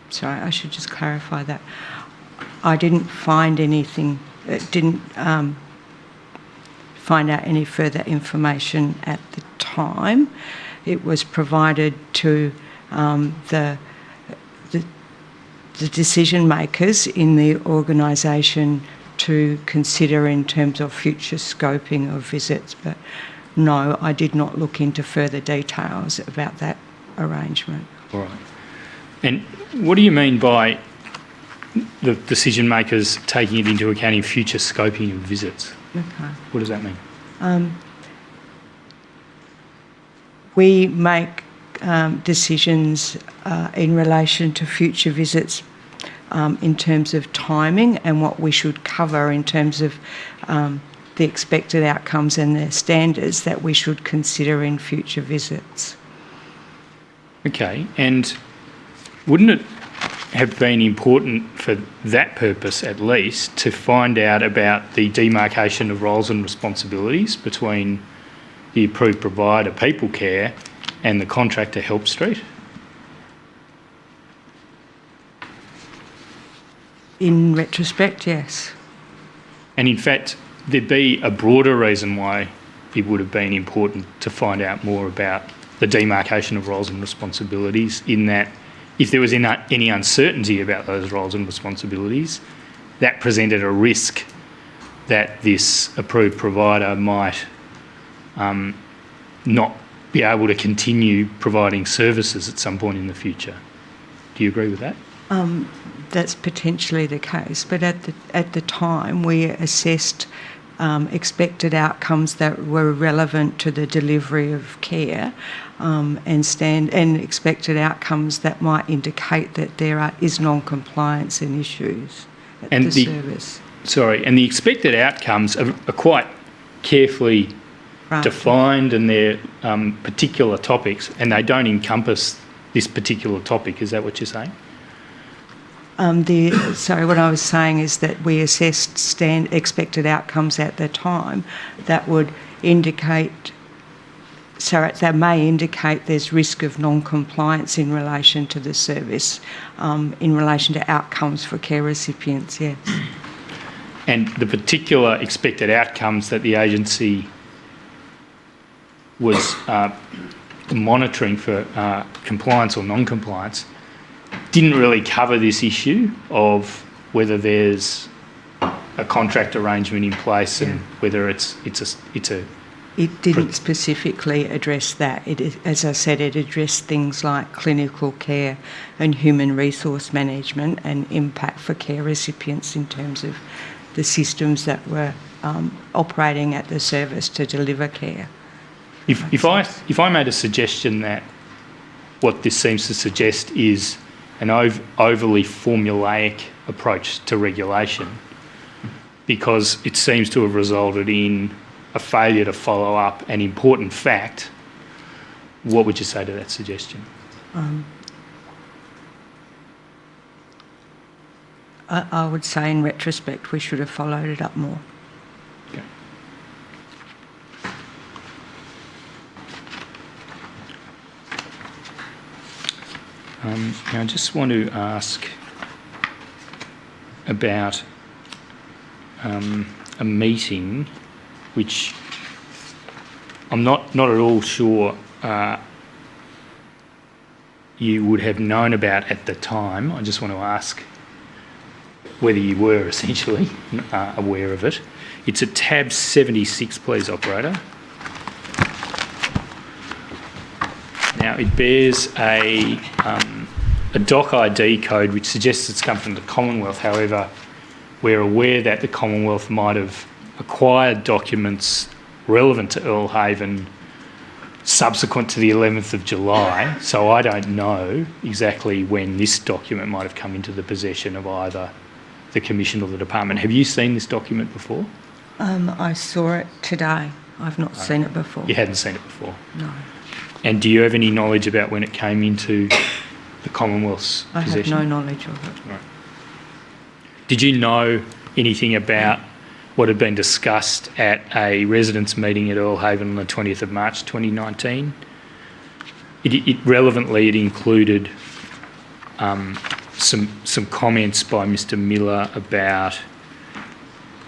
Sorry, I should just clarify that. I didn't find anything, didn't find out any further information at the time. It was provided to the decision makers in the organisation to consider in terms of future scoping of visits, but no, I did not look into further details about that arrangement. All right. And what do you mean by the decision makers taking it into account in future scoping of visits? Okay. What does that mean? We make decisions in relation to future visits in terms of timing and what we should cover in terms of the expected outcomes and the standards that we should consider in future visits. Okay, and wouldn't it have been important for that purpose, at least, to find out about the demarcation of roles and responsibilities between the approved provider, People Care, and the contractor, Help Street? In retrospect, yes. And in fact, there'd be a broader reason why it would have been important to find out more about the demarcation of roles and responsibilities, in that if there was any uncertainty about those roles and responsibilities, that presented a risk that this approved provider might not be able to continue providing services at some point in the future. Do you agree with that? That's potentially the case, but at the time we assessed expected outcomes that were relevant to the delivery of care, and expected outcomes that might indicate that there is non-compliance and issues at the service. Sorry, and the expected outcomes are quite carefully defined, and they're particular topics, and they don't encompass this particular topic. Is that what you're saying? Sorry, what I was saying is that we assessed expected outcomes at the time that would indicate, that may indicate there's risk of non-compliance in relation to the service, in relation to outcomes for care recipients, yes. And the particular expected outcomes that the agency was monitoring for compliance or non-compliance didn't really cover this issue of whether there's a contract arrangement in place and whether it's a. It didn't specifically address that. As I said, it addressed things like clinical care and human resource management and impact for care recipients in terms of the systems that were operating at the service to deliver care. If I made a suggestion that what this seems to suggest is an overly formulaic approach to regulation, because it seems to have resulted in a failure to follow up an important fact, what would you say to that suggestion? I would say in retrospect we should have followed it up more. Okay. Now I just want to ask about a meeting which I'm not at all sure you would have known about at the time. I just want to ask whether you were essentially aware of it. It's at tab 76, please, operator. Now, it bears a doc ID code which suggests it's come from the Commonwealth. However, we're aware that the Commonwealth might have acquired documents relevant to Belhaven subsequent to the 11th of July, so I don't know exactly when this document might have come into the possession of either the Commission or the Department. Have you seen this document before? I saw it today. I've not seen it before. You hadn't seen it before? No. And do you have any knowledge about when it came into the Commonwealth's possession? I have no knowledge of it. Right. Did you know anything about what had been discussed at a residents' meeting at Belhaven on the 20th of March 2019? Relevantly, it included some comments by Mr. Miller about,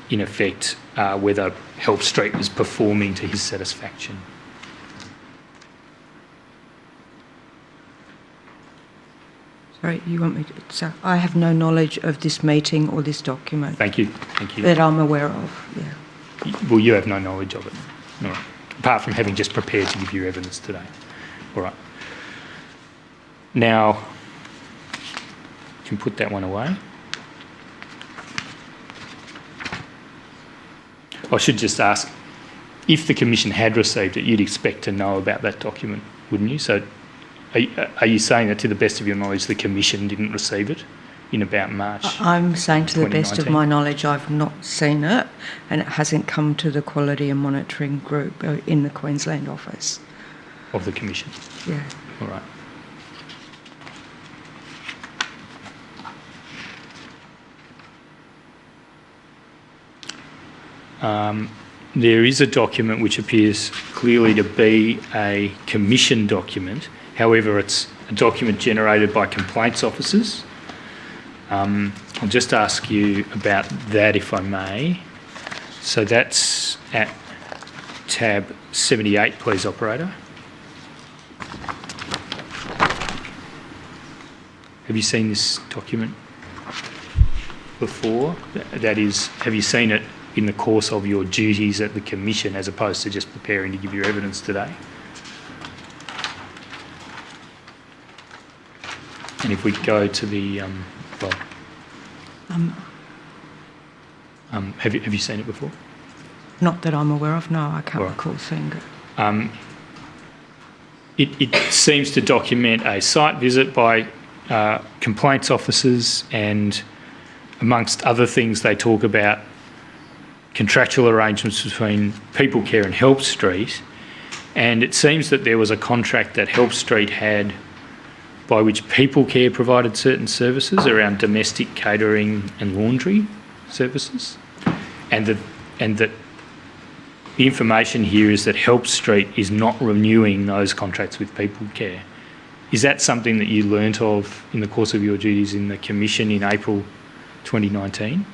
in effect, whether Help Street was performing to his satisfaction. Sorry, you want me to... So I have no knowledge of this meeting or this document. Thank you. Thank you. That I'm aware of, yeah. Well, you have no knowledge of it. All right. Apart from having just prepared to give you evidence today. All right. Now, you can put that one away. I should just ask, if the Commission had received it, you'd expect to know about that document, wouldn't you? So are you saying that to the best of your knowledge the Commission didn't receive it in about March? I'm saying to the best of 2019? my knowledge I've not seen it, and it hasn't come to the Quality and Monitoring Group in the Queensland office. Of the Commission? Yeah. All right. there is a document which appears clearly to be a commission document. However, it's a document generated by complaints officers. I'll just ask you about that, if I may. So that's at tab 78, please, operator. Have you seen this document before? That is, have you seen it in the course of your duties at the Commission as opposed to just preparing to give your evidence today? And if we go to the, have you seen it before? Not that I'm aware of, no, I can't recall seeing it. It seems to document a site visit by complaints officers, and amongst other things they talk about contractual arrangements between People Care and Help Street, and it seems that there was a contract that Help Street had by which People Care provided certain services around domestic catering and laundry services, and that the information here is that Help Street is not renewing those contracts with People Care. Is that something that you learnt of in the course of your duties in the Commission in April 2019?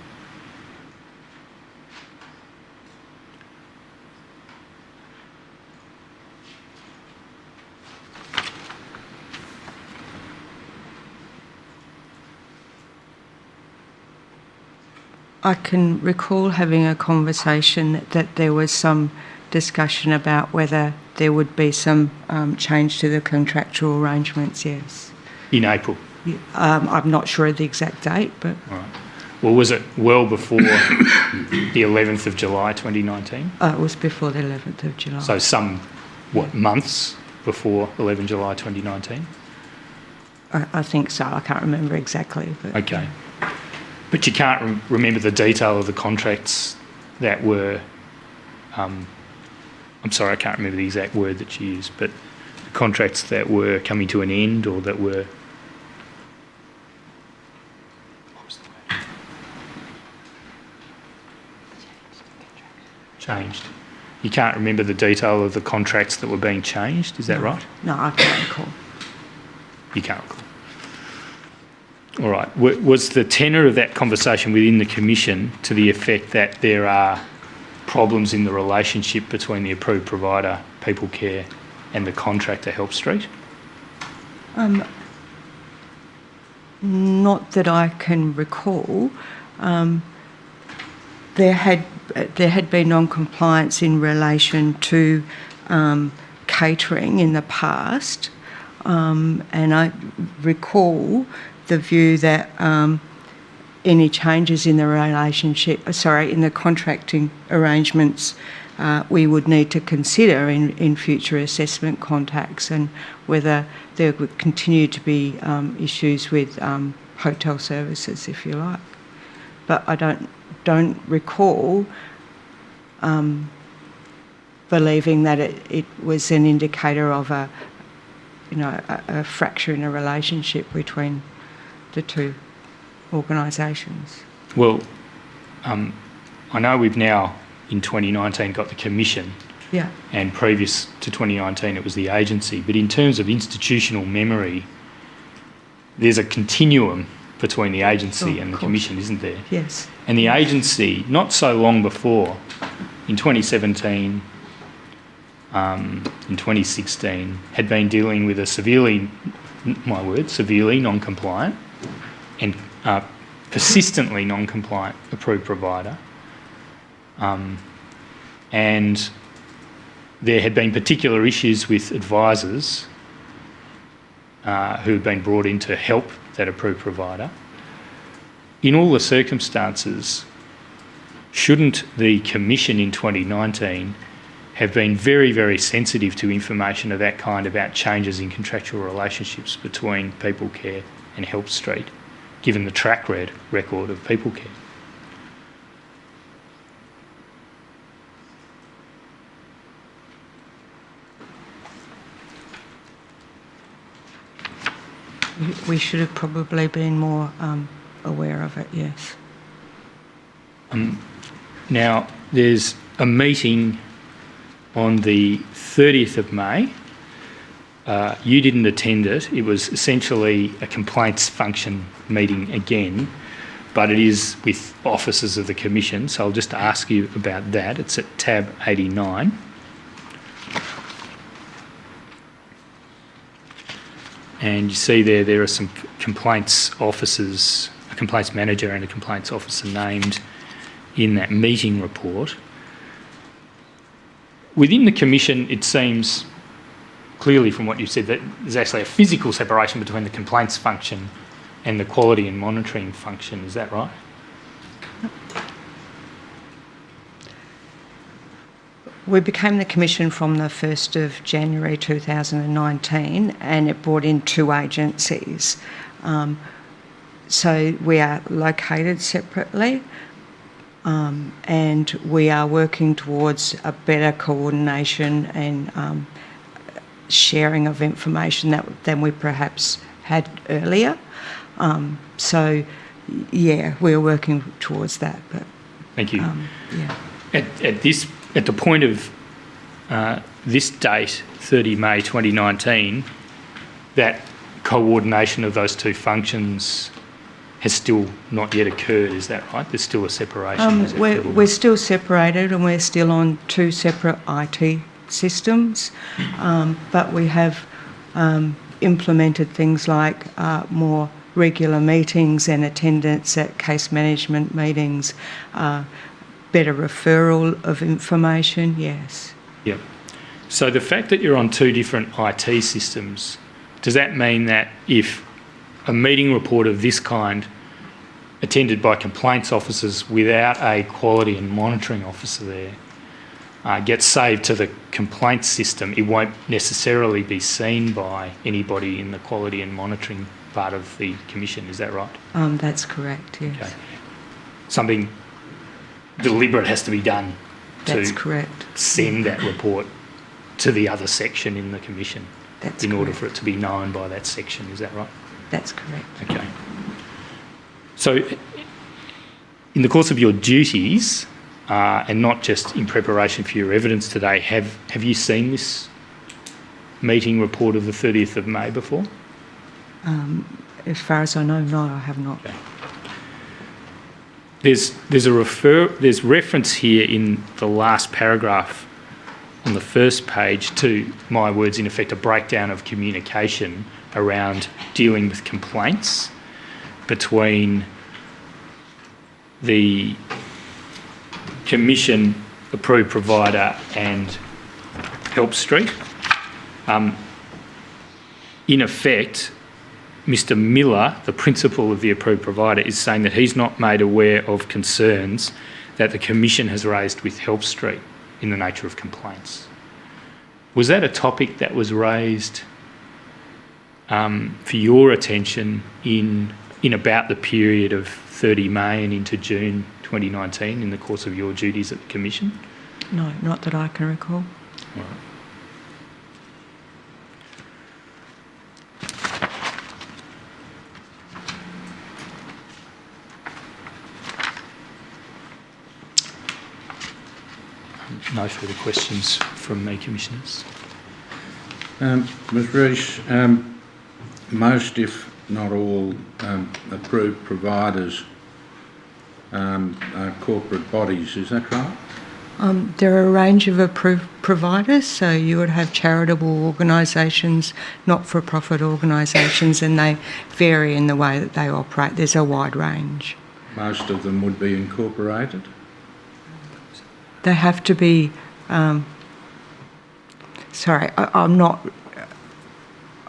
I can recall having a conversation that there was some discussion about whether there would be some change to the contractual arrangements, yes. In April? Yeah, I'm not sure of the exact date, but... Right. Well, was it well before the 11th of July 2019? It was before the 11th of July. So some, months before 11 July 2019? I think so. I can't remember exactly. But okay. But you can't remember the detail of the contracts that were... I'm sorry, I can't remember the exact word that you used, but the contracts that were coming to an end or that were... What was the word? Changed. You can't remember the detail of the contracts that were being changed, is that right? No, I can't recall. You can't recall. All right. Was the tenor of that conversation within the Commission to the effect that there are problems in the relationship between the approved provider, People Care, and the contractor, Help Street? Not that I can recall. There had been non-compliance in relation to catering in the past, and I recall the view that any changes in the in the contracting arrangements, we would need to consider in future assessment contacts, and whether there would continue to be issues with hotel services, if you like. But I don't recall believing that it was an indicator of a fracture in a relationship between the two organisations. Well, I know we've now, in 2019, got the Commission, yeah, and previous to 2019 it was the agency, but in terms of institutional memory, there's a continuum between the agency and the Commission, isn't there? Yes. And the agency, not so long before, in 2017, in 2016, had been dealing with a severely non-compliant and persistently non-compliant approved provider, and there had been particular issues with advisors who had been brought in to help that approved provider. In all the circumstances, shouldn't the Commission in 2019 have been very, very sensitive to information of that kind about changes in contractual relationships between People Care and Help Street, given the track record of People Care? We should have probably been more aware of it, yes. Now, there's a meeting on the 30th of May. You didn't attend it. It was essentially a complaints function meeting again, but it is with officers of the Commission, so I'll just ask you about that. It's at tab 89. And you see there are some complaints officers, a complaints manager and a complaints officer named in that meeting report. Within the Commission, it seems clearly from what you said that there's actually a physical separation between the complaints function and the quality and monitoring function. Is that right? We became the Commission from the 1st of January 2019, and it brought in 2 agencies. So we are located separately, and we are working towards a better coordination and sharing of information than we perhaps had earlier. So, yeah, we're working towards that. But thank you. Yeah. At the point of this date, 30 May 2019, that coordination of those 2 functions has still not yet occurred. Is that right? There's still a separation. We're still separated, and we're still on 2 separate IT systems, but we have implemented things like more regular meetings and attendance at case management meetings, better referral of information, yes. Yep. So the fact that you're on 2 different IT systems, does that mean that if a meeting report of this kind attended by complaints officers without a quality and monitoring officer there gets saved to the complaints system, it won't necessarily be seen by anybody in the quality and monitoring part of the Commission, is that right? That's correct, yes. Okay. Something deliberate has to be done That's to correct. send that report to the other section in the Commission That's in order correct. for it to be known by that section, is that right? That's correct. Okay. So in the course of your duties, and not just in preparation for your evidence today, have you seen this meeting report of the 30th of May before? As far as I know, no, I have not. Okay. There's reference here in the last paragraph on the first page to, my words, in effect, a breakdown of communication around dealing with complaints between the Commission approved provider and Help Street. In effect, Mr Miller, the principal of the approved provider, is saying that he's not made aware of concerns that the Commission has raised with Help Street in the nature of complaints. Was that a topic that was raised for your attention in about the period of 30 May and into June 2019 in the course of your duties at the Commission? No, not that I can recall. All right. No further questions from me, Commissioners. Ms Rees, most, if not all, approved providers are corporate bodies, is that right? There are a range of approved providers, so you would have charitable organisations, not-for-profit organisations, and they vary in the way that they operate. There's a wide range. Most of them would be incorporated? They have to be. I'm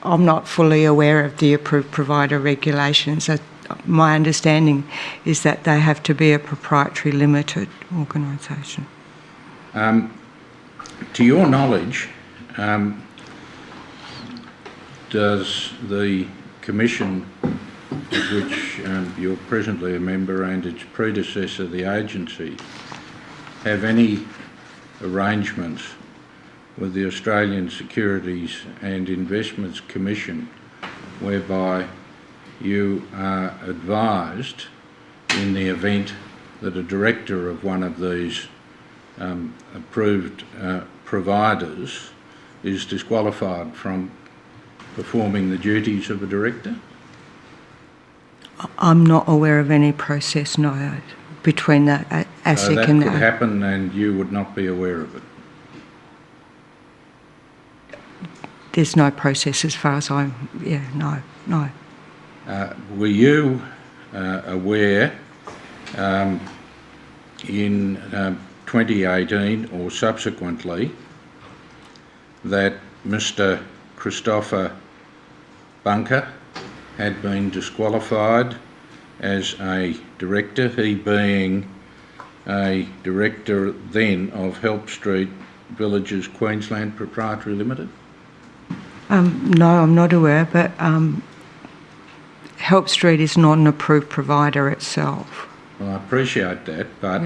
not fully aware of the approved provider regulations. My understanding is that they have to be a proprietary limited organisation. To your knowledge, does the Commission, of which you're presently a member, and its predecessor, the agency, have any arrangements with the Australian Securities and Investments Commission whereby you are advised in the event that a director of one of these approved providers is disqualified from performing the duties of a director? I'm not aware of any process, no, between the ASIC So that and could happen and you would not be aware of it? There's no process as far as no. Were you aware in 2018 or subsequently that Mr. Christopher Bunker had been disqualified as a director, he being a director then of Help Street Villages Queensland Proprietary Limited? No, I'm not aware, but Help Street is not an approved provider itself. Well, I appreciate that, but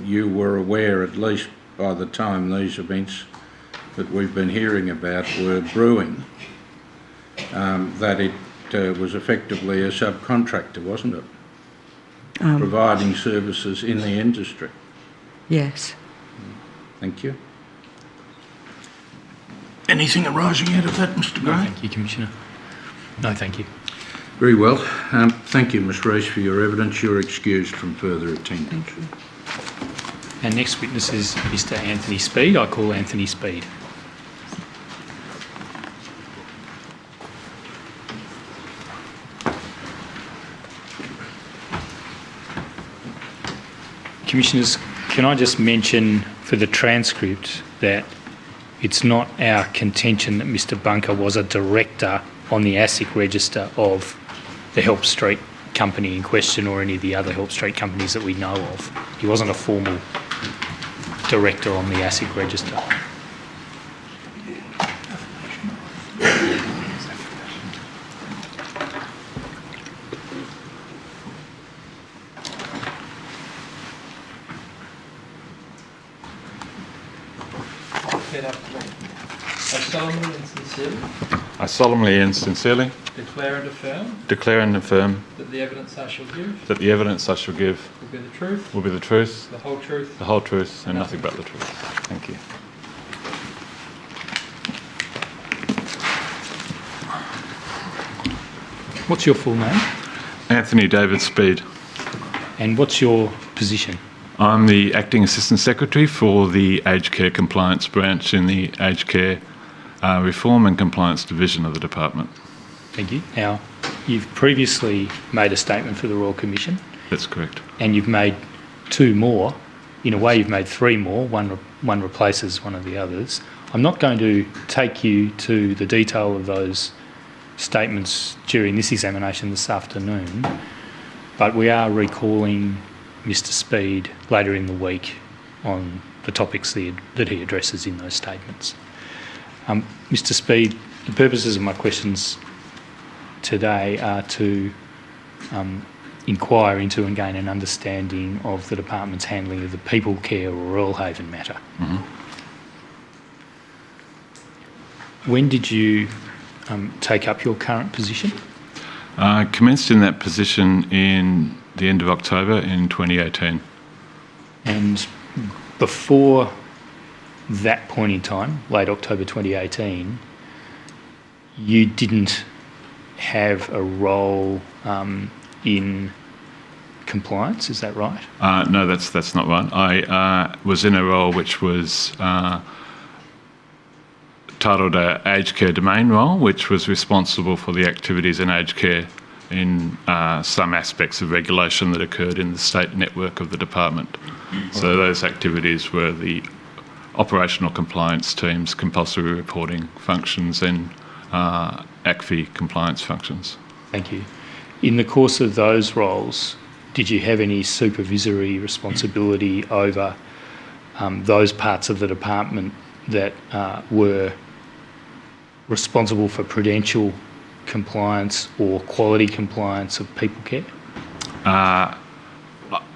you were aware, at least by the time these events that we've been hearing about were brewing, that it was effectively a subcontractor, wasn't it? Providing services in the industry. Yes. Thank you. Anything arising out of that, Mr. Gray? No, thank you, Commissioner. No, thank you. Very well. Thank you, Ms Rees, for your evidence. You're excused from further attendance. Our next witness is Mr. Anthony Speed. I call Anthony Speed. Commissioners, can I just mention for the transcript that it's not our contention that Mr. Bunker was a director on the ASIC register of the Help Street company in question or any of the other Help Street companies that we know of. He wasn't a formal director on the ASIC register. I solemnly and sincerely declare and affirm that the evidence I shall give will be the truth, the whole truth, and nothing but the truth. Thank you. What's your full name? Anthony David Speed. And what's your position? I'm the Acting Assistant Secretary for the Aged Care Compliance Branch in the Aged Care Reform and Compliance Division of the Department. Thank you. Now, you've previously made a statement for the Royal Commission. That's correct. And you've made two more. In a way, you've made three more. One replaces one of the others. I'm not going to take you to the detail of those statements during this examination this afternoon, but we are recalling Mr. Speed later in the week on the topics that he addresses in those statements. Mr. Speed, the purposes of my questions today are to inquire into and gain an understanding of the Department's handling of the People Care or Belhaven matter. Mm-hmm. When did you take up your current position? I commenced in that position in the end of October in 2018. And before that point in time, late October 2018, you didn't have a role in compliance, is that right? No, that's not right. I was in a role which was titled a aged care domain role, which was responsible for the activities in aged care in some aspects of regulation that occurred in the state network of the department. So those activities were the operational compliance teams, compulsory reporting functions, and ACFI compliance functions. Thank you. In the course of those roles, did you have any supervisory responsibility over those parts of the department that were responsible for prudential compliance or quality compliance of people care?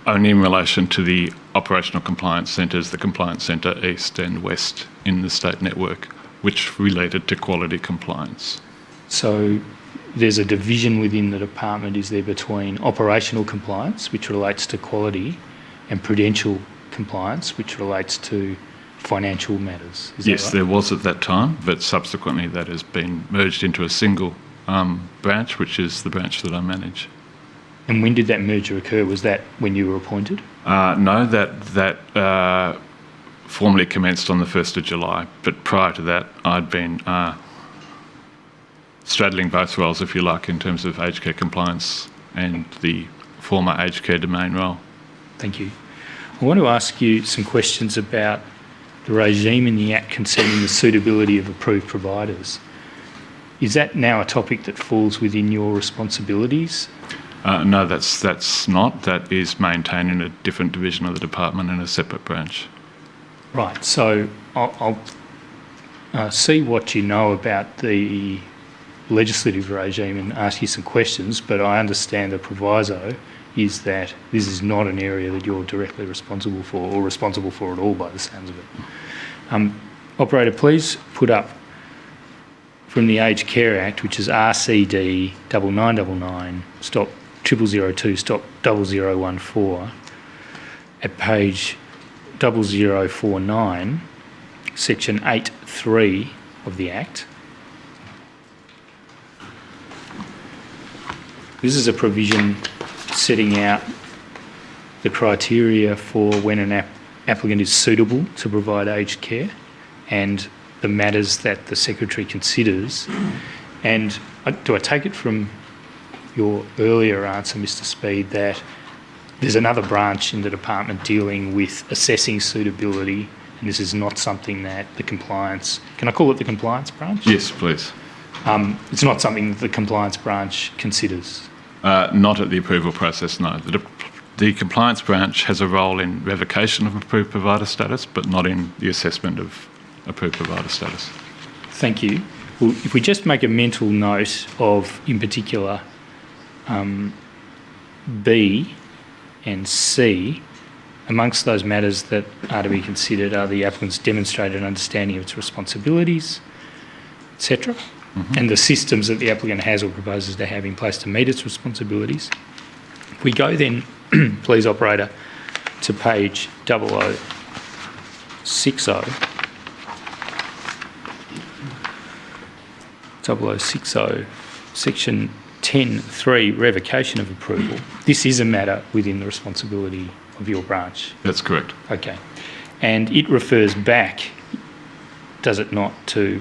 Only in relation to the operational compliance centres, the Compliance Centre East and West in the state network, which related to quality compliance. So there's a division within the department, is there, between operational compliance, which relates to quality, and prudential compliance, which relates to financial matters. Is Yes, that right? there was at that time, but subsequently that has been merged into a single branch, which is the branch that I manage. And when did that merger occur? Was that when you were appointed? No, that formally commenced on the 1st of July, but prior to that I'd been straddling both roles, if you like, in terms of aged care compliance and the former aged care domain role. Thank you. I want to ask you some questions about the regime in the Act concerning the suitability of approved providers. Is that now a topic that falls within your responsibilities? No, that's not. That is maintained in a different division of the department in a separate branch. Right, so I'll see what you know about the legislative regime and ask you some questions, but I understand the proviso is that this is not an area that you're directly responsible for, or responsible for at all by the sounds of it. Operator, please put up from the Aged Care Act, which is RCD 9999 stop 0002 stop 0014 at page 0049, section 8.3 of the Act. This is a provision setting out the criteria for when an applicant is suitable to provide aged care and the matters that the Secretary considers. And do I take it from your earlier answer, Mr. Speed, that there's another branch in the department dealing with assessing suitability, and this is not something that the compliance... Can I call it the compliance branch? Yes, please. It's not something that the compliance branch considers? Not at the approval process, no. The compliance branch has a role in revocation of approved provider status, but not in the assessment of approved provider status. Thank you. Well, if we just make a mental note of, in particular, B and C, amongst those matters that are to be considered are the applicant's demonstrated understanding of its responsibilities, etc., and the systems that the applicant has or proposes to have in place to meet its responsibilities. If we go then, please, operator, to page 0060, 0060, section 10.3, revocation of approval. This is a matter within the responsibility of your branch. That's correct. Okay. And it refers back, does it not, to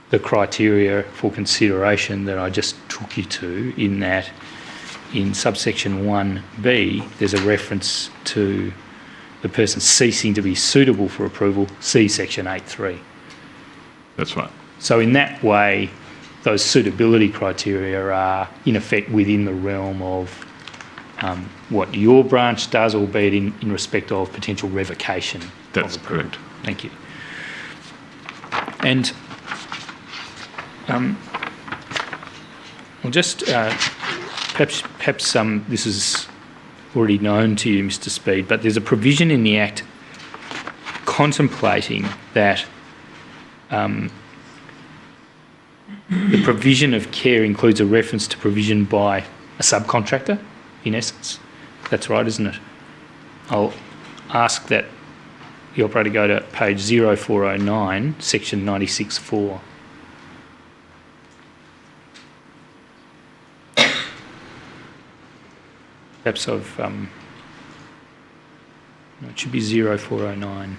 the criteria for consideration that I just took you to, in that in subsection 1B, there's a reference to the person ceasing to be suitable for approval, see section 8.3. That's right. So in that way, those suitability criteria are in effect within the realm of what your branch does, albeit in respect of potential revocation. That's correct. Thank you. And I'll just perhaps this is already known to you, Mr. Speed, but there's a provision in the Act contemplating that the provision of care includes a reference to provision by a subcontractor, in essence. That's right, isn't it? I'll ask that the operator go to page 0409, section 96.4. Perhaps I've... no, it should be 0409.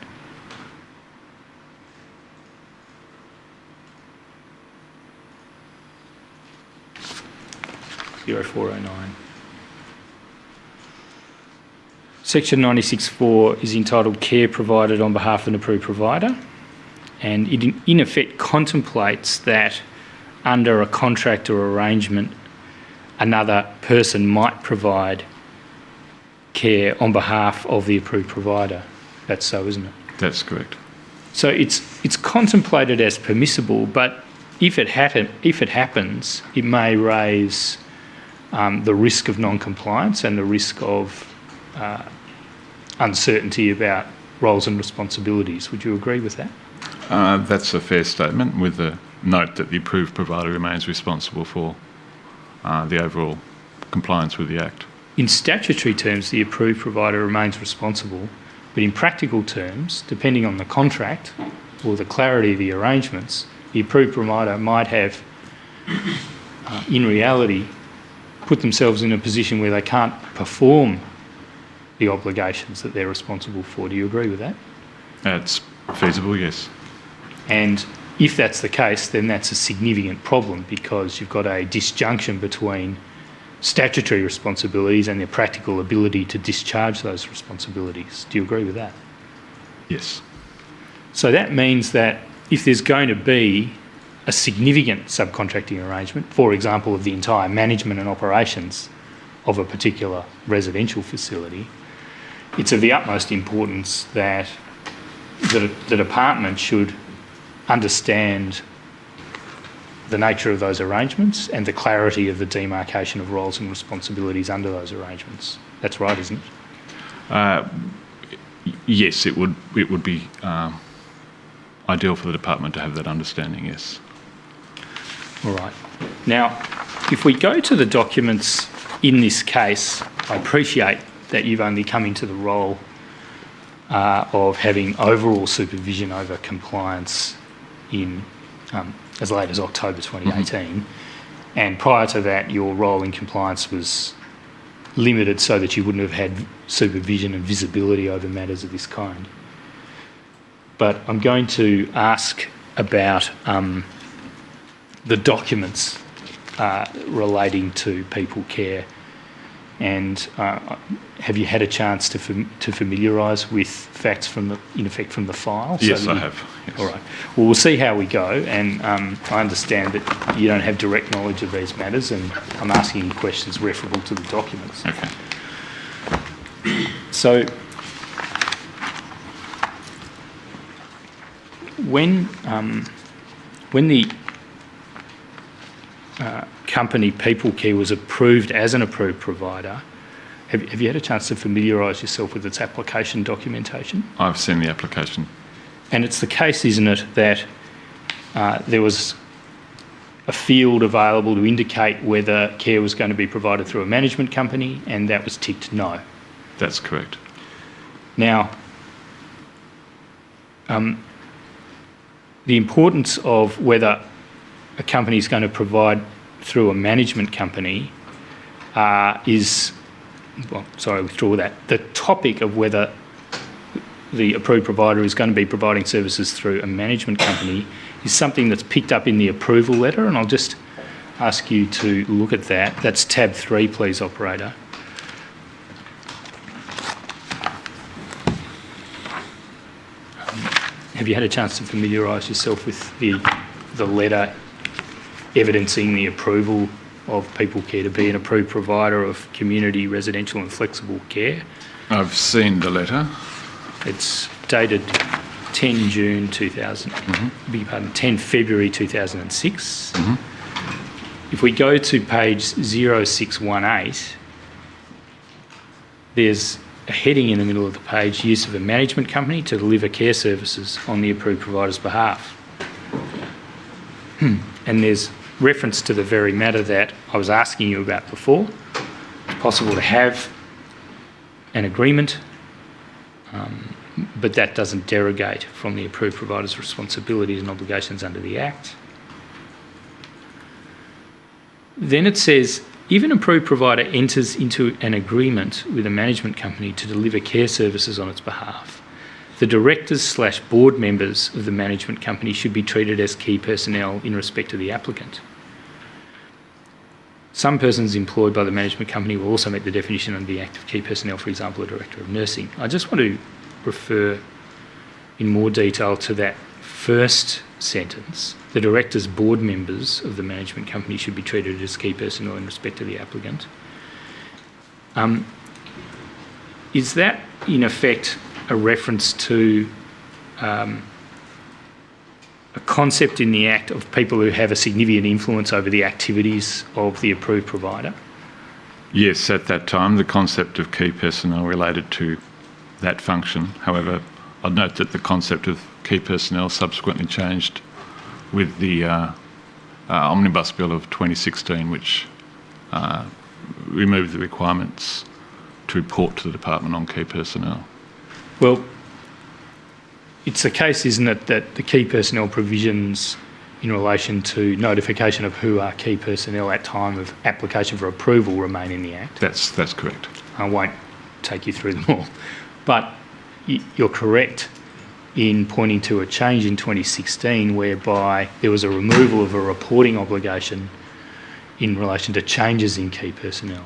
Section 96.4 is entitled Care Provided on Behalf of an Approved Provider, and it in effect contemplates that under a contract or arrangement another person might provide care on behalf of the approved provider. That's so, isn't it? That's correct. So it's contemplated as permissible, but if it happens, it may raise the risk of non-compliance and the risk of uncertainty about roles and responsibilities. Would you agree with that? That's a fair statement, with the note that the approved provider remains responsible for the overall compliance with the Act. In statutory terms, the approved provider remains responsible, but in practical terms, depending on the contract or the clarity of the arrangements, the approved provider might have, in reality, put themselves in a position where they can't perform the obligations that they're responsible for. Do you agree with that? It's feasible, yes. And if that's the case, then that's a significant problem because you've got a disjunction between statutory responsibilities and their practical ability to discharge those responsibilities. Do you agree with that? Yes. So that means that if there's going to be a significant subcontracting arrangement, for example, of the entire management and operations of a particular residential facility, it's of the utmost importance that the department should understand the nature of those arrangements and the clarity of the demarcation of roles and responsibilities under those arrangements. That's right, isn't it? Yes, it would be ideal for the department to have that understanding, yes. All right. Now, if we go to the documents in this case, I appreciate that you've only come into the role of having overall supervision over compliance in as late as October 2018. And prior to that, your role in compliance was limited so that you wouldn't have had supervision and visibility over matters of this kind. But I'm going to ask about the documents relating to people care. And have you had a chance to familiarise with facts from the file? Yes, I have. Yes. All right. Well, we'll see how we go. And I understand that you don't have direct knowledge of these matters, and I'm asking you questions referable to the documents. Okay. So, when the company People Care was approved as an approved provider, have you had a chance to familiarise yourself with its application documentation? I've seen the application. And it's the case, isn't it, that there was a field available to indicate whether care was going to be provided through a management company, and that was ticked no. That's correct. Now, the importance of whether a company is going to provide through a management company is, well, sorry, I withdraw that. The topic of whether the approved provider is going to be providing services through a management company is something that's picked up in the approval letter, and I'll just ask you to look at that. That's tab 3, please, operator. Have you had a chance to familiarise yourself with the letter evidencing the approval of People Care to be an approved provider of community, residential and flexible care? I've seen the letter. It's dated 10 June 2000, beg your pardon, 10 February 2006. If we go to page 0618, there's a heading in the middle of the page, use of a management company to deliver care services on the approved provider's behalf. And there's reference to the very matter that I was asking you about before. It's possible to have an agreement, but that doesn't derogate from the approved provider's responsibilities and obligations under the Act. Then it says, if an approved provider enters into an agreement with a management company to deliver care services on its behalf, the directors/board members of the management company should be treated as key personnel in respect to the applicant. Some persons employed by the management company will also meet the definition under the Act of key personnel, for example, a director of nursing. I just want to refer in more detail to that first sentence. The directors, board members of the management company should be treated as key personnel in respect to the applicant. Is that, in effect, a reference to a concept in the Act of people who have a significant influence over the activities of the approved provider? Yes, at that time, the concept of key personnel related to that function. However, I'd note that the concept of key personnel subsequently changed with the Omnibus Bill of 2016, which remove the requirements to report to the department on key personnel. Well, it's the case, isn't it, that the key personnel provisions in relation to notification of who are key personnel at time of application for approval remain in the Act? That's correct. I won't take you through them all. But you're correct in pointing to a change in 2016 whereby there was a removal of a reporting obligation in relation to changes in key personnel.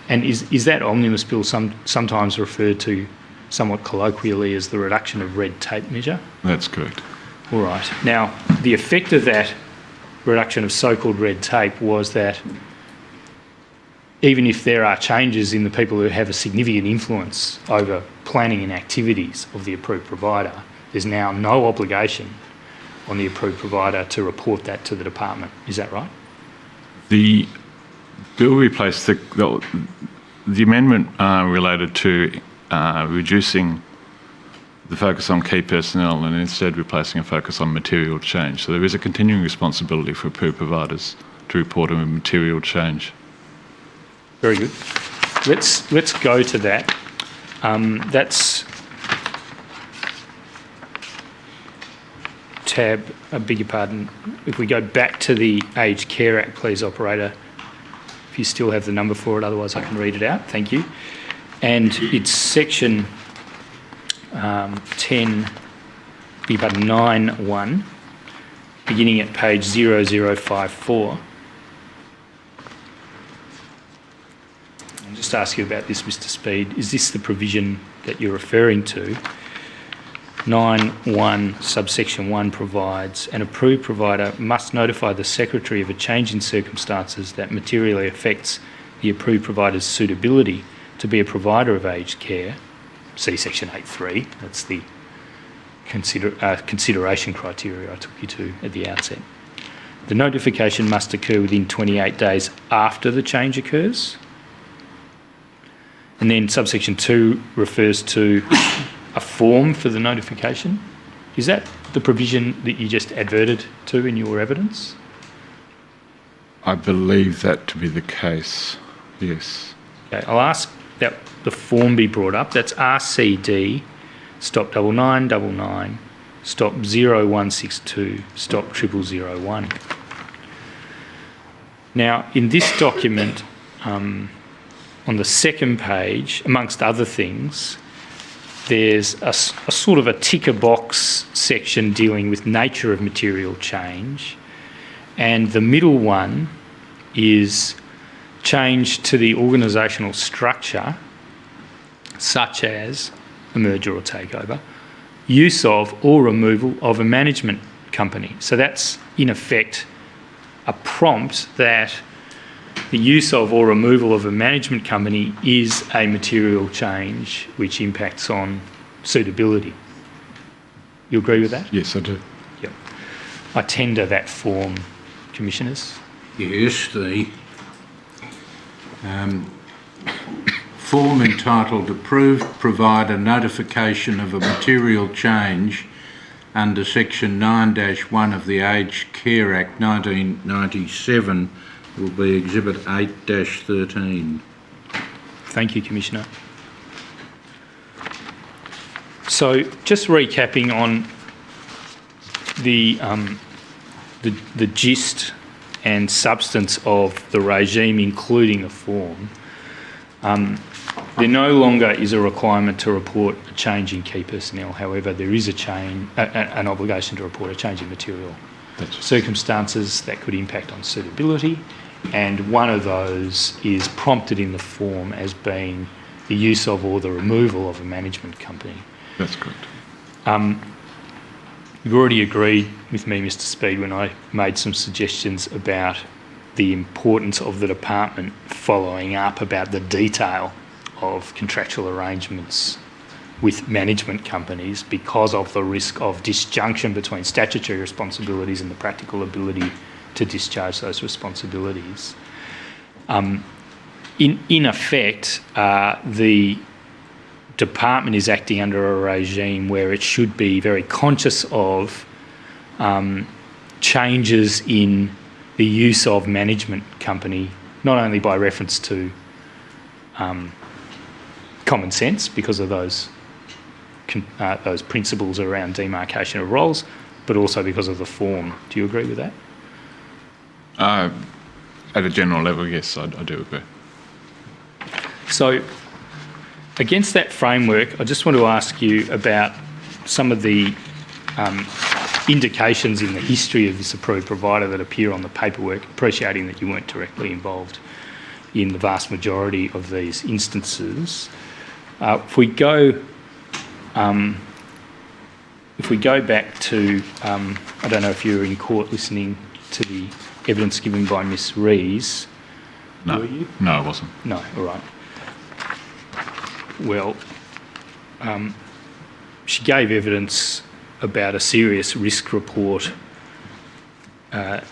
And is that omnibus bill sometimes referred to somewhat colloquially as the reduction of red tape measure? That's correct. All right. Now, the effect of that reduction of so-called red tape was that even if there are changes in the people who have a significant influence over planning and activities of the approved provider, there's now no obligation on the approved provider to report that to the department. Is that right? The bill replaced the amendment related to reducing the focus on key personnel and instead replacing a focus on material change. So there is a continuing responsibility for approved providers to report on material change. Very good. Let's go to that. That's tab, I beg your pardon. If we go back to the Aged Care Act, please, operator, if you still have the number for it, otherwise I can read it out. Thank you. And it's section 9(1), beginning at page 0054. I'll just ask you about this, Mr. Speed. Is this the provision that you're referring to? 9(1) subsection 1 provides an approved provider must notify the Secretary of a change in circumstances that materially affects the approved provider's suitability to be a provider of aged care. See section 8(3). That's the consideration criteria I took you to at the outset. The notification must occur within 28 days after the change occurs. And then subsection 2 refers to a form for the notification. Is that the provision that you just adverted to in your evidence? I believe that to be the case, yes. Okay, I'll ask that the form be brought up. That's RCD stop 9999 stop 0162 stop 0001. Now, in this document, on the second page, amongst other things, there's a sort of a ticker box section dealing with nature of material change, and the middle one is change to the organisational structure, such as a merger or takeover, use of or removal of a management company. So that's, in effect, a prompt that the use of or removal of a management company is a material change which impacts on suitability. You agree with that? Yes, I do. Yep. I tender that form, Commissioners. Yes, the form entitled Approved Provider Notification of a Material Change under Section 9-1 of the Aged Care Act 1997 will be Exhibit 8-13. Thank you, Commissioner. So, just recapping on the gist and substance of the regime, including the form, there no longer is a requirement to report a change in key personnel. However, there is an obligation to report a change in material circumstances that could impact on suitability, and one of those is prompted in the form as being the use of or the removal of a management company. That's correct. You've already agreed with me, Mr. Speed, when I made some suggestions about the importance of the department following up about the detail of contractual arrangements with management companies because of the risk of disjunction between statutory responsibilities and the practical ability to discharge those responsibilities. In effect, the department is acting under a regime where it should be very conscious of changes in the use of management company not only by reference to common sense because of those principles around demarcation of roles, but also because of the form. Do you agree with that? At a general level, yes, I do agree. So, against that framework, I just want to ask you about some of the indications in the history of this approved provider that appear on the paperwork, appreciating that you weren't directly involved in the vast majority of these instances. If we go back to, I don't know if you were in court listening to the evidence given by Ms. Rees. No. Were you? No, I wasn't. No, all right. Well, she gave evidence about a serious risk report that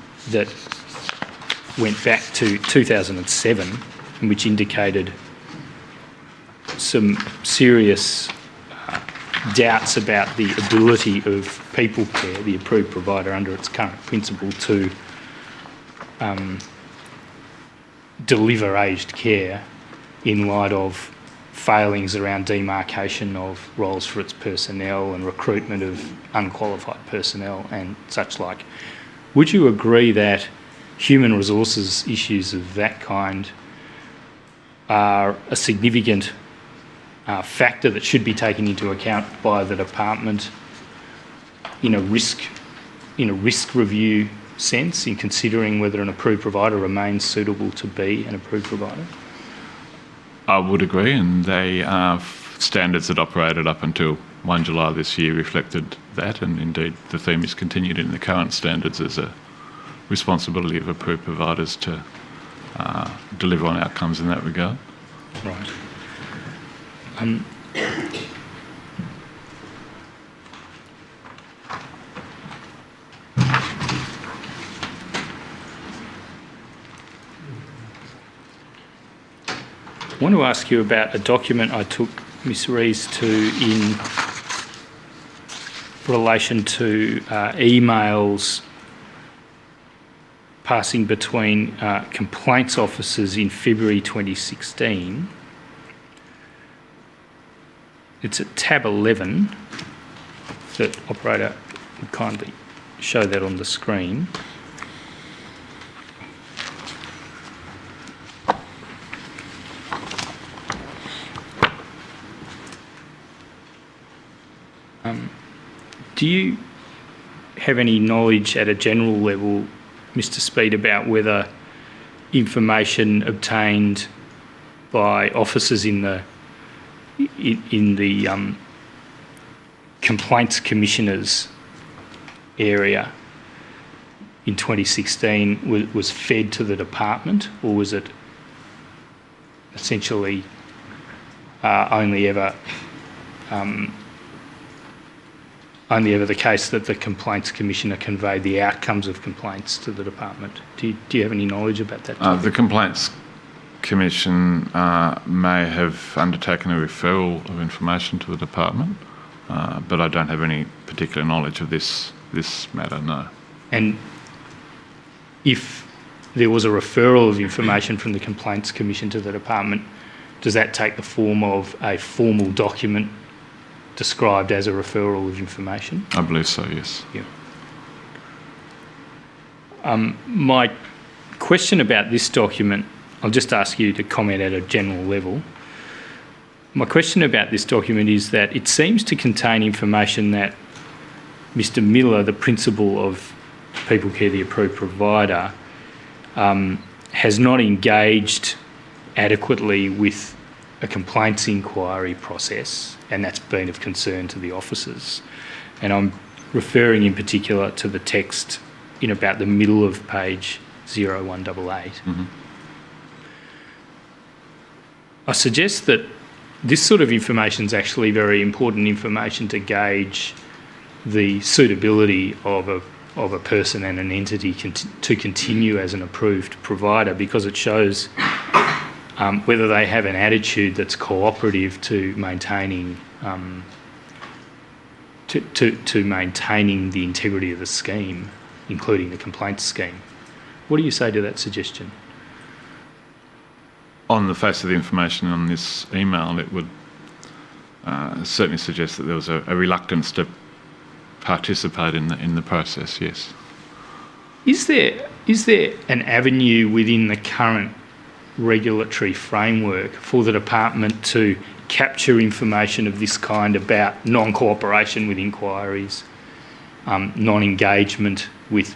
went back to 2007, which indicated some serious doubts about the ability of People Care, the approved provider under its current principle, to deliver aged care in light of failings around demarcation of roles for its personnel and recruitment of unqualified personnel and such like. Would you agree that human resources issues of that kind are a significant factor that should be taken into account by the department in a risk review sense, in considering whether an approved provider remains suitable to be an approved provider? I would agree, and they standards that operated up until 1 July this year reflected that, and indeed the theme is continued in the current standards as a responsibility of approved providers to deliver on outcomes in that regard. Right. I want to ask you about a document I took Ms. Rees to in relation to emails passing between complaints officers in February 2016. It's at tab 11. The operator would kindly show that on the screen. Do you have any knowledge at a general level, Mr. Speed, about whether information obtained by officers in the Complaints Commissioner's area in 2016 was fed to the department, or was it essentially only ever the case that the Complaints Commissioner conveyed the outcomes of complaints to the department? Do you have any knowledge about that? The Complaints Commission may have undertaken a referral of information to the department, but I don't have any particular knowledge of this matter, no. And if there was a referral of information from the Complaints Commission to the department, does that take the form of a formal document described as a referral of information? I believe so, yes. Yeah. My question about this document, I'll just ask you to comment at a general level. My question about this document is that it seems to contain information that Mr. Miller, the principal of People Care, the approved provider, has not engaged adequately with a complaints inquiry process, and that's been of concern to the officers. And I'm referring in particular to the text in about the middle of page 0188. Mm-hmm. I suggest that this sort of information is actually very important information to gauge the suitability of a person and an entity to continue as an approved provider, because it shows whether they have an attitude that's cooperative to maintaining to maintaining the integrity of the scheme, including the complaints scheme. What do you say to that suggestion? on the face of the information on this email, it would certainly suggest that there was a reluctance to participate in the process, yes. Is there an avenue within the current regulatory framework for the department to capture information of this kind about non-cooperation with inquiries, non-engagement with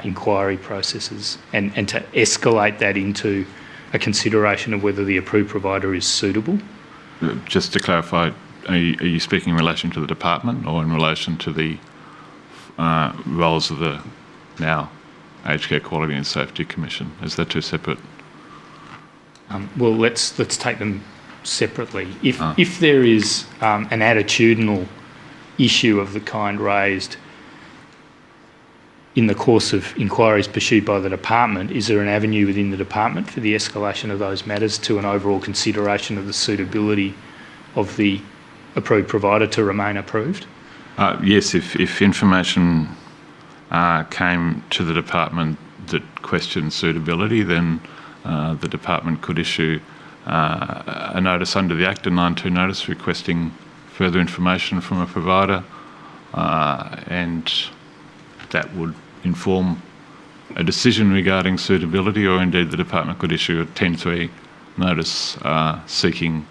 inquiry processes, and to escalate that into a consideration of whether the approved provider is suitable? Just to clarify, are you speaking in relation to the department or in relation to the roles of the now Aged Care Quality and Safety Commission? Is that two separate? Well, let's take them separately. If there is an attitudinal issue of the kind raised in the course of inquiries pursued by the department, is there an avenue within the department for the escalation of those matters to an overall consideration of the suitability of the approved provider to remain approved? Yes, if information came to the department that questioned suitability, then the department could issue a notice under the Act, a 9.2 notice requesting further information from a provider, and that would inform a decision regarding suitability, or indeed the department could issue a 10.3 notice seeking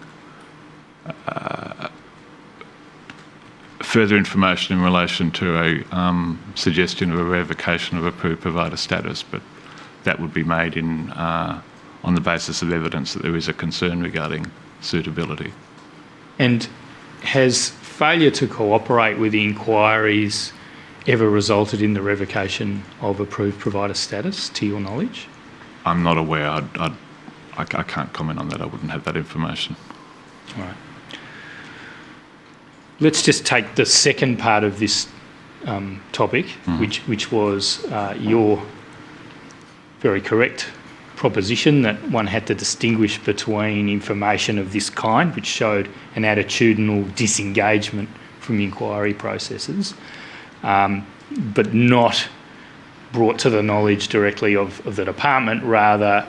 further information in relation to a suggestion of a revocation of approved provider status, but that would be made on the basis of evidence that there is a concern regarding suitability. And has failure to cooperate with the inquiries ever resulted in the revocation of approved provider status, to your knowledge? I'm not aware. I can't comment on that. I wouldn't have that information. All right. Let's just take the second part of this topic, which was your very correct proposition that one had to distinguish between information of this kind, which showed an attitudinal disengagement from inquiry processes, but not brought to the knowledge directly of the department, rather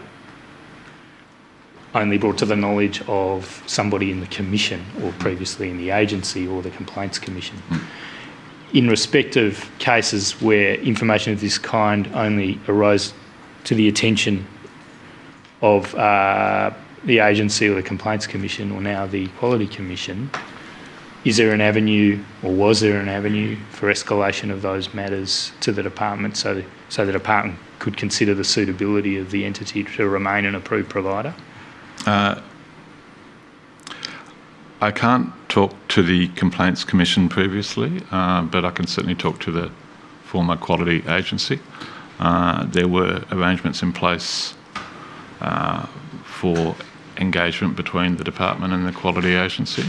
only brought to the knowledge of somebody in the commission or previously in the agency or the complaints commission. In respect of cases where information of this kind only arose to the attention of the agency or the complaints commission, or now the quality commission, is there an avenue, or was there an avenue for escalation of those matters to the department so the department could consider the suitability of the entity to remain an approved provider? I can't talk to the Complaints Commission previously, but I can certainly talk to the former Quality Agency. There were arrangements in place for engagement between the department and the Quality Agency,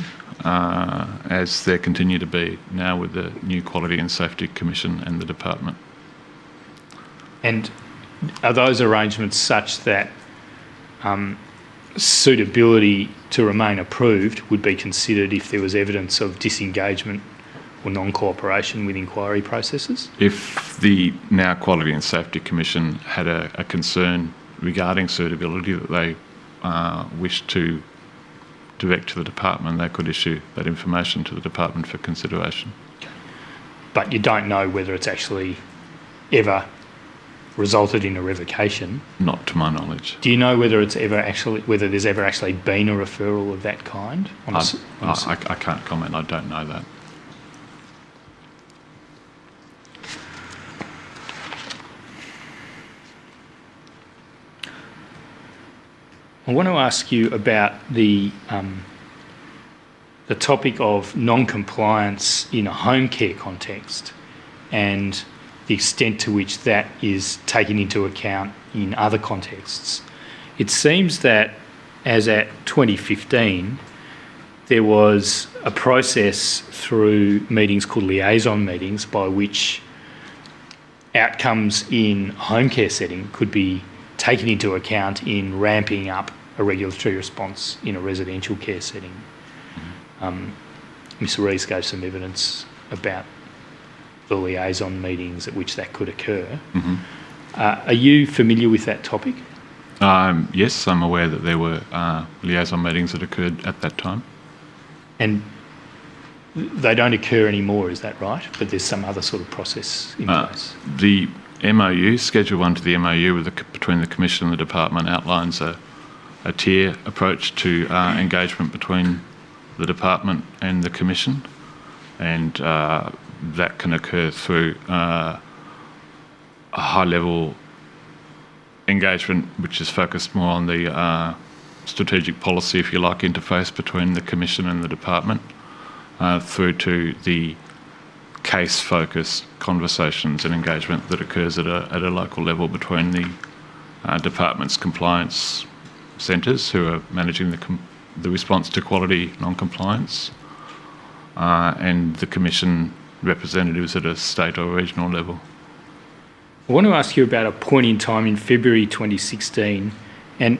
as there continue to be now with the new Quality and Safety Commission and the department. And are those arrangements such that suitability to remain approved would be considered if there was evidence of disengagement or non-cooperation with inquiry processes? If the now Quality and Safety Commission had a concern regarding suitability that they wished to direct to the department, they could issue that information to the department for consideration. But you don't know whether it's actually ever resulted in a revocation? Not to my knowledge. Do you know whether there's ever actually been a referral of that kind? I can't comment. I don't know that. I want to ask you about the topic of non-compliance in a home care context and the extent to which that is taken into account in other contexts. It seems that as at 2015, there was a process through meetings called liaison meetings by which outcomes in home care setting could be taken into account in ramping up a regulatory response in a residential care setting. Ms. Rees gave some evidence about the liaison meetings at which that could occur. Are you familiar with that topic? Yes, I'm aware that there were liaison meetings that occurred at that time. And they don't occur anymore, is that right? But there's some other sort of process in place? The MOU, Schedule 1 to the MOU between the Commission and the Department outlines a tier approach to engagement between the Department and the Commission, and that can occur through a high-level engagement which is focused more on the strategic policy, if you like, interface between the Commission and the Department, through to the case-focused conversations and engagement that occurs at a local level between the Department's compliance centres, who are managing the response to quality non-compliance, and the Commission representatives at a state or regional level. I want to ask you about a point in time in February 2016, and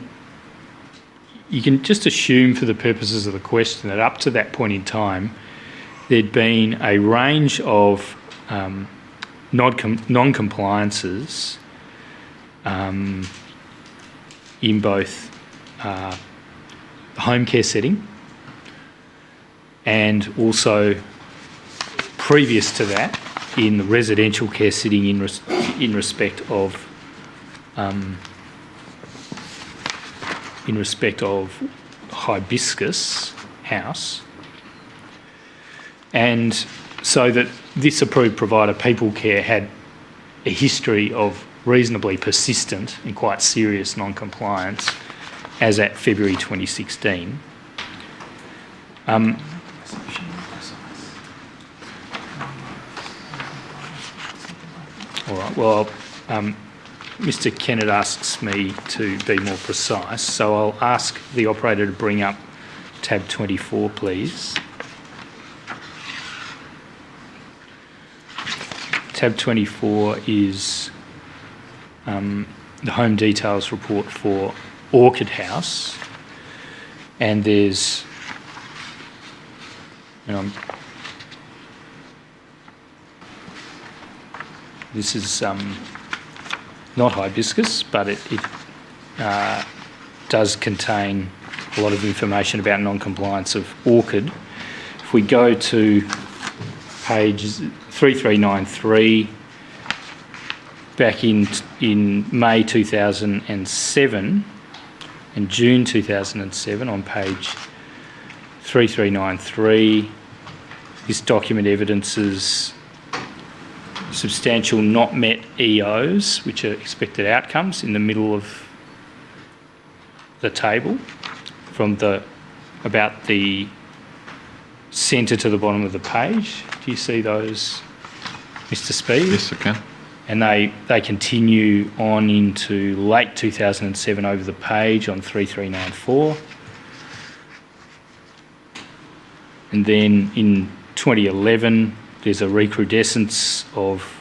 you can just assume for the purposes of the question that up to that point in time, there'd been a range of non-compliances in both the home care setting and also previous to that in the residential care setting in respect of Hibiscus House. And so that this approved provider, People Care, had a history of reasonably persistent and quite serious non-compliance as at February 2016. All right, well, Mr. Kennett asks me to be more precise, so I'll ask the operator to bring up tab 24, please. Tab 24 is the home details report for Orchid House, and there's this is not Hibiscus, but it does contain a lot of information about non-compliance of Orchid. If we go to page 3393, back in May 2007 and June 2007 on page 3393, this document evidences substantial not met EOs, which are expected outcomes, in the middle of the table from about the centre to the bottom of the page. Do you see those, Mr. Speed? Yes, I can. And they continue on into late 2007 over the page on 3394. And then in 2011, there's a recrudescence of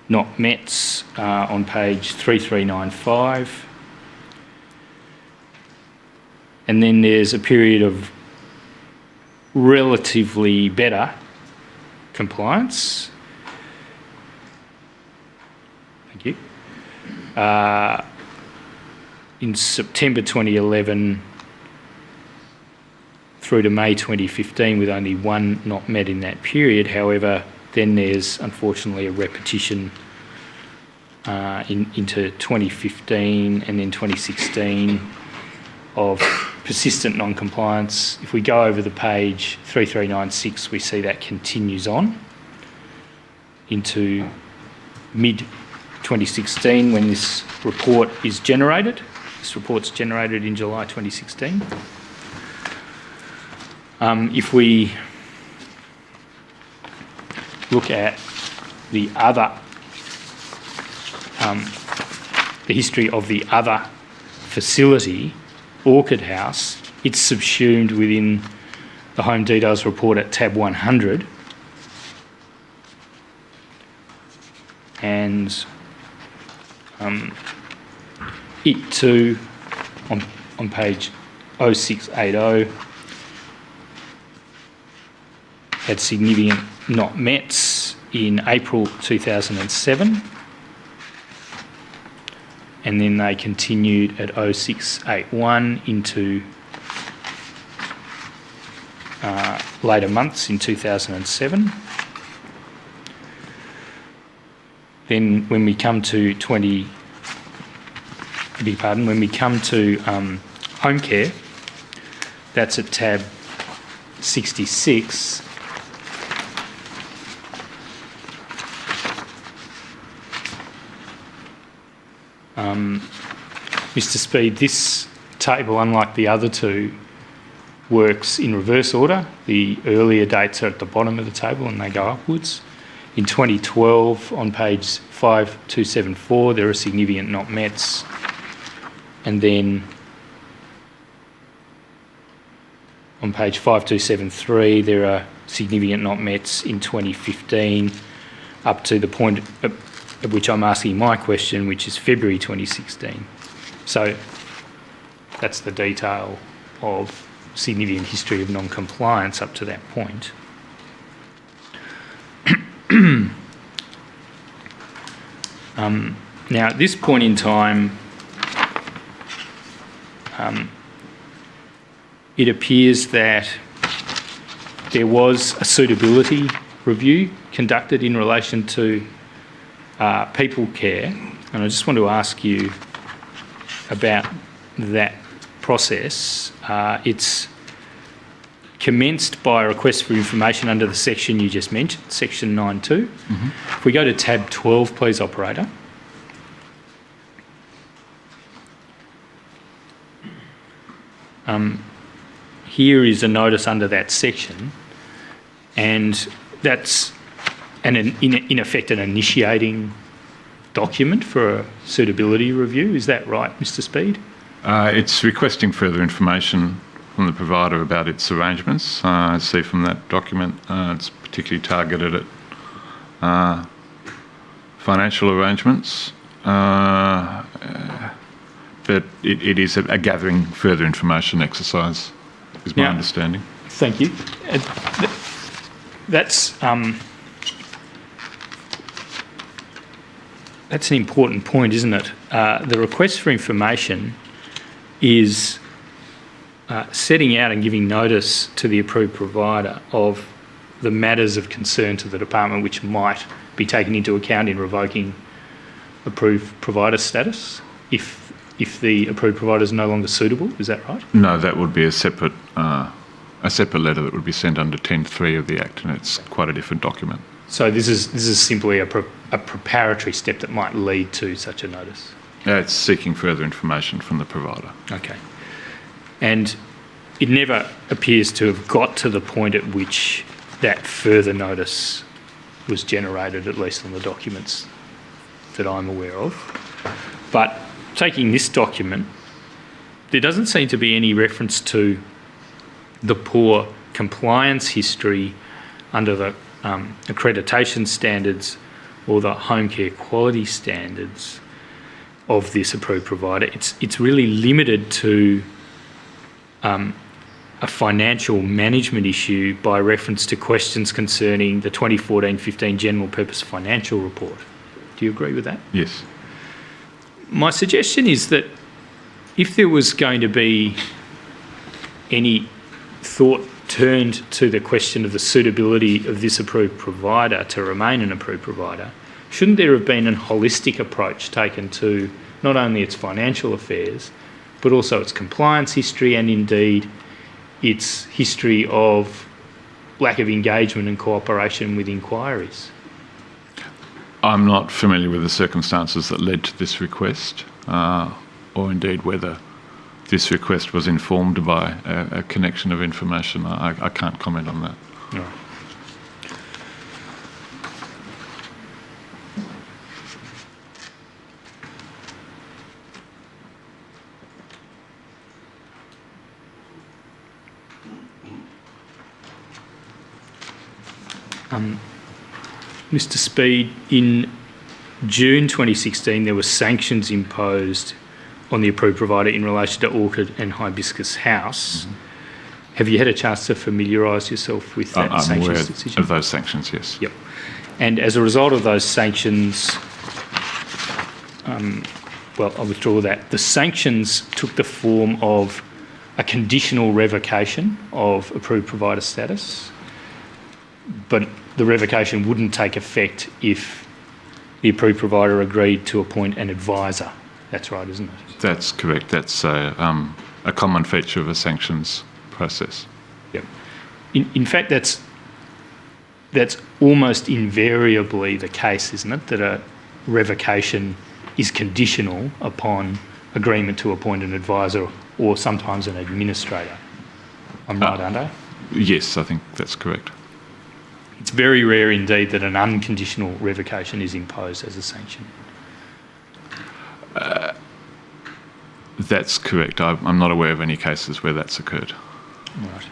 not mets on page 3395. And then there's a period of relatively better compliance. Thank you. In September 2011 through to May 2015, with only one not met in that period. However, then there's unfortunately a repetition into 2015 and then 2016 of persistent non-compliance. If we go over the page 3396, we see that continues on into mid-2016 when this report is generated. This report's generated in July 2016. If we look at the other, the history of the other facility, Orchid House, it's subsumed within the Home Details report at tab 100. And it too, on page 0680, had significant not mets in April 2007. and then they continued at 0681 into later months in 2007. Then when we come to home care, that's at tab 66. Mr. Speed, this table, unlike the other two, works in reverse order. The earlier dates are at the bottom of the table and they go upwards. In 2012, on page 5274, there are significant not mets. And then on page 5273, there are significant not mets in 2015, up to the point at which I'm asking my question, which is February 2016. So that's the detail of significant history of non-compliance up to that point. Now, at this point in time, it appears that there was a suitability review conducted in relation to people care, and I just want to ask you about that process. It's commenced by a request for information under the section you just mentioned, section 9.2. If we go to tab 12, please, operator. Here is a notice under that section, and that's in effect an initiating document for a suitability review. Is that right, Mr. Speed? It's requesting further information from the provider about its arrangements. I see from that document it's particularly targeted at financial arrangements, but it is a gathering further information exercise, is my understanding. Thank you. That's an important point, isn't it? The request for information is setting out and giving notice to the approved provider of the matters of concern to the department which might be taken into account in revoking approved provider status if the approved provider is no longer suitable. Is that right? No, that would be a separate letter that would be sent under 10.3 of the Act, and it's quite a different document. So this is simply a preparatory step that might lead to such a notice? It's seeking further information from the provider. Okay. And it never appears to have got to the point at which that further notice was generated, at least on the documents that I'm aware of. But taking this document, there doesn't seem to be any reference to the poor compliance history under the accreditation standards or the home care quality standards of this approved provider. It's really limited to a financial management issue by reference to questions concerning the 2014-15 General Purpose Financial Report. Do you agree with that? Yes. My suggestion is that if there was going to be any thought turned to the question of the suitability of this approved provider to remain an approved provider, shouldn't there have been a holistic approach taken to not only its financial affairs, but also its compliance history and indeed its history of lack of engagement and cooperation with inquiries? I'm not familiar with the circumstances that led to this request, or indeed whether this request was informed by a connection of information. I can't comment on that. No. Mr. Speed, in June 2016, there were sanctions imposed on the approved provider in relation to Orchid and Hibiscus House. Mm-hmm. Have you had a chance to familiarise yourself with that sanctions decision? I'm aware of those sanctions, yes. Yep. And as a result of those sanctions, Well, I'll withdraw that. The sanctions took the form of a conditional revocation of approved provider status, but the revocation wouldn't take effect if the approved provider agreed to appoint an advisor. That's right, isn't it? That's correct. That's a common feature of a sanctions process. Yep. In fact, that's almost invariably the case, isn't it, that a revocation is conditional upon agreement to appoint an advisor or sometimes an administrator. I'm right, aren't I? Yes, I think that's correct. It's very rare indeed that an unconditional revocation is imposed as a sanction. That's correct. I'm not aware of any cases where that's occurred. Right.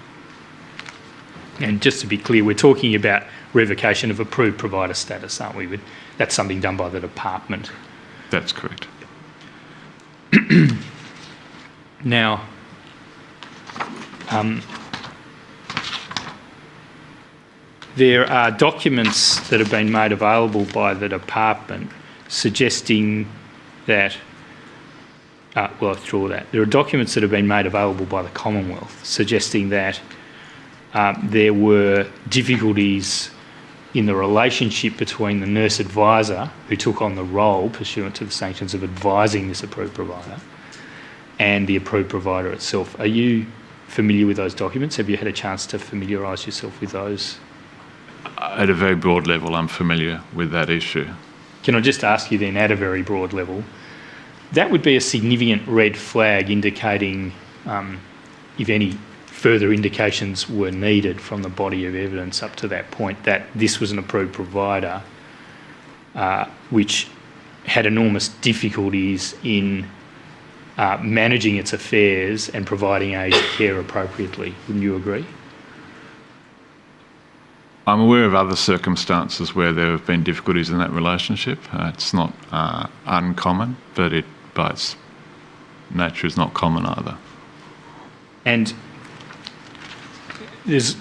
And just to be clear, we're talking about revocation of approved provider status, aren't we? That's something done by the department. That's correct. Now, there are documents that have been made available by the department suggesting that, well, I'll withdraw that. There are documents that have been made available by the Commonwealth suggesting that there were difficulties in the relationship between the nurse advisor who took on the role pursuant to the sanctions of advising this approved provider and the approved provider itself. Are you familiar with those documents? Have you had a chance to familiarise yourself with those? At a very broad level, I'm familiar with that issue. Can I just ask you then, at a very broad level, that would be a significant red flag indicating, if any further indications were needed from the body of evidence up to that point, that this was an approved provider which had enormous difficulties in managing its affairs and providing aged care appropriately. Wouldn't you agree? I'm aware of other circumstances where there have been difficulties in that relationship. It's not uncommon, but it, by its nature, is not common either. And there's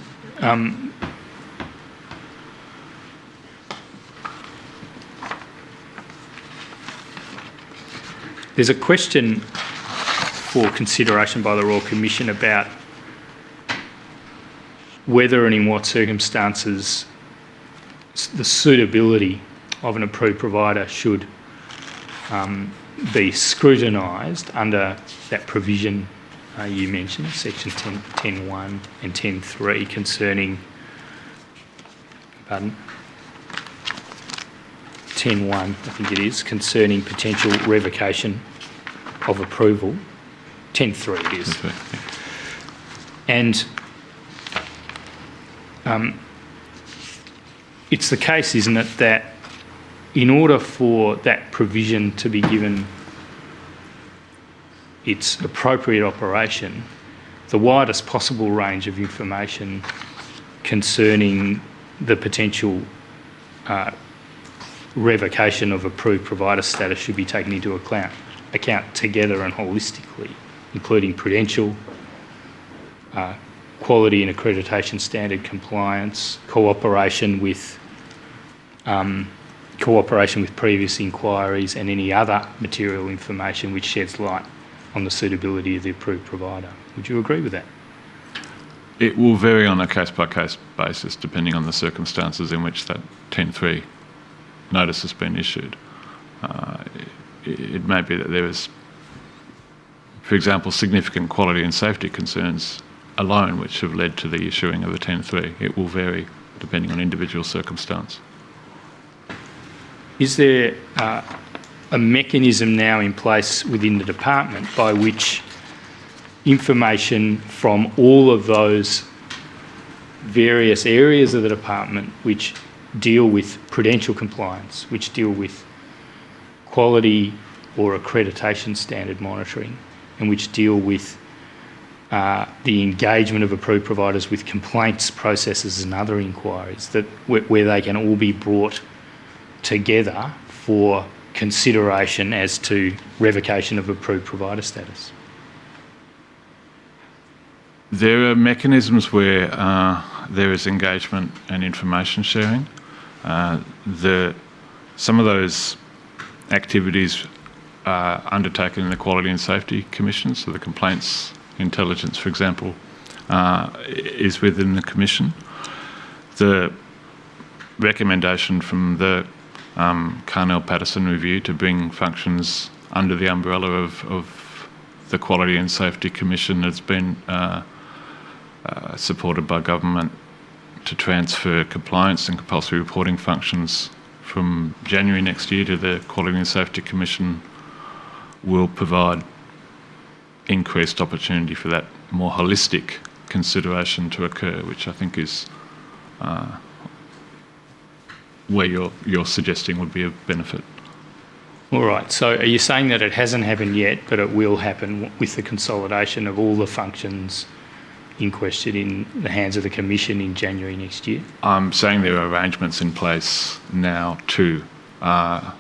a question for consideration by the Royal Commission about whether and in what circumstances the suitability of an approved provider should be scrutinised under that provision you mentioned, section 10.1 and 10.3 concerning, 10.1 I think it is, concerning potential revocation of approval. 10.3 it is. Okay. And it's the case, isn't it, that in order for that provision to be given its appropriate operation, the widest possible range of information concerning the potential revocation of approved provider status should be taken into account together and holistically, including prudential, quality and accreditation standard compliance, cooperation with previous inquiries and any other material information which sheds light on the suitability of the approved provider. Would you agree with that? It will vary on a case-by-case basis depending on the circumstances in which that 10.3 notice has been issued. It may be that there is, for example, significant quality and safety concerns alone which have led to the issuing of a 10.3. It will vary depending on individual circumstance. Is there a mechanism now in place within the department by which information from all of those various areas of the department which deal with prudential compliance, which deal with quality or accreditation standard monitoring, and which deal with the engagement of approved providers with complaints processes and other inquiries, that where they can all be brought together for consideration as to revocation of approved provider status? There are mechanisms where there is engagement and information sharing. Some of those activities undertaken in the Quality and Safety Commission, so the complaints intelligence, for example, is within the Commission. The recommendation from the Carnell-Patterson review to bring functions under the umbrella of the Quality and Safety Commission has been supported by government to transfer compliance and compulsory reporting functions from January next year to the Quality and Safety Commission will provide increased opportunity for that more holistic consideration to occur, which I think is where you're suggesting would be of benefit. All right, so are you saying that it hasn't happened yet, but it will happen with the consolidation of all the functions in question in the hands of the Commission in January next year? I'm saying there are arrangements in place now to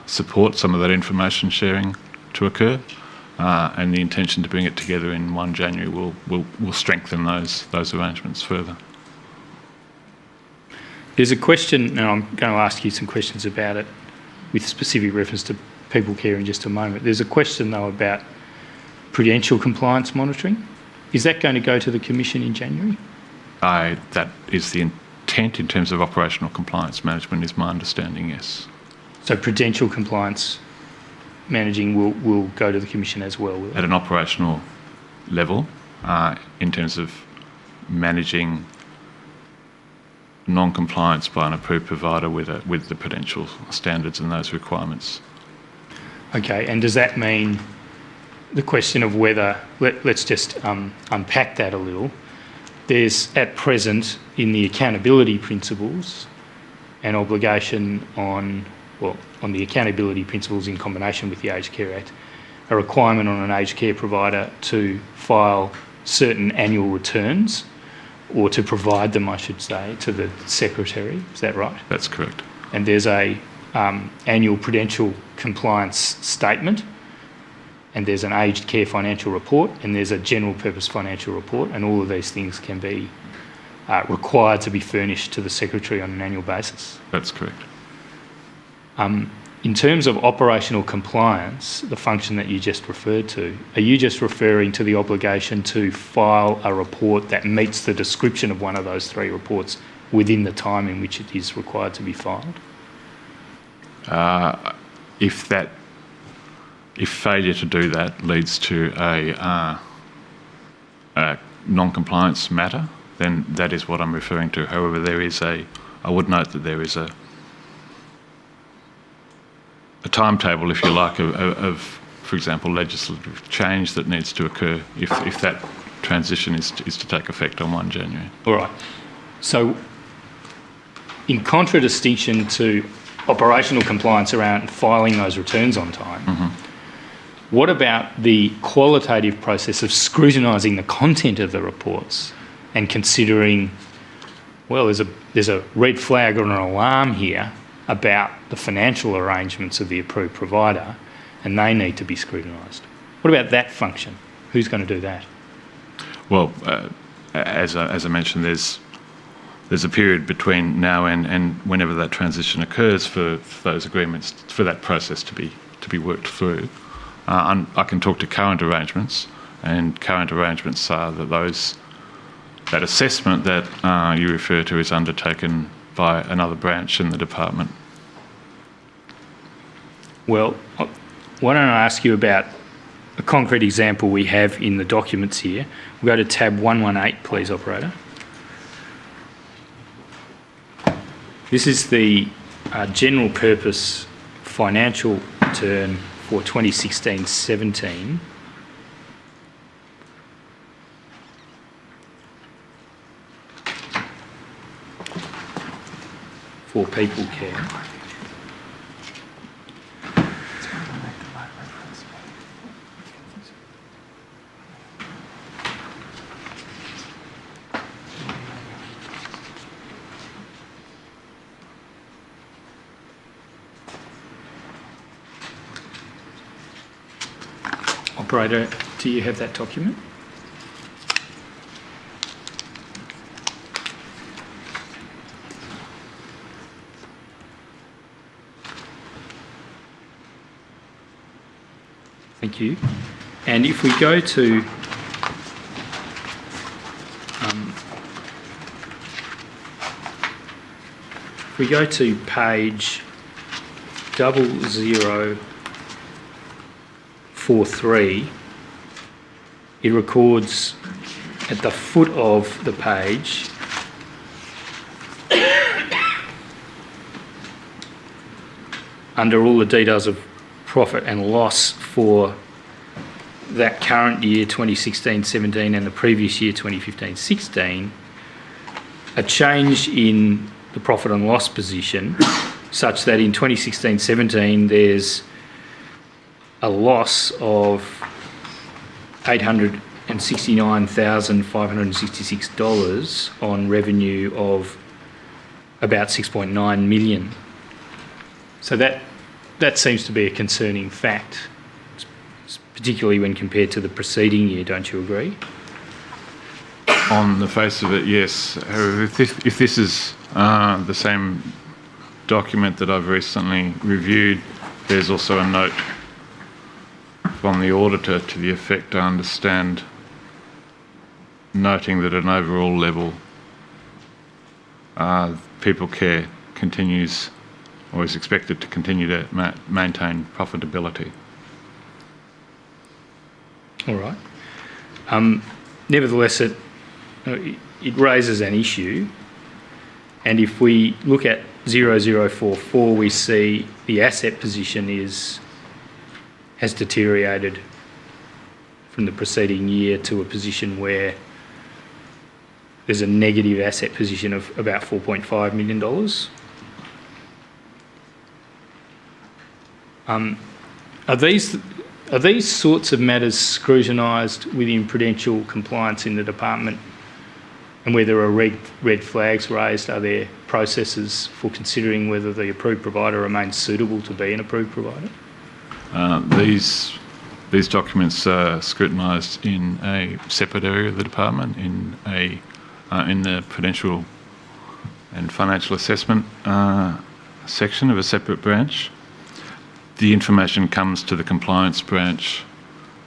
support some of that information sharing to occur, and the intention to bring it together in 1 January will strengthen those arrangements further. There's a question, and I'm going to ask you some questions about it with specific reference to people care in just a moment. There's a question, though, about prudential compliance monitoring. Is that going to go to the Commission in January? That is the intent in terms of operational compliance management, is my understanding, yes. So prudential compliance managing will go to the Commission as well, will it? At an operational level, in terms of managing non-compliance by an approved provider with the prudential standards and those requirements. Okay, and does that mean the question of whether, let's just unpack that a little. There's at present in the accountability principles an obligation on the accountability principles in combination with the Aged Care Act, a requirement on an aged care provider to file certain annual returns, or to provide them, I should say, to the Secretary. Is that right? That's correct. And there's a annual prudential compliance statement, and there's an aged care financial report, and there's a general purpose financial report, and all of these things can be required to be furnished to the Secretary on an annual basis. That's correct. In terms of operational compliance, the function that you just referred to, are you just referring to the obligation to file a report that meets the description of one of those 3 reports within the time in which it is required to be filed? If failure to do that leads to a non-compliance matter, then that is what I'm referring to. However, I would note that there is a timetable, if you like, of, for example, legislative change that needs to occur if that transition is to take effect on 1 January. All right. So, in contradistinction to operational compliance around filing those returns on time, what about the qualitative process of scrutinising the content of the reports and considering, well, there's a red flag or an alarm here about the financial arrangements of the approved provider, and they need to be scrutinised? What about that function? Who's going to do that? Well, as I mentioned, there's a period between now and whenever that transition occurs for those agreements, for that process to be worked through. I can talk to current arrangements, and current arrangements are that assessment that you refer to is undertaken by another branch in the department. Well, why don't I ask you about a concrete example we have in the documents here. We'll go to tab 118, please, operator. This is the general purpose financial return for 2016-17. For people care. Operator, do you have that document? Thank you. And if we go to page 0043, it records at the foot of the page under all the details of profit and loss for that current year 2016-17 and the previous year 2015-16, a change in the profit and loss position such that in 2016-17 there's a loss of $869,566 on revenue of about 6.9 million. So that seems to be a concerning fact, particularly when compared to the preceding year, don't you agree? On the face of it, yes. However, if this is the same document that I've recently reviewed, there's also a note from the auditor to the effect, I understand, noting that at an overall level, people care continues or is expected to continue to maintain profitability. All right. Nevertheless, it raises an issue, and if we look at 0044, we see the asset position has deteriorated from the preceding year to a position where there's a negative asset position of about $4.5 million. Are these sorts of matters scrutinised within prudential compliance in the department, and where there are red flags raised? Are there processes for considering whether the approved provider remains suitable to be an approved provider? These documents are scrutinised in a separate area of the department, in the prudential and financial assessment section of a separate branch. The information comes to the compliance branch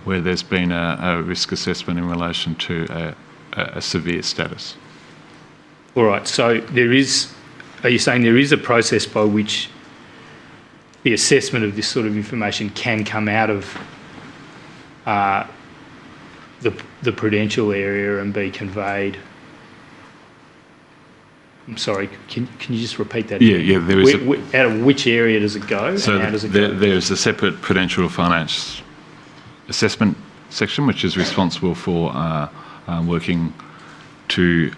where there's been a risk assessment in relation to a severe status. All right, so are you saying there is a process by which the assessment of this sort of information can come out of the prudential area and be conveyed? I'm sorry, can you just repeat that? Yeah, there is. Out of which area does it go? So and how does it go? There's a separate prudential finance assessment section which is responsible for working to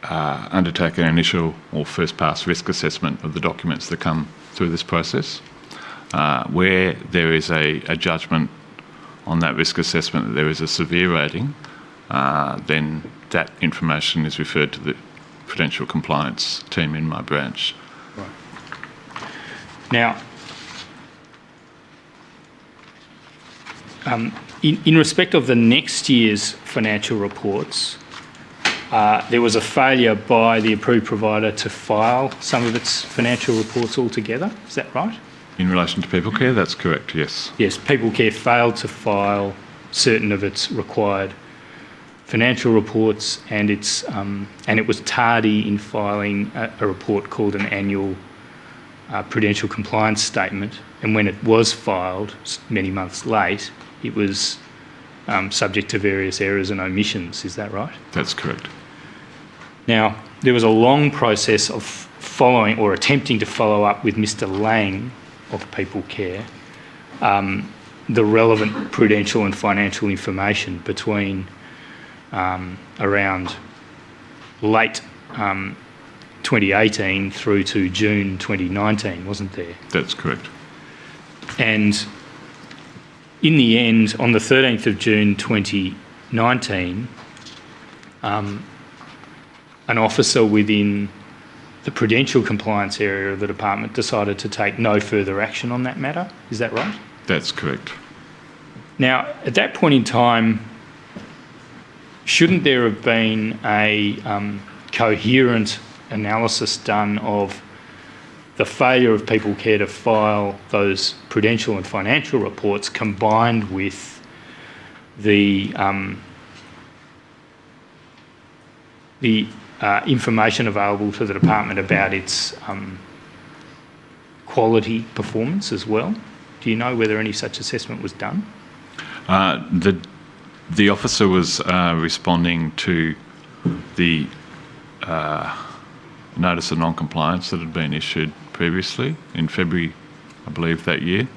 undertake an initial or first pass risk assessment of the documents that come through this process. Where there is a judgment on that risk assessment that there is a severe rating, then that information is referred to the prudential compliance team in my branch. Right. Now, in respect of the next year's financial reports, there was a failure by the approved provider to file some of its financial reports altogether. Is that right? In relation to People Care, that's correct, yes. Yes, People Care failed to file certain of its required financial reports, and it was tardy in filing a report called an annual prudential compliance statement. And when it was filed many months late, it was subject to various errors and omissions. Is that right? That's correct. Now, there was a long process of following or attempting to follow up with Mr. Lang of People Care the relevant prudential and financial information between around late 2018 through to June 2019, wasn't there? That's correct. And in the end, on the 13th of June 2019, an officer within the prudential compliance area of the department decided to take no further action on that matter. Is that right? That's correct. Now, at that point in time, shouldn't there have been a coherent analysis done of the failure of People Care to file those prudential and financial reports, combined with the information available to the department about its quality performance as well. Do you know whether any such assessment was done? The officer was responding to the notice of non-compliance that had been issued previously in February, I believe, that year,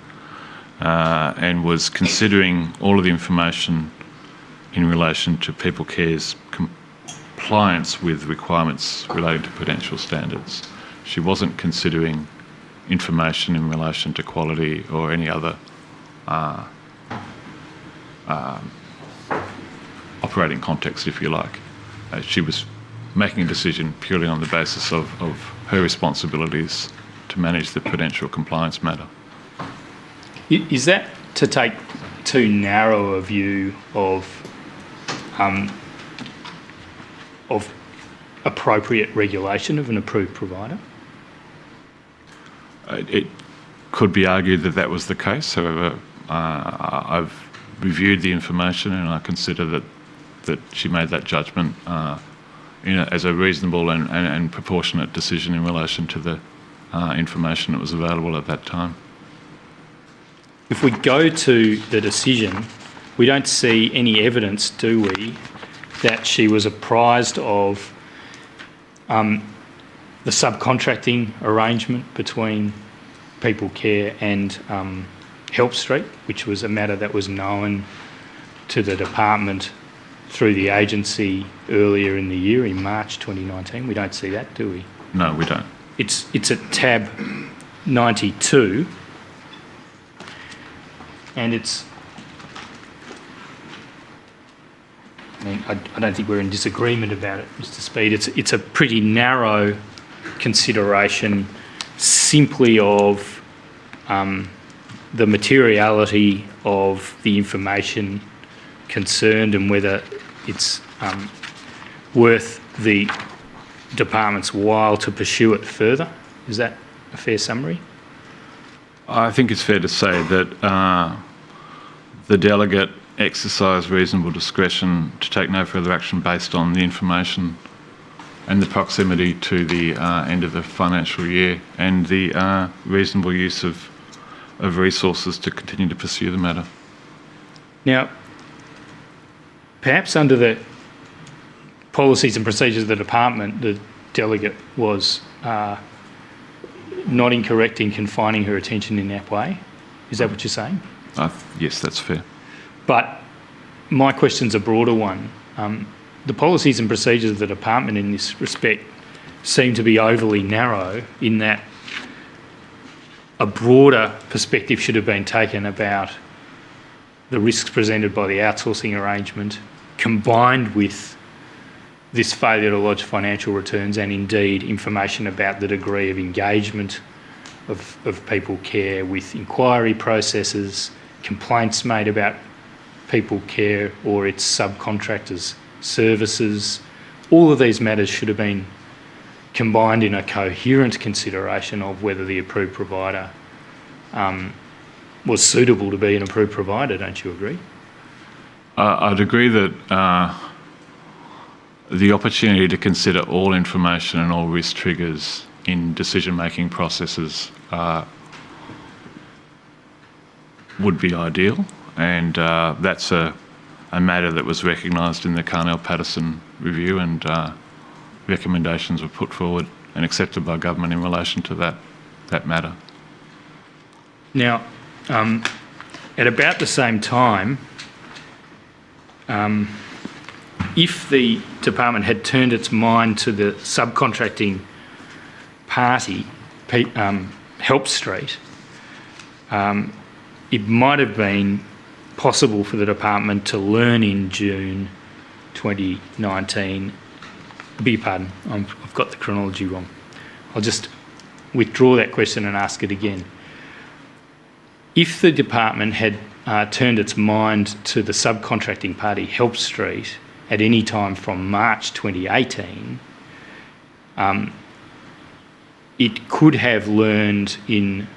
and was considering all of the information in relation to People Care's compliance with requirements relating to prudential standards. She wasn't considering information in relation to quality or any other operating context, if you like. She was making a decision purely on the basis of her responsibilities to manage the prudential compliance matter. Is that to take too narrow a view of appropriate regulation of an approved provider? It could be argued that that was the case. However, I've reviewed the information and I consider that she made that judgment as a reasonable and proportionate decision in relation to the information that was available at that time. If we go to the decision, we don't see any evidence, do we, that she was apprised of the subcontracting arrangement between People Care and Help Street, which was a matter that was known to the department through the agency earlier in the year, in March 2019. We don't see that, do we? No, we don't. It's at tab 92, and it's... I don't think we're in disagreement about it, Mr. Speed. It's a pretty narrow consideration simply of the materiality of the information concerned and whether it's worth the department's while to pursue it further. Is that a fair summary? I think it's fair to say that the delegate exercised reasonable discretion to take no further action based on the information and the proximity to the end of the financial year and the reasonable use of resources to continue to pursue the matter. Now, perhaps under the policies and procedures of the department, the delegate was not incorrect in confining her attention in that way. Is that what you're saying? Yes, that's fair. But my question's a broader one. The policies and procedures of the department in this respect seem to be overly narrow in that a broader perspective should have been taken about the risks presented by the outsourcing arrangement, combined with this failure to lodge financial returns and indeed information about the degree of engagement of People Care with inquiry processes, complaints made about People Care or its subcontractors' services. All of these matters should have been combined in a coherent consideration of whether the approved provider was suitable to be an approved provider. Don't you agree? I'd agree that the opportunity to consider all information and all risk triggers in decision-making processes would be ideal, and that's a matter that was recognised in the Carnell-Patterson review, and recommendations were put forward and accepted by government in relation to that matter. Now, at about the same time, if the department had turned its mind to the subcontracting party, Help Street, it might have been possible for the department to learn in June 2019. Beg your pardon, I've got the chronology wrong. I'll just withdraw that question and ask it again. If the department had turned its mind to the subcontracting party Help Street at any time from March 2018, it could have learned in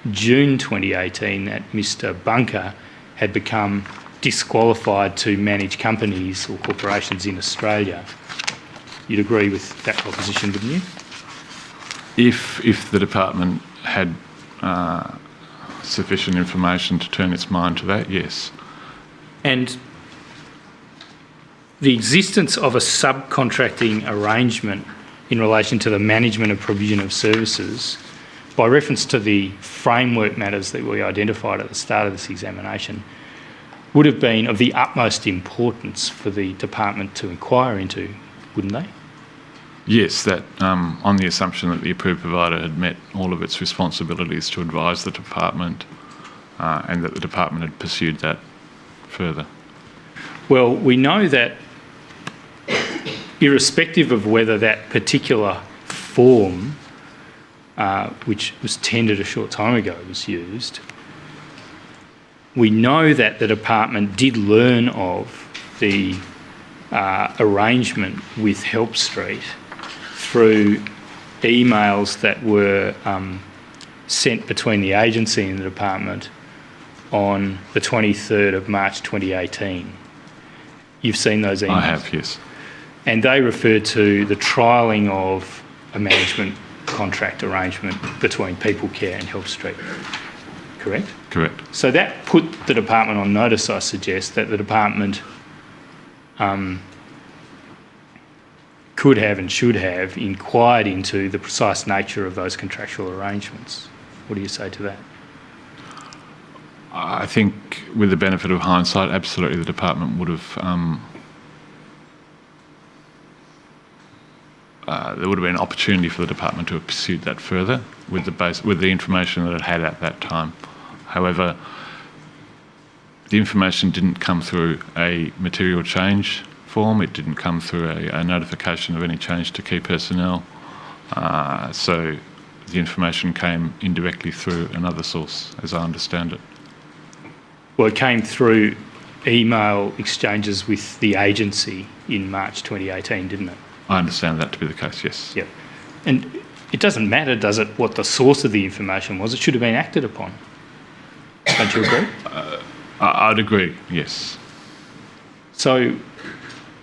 June 2018 that Mr Bunker had become disqualified to manage companies or corporations in Australia. You'd agree with that proposition, wouldn't you? If the department had sufficient information to turn its mind to that, yes. And the existence of a subcontracting arrangement in relation to the management and provision of services, by reference to the framework matters that we identified at the start of this examination, would have been of the utmost importance for the department to inquire into, wouldn't they? Yes, that on the assumption that the approved provider had met all of its responsibilities to advise the department and that the department had pursued that further. Well, we know that irrespective of whether that particular form, which was tendered a short time ago, was used, we know that the department did learn of the arrangement with Help Street through emails that were sent between the agency and the department on the 23rd of March 2018. You've seen those emails? I have, yes. And they refer to the trialling of a management contract arrangement between People Care and Help Street. Correct? Correct. So that put the department on notice, I suggest, that the department could have and should have inquired into the precise nature of those contractual arrangements. What do you say to that? I think with the benefit of hindsight, absolutely the department would have there would have been an opportunity for the department to have pursued that further with the information that it had at that time. However, the information didn't come through a material change form. It didn't come through a notification of any change to key personnel. So the information came indirectly through another source, as I understand it. Well, it came through email exchanges with the agency in March 2018, didn't it? I understand that to be the case, yes. Yep. And it doesn't matter, does it, what the source of the information was? It should have been acted upon. Don't you agree? I'd agree, yes. So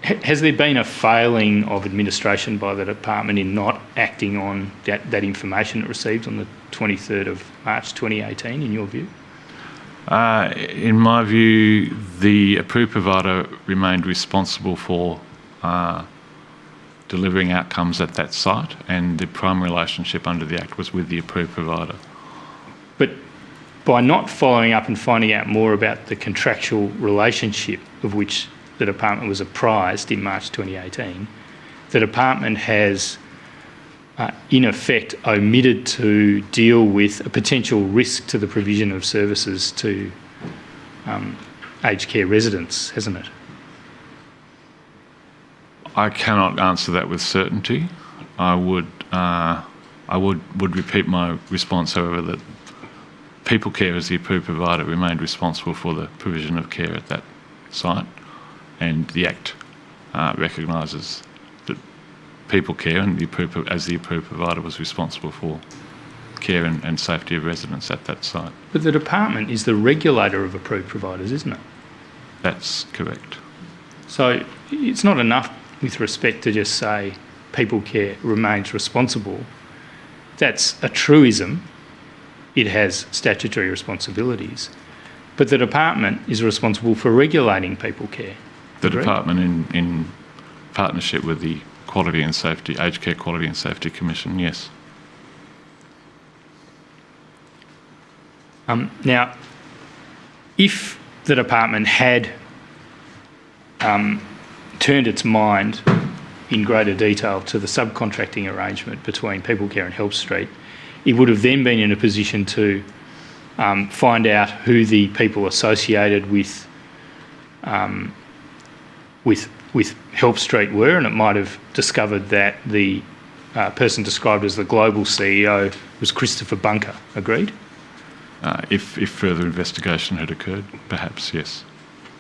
has there been a failing of administration by the department in not acting on that information it received on the 23rd of March 2018, in your view? In my view, the approved provider remained responsible for delivering outcomes at that site, and the primary relationship under the Act was with the approved provider. But by not following up and finding out more about the contractual relationship of which the department was apprised in March 2018, the department has in effect omitted to deal with a potential risk to the provision of services to aged care residents, hasn't it? I cannot answer that with certainty. I would repeat my response, however, that People Care as the approved provider remained responsible for the provision of care at that site, and the Act recognises that People Care and as the approved provider was responsible for care and safety of residents at that site. But the department is the regulator of approved providers, isn't it? That's correct. So it's not enough with respect to just say People Care remains responsible. That's a truism. It has statutory responsibilities. But the department is responsible for regulating People Care. The department in partnership with the Quality and Safety, Aged Care Quality and Safety Commission, yes. Now, if the department had turned its mind in greater detail to the subcontracting arrangement between People Care and Help Street, it would have then been in a position to find out who the people associated with Help Street were, and it might have discovered that the person described as the global CEO was Christopher Bunker. Agreed? If further investigation had occurred, perhaps, yes.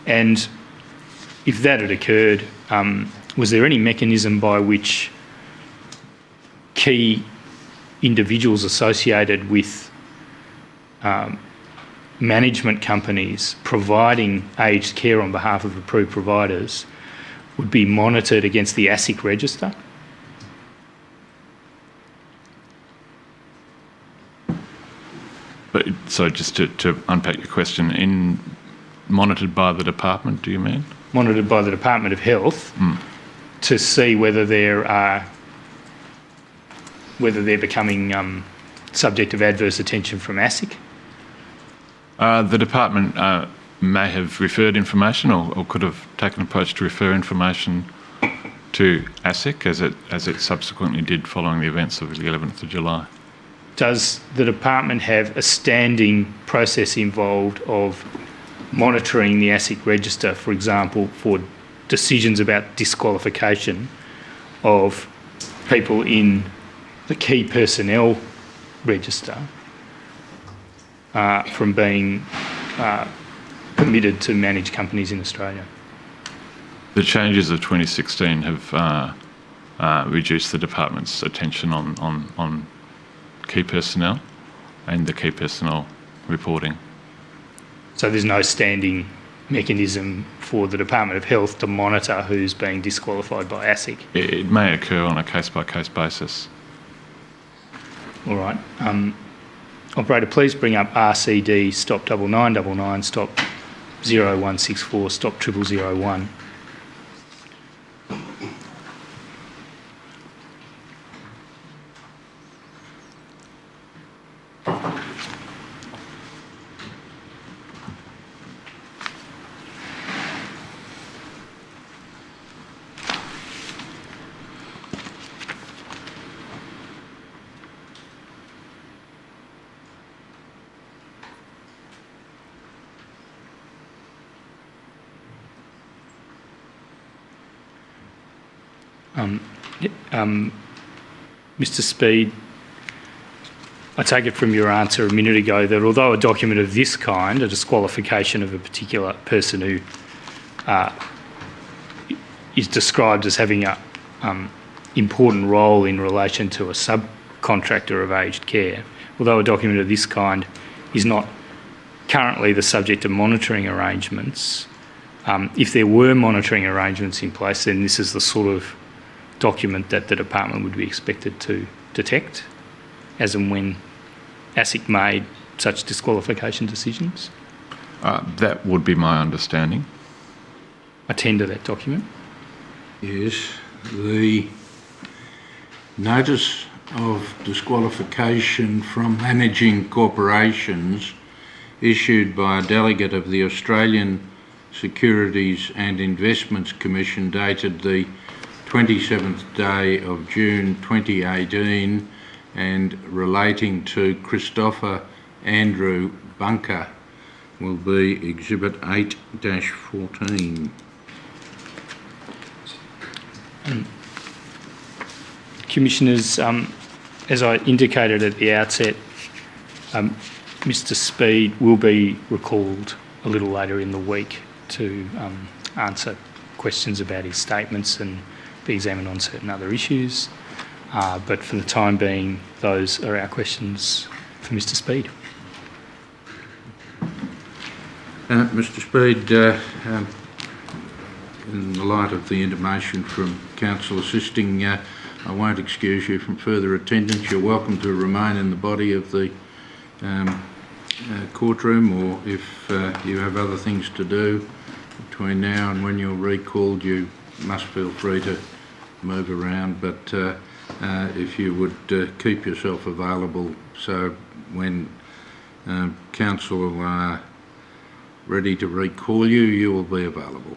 And if that had occurred, was there any mechanism by which key individuals associated with management companies providing aged care on behalf of approved providers would be monitored against the ASIC register? But, so just to unpack your question, monitored by the department, do you mean? Monitored by the Department of Health to see whether they're becoming subject of adverse attention from ASIC? The department may have referred information or could have taken an approach to refer information to ASIC as it subsequently did following the events of the 11th of July. Does the department have a standing process involved of monitoring the ASIC register, for example, for decisions about disqualification of people in the key personnel register from being permitted to manage companies in Australia? The changes of 2016 have reduced the department's attention on key personnel and the key personnel reporting. So there's no standing mechanism for the Department of Health to monitor who's being disqualified by ASIC? It may occur on a case-by-case basis. All right. Operator, please bring up RCD stop 9999 stop 0164 stop 0001. Mr. Speed, I take it from your answer a minute ago that although a document of this kind, a disqualification of a particular person who is described as having an important role in relation to a subcontractor of aged care, although a document of this kind is not currently the subject of monitoring arrangements, if there were monitoring arrangements in place, then this is the sort of document that the department would be expected to detect as and when ASIC made such disqualification decisions? That would be my understanding. I tender that document. Yes, the notice of disqualification from managing corporations issued by a delegate of the Australian Securities and Investments Commission dated the 27th day of June 2018 and relating to Christopher Andrew Bunker will be Exhibit 8-14. Commissioners, as I indicated at the outset, Mr. Speed will be recalled a little later in the week to answer questions about his statements and be examined on certain other issues. But for the time being, those are our questions for Mr. Speed. Mr. Speed, in the light of the intimation from counsel assisting, I won't excuse you from further attendance. You're welcome to remain in the body of the courtroom, or if you have other things to do between now and when you're recalled, you must feel free to move around, but if you would keep yourself available so when counsel are ready to recall you, you will be available.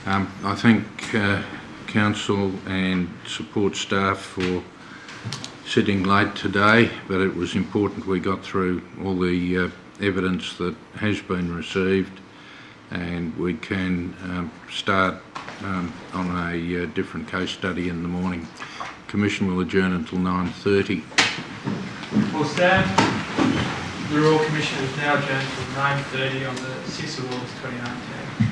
I thank counsel and support staff for sitting late today, but it was important we got through all the evidence that has been received, and we can start on a different case study in the morning. Commission will adjourn until 9:30. We'll stand. The Royal Commission is now adjourned until 9:30 on the 6th of August 2019.